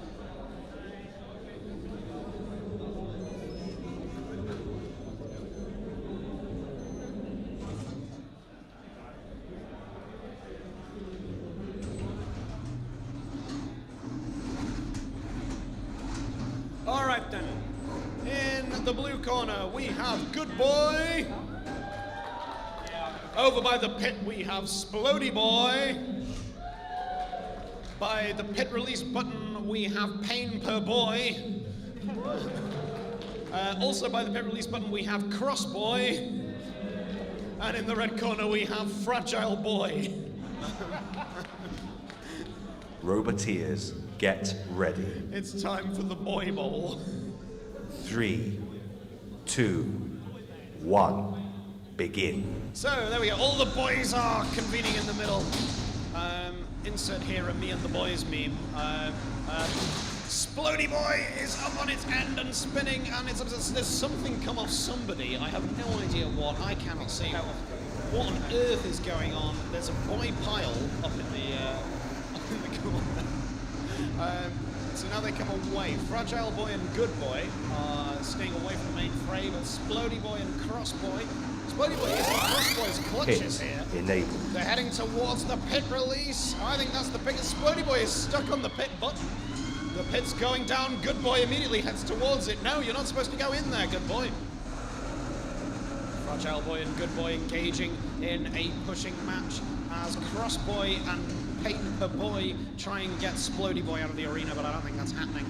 All right then. In the blue corner, we have Good Boy. Over by the pit, we have Splody Boy. By the pit release button, we have Pain Per Boy. Also by the pit release button, we have Cross Boy. And in the red corner, we have Fragile Boy. Roboteers, get ready. It's time for the Boy Bowl. 3, 2, 1, begin. So there we go. All the boys are convening in the middle. Insert here a me and the boys meme. Splody Boy is up on its end and spinning, and there's something come off somebody. I have no idea what. I cannot see. What on earth is going on? There's a boy pile up in the corner. So now they come away. Fragile Boy and Good Boy are staying away from the main fray, but Splody Boy and Cross Boy. Splody Boy is in Cross Boy's clutches here. Enabled. They're heading towards the pit release. I think that's the biggest. Splody Boy is stuck on the pit button. The pit's going down. Good Boy immediately heads towards it. No, you're not supposed to go in there, Good Boy. Fragile Boy and Good Boy engaging in a pushing match as Cross Boy and Pain Per Boy try and get Splody Boy out of the arena, but I don't think that's happening.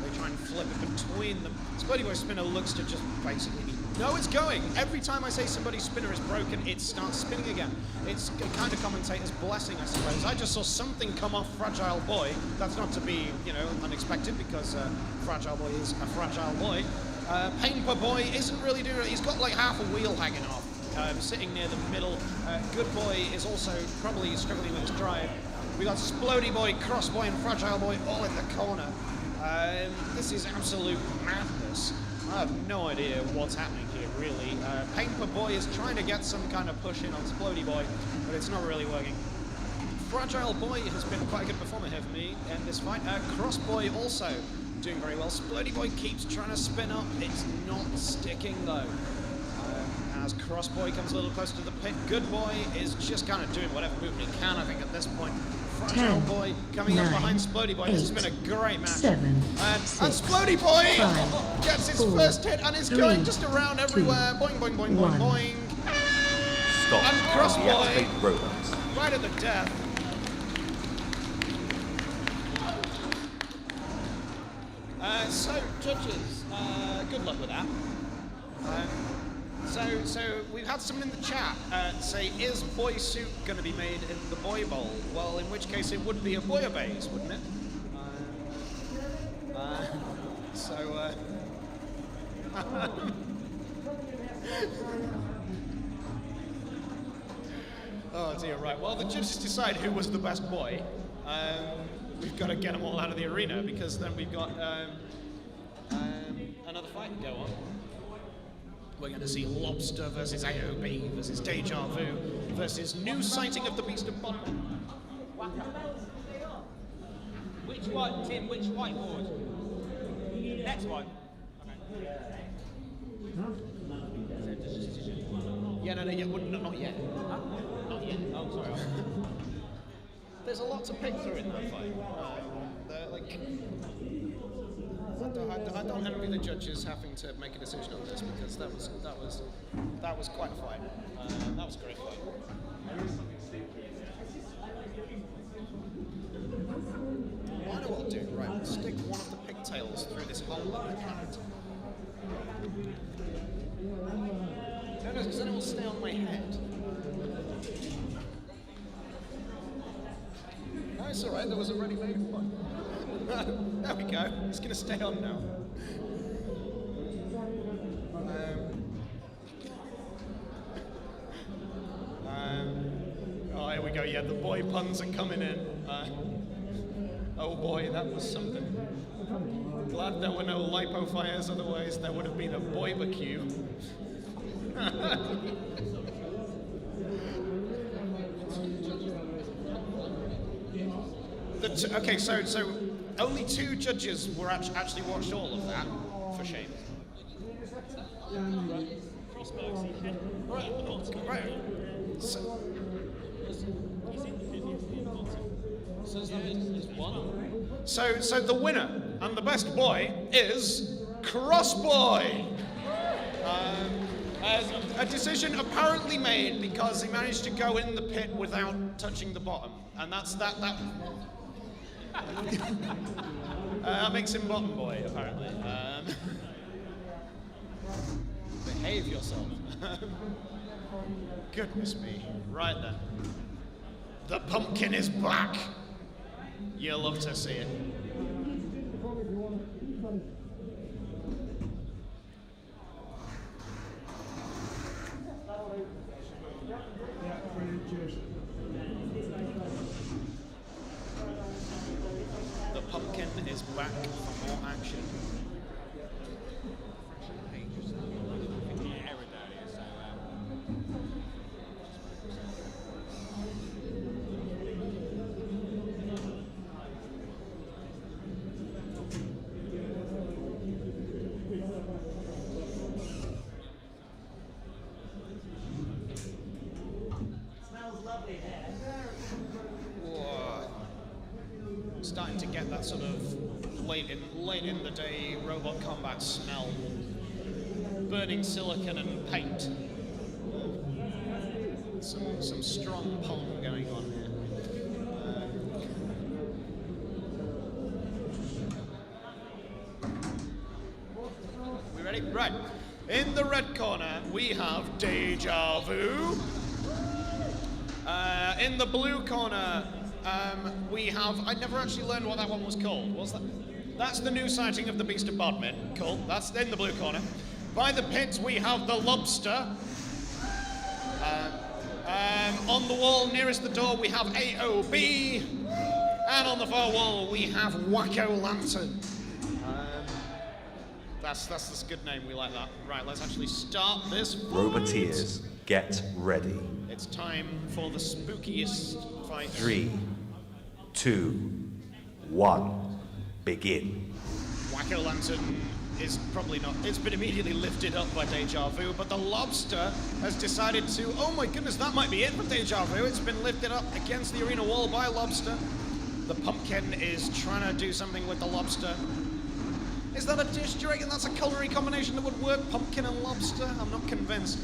They try and flip it between them. Splody Boy's spinner looks to just basically be... No, it's going. Every time I say somebody's spinner is broken, it starts spinning again. It's a kind of commentator's blessing, I suppose. I just saw something come off Fragile Boy. That's not to be, you know, unexpected, because Fragile Boy is a fragile boy. Pain Per Boy isn't really doing it. He's got like half a wheel hanging off, sitting near the middle. Good Boy is also probably struggling with his drive. We got Splody Boy, Cross Boy, and Fragile Boy all in the corner. This is absolute madness. I have no idea what's happening here, really. Pain Per Boy is trying to get some kind of push in on Splody Boy, but it's not really working. Fragile Boy has been quite a good performer here for me in this fight. Cross Boy also doing very well. Splody Boy keeps trying to spin up. It's not sticking, though. As Cross Boy comes a little closer to the pit, Good Boy is just kind of doing whatever movement he can, I think, at this point. Fragile Boy coming up behind Splody Boy. This has been a great match. And Splody Boy gets his first hit and is going just around everywhere. Boing, boing, boing, boing, boing. Stop. And Cross Boy, robots. right at the death. So, judges, good luck with that. So we've had someone in the chat say, is Boy Suit going to be made in the Boy Bowl? Well, in which case it would be a Bouillabaisse, wouldn't it? Oh dear, right. Well, the judges decide who was the best boy. We've got to get them all out of the arena, because then we've got another fight to go on. We're going to see Lobster versus AOB versus Deja Vu versus New Sighting of the Beast of Bodmin. Which one, Tim? Which whiteboard? Next one. Okay. decision. Yeah, no, not yet. Not yet. Oh, sorry. There's a lot to pick through in that fight. I don't envy the judges having to make a decision on this because that was quite a fight. That was a great fight. I know what I'll do. Right, I'll stick one of the pigtails through this hole in the cat. No, because then it will stay on my head. No, it's alright, there was a ready-made one. There we go, it's going to stay on now. Oh, here we go, yeah, the boy puns are coming in. Oh boy, that was something. Glad there were no lipo fires, otherwise there would have been a boy-barbecue. Okay, so only 2 judges were actually watched all of that. For shame. Right. So the winner and the best boy is Crossboy. A decision apparently made because he managed to go in the pit without touching the bottom, and that's that. That makes him bottom boy, apparently. Behave yourself. Goodness me. Right then. The pumpkin is back. You'll love to see it. The pumpkin is back for more action. Starting to get that sort of late in the day robot combat smell. Burning silicon and paint. Some strong pulp going on here. We ready? Right. In the red corner, we have Deja Vu. In the blue corner, we have, I never actually learned what that one was called. What's that? That's the new sighting of the Beast of Bodmin. Cool, that's in the blue corner. By the pits, we have the Lobster. On the wall nearest the door, we have AOB. And on the far wall, we have Wacko Lantern. That's a good name, we like that. Right, let's actually start this fight. Roboteers, get ready. It's time for the spookiest fight. 3, 2, 1, begin. Wacko Lantern is probably not, it's been immediately lifted up by Deja Vu, but the Lobster has decided to, oh my goodness, that might be it for Deja Vu. It's been lifted up against the arena wall by Lobster. The Pumpkin is trying to do something with the Lobster. Is that a dish? Do you reckon that's a culinary combination that would work? Pumpkin and lobster? I'm not convinced.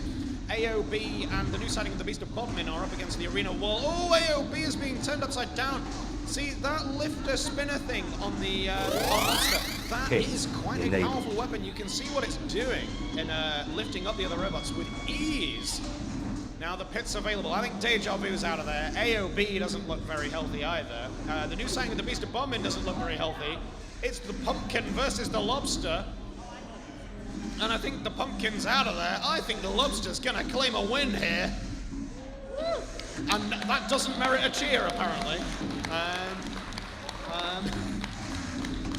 AOB and the new sighting of the Beast of Bodmin are up against the arena wall. Oh, AOB is being turned upside down. See, that lifter spinner thing on the lobster, that is quite a powerful weapon. You can see what it's doing in lifting up the other robots with ease. Now the pit's available. I think Deja Vu's out of there. AOB doesn't look very healthy either. The new sighting of the Beast of Bodmin doesn't look very healthy. It's the Pumpkin versus the Lobster. And I think the Pumpkin's out of there. I think the Lobster's gonna claim a win here. And that doesn't merit a cheer, apparently.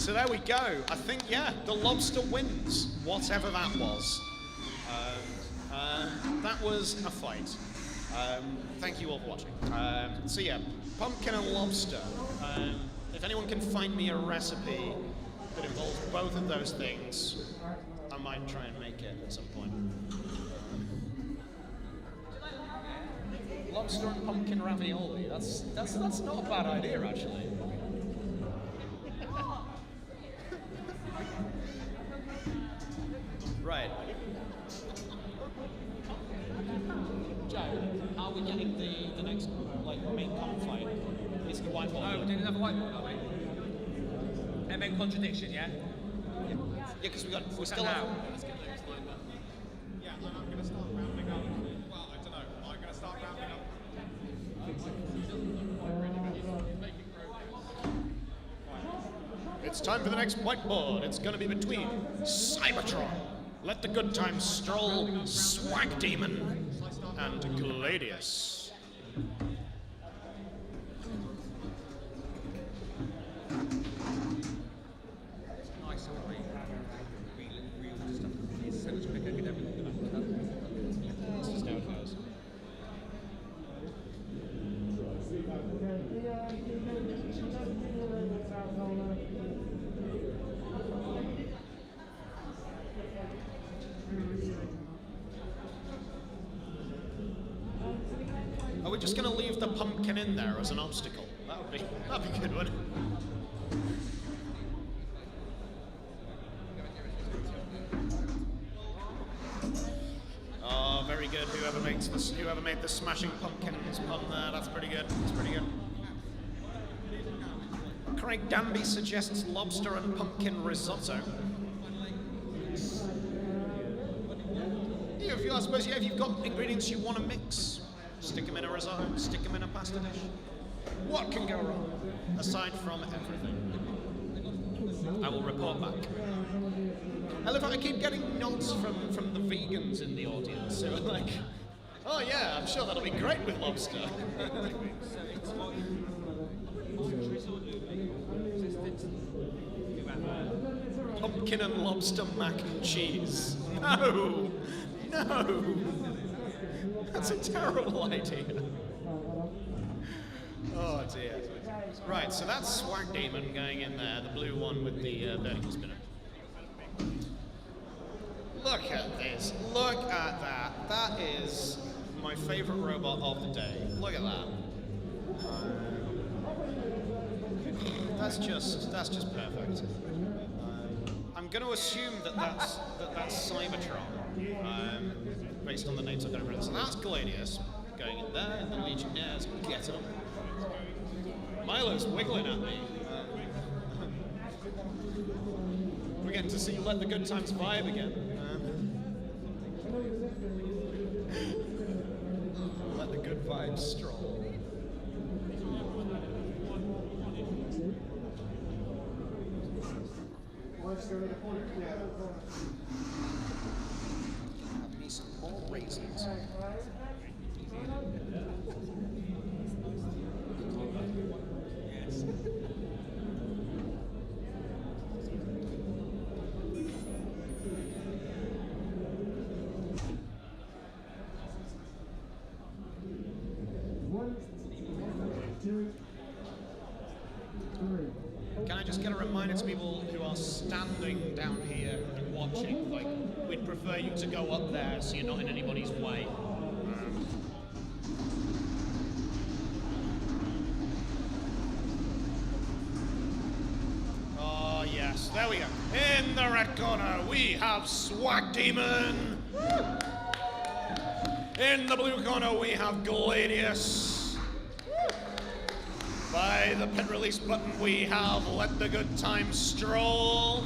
So there we go. I think, yeah, the Lobster wins, whatever that was. That was a fight. Thank you all for watching. So yeah, Pumpkin and Lobster. If anyone can find me a recipe that involves both of those things, I might try and make it at some point. Lobster and pumpkin ravioli. That's not a bad idea, actually. Right. Joe, are we getting the next main conflict? Is the whiteboard? Oh, we're doing another whiteboard, are we? And then contradiction, yeah? Yeah, because we still now. have. Yeah, I'm going to start rounding up. Well, I don't know. I'm going to start rounding up. It's time for the next whiteboard. It's going to be between Cybertron, Let the Good Times Stroll, Swag Demon, and Gladius. Are we just going to leave the pumpkin in there as an obstacle? That'd be a good one. Oh, very good. Whoever made the smashing pumpkins pun there, that's pretty good. That's pretty good. Craig Danby suggests lobster and pumpkin risotto. Yeah, I suppose, if you've got ingredients you want to mix, stick them in a risotto, stick them in a pasta dish. What can go wrong? Aside from everything. I will report back. I love how I keep getting nods from the vegans in the audience who are like, oh yeah, I'm sure that'll be great with lobster. Pumpkin and lobster mac and cheese. No! No! That's a terrible idea. Oh dear. Right, so that's Swag Demon going in there, the blue one with the vertical spinner. Look at this. Look at that. That is my favourite robot of the day. Look at that. That's just perfect. I'm going to assume that's Cybertron, based on the names I've got over. So that's Gladius going in there, and the Legionnaires get up. Milo's wiggling at me. We're getting to see Let the Good Times vibe again. Let the good vibes stroll. Have me some more raisins. Yes. Can I just get a reminder to people who are standing down here and watching, like, we'd prefer you to go up there so you're not in anybody's way. Oh yes, there we go. In the red corner we have Swag Demon. In the blue corner we have Gladius. By the pin release button we have Let the Good Times Stroll.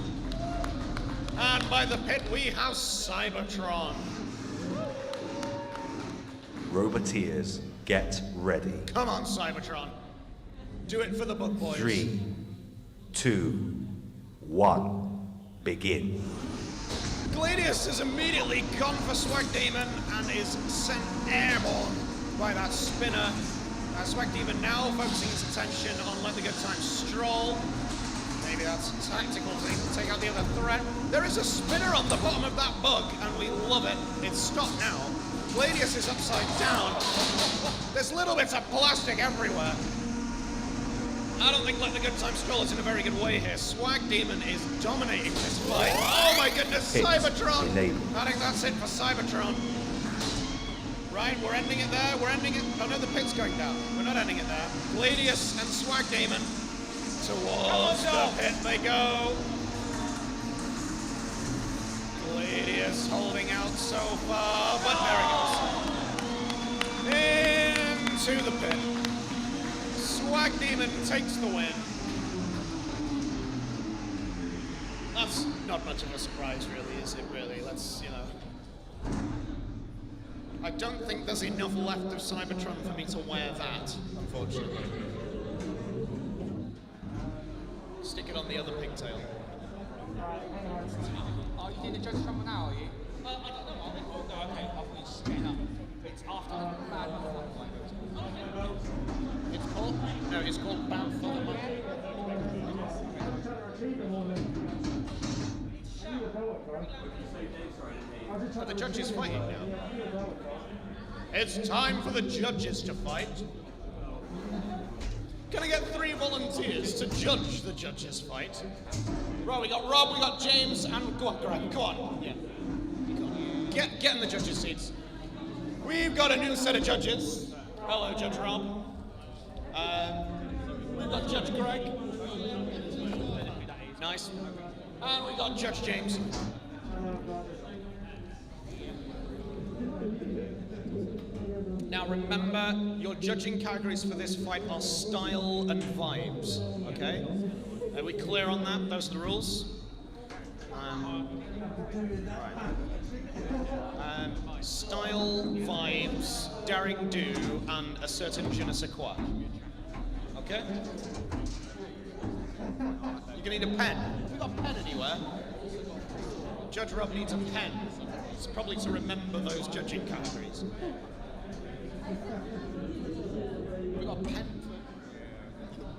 And by the pit we have Cybertron. Roboteers, get ready. Come on, Cybertron. Do it for the book boys. 3, 2, 1, begin. Gladius has immediately gone for Swag Demon and is sent airborne by that spinner. Swag Demon now focusing his attention on Let the Good Times Stroll. Maybe that's a tactical thing to take out the other threat. There is a spinner on the bottom of that bug, and we love it. It's stopped now. Gladius is upside down. There's little bits of plastic everywhere. I don't think Let the Good Times Stroll is in a very good way here. Swag Demon is dominating this fight. Oh my goodness, Cybertron! I think that's it for Cybertron. Right, we're ending it there. We're ending it. Oh no, the pit's going down. We're not ending it there. Gladius and Swag Demon towards the pit they go. Gladius holding out so far, but there he goes. Into the pit. Swag Demon takes the win. That's not much of a surprise, really, is it? Really, let's, you know. I don't think there's enough left of Cybertron for me to wear that, unfortunately. Stick it on the other pigtail. Are you doing the judge trouble now, are you? I don't know. Oh, no, okay. I thought you were just getting up. It's after the bad motherfucker. It's called? No, it's called Bad for the Money. Are the judges fighting now? It's time for the judges to fight. Can I get 3 volunteers to judge the judges' fight? Right, we got Rob, we got James, and go on, Greg, come on. Yeah. Get in the judges' seats. We've got a new set of judges. Hello, Judge Rob. We've got Judge Greg. Nice. And we got Judge James. Now remember, your judging categories for this fight are style and vibes, okay? Are we clear on that? Those are the rules? Style, vibes, daring do, and a certain je ne sais quoi. Okay? You're gonna need a pen. Have we got a pen anywhere? Judge Rob needs a pen. It's probably to remember those judging categories. We got a pen.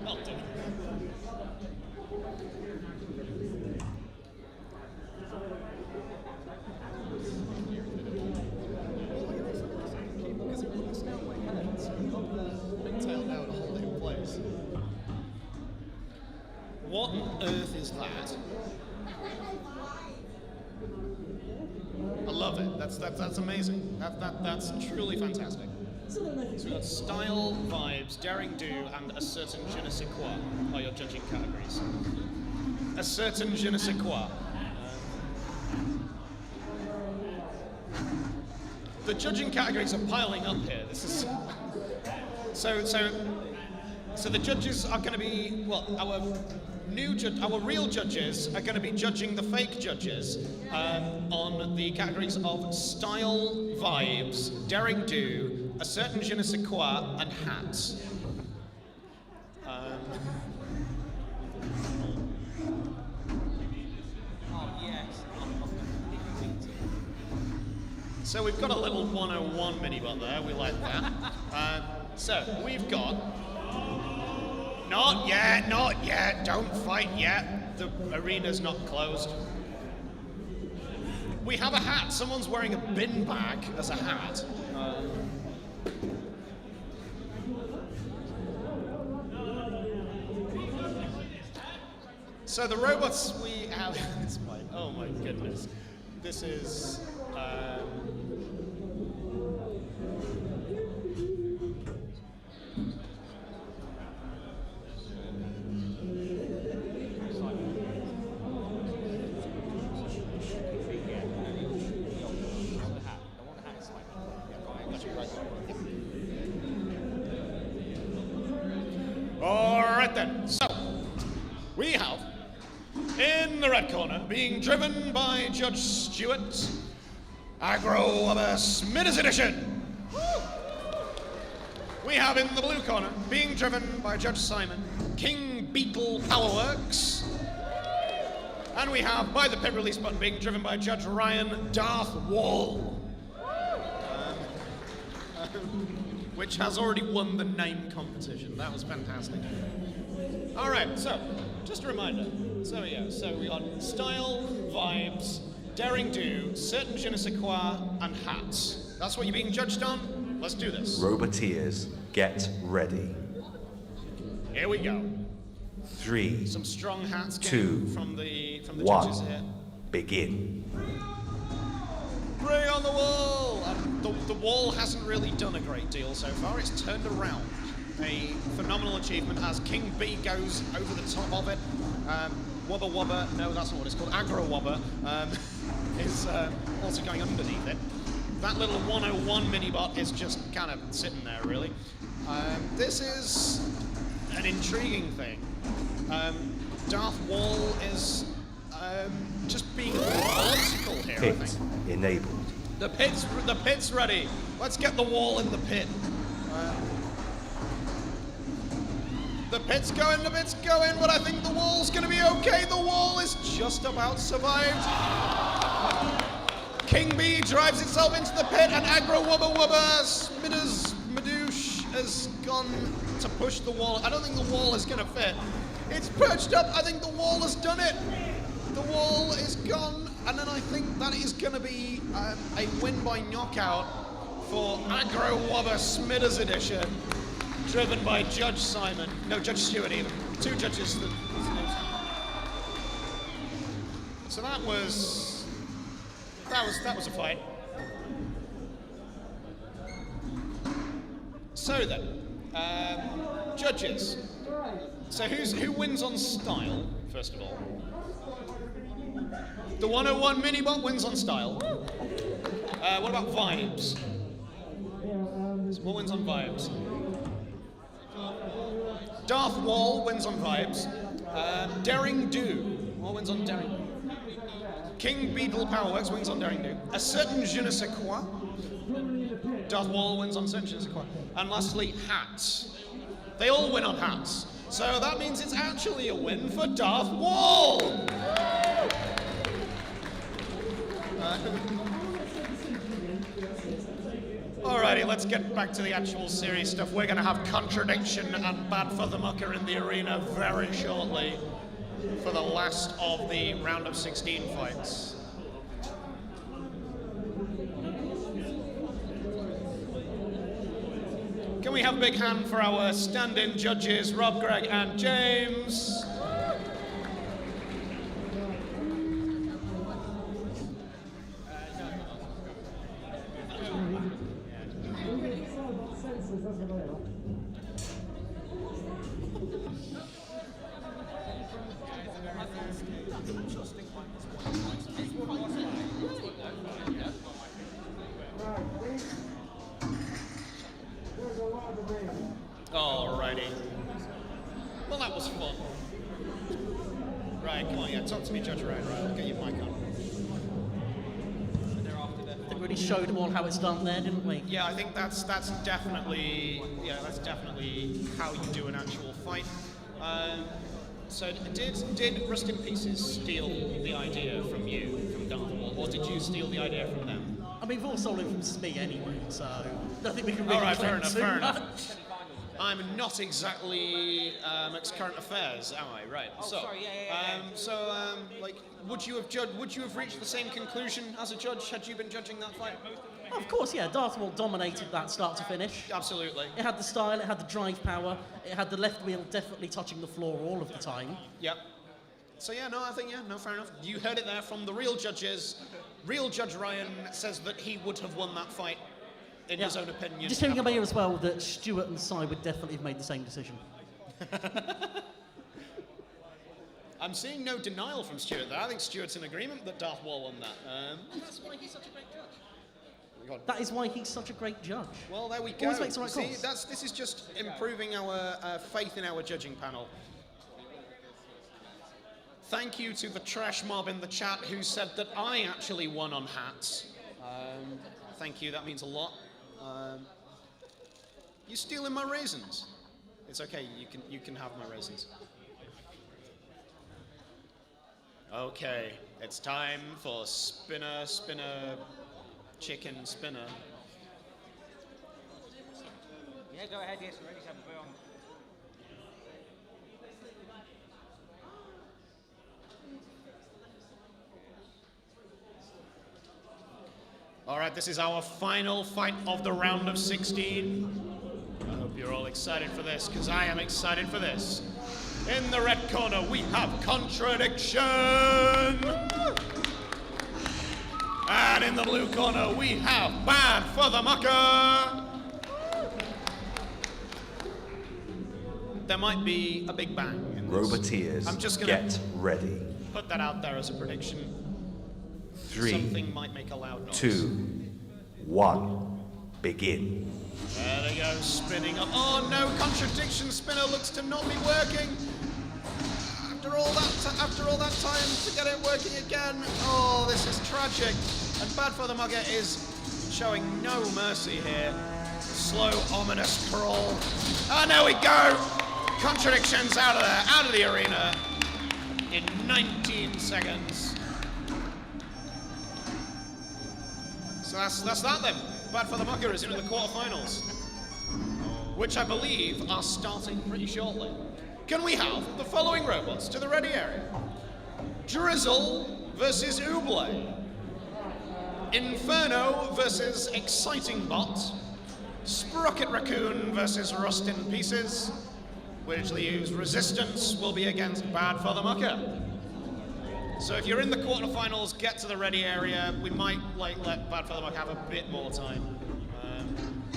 Well done. What on earth is that? I love it. That's amazing. That's truly fantastic. So we've got style, vibes, daring do, and a certain je ne sais quoi are your judging categories. A certain je ne sais quoi. The judging categories are piling up here. This is so the judges are going to be, well, our real judges are going to be judging the fake judges on the categories of style, vibes, daring do, a certain je ne sais quoi, and hats. So we've got a little 101 minibot there, we like that. So we've got... Not yet, don't fight yet. The arena's not closed. We have a hat, someone's wearing a bin bag as a hat. So the robots we have in this fight, oh my goodness. This is... Alright then, so we have in the red corner, being driven by Judge Stewart, Agro of a Smitters Edition. We have in the blue corner, being driven by Judge Simon, King Beetle Powerworks. And we have, by the pit release button, being driven by Judge Ryan, Darth Wall. Which has already won the name competition. That was fantastic. All right, so just a reminder. So yeah, so we got style, vibes, daring do, certain je ne sais quoi, and hats. That's what you're being judged on? Let's do this. Roboteers, get ready. Here we go. 3, Some strong hats 2, from the 1, judges here. begin. Bring on the wall! And the wall hasn't really done a great deal so far. It's turned around. A phenomenal achievement as King B goes over the top of it. Wubba Wubba, no, that's not what it's called. Aggro Wubba is also going underneath it. That little 101 mini-bot is just kind of sitting there, really. This is an intriguing thing. Darth Wall is just being logical here, I Pit think. enabled. The pit's ready. Let's get the wall in the pit. The pit's going, but I think the wall's going to be okay. The wall is just about survived. King B drives itself into the pit, and Aggro Wubba Wubba Madouche has gone to push the wall. I don't think the wall is going to fit. It's perched up. I think the wall has done it. The wall is gone, and then I think that is going to be a win by knockout for Aggro Wubba Smithers edition, driven by Judge Simon. No, Judge Stewart even. Two judges. So that was a fight. So then, judges. So who wins on style, first of all? The 101 Minibot wins on style. What about vibes? What wins on vibes? Darth Wall wins on vibes. Daring Do. What wins on Daring Do? King Beetle Powerworks wins on Daring Do. A certain je ne sais quoi. Darth Wall wins on certain je ne sais quoi. And lastly, hats. They all win on hats. So that means it's actually a win for Darth Wall! Alrighty, let's get back to the actual serious stuff. We're going to have contradiction and bad for the mucker in the arena very shortly for the last of the round of 16 fights. Can we have a big hand for our stand-in judges, Rob, Greg, and James? Alrighty. Well, that was fun. Right, come on, yeah, talk to me, Judge Ryan. Right, get your mic on. I think we really showed them all how it's done there, didn't we? Yeah, I think that's definitely how you do an actual fight. So did Rust in Pieces steal the idea from you, from Darth Wall, or did you steal the idea from them? I mean, we've all stolen from Smee anyway, so I think we can really Alright, claim fair too enough. much. I'm not exactly ex-current affairs, am I? Right. Oh, sorry, yeah. Like, would you have reached the same conclusion as a judge had you been judging that fight? Oh, of course, yeah. Darth Wall dominated that start to finish. Absolutely. It had the style, it had the drive power, it had the left wheel definitely touching the floor all of the time. Yep. So yeah, no, I think fair enough. You heard it there from the real judges. Real Judge Ryan says that he would have won that fight in his own opinion. Just hearing about here as well that Stewart and Cy would definitely have made the same decision. I'm seeing no denial from Stewart there. I think Stewart's in agreement that Darth Wall won that. That's why he's such a great judge. That is why he's such a great judge. Well, there we go. Always makes the right See, calls. this is just improving our faith in our judging panel. Thank you to the trash mob in the chat who said that I actually won on hats. Thank you, that means a lot. You stealing my raisins? It's okay, you can have my raisins. Okay, it's time for spinner, chicken spinner. Yeah, go ahead, yes, we're ready to have a go on. All right, this is our final fight of the round of 16. I hope you're all excited for this, because I am excited for this. In the red corner, we have Contradiction. And in the blue corner, we have Bad for the Mucker. There might be a big bang in this. Roboteers, I'm just gonna get ready. put that out there as a prediction. 3, Something might make a loud noise. 2, 1, begin. There they go, spinning up. Oh no, contradiction spinner looks to not be working. After all that time to get it working again. Oh, this is tragic. And Bad for the Mugger is showing no mercy here. Slow, ominous crawl. Oh, there we go. Contradictions out of there, out of the arena in 19 seconds. So that's that then. Bad for the Mucker is into the quarterfinals, which I believe are starting pretty shortly. Can we have the following robots to the ready area? Drizzle versus Ouble. Inferno versus Exciting Bot. Sprocket Raccoon versus Rust in Pieces. Widgley U's Resistance will be against Bad for the Mucker. So if you're in the quarterfinals, get to the ready area. We might let Bad for the Mucker have a bit more time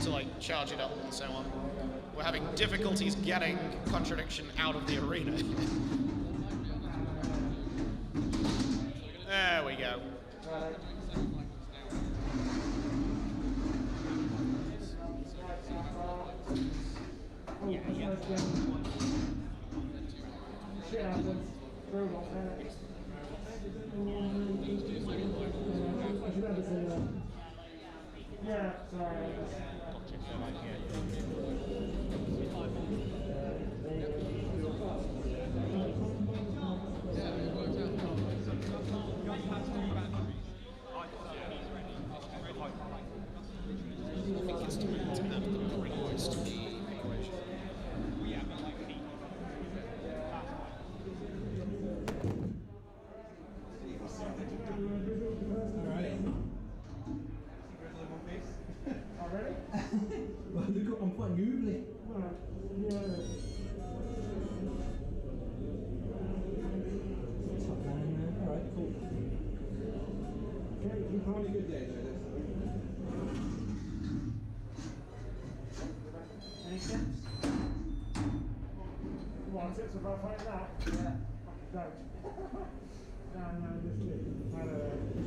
to charge it up and so on. We're having difficulties getting Contradiction out of the arena. There we go. Yeah, sorry. I'm quite noobly. Alright, cool. Okay, you're having a good day, though. Any tips? What tips about fighting that? Yeah. Don't. No, just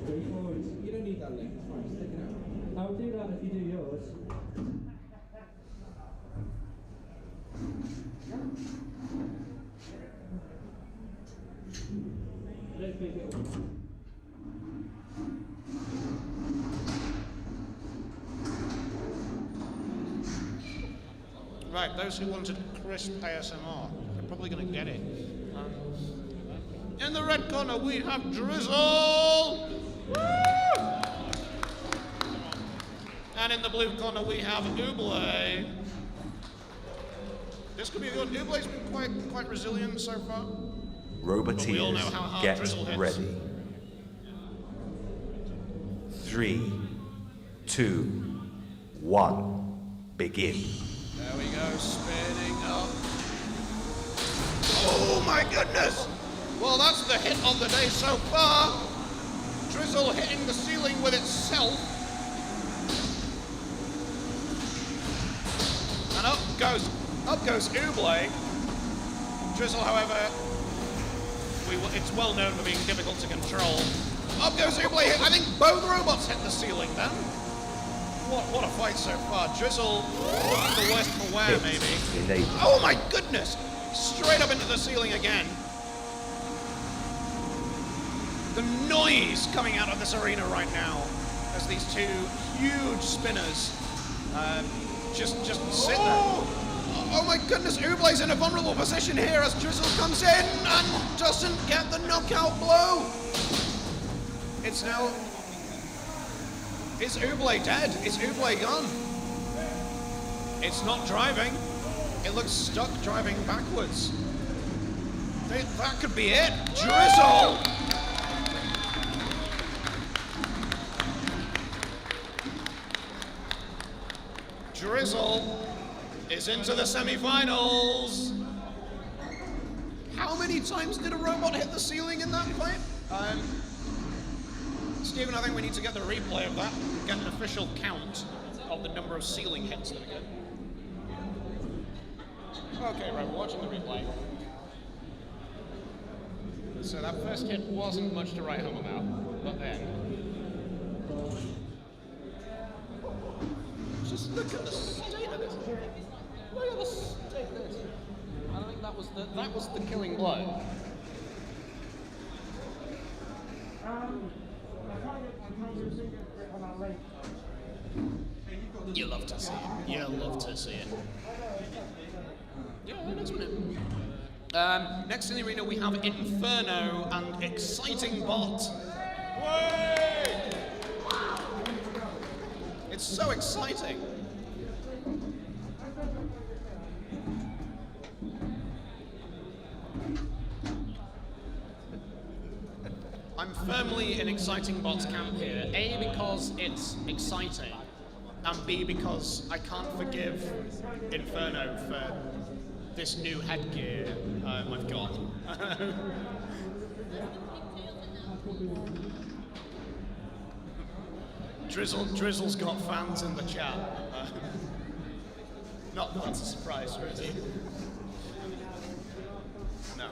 straightforward. You don't need that link, it's fine, stick it out. I'll do that if you do yours. Let's make it all. Right, those who wanted crisp ASMR are probably going to get it. In the red corner, we have Drizzle! Woo! And in the blue corner, we have Ouble. This could be good. Ouble's been quite resilient so far. Roboteers, get ready. 3, 2, 1, begin. There we go, spinning up. Oh my goodness! Well, that's the hit of the day so far. Drizzle hitting the ceiling with itself. And up goes Ouble. Drizzle, however, it's well known for being difficult to control. Up goes Ouble. I think both robots hit the ceiling then. What a fight so far. Drizzle looking the worst for wear, maybe. Oh my goodness! Straight up into the ceiling again. The noise coming out of this arena right now as these two huge spinners just sit there. Oh my goodness, Ouble's in a vulnerable position here as Drizzle comes in and doesn't get the knockout blow. It's now... Is Ouble dead? Is Ouble gone? It's not driving. It looks stuck driving backwards. That could be it. Drizzle! Drizzle is into the semi-finals. How many times did a robot hit the ceiling in that fight? Stephen, I think we need to get the replay of that, get an official count of the number of ceiling hits that we get. Okay, right, we're watching the replay. So that first hit wasn't much to write home about, but then... Just look at the state of this. Look at the state of this. I think that was the killing blow. You love to see it. You love to see it. Yeah, next minute. Next in the arena we have Inferno and Exciting Bot. Way! It's so exciting. I'm firmly in Exciting Bot's camp here. A, because it's exciting, and B, because I can't forgive Inferno for this new headgear I've got. Drizzle's got fans in the chat. Not that that's a surprise, really. No.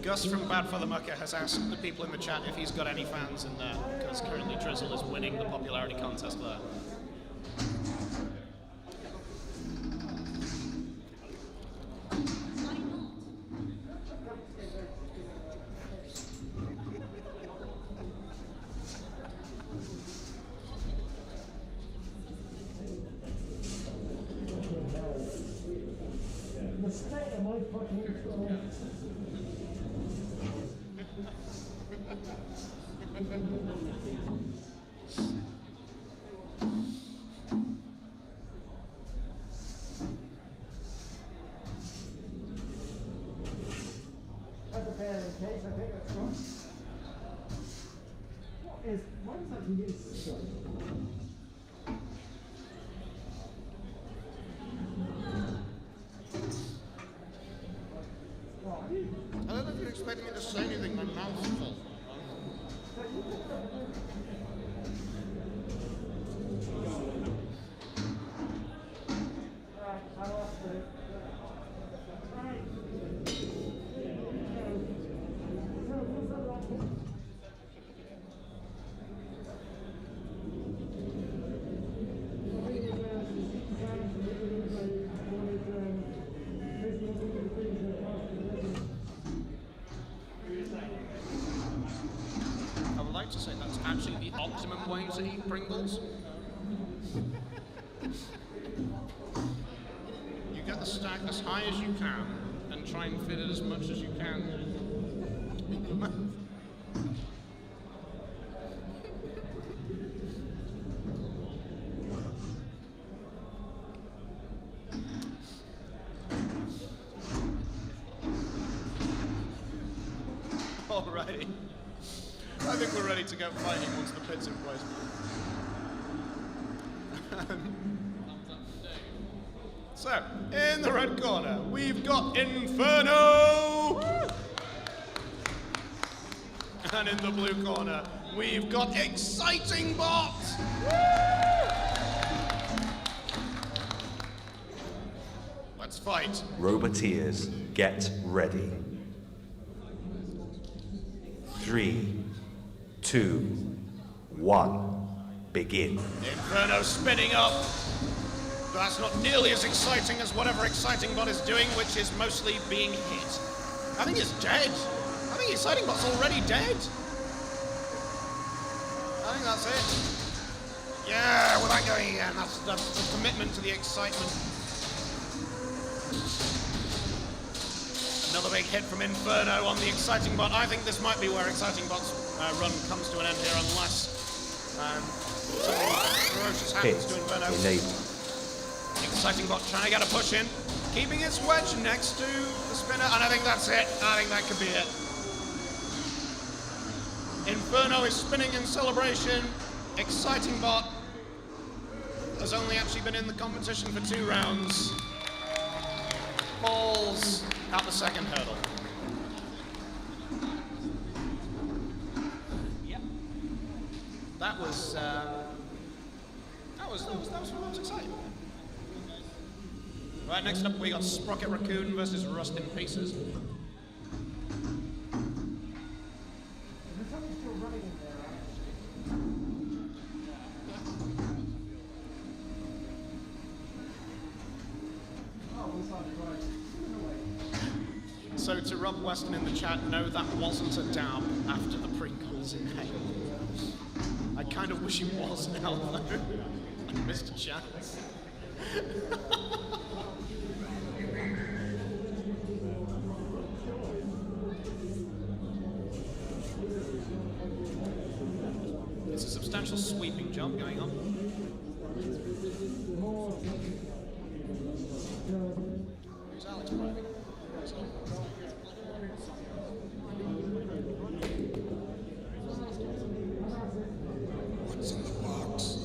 Gus from Bad for the Mucker has asked the people in the chat if he's got any fans in there, because currently Drizzle is winning the popularity contest there. I don't know if you're expecting me to say anything, my mouth's full. To say that's actually the optimum way to eat Pringles. You get the stack as high as you can and try and fit it as much as you can in your mouth. Alrighty. I think we're ready to get fighting once the pit's in place. So, in the red corner, we've got Inferno! And in the blue corner, we've got Exciting Bot! Let's fight. Roboteers, get ready. 3, 2, 1, begin. Inferno spinning up. That's not nearly as exciting as whatever Exciting Bot is doing, which is mostly being hit. I think he's dead. I think Exciting Bot's already dead. I think that's it. Yeah, without going again. That's the commitment to the excitement. Another big hit from Inferno on the Exciting Bot. I think this might be where Exciting Bot's run comes to an end here, unless something ferocious happens to Inferno. Exciting Bot trying to get a push in, keeping its wedge next to the spinner, and I think that's it. I think that could be it. Inferno is spinning in celebration. Exciting Bot has only actually been in the competition for 2 rounds. Falls at the second hurdle. that was exciting. Right, next up we got Sprocket Raccoon versus Rust in Pieces. So to Rob Weston in the chat, no, that wasn't a dab after the Pringles inhale. I kind of wish it was now, though. I missed a chance. It's a substantial sweeping jump going on. Who's Alex driving? What's in the box?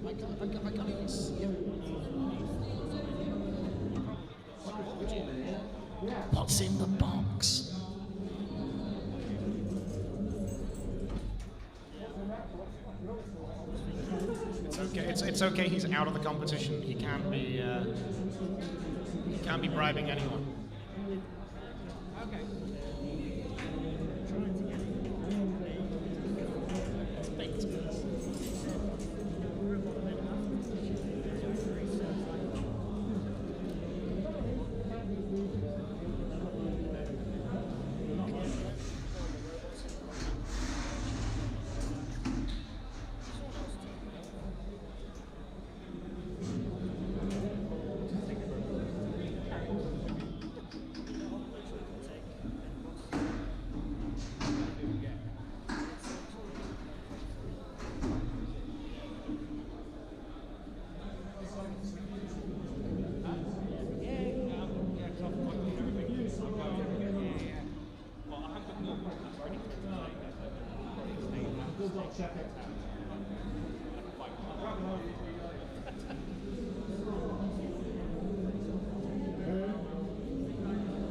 I can't even see it. What's in the box? It's okay. It's okay. He's out of the competition. He can't be bribing anyone. Okay.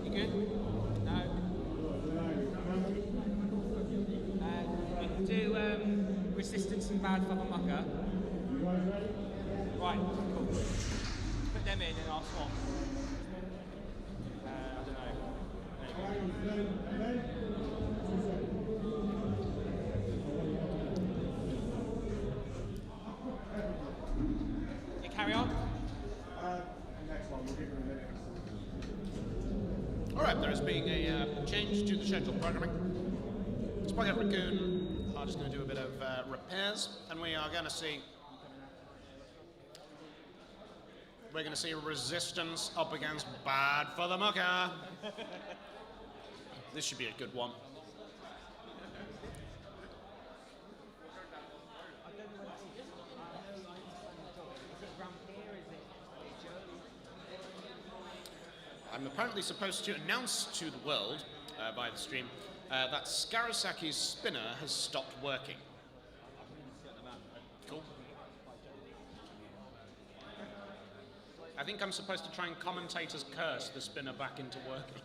You good? No. We can do resistance and bad for the mucker. Right, cool. Put them in and I'll swap. I don't know. Yeah, carry on. Next one, we'll give her a minute. All right, there is being a change to the scheduled programming. Sprocket Raccoon are just going to do a bit of repairs, and we are going to see. We're going to see Resistance up against Bad for the Mucker. This should be a good one. I'm apparently supposed to announce to the world via the stream that Skarasaki's spinner has stopped working. Cool. I think I'm supposed to try and commentator's curse the spinner back into working.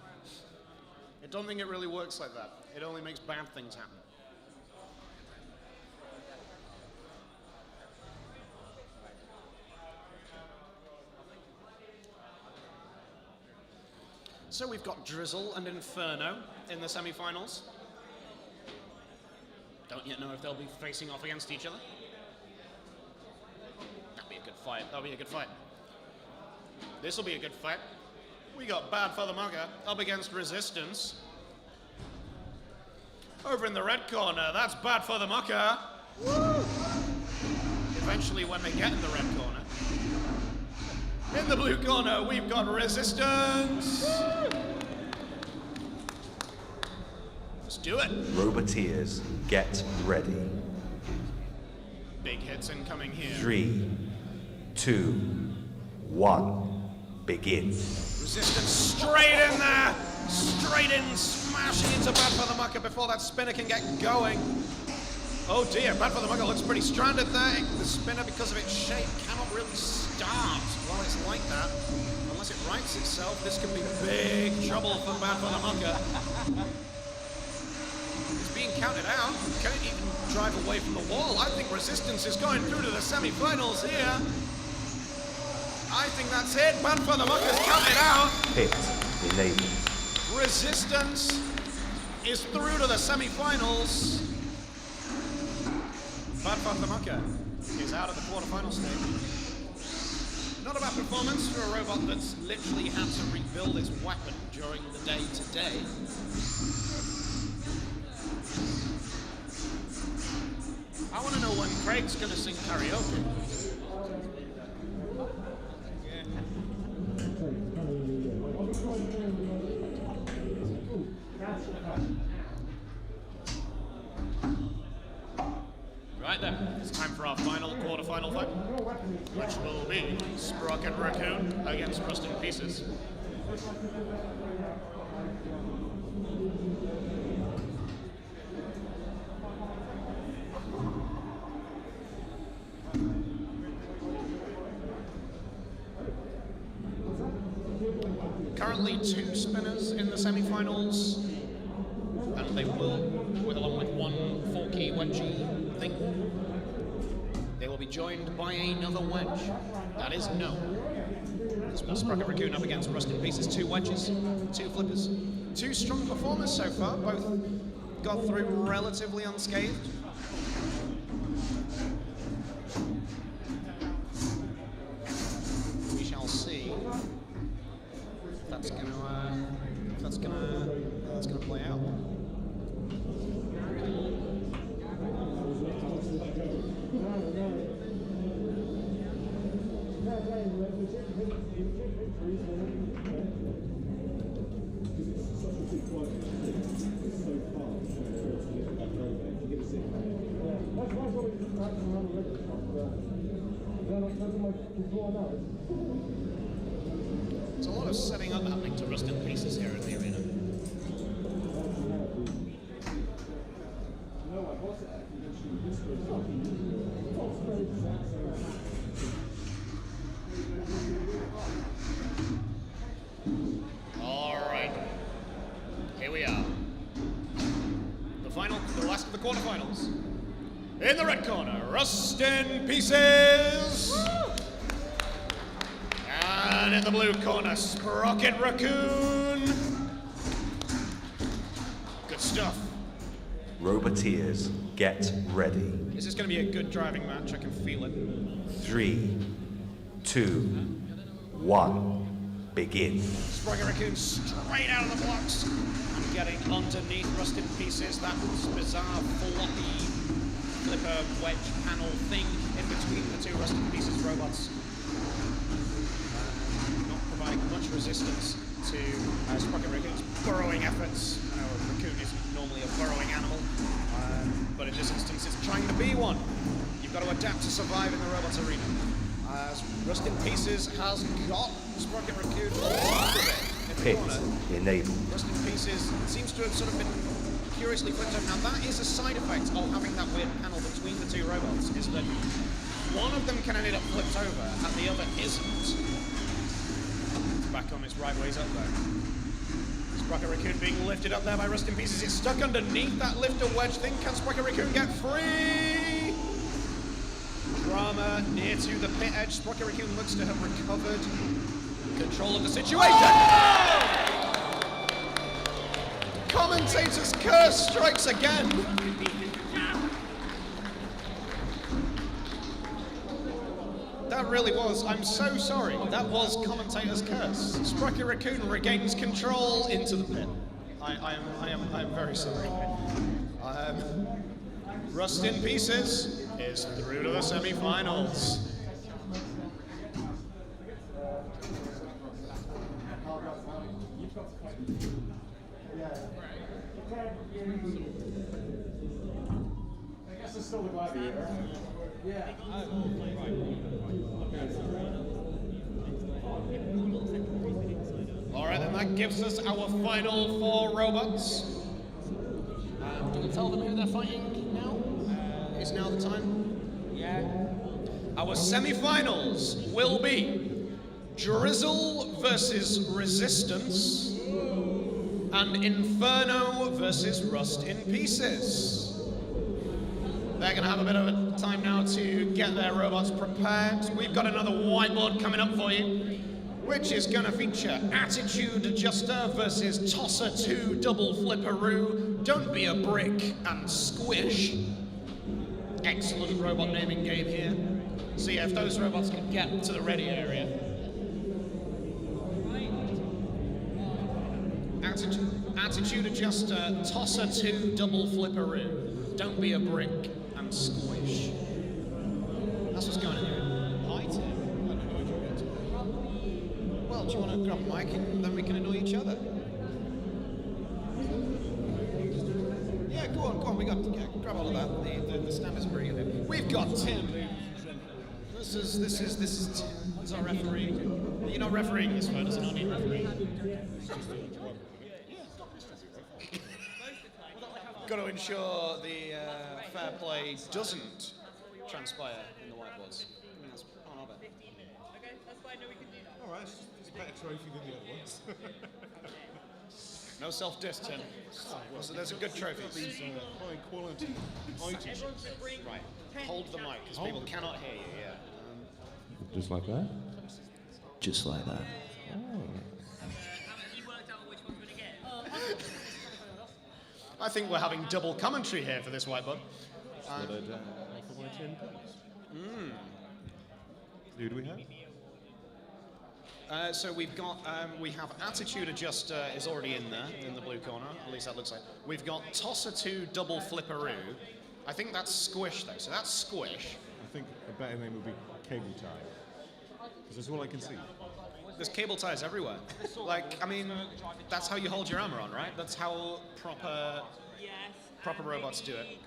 I don't think it really works like that. It only makes bad things happen. So we've got Drizzle and Inferno in the semi-finals. Don't yet know if they'll be facing off against each other. That'll be a good fight. That'll be a good fight. This will be a good fight. We got Bad for the Mugger up against Resistance. Over in the red corner, that's Bad for the Mucker. Woo! Eventually, when they get in the red corner. In the blue corner, we've got Resistance. Woo! Let's do it. Roboteers, get ready. Big hits incoming here. 3, 2, 1, begin. Resistance straight in there. Straight in, smashing into Bad for the Mucker before that spinner can get going. Oh dear, Bad for the Mucker looks pretty stranded there. The spinner, because of its shape, cannot really start while it's like that. Unless unless it rights itself, this could be big trouble for Bad for the Mucker. It's being counted out. Can't even drive away from the wall. I think Resistance is going through to the semi-finals here. I think that's it. Bad for the Mucker's counted out. Pit enabled. Resistance is through to the semi-finals. Bad for the Mucker is out of the quarterfinal stage. Not a bad performance for a robot that's literally had to rebuild its weapon during the day today. I want to know when Craig's going to sing karaoke. Right then, it's time for our final quarterfinal fight, which will be Sprocket Raccoon against Rust in Pieces. Currently 2 spinners in the semi-finals, and they will, along with one forky wedgie thing, they will be joined by another wedge. That is no. Sprocket Raccoon up against Rust in Pieces, 2 wedges, 2 flippers. 2 strong performers so far, both got through relatively unscathed. We shall see if that's gonna play out. There's a lot of setting up happening to Rust in Pieces here in the arena. All right, here we are. The last of the quarterfinals. In the red corner, Rust in Pieces. And in the blue corner, Sprocket Raccoon. Good stuff. Roboteers, get ready. This is going to be a good driving match, I can feel it. 3, 2, 1, begin. Sprocket Raccoon straight out of the blocks and getting underneath Rust in Pieces. That bizarre floppy flipper wedge panel thing in between the 2 Rust in Pieces robots. Not providing much resistance to Sprocket Raccoon's burrowing efforts. I know a raccoon isn't normally a burrowing animal, but in this instance it's trying to be one. You've got to adapt to survive in the robots arena. As Rust in Pieces has got Sprocket Raccoon on top of it in the Pit corner. enabled. Rust in Pieces seems to have sort of been curiously flipped over. Now that is a side effect of having that weird panel between the 2 robots, is that one of them can end up flipped over and the other isn't. It's back on its right ways up there. Sprocket Raccoon being lifted up there by Rust in Pieces. It's stuck underneath that lifter wedge thing. Can Sprocket Raccoon get free? Drama near to the pit edge. Sprocket Raccoon looks to have recovered control of the situation. Oh! Commentator's curse strikes again. That really was, I'm so sorry, that was commentator's curse. Sprocket Raccoon regains control into the pit. I am very sorry. Rust in Pieces is through to the semi-finals. I guess it's still the gladiator. Yeah. All right, then that gives us our final 4 robots. Do we tell them who they're fighting now? Is now the time? Yeah. Our semi-finals will be Drizzle versus Resistance, and Inferno versus Rust in Pieces. They're going to have a bit of a time now to get their robots prepared. We've got another whiteboard coming up for you, which is going to feature Attitude Adjuster versus Tosser 2 Double Flipperoo, Don't Be a Brick, and Squish. Excellent robot naming game here. So yeah, if those robots can get to the ready area. Attitude Adjuster, Tosser 2 Double Flipperoo, Don't Be a Brick, and Squish. That's what's going on here. Hi, Tim. I don't know what you're going to. Well, do you want to grab a mic and then we can annoy each other? Yeah, go on. We got grab all of that. The stand is pretty good. We've got Tim. This is Tim. This is our referee. You're not refereeing this one, does it not need refereeing? Got to ensure the fair play doesn't transpire in the whiteboards. I mean, that's part of it. Okay, that's fine. No, we can do that. All right, it's a better trophy than the other ones. No self-diss, Tim. So there's a good trophy. These high quality items. Right, hold the mic because people cannot hear you. Yeah. Just like that. Just like that. I think we're having double commentary here for this whiteboard. For my 10 points. Who do we have? So we've got, we have Attitude Adjuster is already in there, in the blue corner, at least that looks like. We've got Tosser 2 Double Flipperoo. I think that's Squish though, so that's Squish. I think a better name would be Cable Tie. Because that's all I can see. There's cable ties everywhere. Like, I mean, that's how you hold your armor on, right? That's how proper robots do it.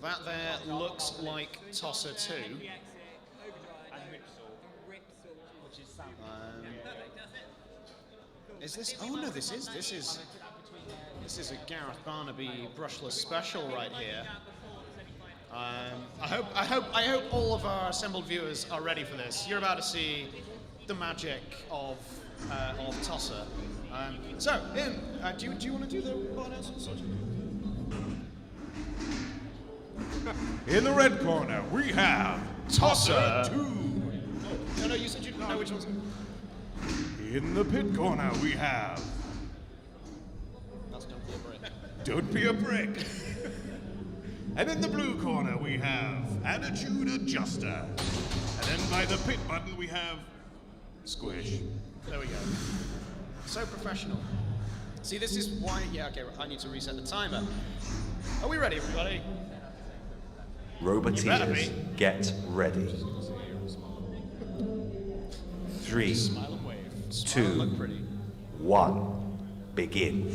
That there looks like Tosser 2. Is this? Oh no, this is a Gareth Barnaby brushless special right here. I hope all of our assembled viewers are ready for this. You're about to see the magic of Tosser. So, Ian, do you want to do the announcements? In the red corner, we have Tosser 2. No, you said you didn't know which ones. In the pit corner, we have That's Don't Be a Brick. Don't Be a Brick. And in the blue corner, we have Attitude Adjuster. And then by the pit button, we have Squish. There we go. So professional. See, this is why. Yeah, okay. I need to reset the timer. Are we ready, everybody? Roboteers, get ready. 3, 2, 1, begin.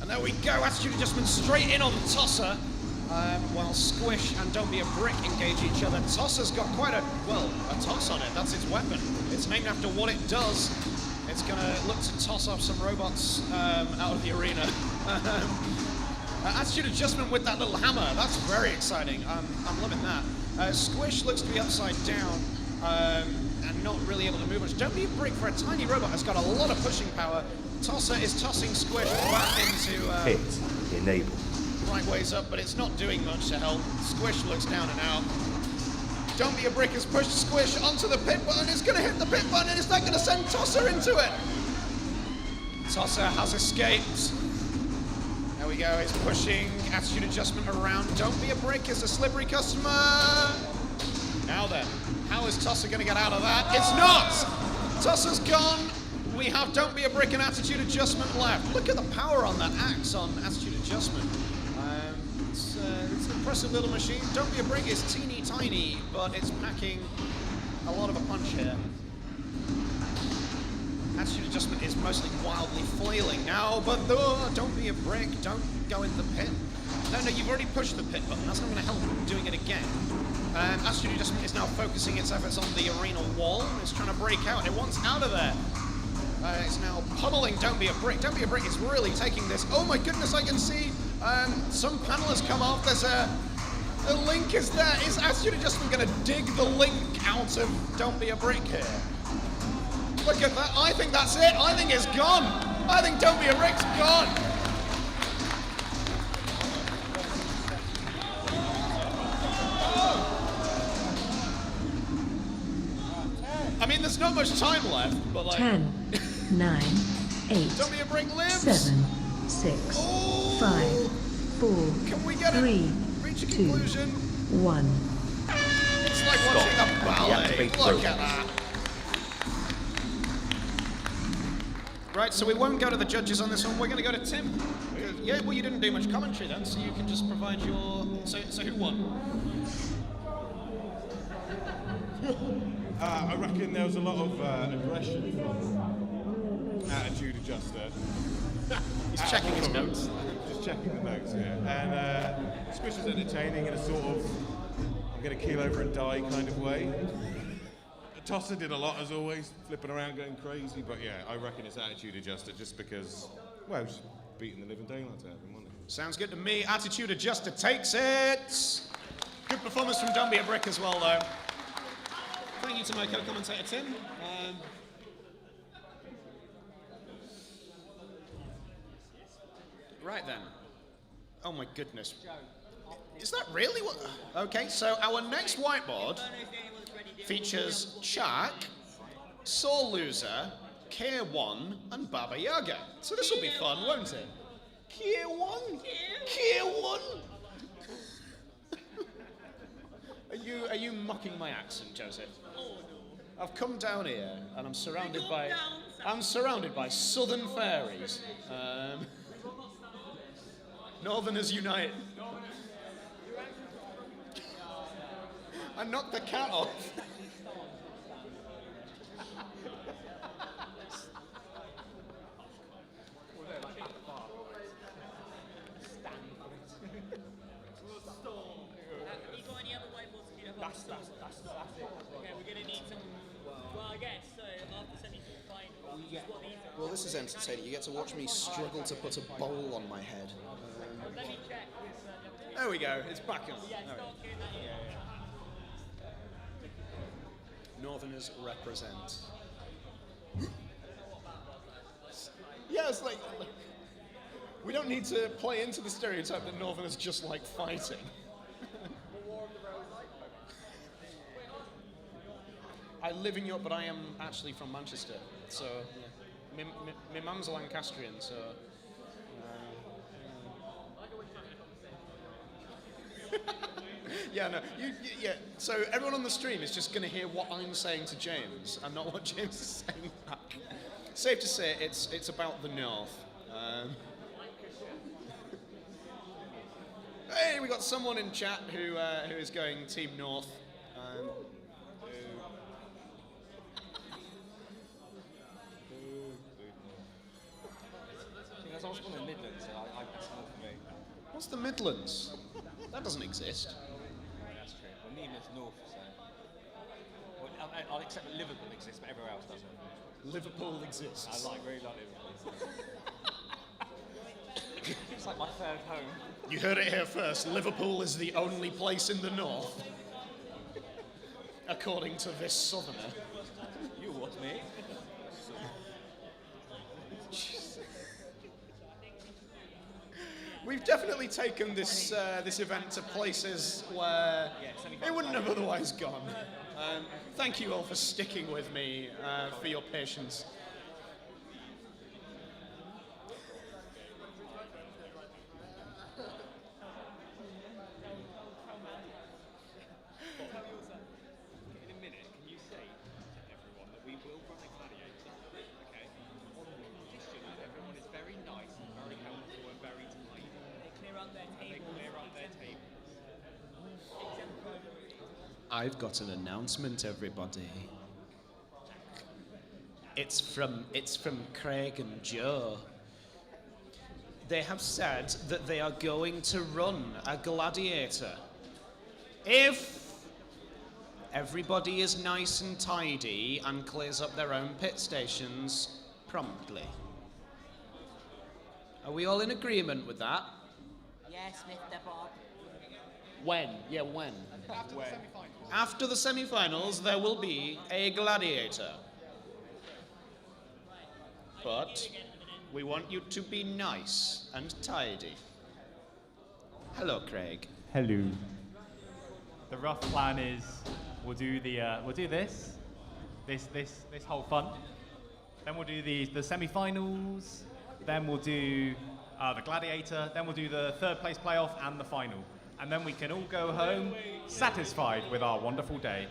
And there we go. Attitude Adjustment straight in on Tosser. While Squish and Don't Be a Brick engage each other. Tosser's got quite a toss on it. That's its weapon. It's named after what it does. It's gonna look to toss off some robots out of the arena. Attitude Adjustment with that little hammer. That's very exciting. I'm loving that. Squish looks to be upside down and not really able to move much. Don't Be a Brick for a tiny robot has got a lot of pushing power. Tosser is tossing Squish back into Hit, enable. right ways up, but it's not doing much to help. Squish looks down and out. Don't Be a Brick has pushed Squish onto the pit button. It's going to hit the pit button, and is that going to send Tosser into it? Tosser has escaped. There we go. He's pushing Attitude Adjustment around. Don't Be a Brick is a slippery customer. Now then, how is Tosser going to get out of that? It's not. Tosser's gone. We have Don't Be a Brick and Attitude Adjustment left. Look at the power on that axe on Attitude Adjustment. It's an impressive little machine. Don't Be a Brick is teeny tiny, but it's packing a lot of a punch here. Attitude Adjustment is mostly wildly flailing now, but Don't Be a Brick, don't go in the pit. No, you've already pushed the pit button. That's not going to help doing it again. Attitude Adjustment is now focusing its efforts on the arena wall. It's trying to break out. It wants out of there. It's now pummeling Don't Be a Brick. Don't Be a Brick is really taking this. Oh my goodness, I can see some panel has come off. There's the link is there. Is Attitude Adjustment going to dig the link out of Don't Be a Brick here? Look at that. I think that's it. I think it's gone. I think Don't Be a Brick's gone. I mean, there's not much time left, but like... 10, 9, 8, Don't Be a Brick lives. 7, 6, 5, 4, Can we get 3, reach a 2, conclusion? 1. It's like watching a ballet. Look at that. Right, so we won't go to the judges on this one. We're going to go to Tim. Yeah, well, you didn't do much commentary then, so you can just provide your... So who won? I reckon there was a lot of aggression from Attitude Adjuster. He's checking his notes. Just checking the notes, yeah. And Squish was entertaining in a sort of I'm going to keel over and die kind of way. Tosser did a lot as always, flipping around going crazy, but yeah, I reckon it's Attitude Adjuster just because, well, he's beating the living daylights out of him, wasn't it? Sounds good to me. Attitude Adjuster takes it. Good performance from Don't Be a Brick as well, though. Thank you to my co-commentator, Tim. Right then. Oh my goodness. Is that really what... Okay, so our next whiteboard features Chak, Soul Loser, K1, and Baba Yaga. So this will be fun, won't it? K1? K1? Are you mocking my accent, Joseph? I've come down here and I'm surrounded by southern fairies. Northerners unite. I knocked the cat off. That's it. Okay, we're going to need some. Well, I guess so. After semi-final, what these are. Well, this is entertaining. You get to watch me struggle to put a bowl on my head. Let me check. There we go. It's back on. Northerners represent. Yeah, it's like we don't need to play into the stereotype that Northerners just like fighting. I live in York, but I am actually from Manchester. So, yeah. My mum's a Lancastrian, so... yeah, no. Yeah, so everyone on the stream is just going to hear what I'm saying to James, and not what James is saying back. Safe to say, it's about the North. Hey, we got someone in chat who is going Team North. I was born in the Midlands, so that's more for me. What's the Midlands? That doesn't exist. Yeah, that's true. Well, Nîmes North, so... Well, I'll accept that Liverpool exists, but everywhere else doesn't. Liverpool exists. I really like Liverpool. It's like my third home. You heard it here first. Liverpool is the only place in the north. According to this southerner. You what, me? We've definitely taken this this event to places where it wouldn't have otherwise gone. Thank you all for sticking with me, for your patience. In a minute, can you say to everyone that we will run a gladiator, okay? On the condition that everyone is very nice and very helpful and very tidy. They clear up their table. I've got an announcement, everybody. It's from Craig and Joe. They have said that they are going to run a gladiator. If everybody is nice and tidy and clears up their own pit stations promptly. Are we all in agreement with that? Yes, Mr. Bob. When? Yeah, when? After the semi-finals. After the semi-finals, there will be a gladiator. but we want you to be nice and tidy. Hello, Craig. Hello. The rough plan is we'll do this whole fun. Then we'll do the semi-finals. Then we'll do the gladiator. Then we'll do the third place playoff and the final. And then we can all go home satisfied with our wonderful day.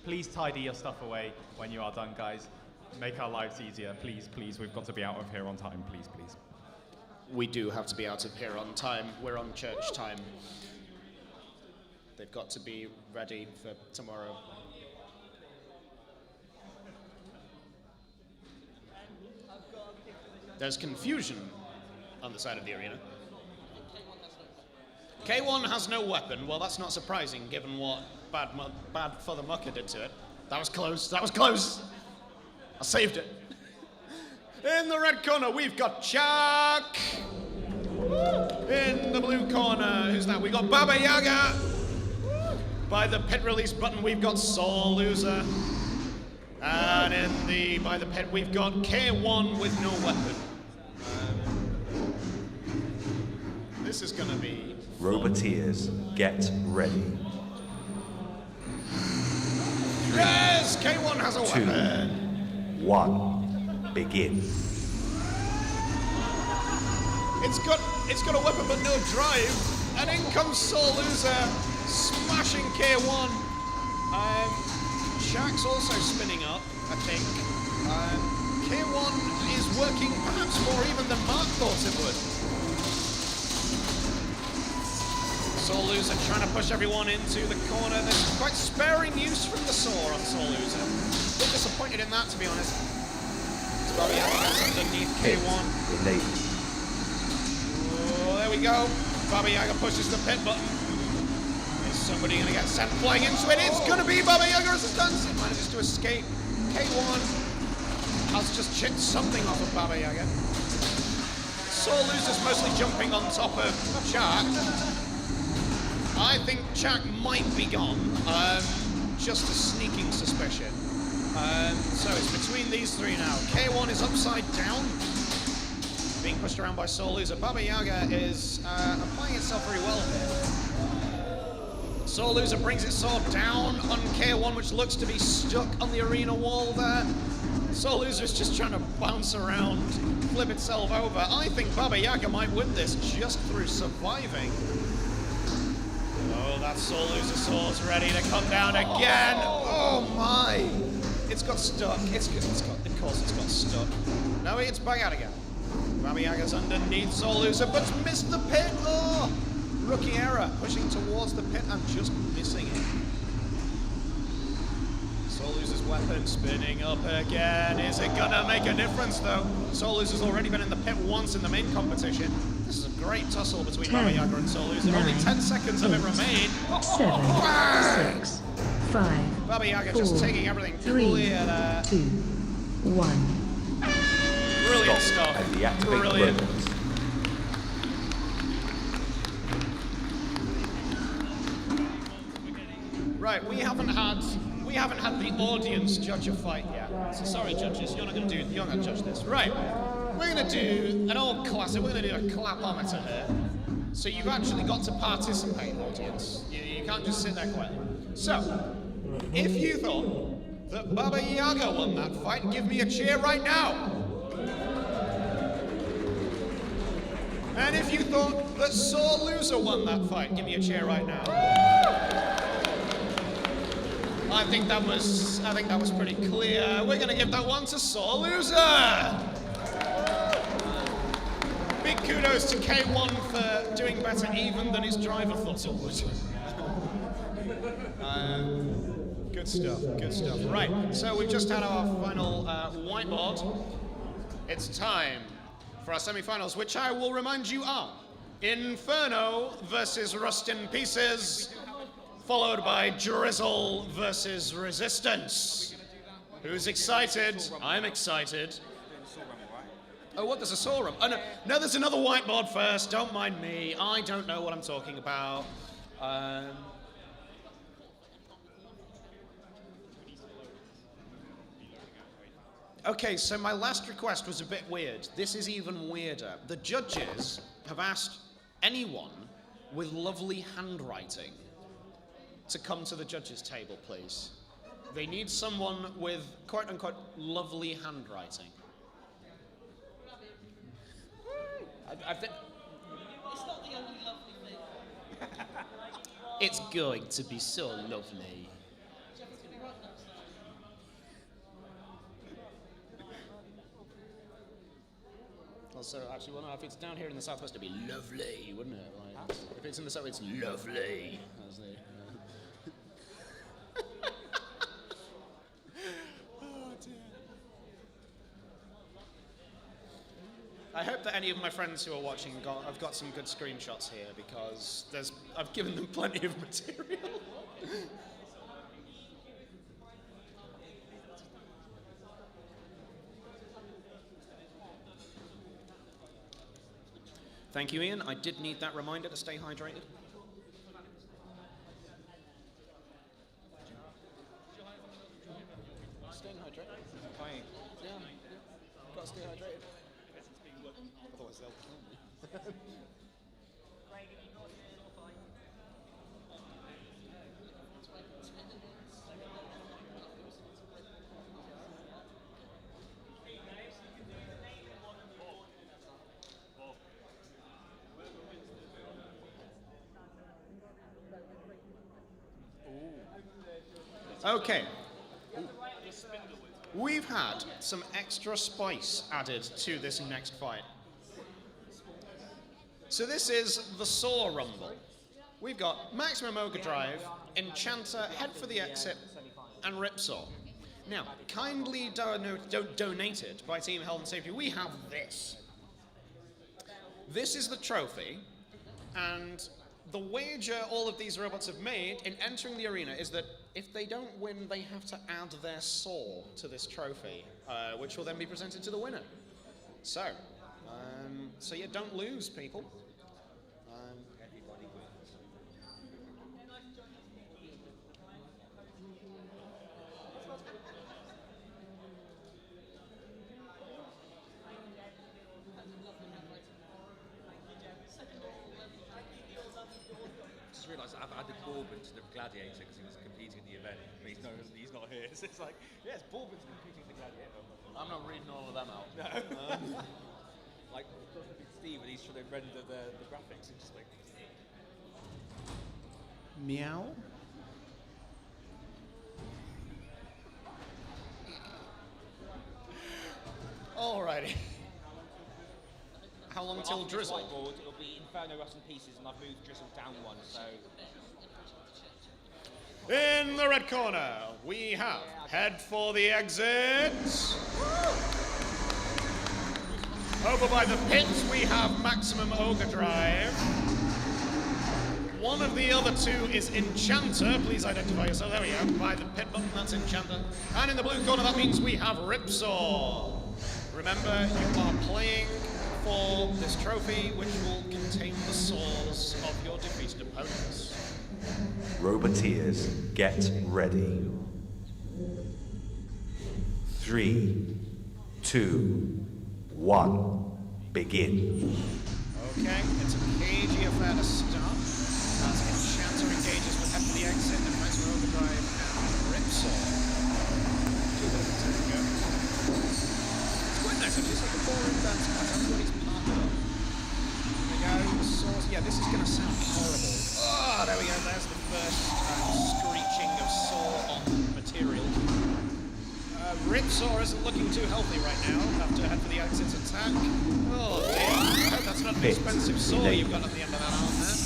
Please tidy your stuff away when you are done, guys. Make our lives easier. Please, please. We've got to be out of here on time. Please, please. We do have to be out of here on time. We're on church time. They've got to be ready for tomorrow. There's confusion on the side of the arena. K1 has no weapon. Well, that's not surprising given what bad Father Mucker did to it. That was close. That was close. I saved it. In the red corner, we've got Chuck. In the blue corner, who's that? We've got Baba Yaga. By the pit release button, we've got Soul Loser. And by the pit, we've got K1 with no weapon. This is going to be Roboteers, get ready. Yes, K1 has a 2, weapon. 1, begin. It's got a weapon but no drive. And in comes Soul Loser, smashing K1. Shaq's also spinning up, I think. K1 is working perhaps more even than Mark thought it would. Soul Loser trying to push everyone into the corner. There's quite sparing use from the saw on Soul Loser. A bit disappointed in that, to be honest. Bobby Yaga underneath K1. Oh, there we go. Baba Yaga pushes the pit button. Is somebody going to get sent flying into it? It's going to be Baba Yaga as it does. It manages to escape. K1 has just chipped something off of Baba Yaga. Soul Loser's mostly jumping on top of Chuck. I think Chuck might be gone. Just a sneaking suspicion. So it's between these three now. K1 is upside down, being pushed around by Soul Loser. Baba Yaga is applying itself very well here. Soul Loser brings its sword down on K1, which looks to be stuck on the arena wall there. Soul Loser is just trying to bounce around, flip itself over. I think Baba Yaga might win this just through surviving. Oh, that Soul Loser sword's ready to come down again. Oh my! It's got stuck. Of course it's got stuck. No, it's back out again. Baba Yaga's underneath Soul Loser, but missed the pit. Oh! Rookie error, pushing towards the pit and just missing it. Soul Loser's weapon spinning up again. Is it gonna make a difference though? Soul Loser's already been in the pit once in the main competition. This is a great tussle between Baba Yaga and Soul Loser. Only 10 seconds of it remain. 7, 6, 5, Baba Yaga 4, just taking everything 3, clear there. 2, 1. Brilliant stuff. And deactivate Brilliant. robots. Right, we haven't had the audience judge a fight yet. So sorry, judges, you're not gonna judge this. Right, we're gonna do an old classic. We're gonna do a clapometer here. So you've actually got to participate, audience. You can't just sit there quietly. So, if you thought that Baba Yaga won that fight, give me a cheer right now. And if you thought that Soul Loser won that fight, give me a cheer right now. I think that was pretty clear. We're going to give that one to Soul Loser. Big kudos to K1 for doing better even than his driver thought it would. Good stuff, good stuff. Right, so we've just had our final whiteboard. It's time for our semi-finals, which I will remind you are Inferno versus Rust in Pieces, followed by Drizzle versus Resistance. Who's excited? I'm excited. Oh, what? There's a saw room. Oh, no, there's another whiteboard first. Don't mind me. I don't know what I'm talking about. Okay, so my last request was a bit weird. This is even weirder. The judges have asked anyone with lovely handwriting to come to the judges' table, please. They need someone with quote-unquote lovely handwriting. I think It's not the only lovely thing. it's going to be so lovely. Also, actually, well, no, if it's down here in the southwest, it'd be lovely, wouldn't it? Like, if it's in the south, it's lovely. That's the, oh dear. I hope that any of my friends who are watching I've got some good screenshots here because I've given them plenty of material. Thank you, Ian. I did need that reminder to stay hydrated. Staying hydrated. Fine. Yeah. Gotta stay hydrated. Otherwise they'll kill me. Okay. We've had some extra spice added to this next fight. So this is the Saw Rumble. We've got Maximum Ogre Drive, Enchanter, Head for the Exit, and Ripsaw. Now, kindly donated by Team Health and Safety, we have this. This is the trophy, and the wager all of these robots have made in entering the arena is that if they don't win, they have to add their saw to this trophy, which will then be presented to the winner. So yeah, don't lose, people. Just realised I've added Bourbon to the Gladiator because he was competing at the event, but he's not here. So it's like, yes, Bourbon's competing at the Gladiator. I'm not reading all of them out. No. Like Steve, when he's trying to render the graphics, it's just like. Meow. Alrighty. How long till Drizzle? It'll be Inferno Rust in Pieces, and I've moved Drizzle down one, so. In the red corner, we have Head for the Exit. Over by the pits, we have Maximum Ogre Drive. One of the other two is Enchanter. Please identify yourself. There we go. By the pit button, that's Enchanter. And in the blue corner, that means we have Ripsaw. Remember, you are playing for this trophy, which will contain the souls of your defeated opponents. Roboteers, get ready. 3, 2, 1, begin. Okay, it's a cagey affair to start. As Enchanter engages with Head for the Exit and Maximum Overdrive and Ripsaw. It's quite nice, actually. It's like a boring dance class. Everybody's partnered up. There we go. Swords. Yeah, this is going to sound horrible. Oh, there we go. There's the first screeching of saw on material. Ripsaw isn't looking too healthy right now after Head for the Exit's attack. Oh dear. I hope that's not an expensive saw you've got at the end of that arm there.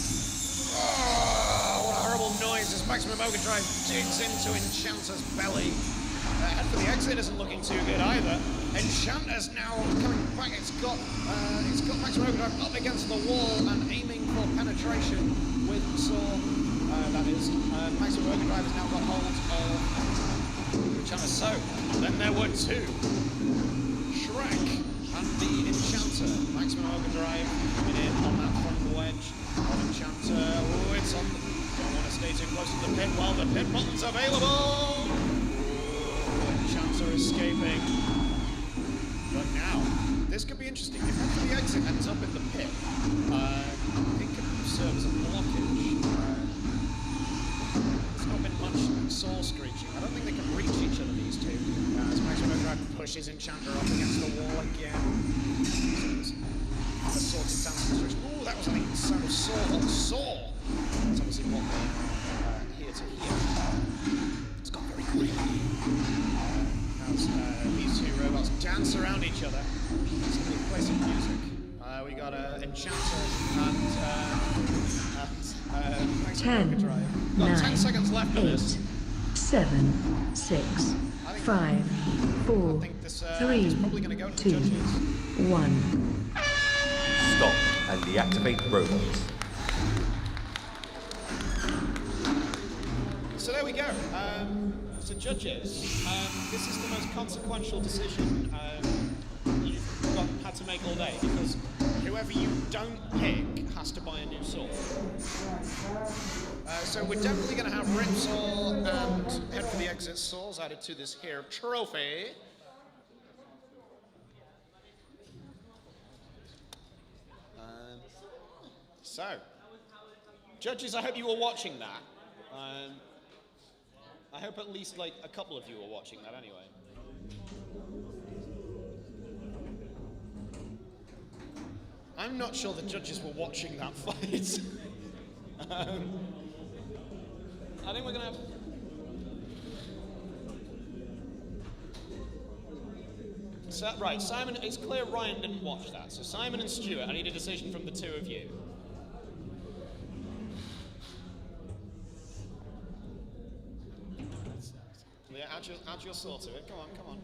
Oh, what a horrible noise as Maximum Ogre Drive digs into Enchanter's belly. Head for the Exit isn't looking too good either. Enchanter's now coming back. It's got Maximum Ogre Drive up against the wall and aiming for penetration with Saw. That is, Maximum Ogre Drive has now got hold of Enchanter. So, then there were two. Shrek and the Enchanter. Maximum Ogre Drive coming in on that front wedge of Enchanter. Oh, it's on. Don't want to stay too close to the pit while the pit button's available. Enchanter escaping. Now, this could be interesting. If after the exit ends up in the pit, it could serve as a blockage. There's not been much soul screeching. I don't think they can reach each other, these two. As Maximum Overdrive pushes Enchanter up against the wall again. The sword to dance. Ooh, that was an sound of sword on sword. That's obviously what they're here to hear. It's got very quick. As these two robots dance around each other. It's going to be play some music. We got Enchanter and 10, Overdrive. Got 10 seconds left of this. 7, 6, 5, 4, 3, 2, 1. Stop and deactivate robots. So there we go. So judges, this is the most consequential decision you've had to make all day, because whoever you don't pick has to buy a new sword. So we're definitely going to have Ripsaw and Head for the Exit swords added to this here trophy. So, judges, I hope you were watching that. I hope at least like a couple of you were watching that anyway. I'm not sure the judges were watching that fight. I think we're gonna have... So, right, Simon, it's clear Ryan didn't watch that. So Simon and Stuart, I need a decision from the two of you. Yeah, add your sword to it. Come on.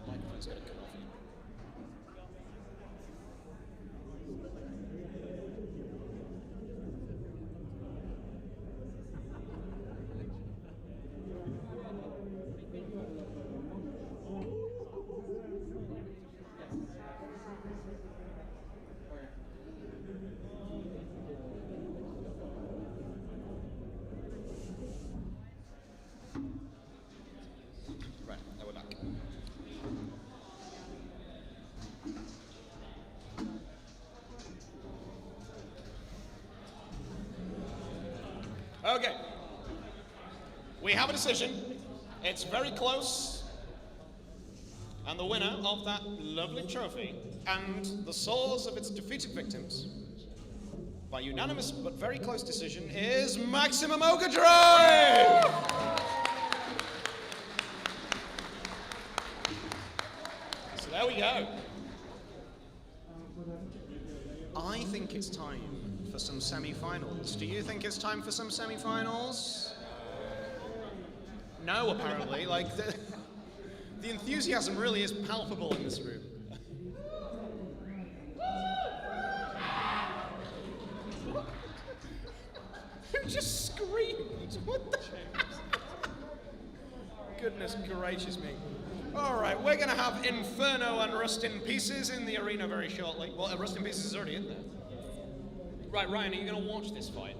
Microphone's gonna come off you. Right, now we're back. Okay. We have a decision. It's very close. And the winner of that lovely trophy and the souls of its defeated victims, by unanimous but very close decision, is Maximum Overdrive! So there we go. I think it's time for some semi-finals. Do you think it's time for some semi-finals? No, apparently. Like, the enthusiasm really is palpable in this room. Who just screamed? What the? Goodness gracious me. All right, we're going to have Inferno and Rust in Pieces in the arena very shortly. Well, Rust in Pieces is already in there. Right, Ryan, are you going to watch this fight?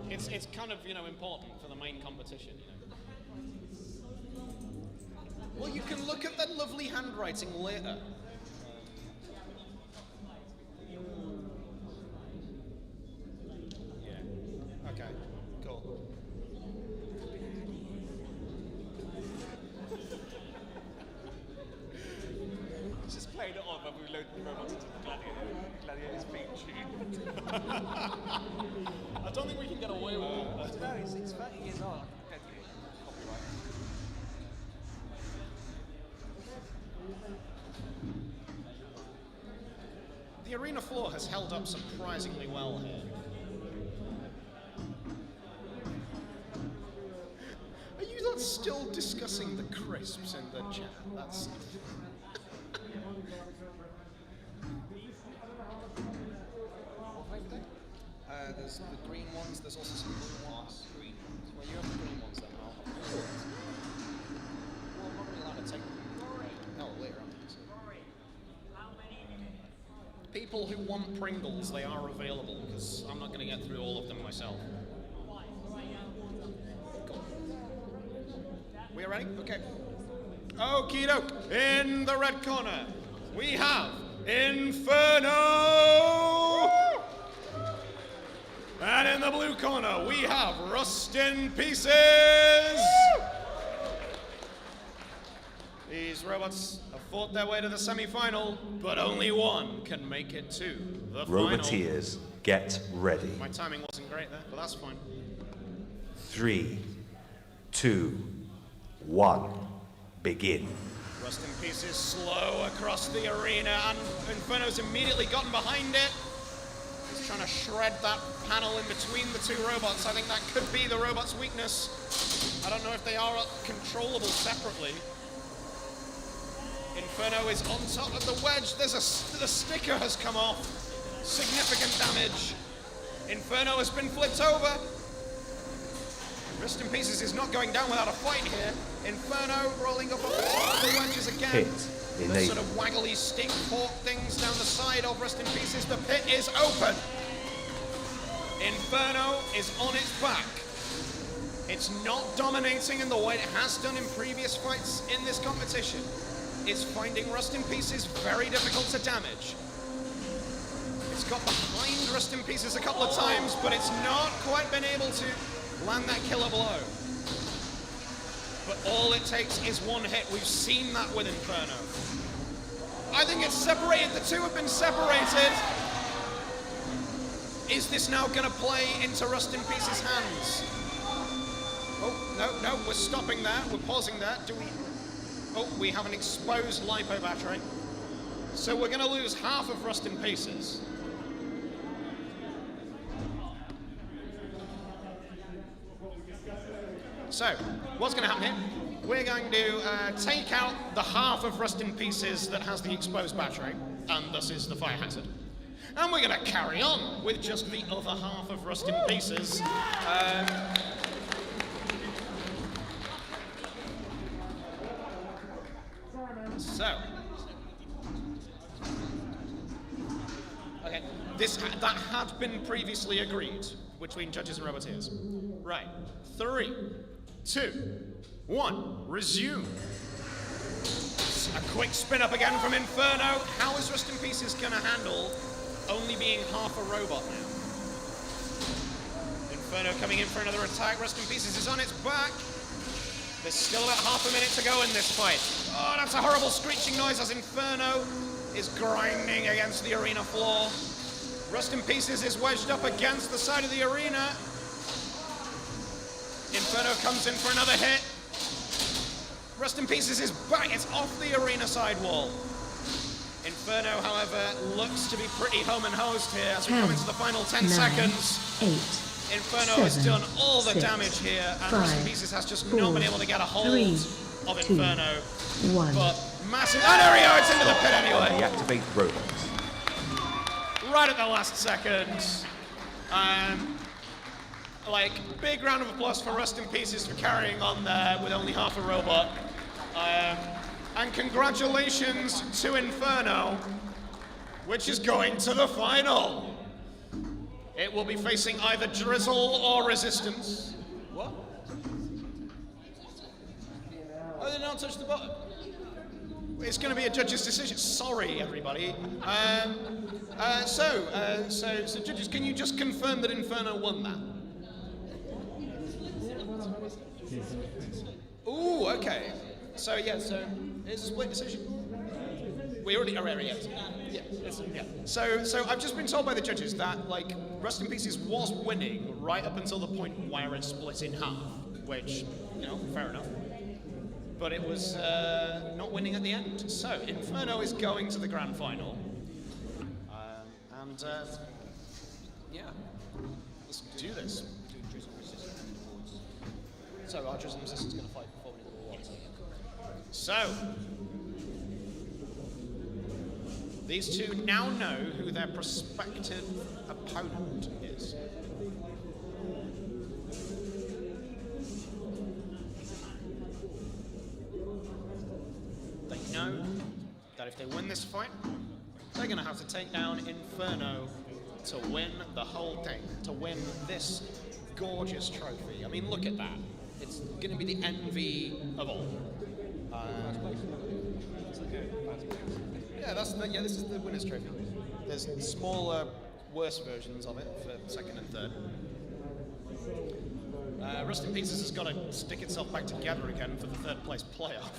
It's kind of, important for the main competition, Well, you can look at that lovely handwriting later. Yeah. Okay, cool. Just played it on when we loaded the robots into the Gladiator's theme tune. I don't think we can get away with it. No, it's 30 years old. Copyright. The arena floor has held up surprisingly well here. Are you not still discussing the crisps in the chat? That's... there's the green ones, there's also some blue ones. Well, you have the green ones then, I'll have people who want Pringles, they are available, because I'm not going to get through all of them myself. Cool. We ready? Okay. Okie doke. In the red corner, we have Inferno! And in the blue corner, we have Rust in Pieces! These robots have fought their way to the semi-final, but only one can make it to the final. Roboteers, get ready. My timing wasn't great there, but that's fine. 3, 2, 1, begin. Rust in Pieces slow across the arena, and Inferno's immediately gotten behind it. He's trying to shred that panel in between the two robots. I think that could be the robot's weakness. I don't know if they are controllable separately. Inferno is on top of the wedge. The sticker has come off. Significant damage. Inferno has been flipped over. Rust in Pieces is not going down without a fight here. Inferno rolling up on the top of the wedges again. The sort of waggly stick fork things down the side of Rust in Pieces. The pit is open. Inferno is on its back. It's not dominating in the way it has done in previous fights in this competition. It's finding Rust in Pieces very difficult to damage. It's got behind Rust in Pieces a couple of times, but it's not quite been able to land that killer blow. But all it takes is one hit. We've seen that with Inferno. I think it's separated. The two have been separated. Is this now going to play into Rust in Pieces' hands? Oh, no, we're stopping that. We're pausing that. Do we... Oh, we have an exposed LiPo battery. So we're going to lose half of Rust in Pieces. So, what's going to happen here? We're going to take out the half of Rust in Pieces that has the exposed battery, and thus is the fire hazard. And we're going to carry on with just the other half of Rust in Pieces. Okay, that had been previously agreed between judges and roboteers. Right, 3, 2, 1, resume. A quick spin up again from Inferno. How is Rust in Pieces going to handle only being half a robot now? Inferno coming in for another attack. Rust in Pieces is on its back. There's still about half a minute to go in this fight. Oh, that's a horrible screeching noise as Inferno is grinding against the arena floor. Rust in Pieces is wedged up against the side of the arena. Inferno comes in for another hit. Rust in Pieces is back. It's off the arena sidewall. Inferno, however, looks to be pretty home and hosed here as we come into the final 10 seconds. 8. Inferno has done all the damage here, and Rust in Pieces has just not been able to get a hold of Inferno. 1. But massive. Oh, there we go. It's into the pit anyway. Deactivate robots. Right at the last second. Like, big round of applause for Rust in Pieces for carrying on there with only half a robot. And congratulations to Inferno, which is going to the final. It will be facing either Drizzle or Resistance. What? Oh, they don't touch the button. It's going to be a judge's decision. Sorry, everybody. So judges, can you just confirm that Inferno won that? Ooh, okay. So yeah, so it's a split decision. We already are yeah. So I've just been told by the judges that like Rust in Pieces was winning right up until the point where it split in half, which, you know, fair enough. But it was not winning at the end. So Inferno is going to the grand final. Yeah, let's do this. So our Drizzle Resistance is going to fight before we do the water. So these two now know who their prospective opponent is. They know that if they win this fight, They're going to have to take down Inferno to win the whole thing, to win this gorgeous trophy. I mean, look at that. It's going to be the envy of all. Yeah, this is the winner's trophy. There's smaller, worse versions of it for second and third. Rust in Pieces has got to stick itself back together again for the third place playoff.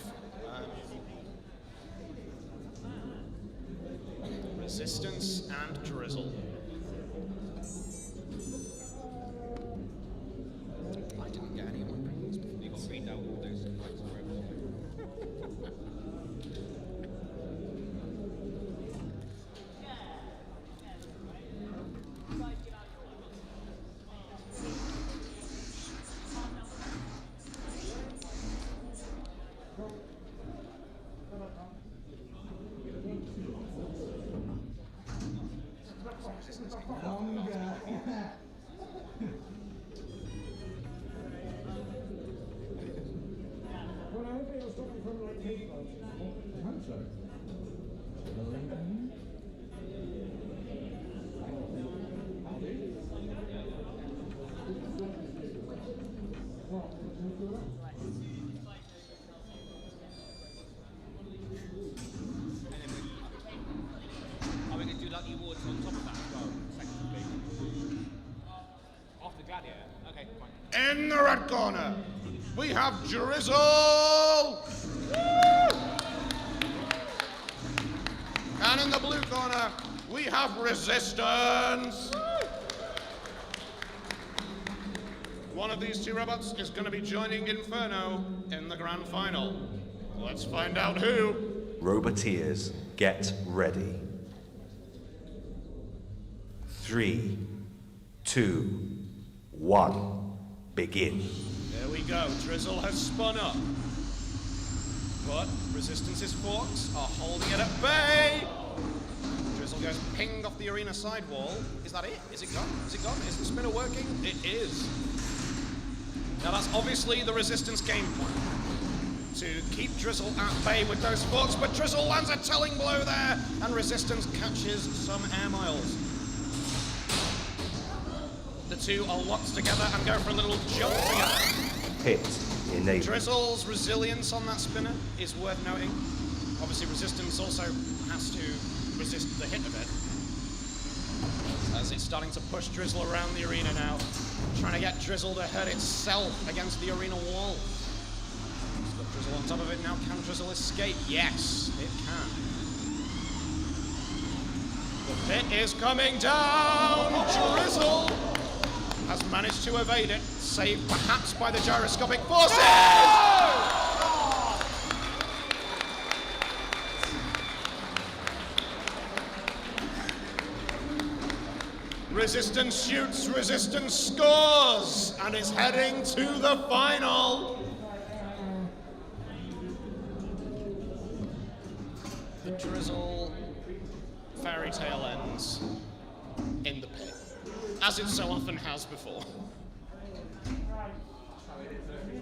Resistance and Drizzle. I didn't get any of my Pringles before. You got 3 down all those points for Are we going to do like the awards on top of that as well? Second after Gladiator? Okay, fine. In the red corner, we have Drizzle! And in the blue corner, we have Resistance! One of these two robots is going to be joining Inferno in the grand final. Let's find out who. Roboteers, get ready. 3, 2, 1, begin. There we go. Drizzle has spun up. But Resistance's forks are holding it at bay. Drizzle goes ping off the arena sidewall. Is that it? Is it gone? Is it gone? Is the spinner working? It is. Now that's obviously the Resistance game plan. To keep Drizzle at bay with those forks, but Drizzle lands a telling blow there, and Resistance catches some air miles. The two are locked together and go for a little jump together. Hit enabled. Drizzle's resilience on that spinner is worth noting. Obviously, Resistance also has to resist the hit of it. As it's starting to push Drizzle around the arena now, trying to get Drizzle to hurt itself against the arena wall. It's got Drizzle on top of it now. Can Drizzle escape? Yes, it can. The pit is coming down. Drizzle has managed to evade it, saved perhaps by the gyroscopic forces! Resistance shoots, Resistance scores, and is heading to the final. The Drizzle fairy tale ends in the pit, as it so often has before.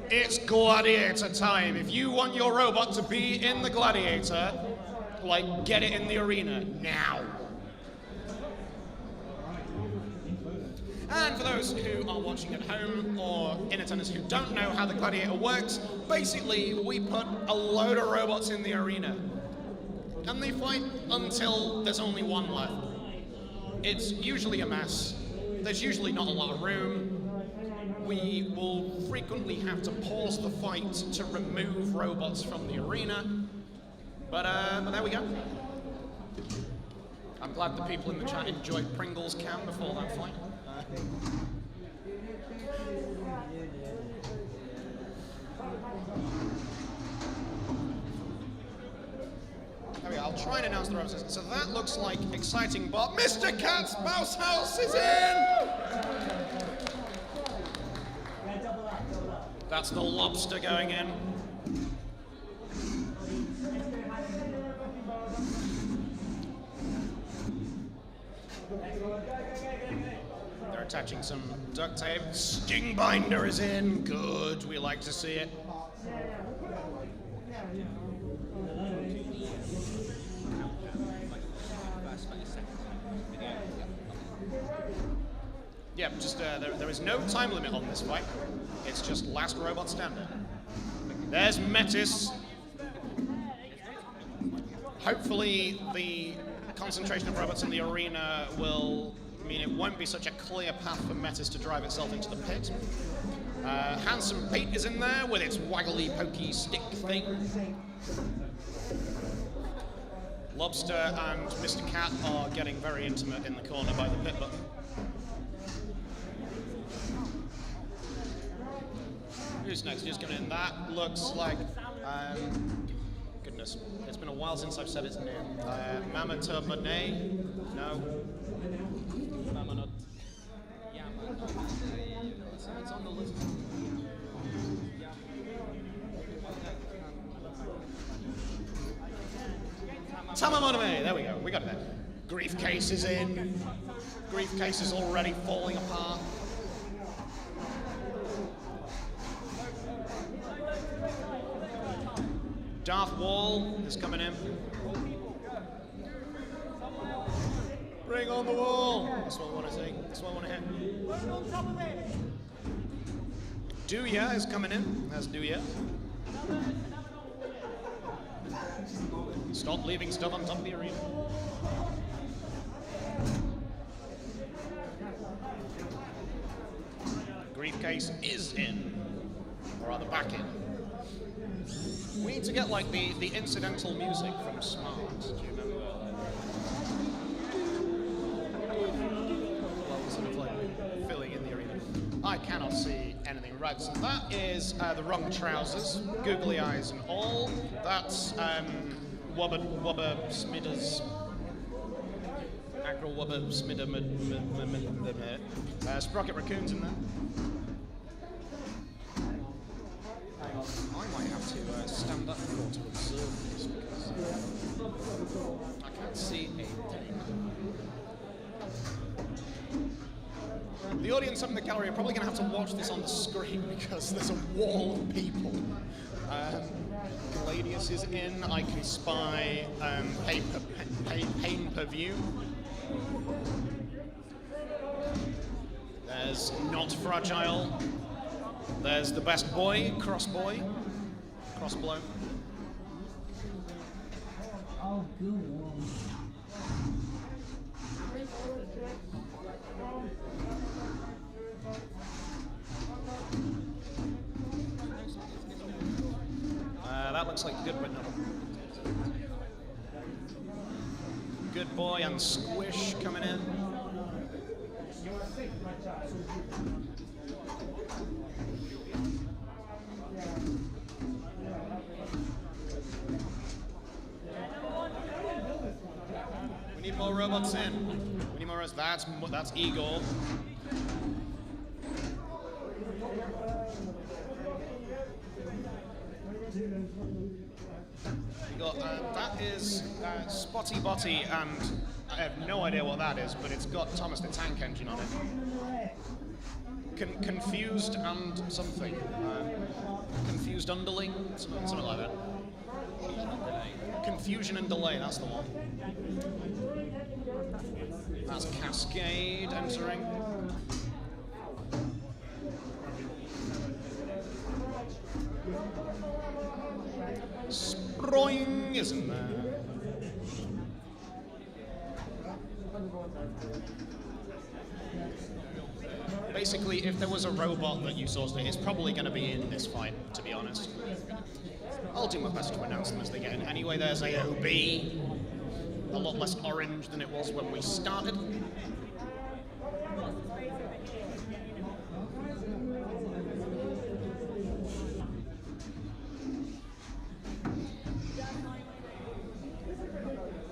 It's Gladiator time. If you want your robot to be in the Gladiator, like, get it in the arena now. And for those who are watching at home or in attendance who don't know how the Gladiator works, basically we put a load of robots in the arena and they fight until there's only one left. It's usually a mess. There's usually not a lot of room. We will frequently have to pause the fight to remove robots from the arena. But there we go. I'm glad the people in the chat enjoyed Pringles Cam before that fight. There we go. I'll try and announce the robots. So that looks like exciting, but Mr. Cat's Mouse House is in! That's the lobster going in. They're attaching some duct tape. Sting binder is in. Good. We like to see it. just there is no time limit on this fight. It's just last robot standing. There's Metis. Hopefully the concentration of robots in the arena will mean it won't be such a clear path for Metis to drive itself into the pit. Handsome Pete is in there with its waggly pokey stick thing. Lobster and Mr. Cat are getting very intimate in the corner by the pit button. Who's next? Who's coming in? That looks like... goodness, it's been a while since I've said its name. Mamata Monet? No. Mamanot. It's on the list. Tamamoname, there we go, we got it there. Griefcase is in. Griefcase is already falling apart. Darth Wall is coming in. Bring on the wall! That's what I want to see. That's what I want to hit. Duya is coming in. That's Duya. Stop leaving stuff on top of the arena. Griefcase is in. Or rather back in. We need to get like the incidental music from Smart. Do you remember? Well, sort of like filling in the arena. I cannot see anything right. So that is the wrong trousers, googly eyes and all. That's Wubba Smidders. Agril Wubba Smidder. Sprocket Raccoon's in there. I might have to stand up more to observe this because I can't see a thing. The audience up in the gallery are probably going to have to watch this on the screen because there's a wall of people. Gladius is in. I can spy pain per view. There's Not Fragile. There's the best boy, Crossboy. Crossblow. Oh, good. That looks like good, but no. Good boy and Squish coming in. We need more robots in. We need more robots. That's Igor. That is Spotty Botty, and I have no idea what that is, but it's got Thomas the Tank Engine on it. Confused and something. Confused Underling? Something like that. Confusion and Delay, that's the one. That's Cascade entering. Sproing isn't there. Basically, if there was a robot that you saw today, it's probably going to be in this fight, to be honest. I'll do my best to announce them as they get in. Anyway, there's AOB. A lot less orange than it was when we started.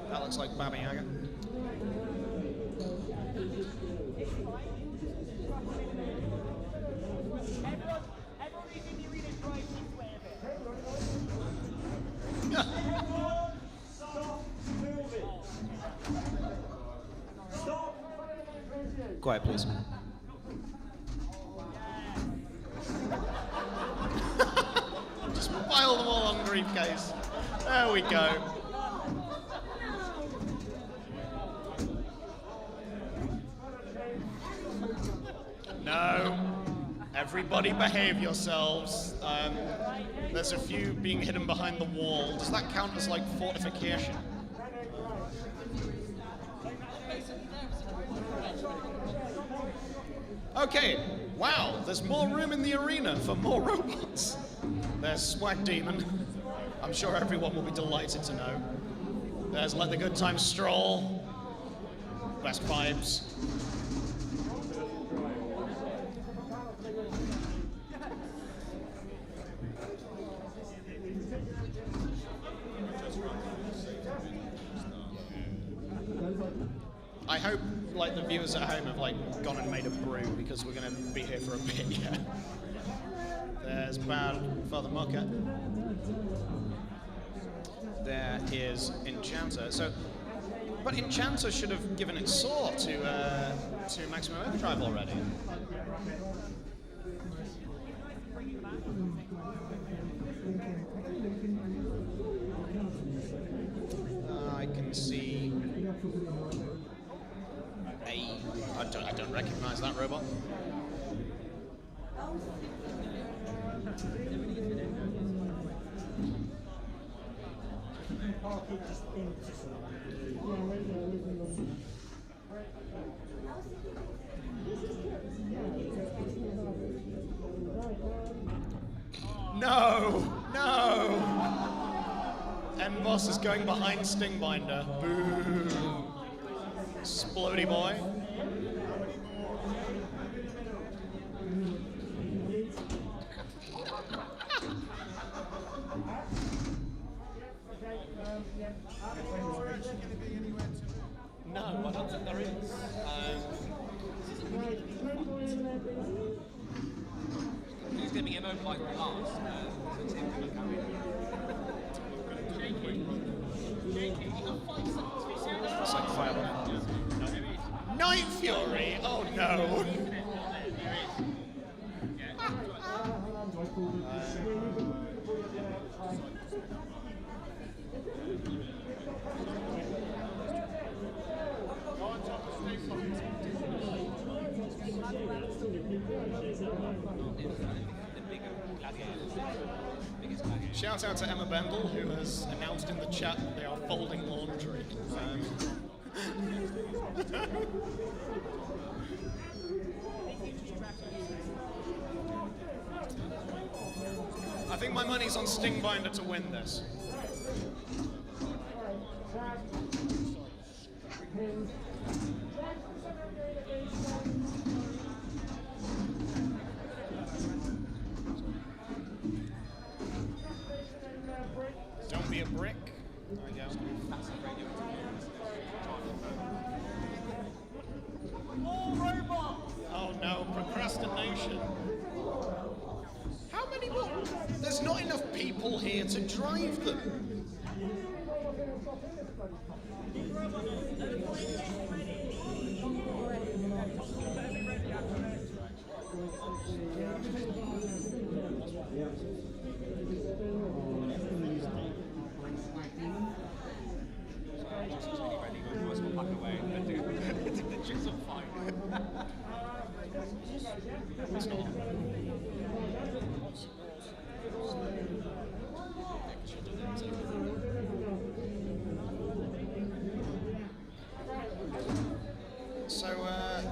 That looks like Baba Yaga. Quiet, please. Just pile them all on Briefcase. There we go. Everybody behave yourselves. There's a few being hidden behind the wall. Does that count as like fortification? Okay, wow, there's more room in the arena for more robots. There's Swag Demon. I'm sure everyone will be delighted to know. There's Let the Good Times Stroll. Best vibes. I hope, like, the viewers at home have, like, gone and made a brew, because we're going to be here for a bit, yeah. There's Bad Father Mocker. There is Enchanter. So, but Enchanter should have given its sword to Maximum Overdrive already. I can see I don't recognize that robot. No! No! End boss is going behind Stingbinder. Boo! Splody boy. No, I don't think there is. Who's going to be emote like last? It's like fire. Night Fury! Oh no! Shout out to Emma Bendel, who has announced in the chat that they are folding laundry. I think my money's on Stingbinder to win this. Don't be a brick. There we go. More robots! Oh no, procrastination. How many more? There's not enough people here to drive them.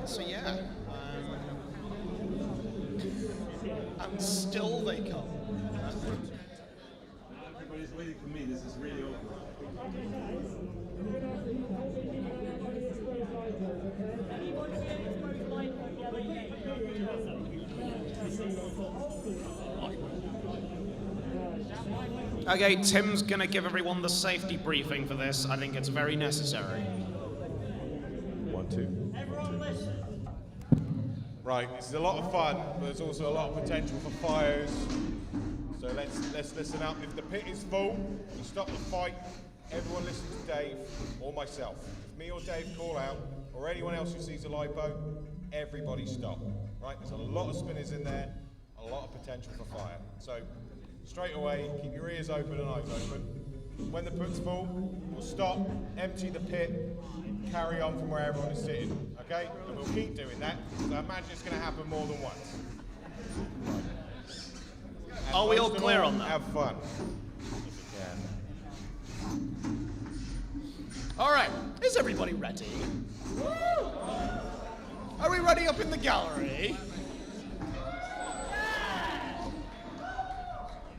So yeah, and still they come. Everybody's waiting for me. This is really awkward. Okay, Tim's gonna give everyone the safety briefing for this. I think it's very necessary. 1, 2. Everyone listen. Right, this is a lot of fun, but there's also a lot of potential for fires. So let's listen up. If the pit is full, we stop the fight. Everyone listen to Dave or myself. If me or Dave call out, or anyone else who sees a lifeboat, everybody stop. Right? There's a lot of spinners in there, a lot of potential for fire. So straight away, keep your ears open and eyes open. When the pit's full, we'll stop, empty the pit, carry on from where everyone is sitting. Okay? And we'll keep doing that, because I imagine it's going to happen more than once. Are we all clear on that? Have fun. All right, is everybody ready? Are we ready up in the gallery?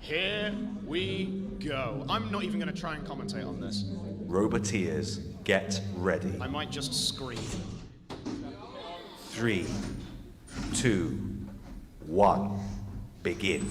Here we go. I'm not even going to try and commentate on this. Roboteers, get ready. I might just scream. 3, 2, 1, begin.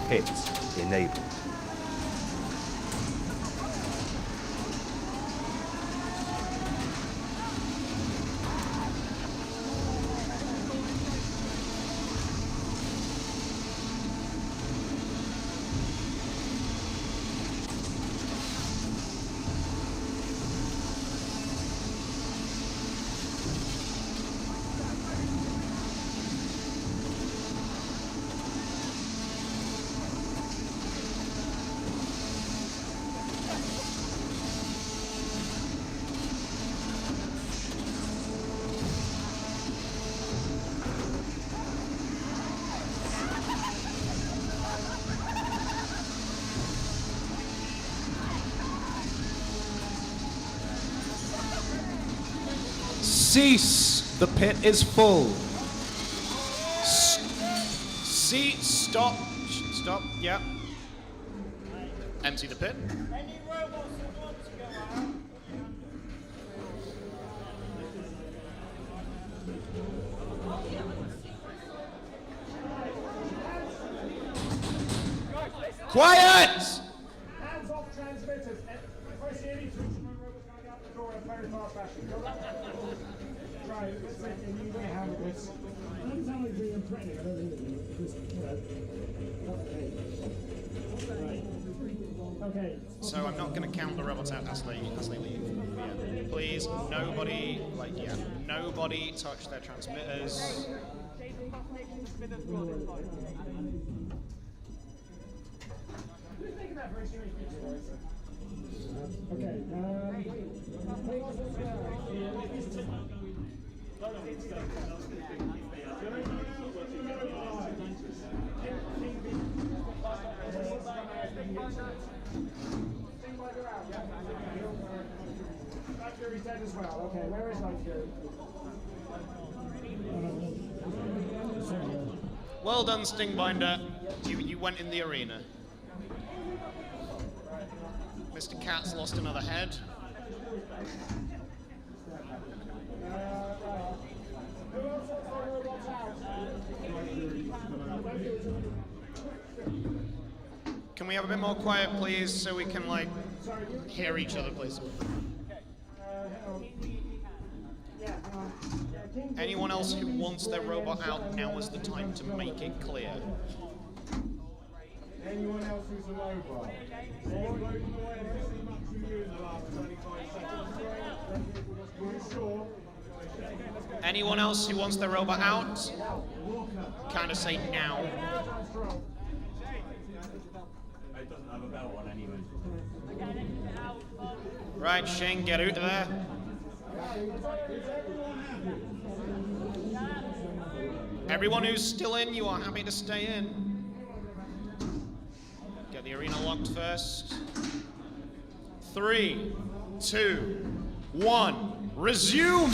Hit enabled. Cease. The pit is full. Stop. Stop. Yeah. Empty the pit. Any robots that want to go out? Quiet! Hands off transmitters. If I see any twitch, my robot's going out the door in a very fast fashion. Go that way. Right, let's see if you can handle this. I'm telling you, I'm threatening. I don't think it's Okay. So I'm not going to count the robots out as they leave. Yeah. Please, nobody, nobody touch their transmitters. Okay. Light Fury's dead as well. Okay, where is Light Fury? Well done, Stingbinder. You went in the arena. Mr. Cat's lost another head. Can we have a bit more quiet, please, so we can, like, hear each other, please? Anyone else who wants their robot out, now is the time to make it clear. Anyone else who's a robot? Anyone else who wants their robot out? Kind of say now. It doesn't have a bell on anyway. Right, Shane, get out of there. Everyone who's still in, you are happy to stay in. Get the arena locked first. 3, 2, 1, resume!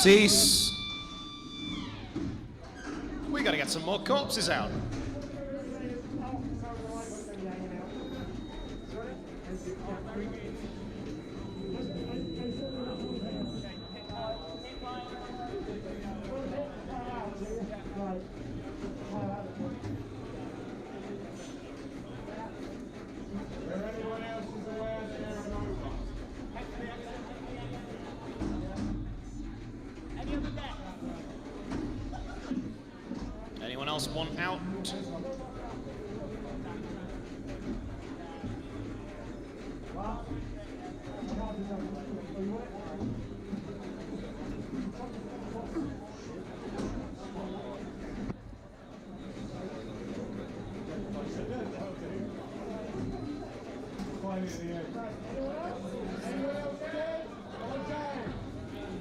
Cease. We gotta get some more corpses out. Anyone else want out?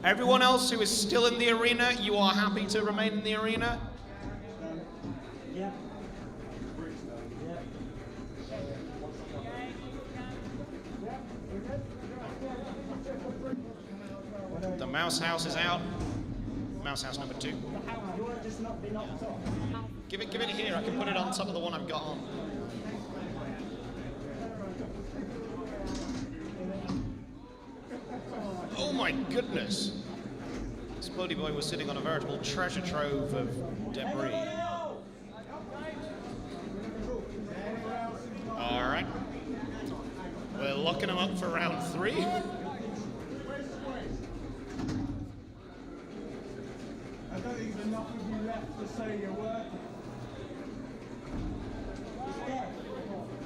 Everyone else who is still in the arena, you are happy to remain in the arena? The mouse house is out. Mouse house number 2. Give it here. I can put it on top of the one I've got on. Oh my goodness! Splody Boy was sitting on a veritable treasure trove of debris. All right. We're locking him up for round 3. I don't think there's enough of you left to say you're working.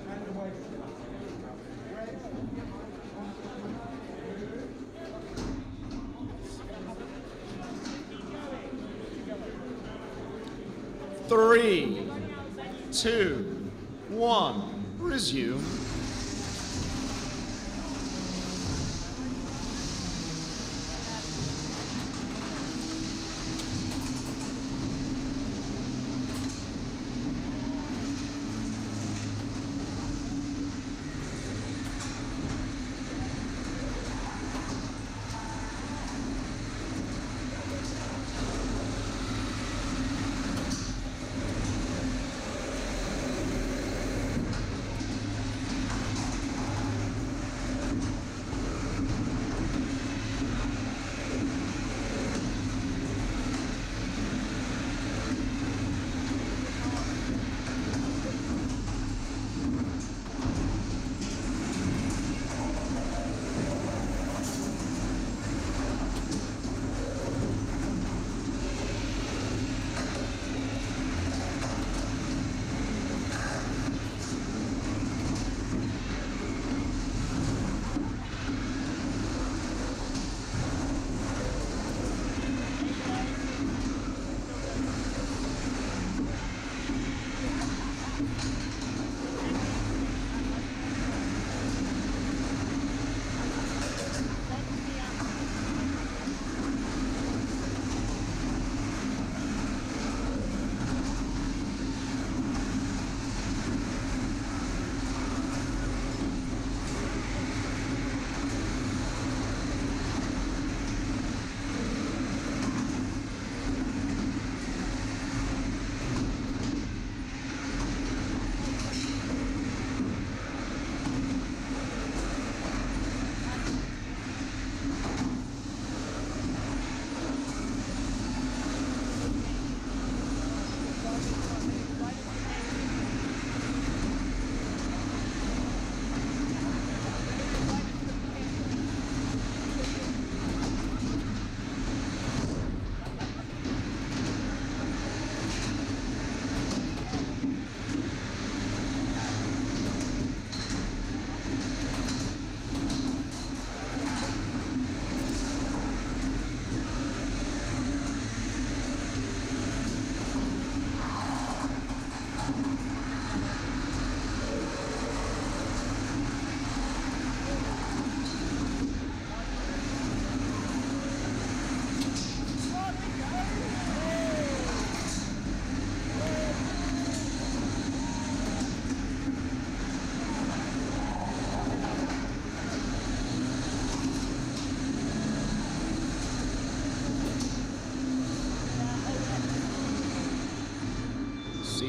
And away. Three, 2, 1, resume.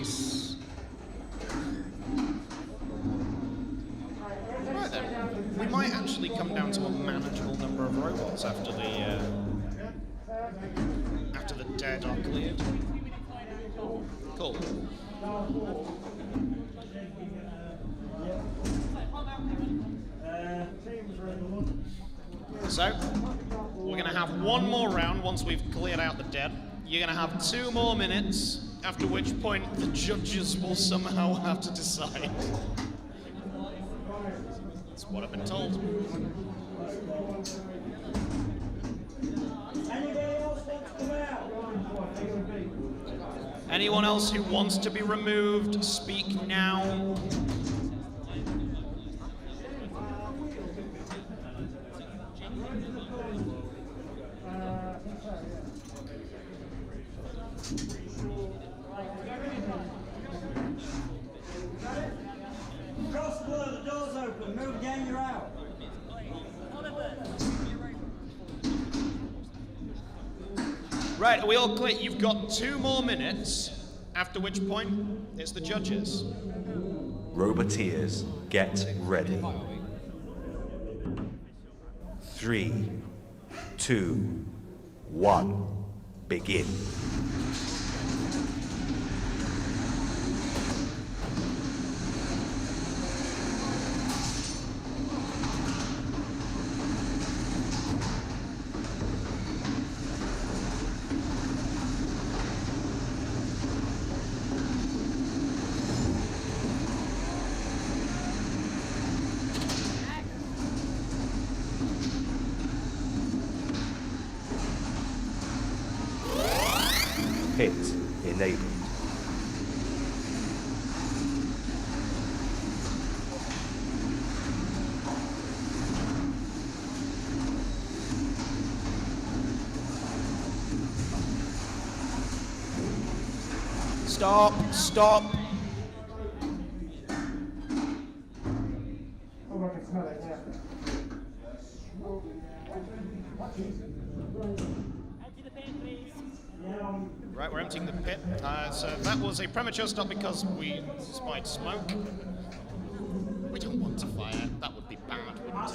Nice. Right then, we might actually come down to a manageable number of robots after the dead are cleared. Cool. So, we're going to have one more round once we've cleared out the dead. You're going to have 2 more minutes, after which point the judges will somehow have to decide. That's what I've been told. Anyone else who wants to be removed, speak now. Crossblow, the door's open. Move again, you're out. Right, are we all clear? You've got 2 more minutes, after which point it's the judges. Roboteers, get ready. 3, 2, 1, begin. Hit enabled. Stop, stop. Oh, I can smell it, yeah. Right, we're emptying the pit. So that was a premature stop because we spied smoke. We don't want to fire. That would be bad, wouldn't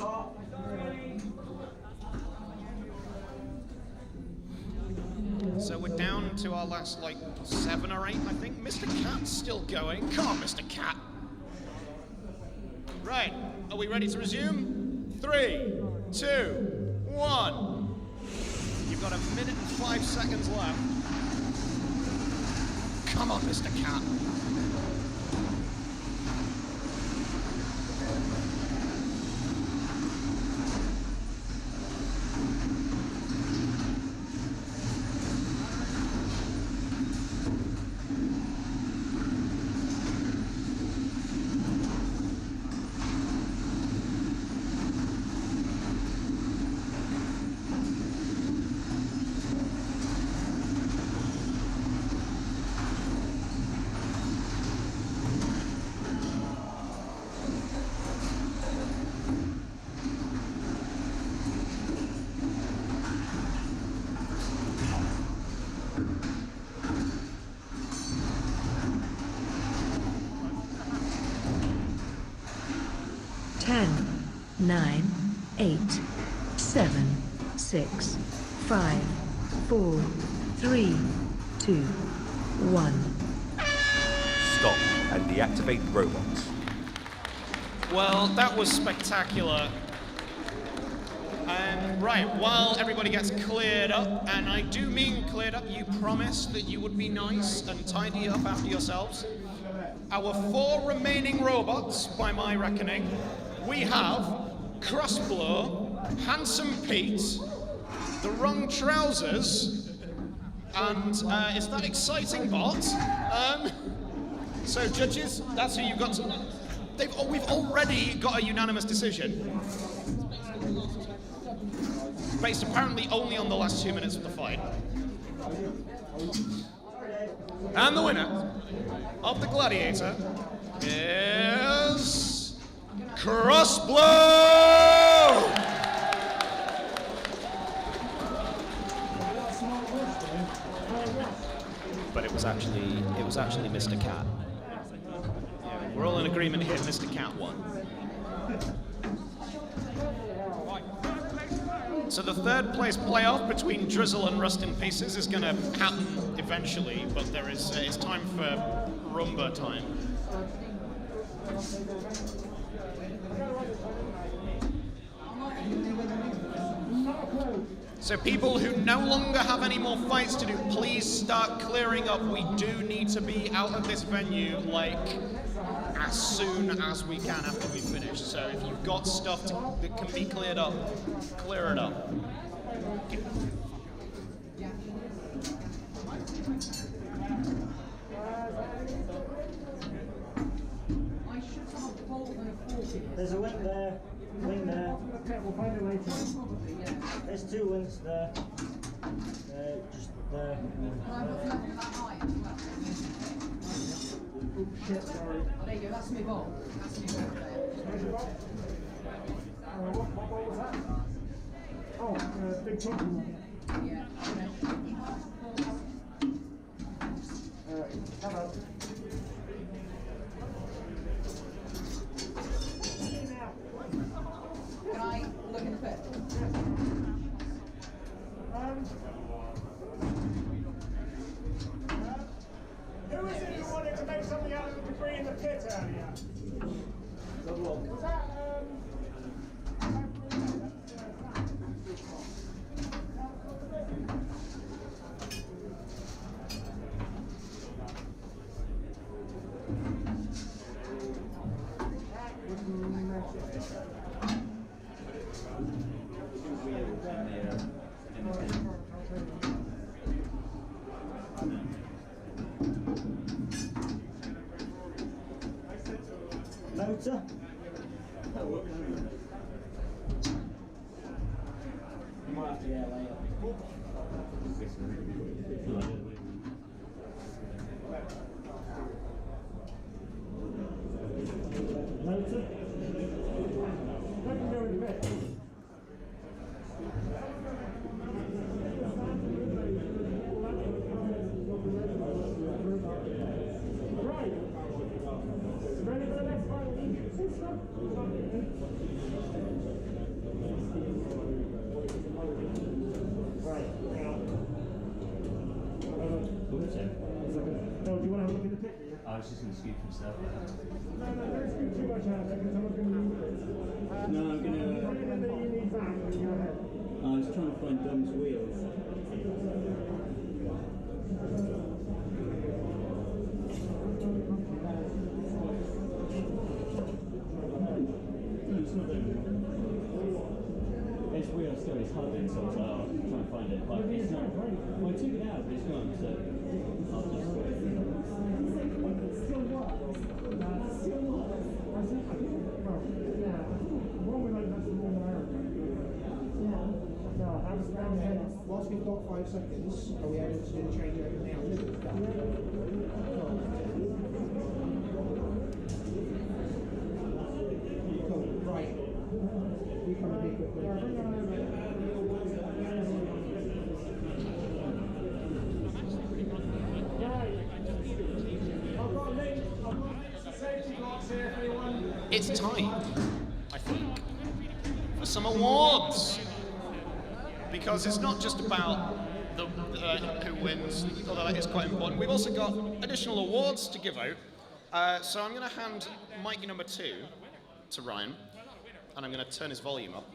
it? So we're down to our last, 7 or 8, I think. Mr. Cat's still going. Come on, Mr. Cat. Right, are we ready to resume? 3, 2, 1. You've got 1 minute and 5 seconds left. Come on, Mr. Cat. Ten, 9, 8, 7, 6, 5, 4, 3, 2, 1. Stop and deactivate robots. Well, that was spectacular. Right, while everybody gets cleared up, and I do mean cleared up, you promised that you would be nice and tidy up after yourselves. Our 4 remaining robots, by my reckoning, we have Crossblow, Handsome Pete, The Wrong Trousers, and is that Exciting Bot? So judges, that's who you've got to... We've already got a unanimous decision. Based apparently only on the last 2 minutes of the fight. And the winner of the Gladiator is Crossblow! but it was actually Mr. Cat. Yeah, we're all in agreement here. Mr. Cat won. So the third place playoff between Drizzle and Rust in Pieces is going to happen eventually, but there is it's time for Rumba time. So people who no longer have any more fights to do, please start clearing up. We do need to be out of this venue like as soon as we can after we finish. So if you've got stuff that can be cleared up, clear it up. There's a wing there, we'll find it later. There's 2 wings there. Just there. Oh shit, sorry. There you go, that's me ball. That's me ball there. What ball was that? Oh, big chunky one. Yeah. Hello. Can I look in the pit? Who is it who wanted to make something out of the debris in the pit earlier? Was that, motor? You might have to get later. Motor? Let me go in bed. Right. Ready for the next fight? Right, hang on. Oh, do you want to have a look at the picture? I was just going to scoop some stuff. No, don't scoop too much out because someone's going to move it. No, I'm going to... Anything that you need back, go ahead. I was trying to find Dom's wheels. His wheel's still his hubbing, so I was like, oh, I'm trying to find it. But it's not. Well, I took it out, but it's gone, so I'll just wait. Still works. Still works. I think, well, yeah. One way like that's the wrong way. Yeah. No, whilst we've got 5 seconds, are we able to do the changeover now? Cool, right. You come and be quickly. It's time, I think, for some awards. Because it's not just about the who wins, although that is quite important. We've also got additional awards to give out. So I'm going to hand mic number 2 to Ryan, and I'm going to turn his volume up.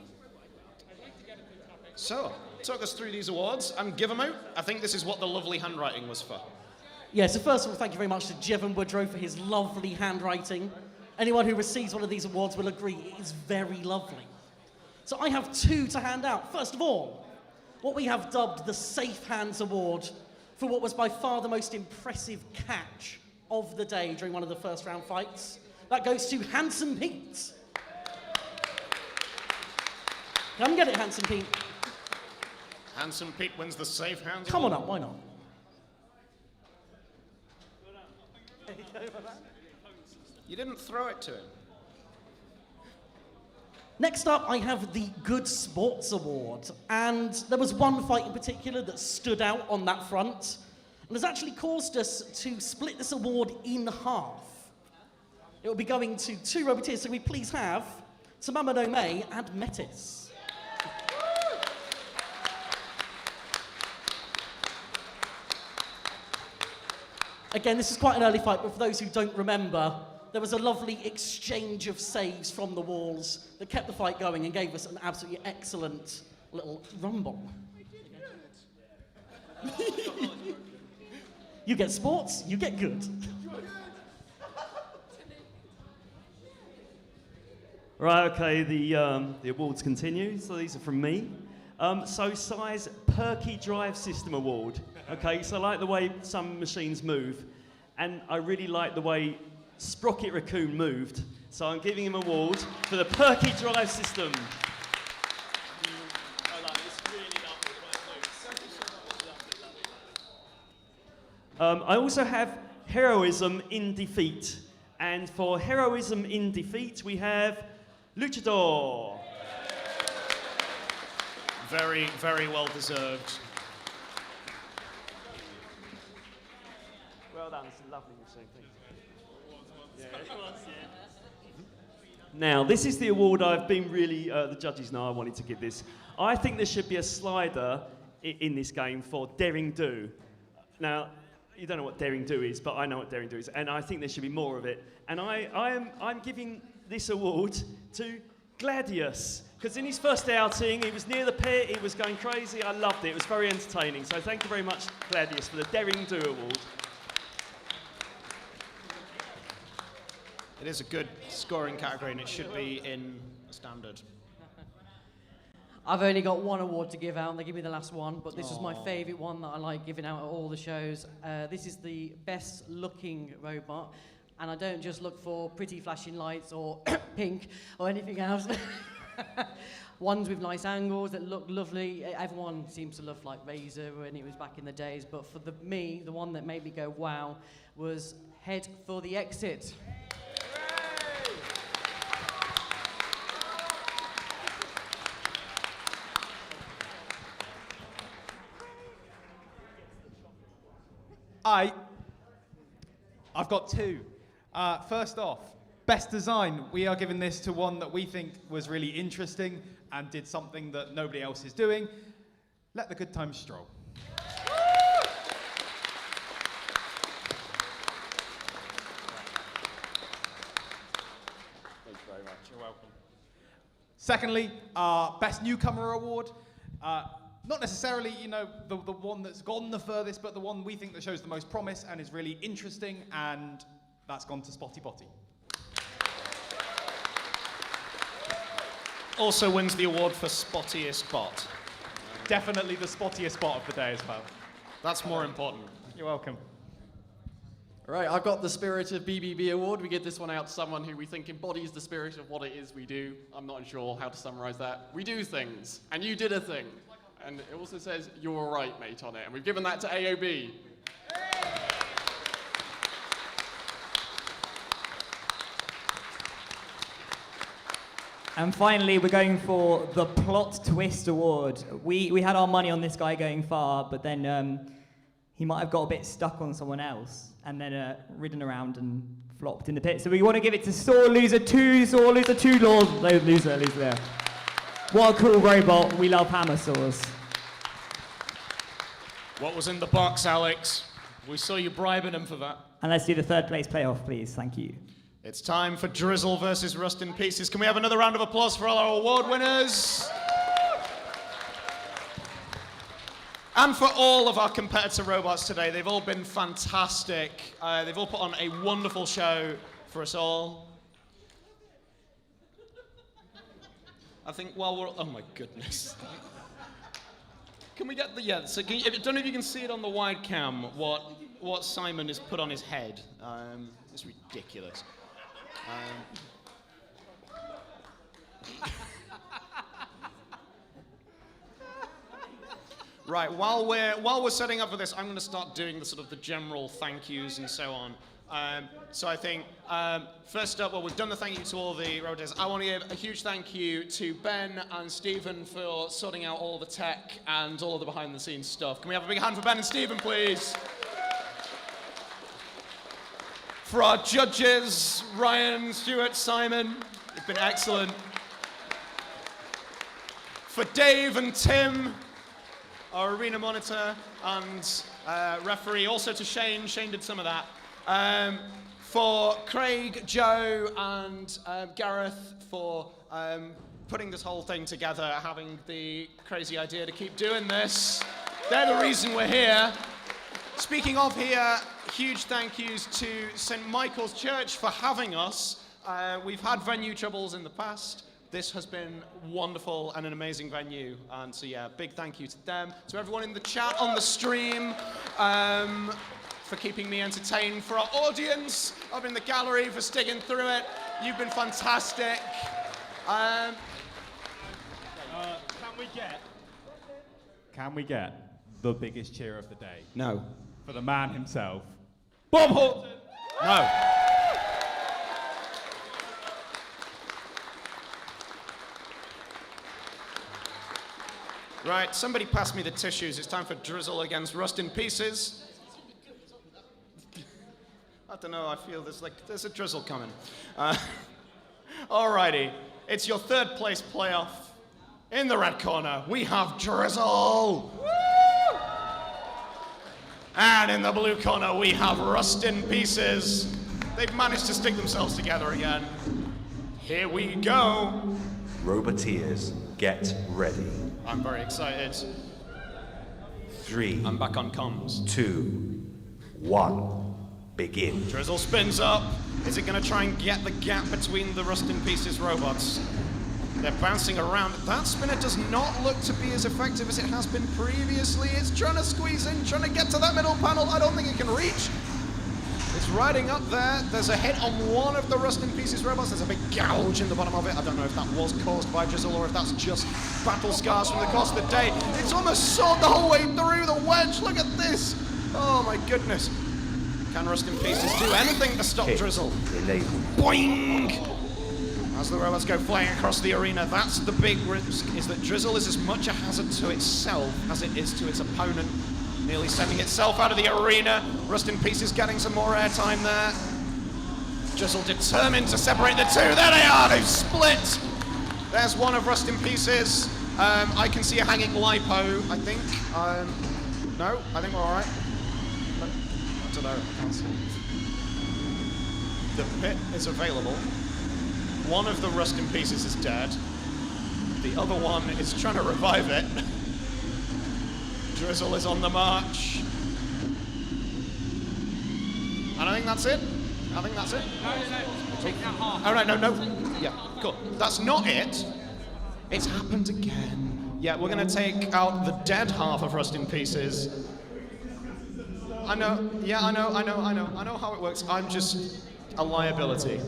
So, talk us through these awards and give them out. I think this is what the lovely handwriting was for. Yeah, so first of all, thank you very much to Jevon Woodrow for his lovely handwriting. Anyone who receives one of these awards will agree it is very lovely. So I have 2 to hand out. First of all, what we have dubbed the Safe Hands Award for what was by far the most impressive catch of the day during one of the first round fights. That goes to Handsome Pete. Come get it, Handsome Pete. Handsome Pete wins the Safe Hands Come on Award. up, why not? You didn't throw it to him. Next up, I have the Good Sports Award, and there was one fight in particular that stood out on that front, and has actually caused us to split this award in half. It will be going to 2 Roboteers, so can we please have Tamamano May and Metis. Again, this is quite an early fight, but for those who don't remember, there was a lovely exchange of saves from the walls that kept the fight going and gave us an absolutely excellent little rumble. You get sports, you get good. Right, okay, the awards continue. So these are from me. So size Perky Drive System Award. Okay, so I like the way some machines move, and I really like the way Sprocket Raccoon moved. So I'm giving him an award for the Perky Drive System. I also have Heroism in Defeat. And for Heroism in Defeat, we have Luchador. Very, very well deserved. Well done, it's a lovely machine, thank you. Now, this is the award I've been really, the judges know I wanted to give this. I think there should be a slider in this game for Daring Do. Now, you don't know what Daring Do is, but I know what Daring Do is, and I think there should be more of it. And I'm giving this award to Gladius, because in his first outing, he was near the pit, he was going crazy, I loved it, it was very entertaining. So thank you very much, Gladius, for the Daring Do award. It is a good scoring category, and it should be in standard. I've only got one award to give out, and they give me the last one, but this is my favourite one that I like giving out at all the shows. This is the best looking robot, and I don't just look for pretty flashing lights or pink or anything else. Ones with nice angles that look lovely. Everyone seems to love like Razor when it was back in the days, but for me, the one that made me go wow was Head for the Exit. I've got 2. First off, best design. We are giving this to one that we think was really interesting and did something that nobody else is doing. Let the good times stroll. Thank you very much. You're welcome. Secondly, best newcomer award. Not necessarily, you know, the one that's gone the furthest, but the one we think that shows the most promise and is really interesting, and that's gone to Spotty Potty. Also wins the award for Spottiest Bot. Definitely the spottiest bot of the day as well. That's more important. You're welcome. All right, I've got the Spirit of BBB award. We give this one out to someone who we think embodies the spirit of what it is we do. I'm not sure how to summarize that. We do things, and you did a thing. And it also says, "You're all right, mate," on it. And we've given that to AOB. And finally, we're going for the Plot Twist Award. We had our money on this guy going far, but then he might have got a bit stuck on someone else and then ridden around and flopped in the pit. So we want to give it to Saw Loser 2, Saw Loser 2, loser there. What a cool robot. We love hammer saws. What was in the box, Alex? We saw you bribing him for that. And let's do the third place playoff, please. Thank you. It's time for Drizzle versus Rust in Pieces. Can we have another round of applause for all our award winners? And for all of our competitor robots today. They've all been fantastic. They've all put on a wonderful show for us all. I think while we're... Oh my goodness. Can we get the... Yeah, so I don't know if you can see it on the wide cam, what Simon has put on his head. It's ridiculous. Right, while we're setting up for this, I'm going to start doing the sort of the general thank yous and so on. So I think, first up, well, we've done the thank you to all the robots. I want to give a huge thank you to Ben and Stephen for sorting out all the tech and all of the behind-the-scenes stuff. Can we have a big hand for Ben and Stephen, please? For our judges, Ryan, Stuart, Simon, you've been excellent. For Dave and Tim, our arena monitor and referee, also to Shane. Shane did some of that. For Craig, Joe, and Gareth for putting this whole thing together, having the crazy idea to keep doing this. They're the reason we're here. Speaking of here, huge thank yous to St Micheals Church for having us. We've had venue troubles in the past. This has been wonderful and an amazing venue. And so yeah, big thank you to them, to everyone in the chat, on the stream, for keeping me entertained, for our audience up in the gallery for sticking through it. You've been fantastic. Can we get the biggest cheer of the day? No. For the man himself, Bob Horton. No. Right, somebody pass me the tissues. It's time for Drizzle against Rust in Pieces. I don't know, I feel there's a drizzle coming. Alrighty, it's your third place playoff. In the red corner, we have Drizzle. Woo! And in the blue corner, we have Rust in Pieces. They've managed to stick themselves together again. Here we go. Roboteers, get ready. I'm very excited. 3. I'm back on comms. 2, 1, begin. Drizzle spins up. Is it going to try and get the gap between the Rust in Pieces robots? They're bouncing around. That spinner does not look to be as effective as it has been previously. It's trying to squeeze in, trying to get to that middle panel. I don't think it can reach. It's riding up there. There's a hit on one of the Rust in Pieces robots. There's a big gouge in the bottom of it. I don't know if that was caused by Drizzle or if that's just battle scars from the course of the day. It's almost sawed the whole way through the wedge. Look at this. Oh my goodness. Can Rust in Pieces do anything to stop Drizzle? Boing! As the robots go flying across the arena, that's the big risk, is that Drizzle is as much a hazard to itself as it is to its opponent. Nearly sending itself out of the arena. Rust in Pieces getting some more airtime there. Drizzle determined to separate the two. There they are, they've split. There's one of Rust in Pieces. I can see a hanging lipo, I think. No, I think we're all right. I don't know, I can't see. The pit is available. One of the Rust in Pieces is dead. The other one is trying to revive it. Drizzle is on the march. And I think that's it. I think that's it. No. Take that half. All right, no. Yeah, cool. That's not it. It's happened again. Yeah, we're going to take out the dead half of Rust in Pieces. I know. Yeah, I know how it works. I'm just a liability.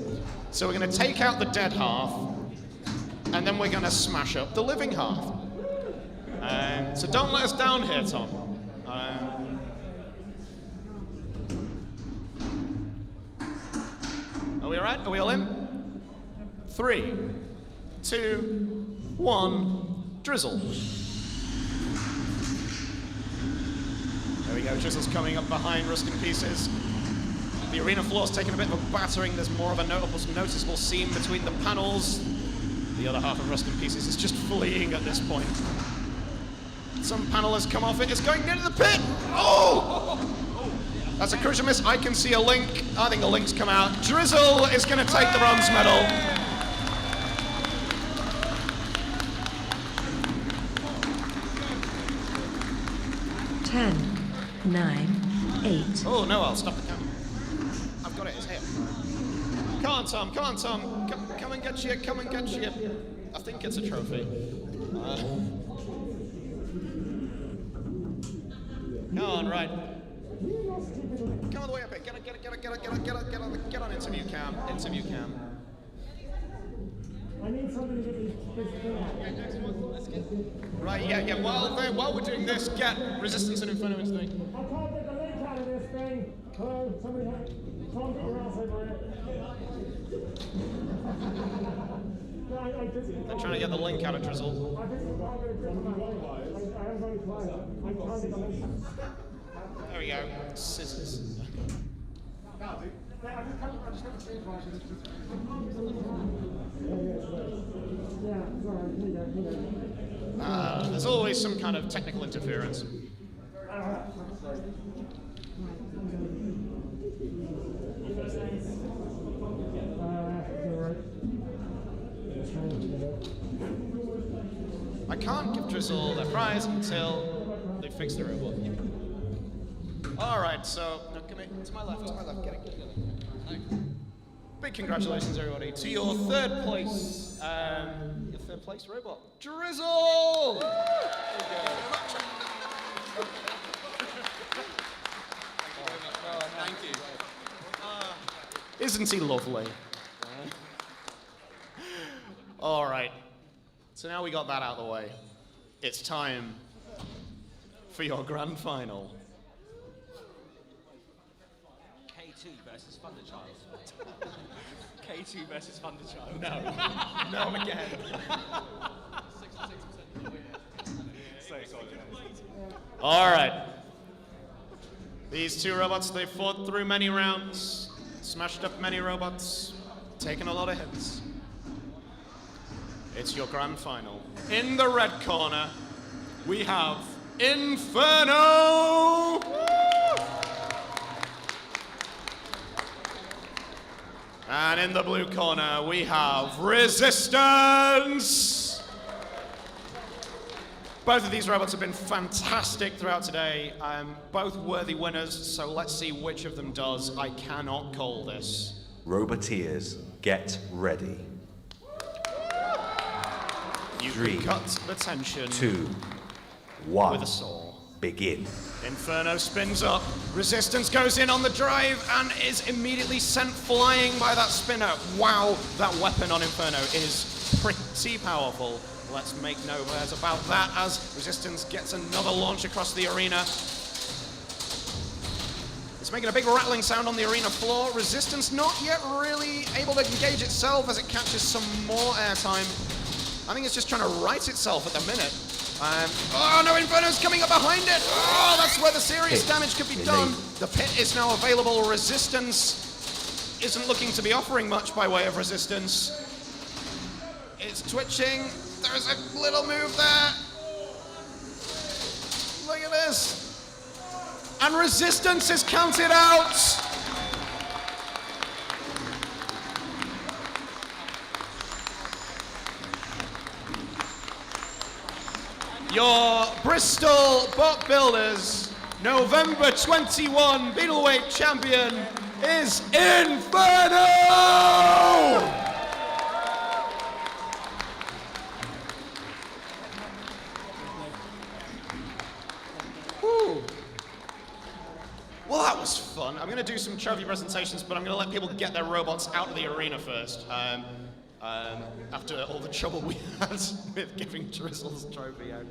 So we're going to take out the dead half, and then we're going to smash up the living half. So don't let us down here, Tom. Are we all right? Are we all in? 3, 2, 1, Drizzle. There we go, Drizzle's coming up behind Rust in Pieces. The arena floor's taking a bit of a battering. There's more of a noticeable seam between the panels. The other half of Rust in Pieces is just fleeing at this point. Some panel has come off it. It's going into the pit. Oh! That's a crucial miss. I can see a link. I think a link's come out. Drizzle is going to take the bronze medal. Ten, 9, 8. Oh no, I'll stop the camera. I've got it, it's here. Come on, Tom, come on, Tom. Come and get you, come and get you. I think it's a trophy. Come on, right. Come all the way up here. Get on interview cam. Interview cam. I need somebody to get these. Right, yeah. While we're doing this, get Resistance and Inferno into the thing. I can't get the link out of this thing. Hello, somebody can't get your ass over it. They're trying to get the link out of Drizzle. There we go. Scissors. There's always some kind of technical interference. I can't give Drizzle their prize until they fix the robot. Alright, so, no, come in, to my left, get it. Big congratulations, everybody, to your third place robot, Drizzle! Thank you. Isn't he lovely? Alright, so now we got that out of the way. It's time for your grand final. K2 versus Thunderchild. K2 versus Thunderchild. No. No again. 66%. Alright. These two robots, they fought through many rounds, smashed up many robots, taken a lot of hits. It's your grand final. In the red corner, we have Inferno! And in the blue corner, we have Resistance! Both of these robots have been fantastic throughout today. Both worthy winners, so let's see which of them does. I cannot call this. Roboteers, get ready. You 3, cut the tension 2, 1. with a saw. Begin. Inferno spins up. Resistance goes in on the drive and is immediately sent flying by that spinner. Wow, that weapon on Inferno is pretty powerful. Let's make no words about that as Resistance gets another launch across the arena. It's making a big rattling sound on the arena floor. Resistance not yet really able to engage itself as it catches some more airtime. I think it's just trying to right itself at the minute. Oh no, Inferno's coming up behind it! Oh, that's where the serious damage could be done. The pit is now available. Resistance isn't looking to be offering much by way of resistance. It's twitching. There's a little move there. Look at this. And Resistance is counted out. Your Bristol Bot Builders November 21 Beetleweight champion is Inferno! Whew. Well, that was fun. I'm going to do some trophy presentations, but I'm going to let people get their robots out of the arena first. After all the trouble we had with giving Drizzle's trophy out.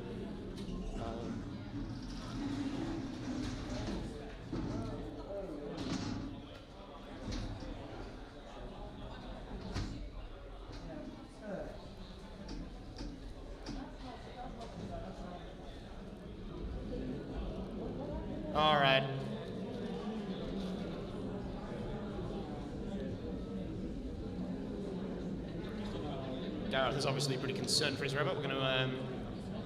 All right. Gareth is obviously pretty concerned for his robot. We're going to,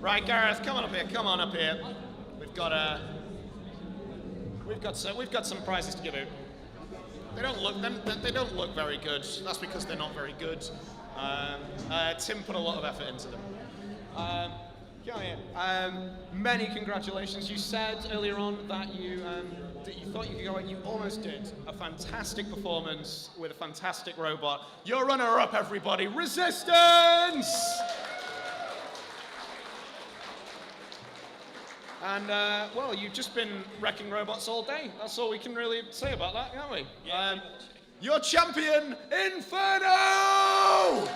right, Gareth, come on up here. Come on up here. We've got some prizes to give out. They don't look very good. That's because they're not very good. Tim put a lot of effort into them. Come here. Many congratulations. You said earlier on that you thought you could go out. You almost did. A fantastic performance with a fantastic robot. Your runner-up, everybody, Resistance! And, well, you've just been wrecking robots all day. That's all we can really say about that, can't we? Yeah. Your champion, Inferno!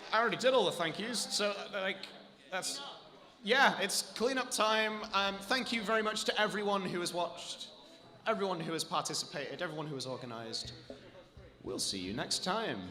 I already did all the thank yous, so that's, yeah, it's cleanup time. Thank you very much to everyone who has watched, everyone who has participated, everyone who has organized. We'll see you next time.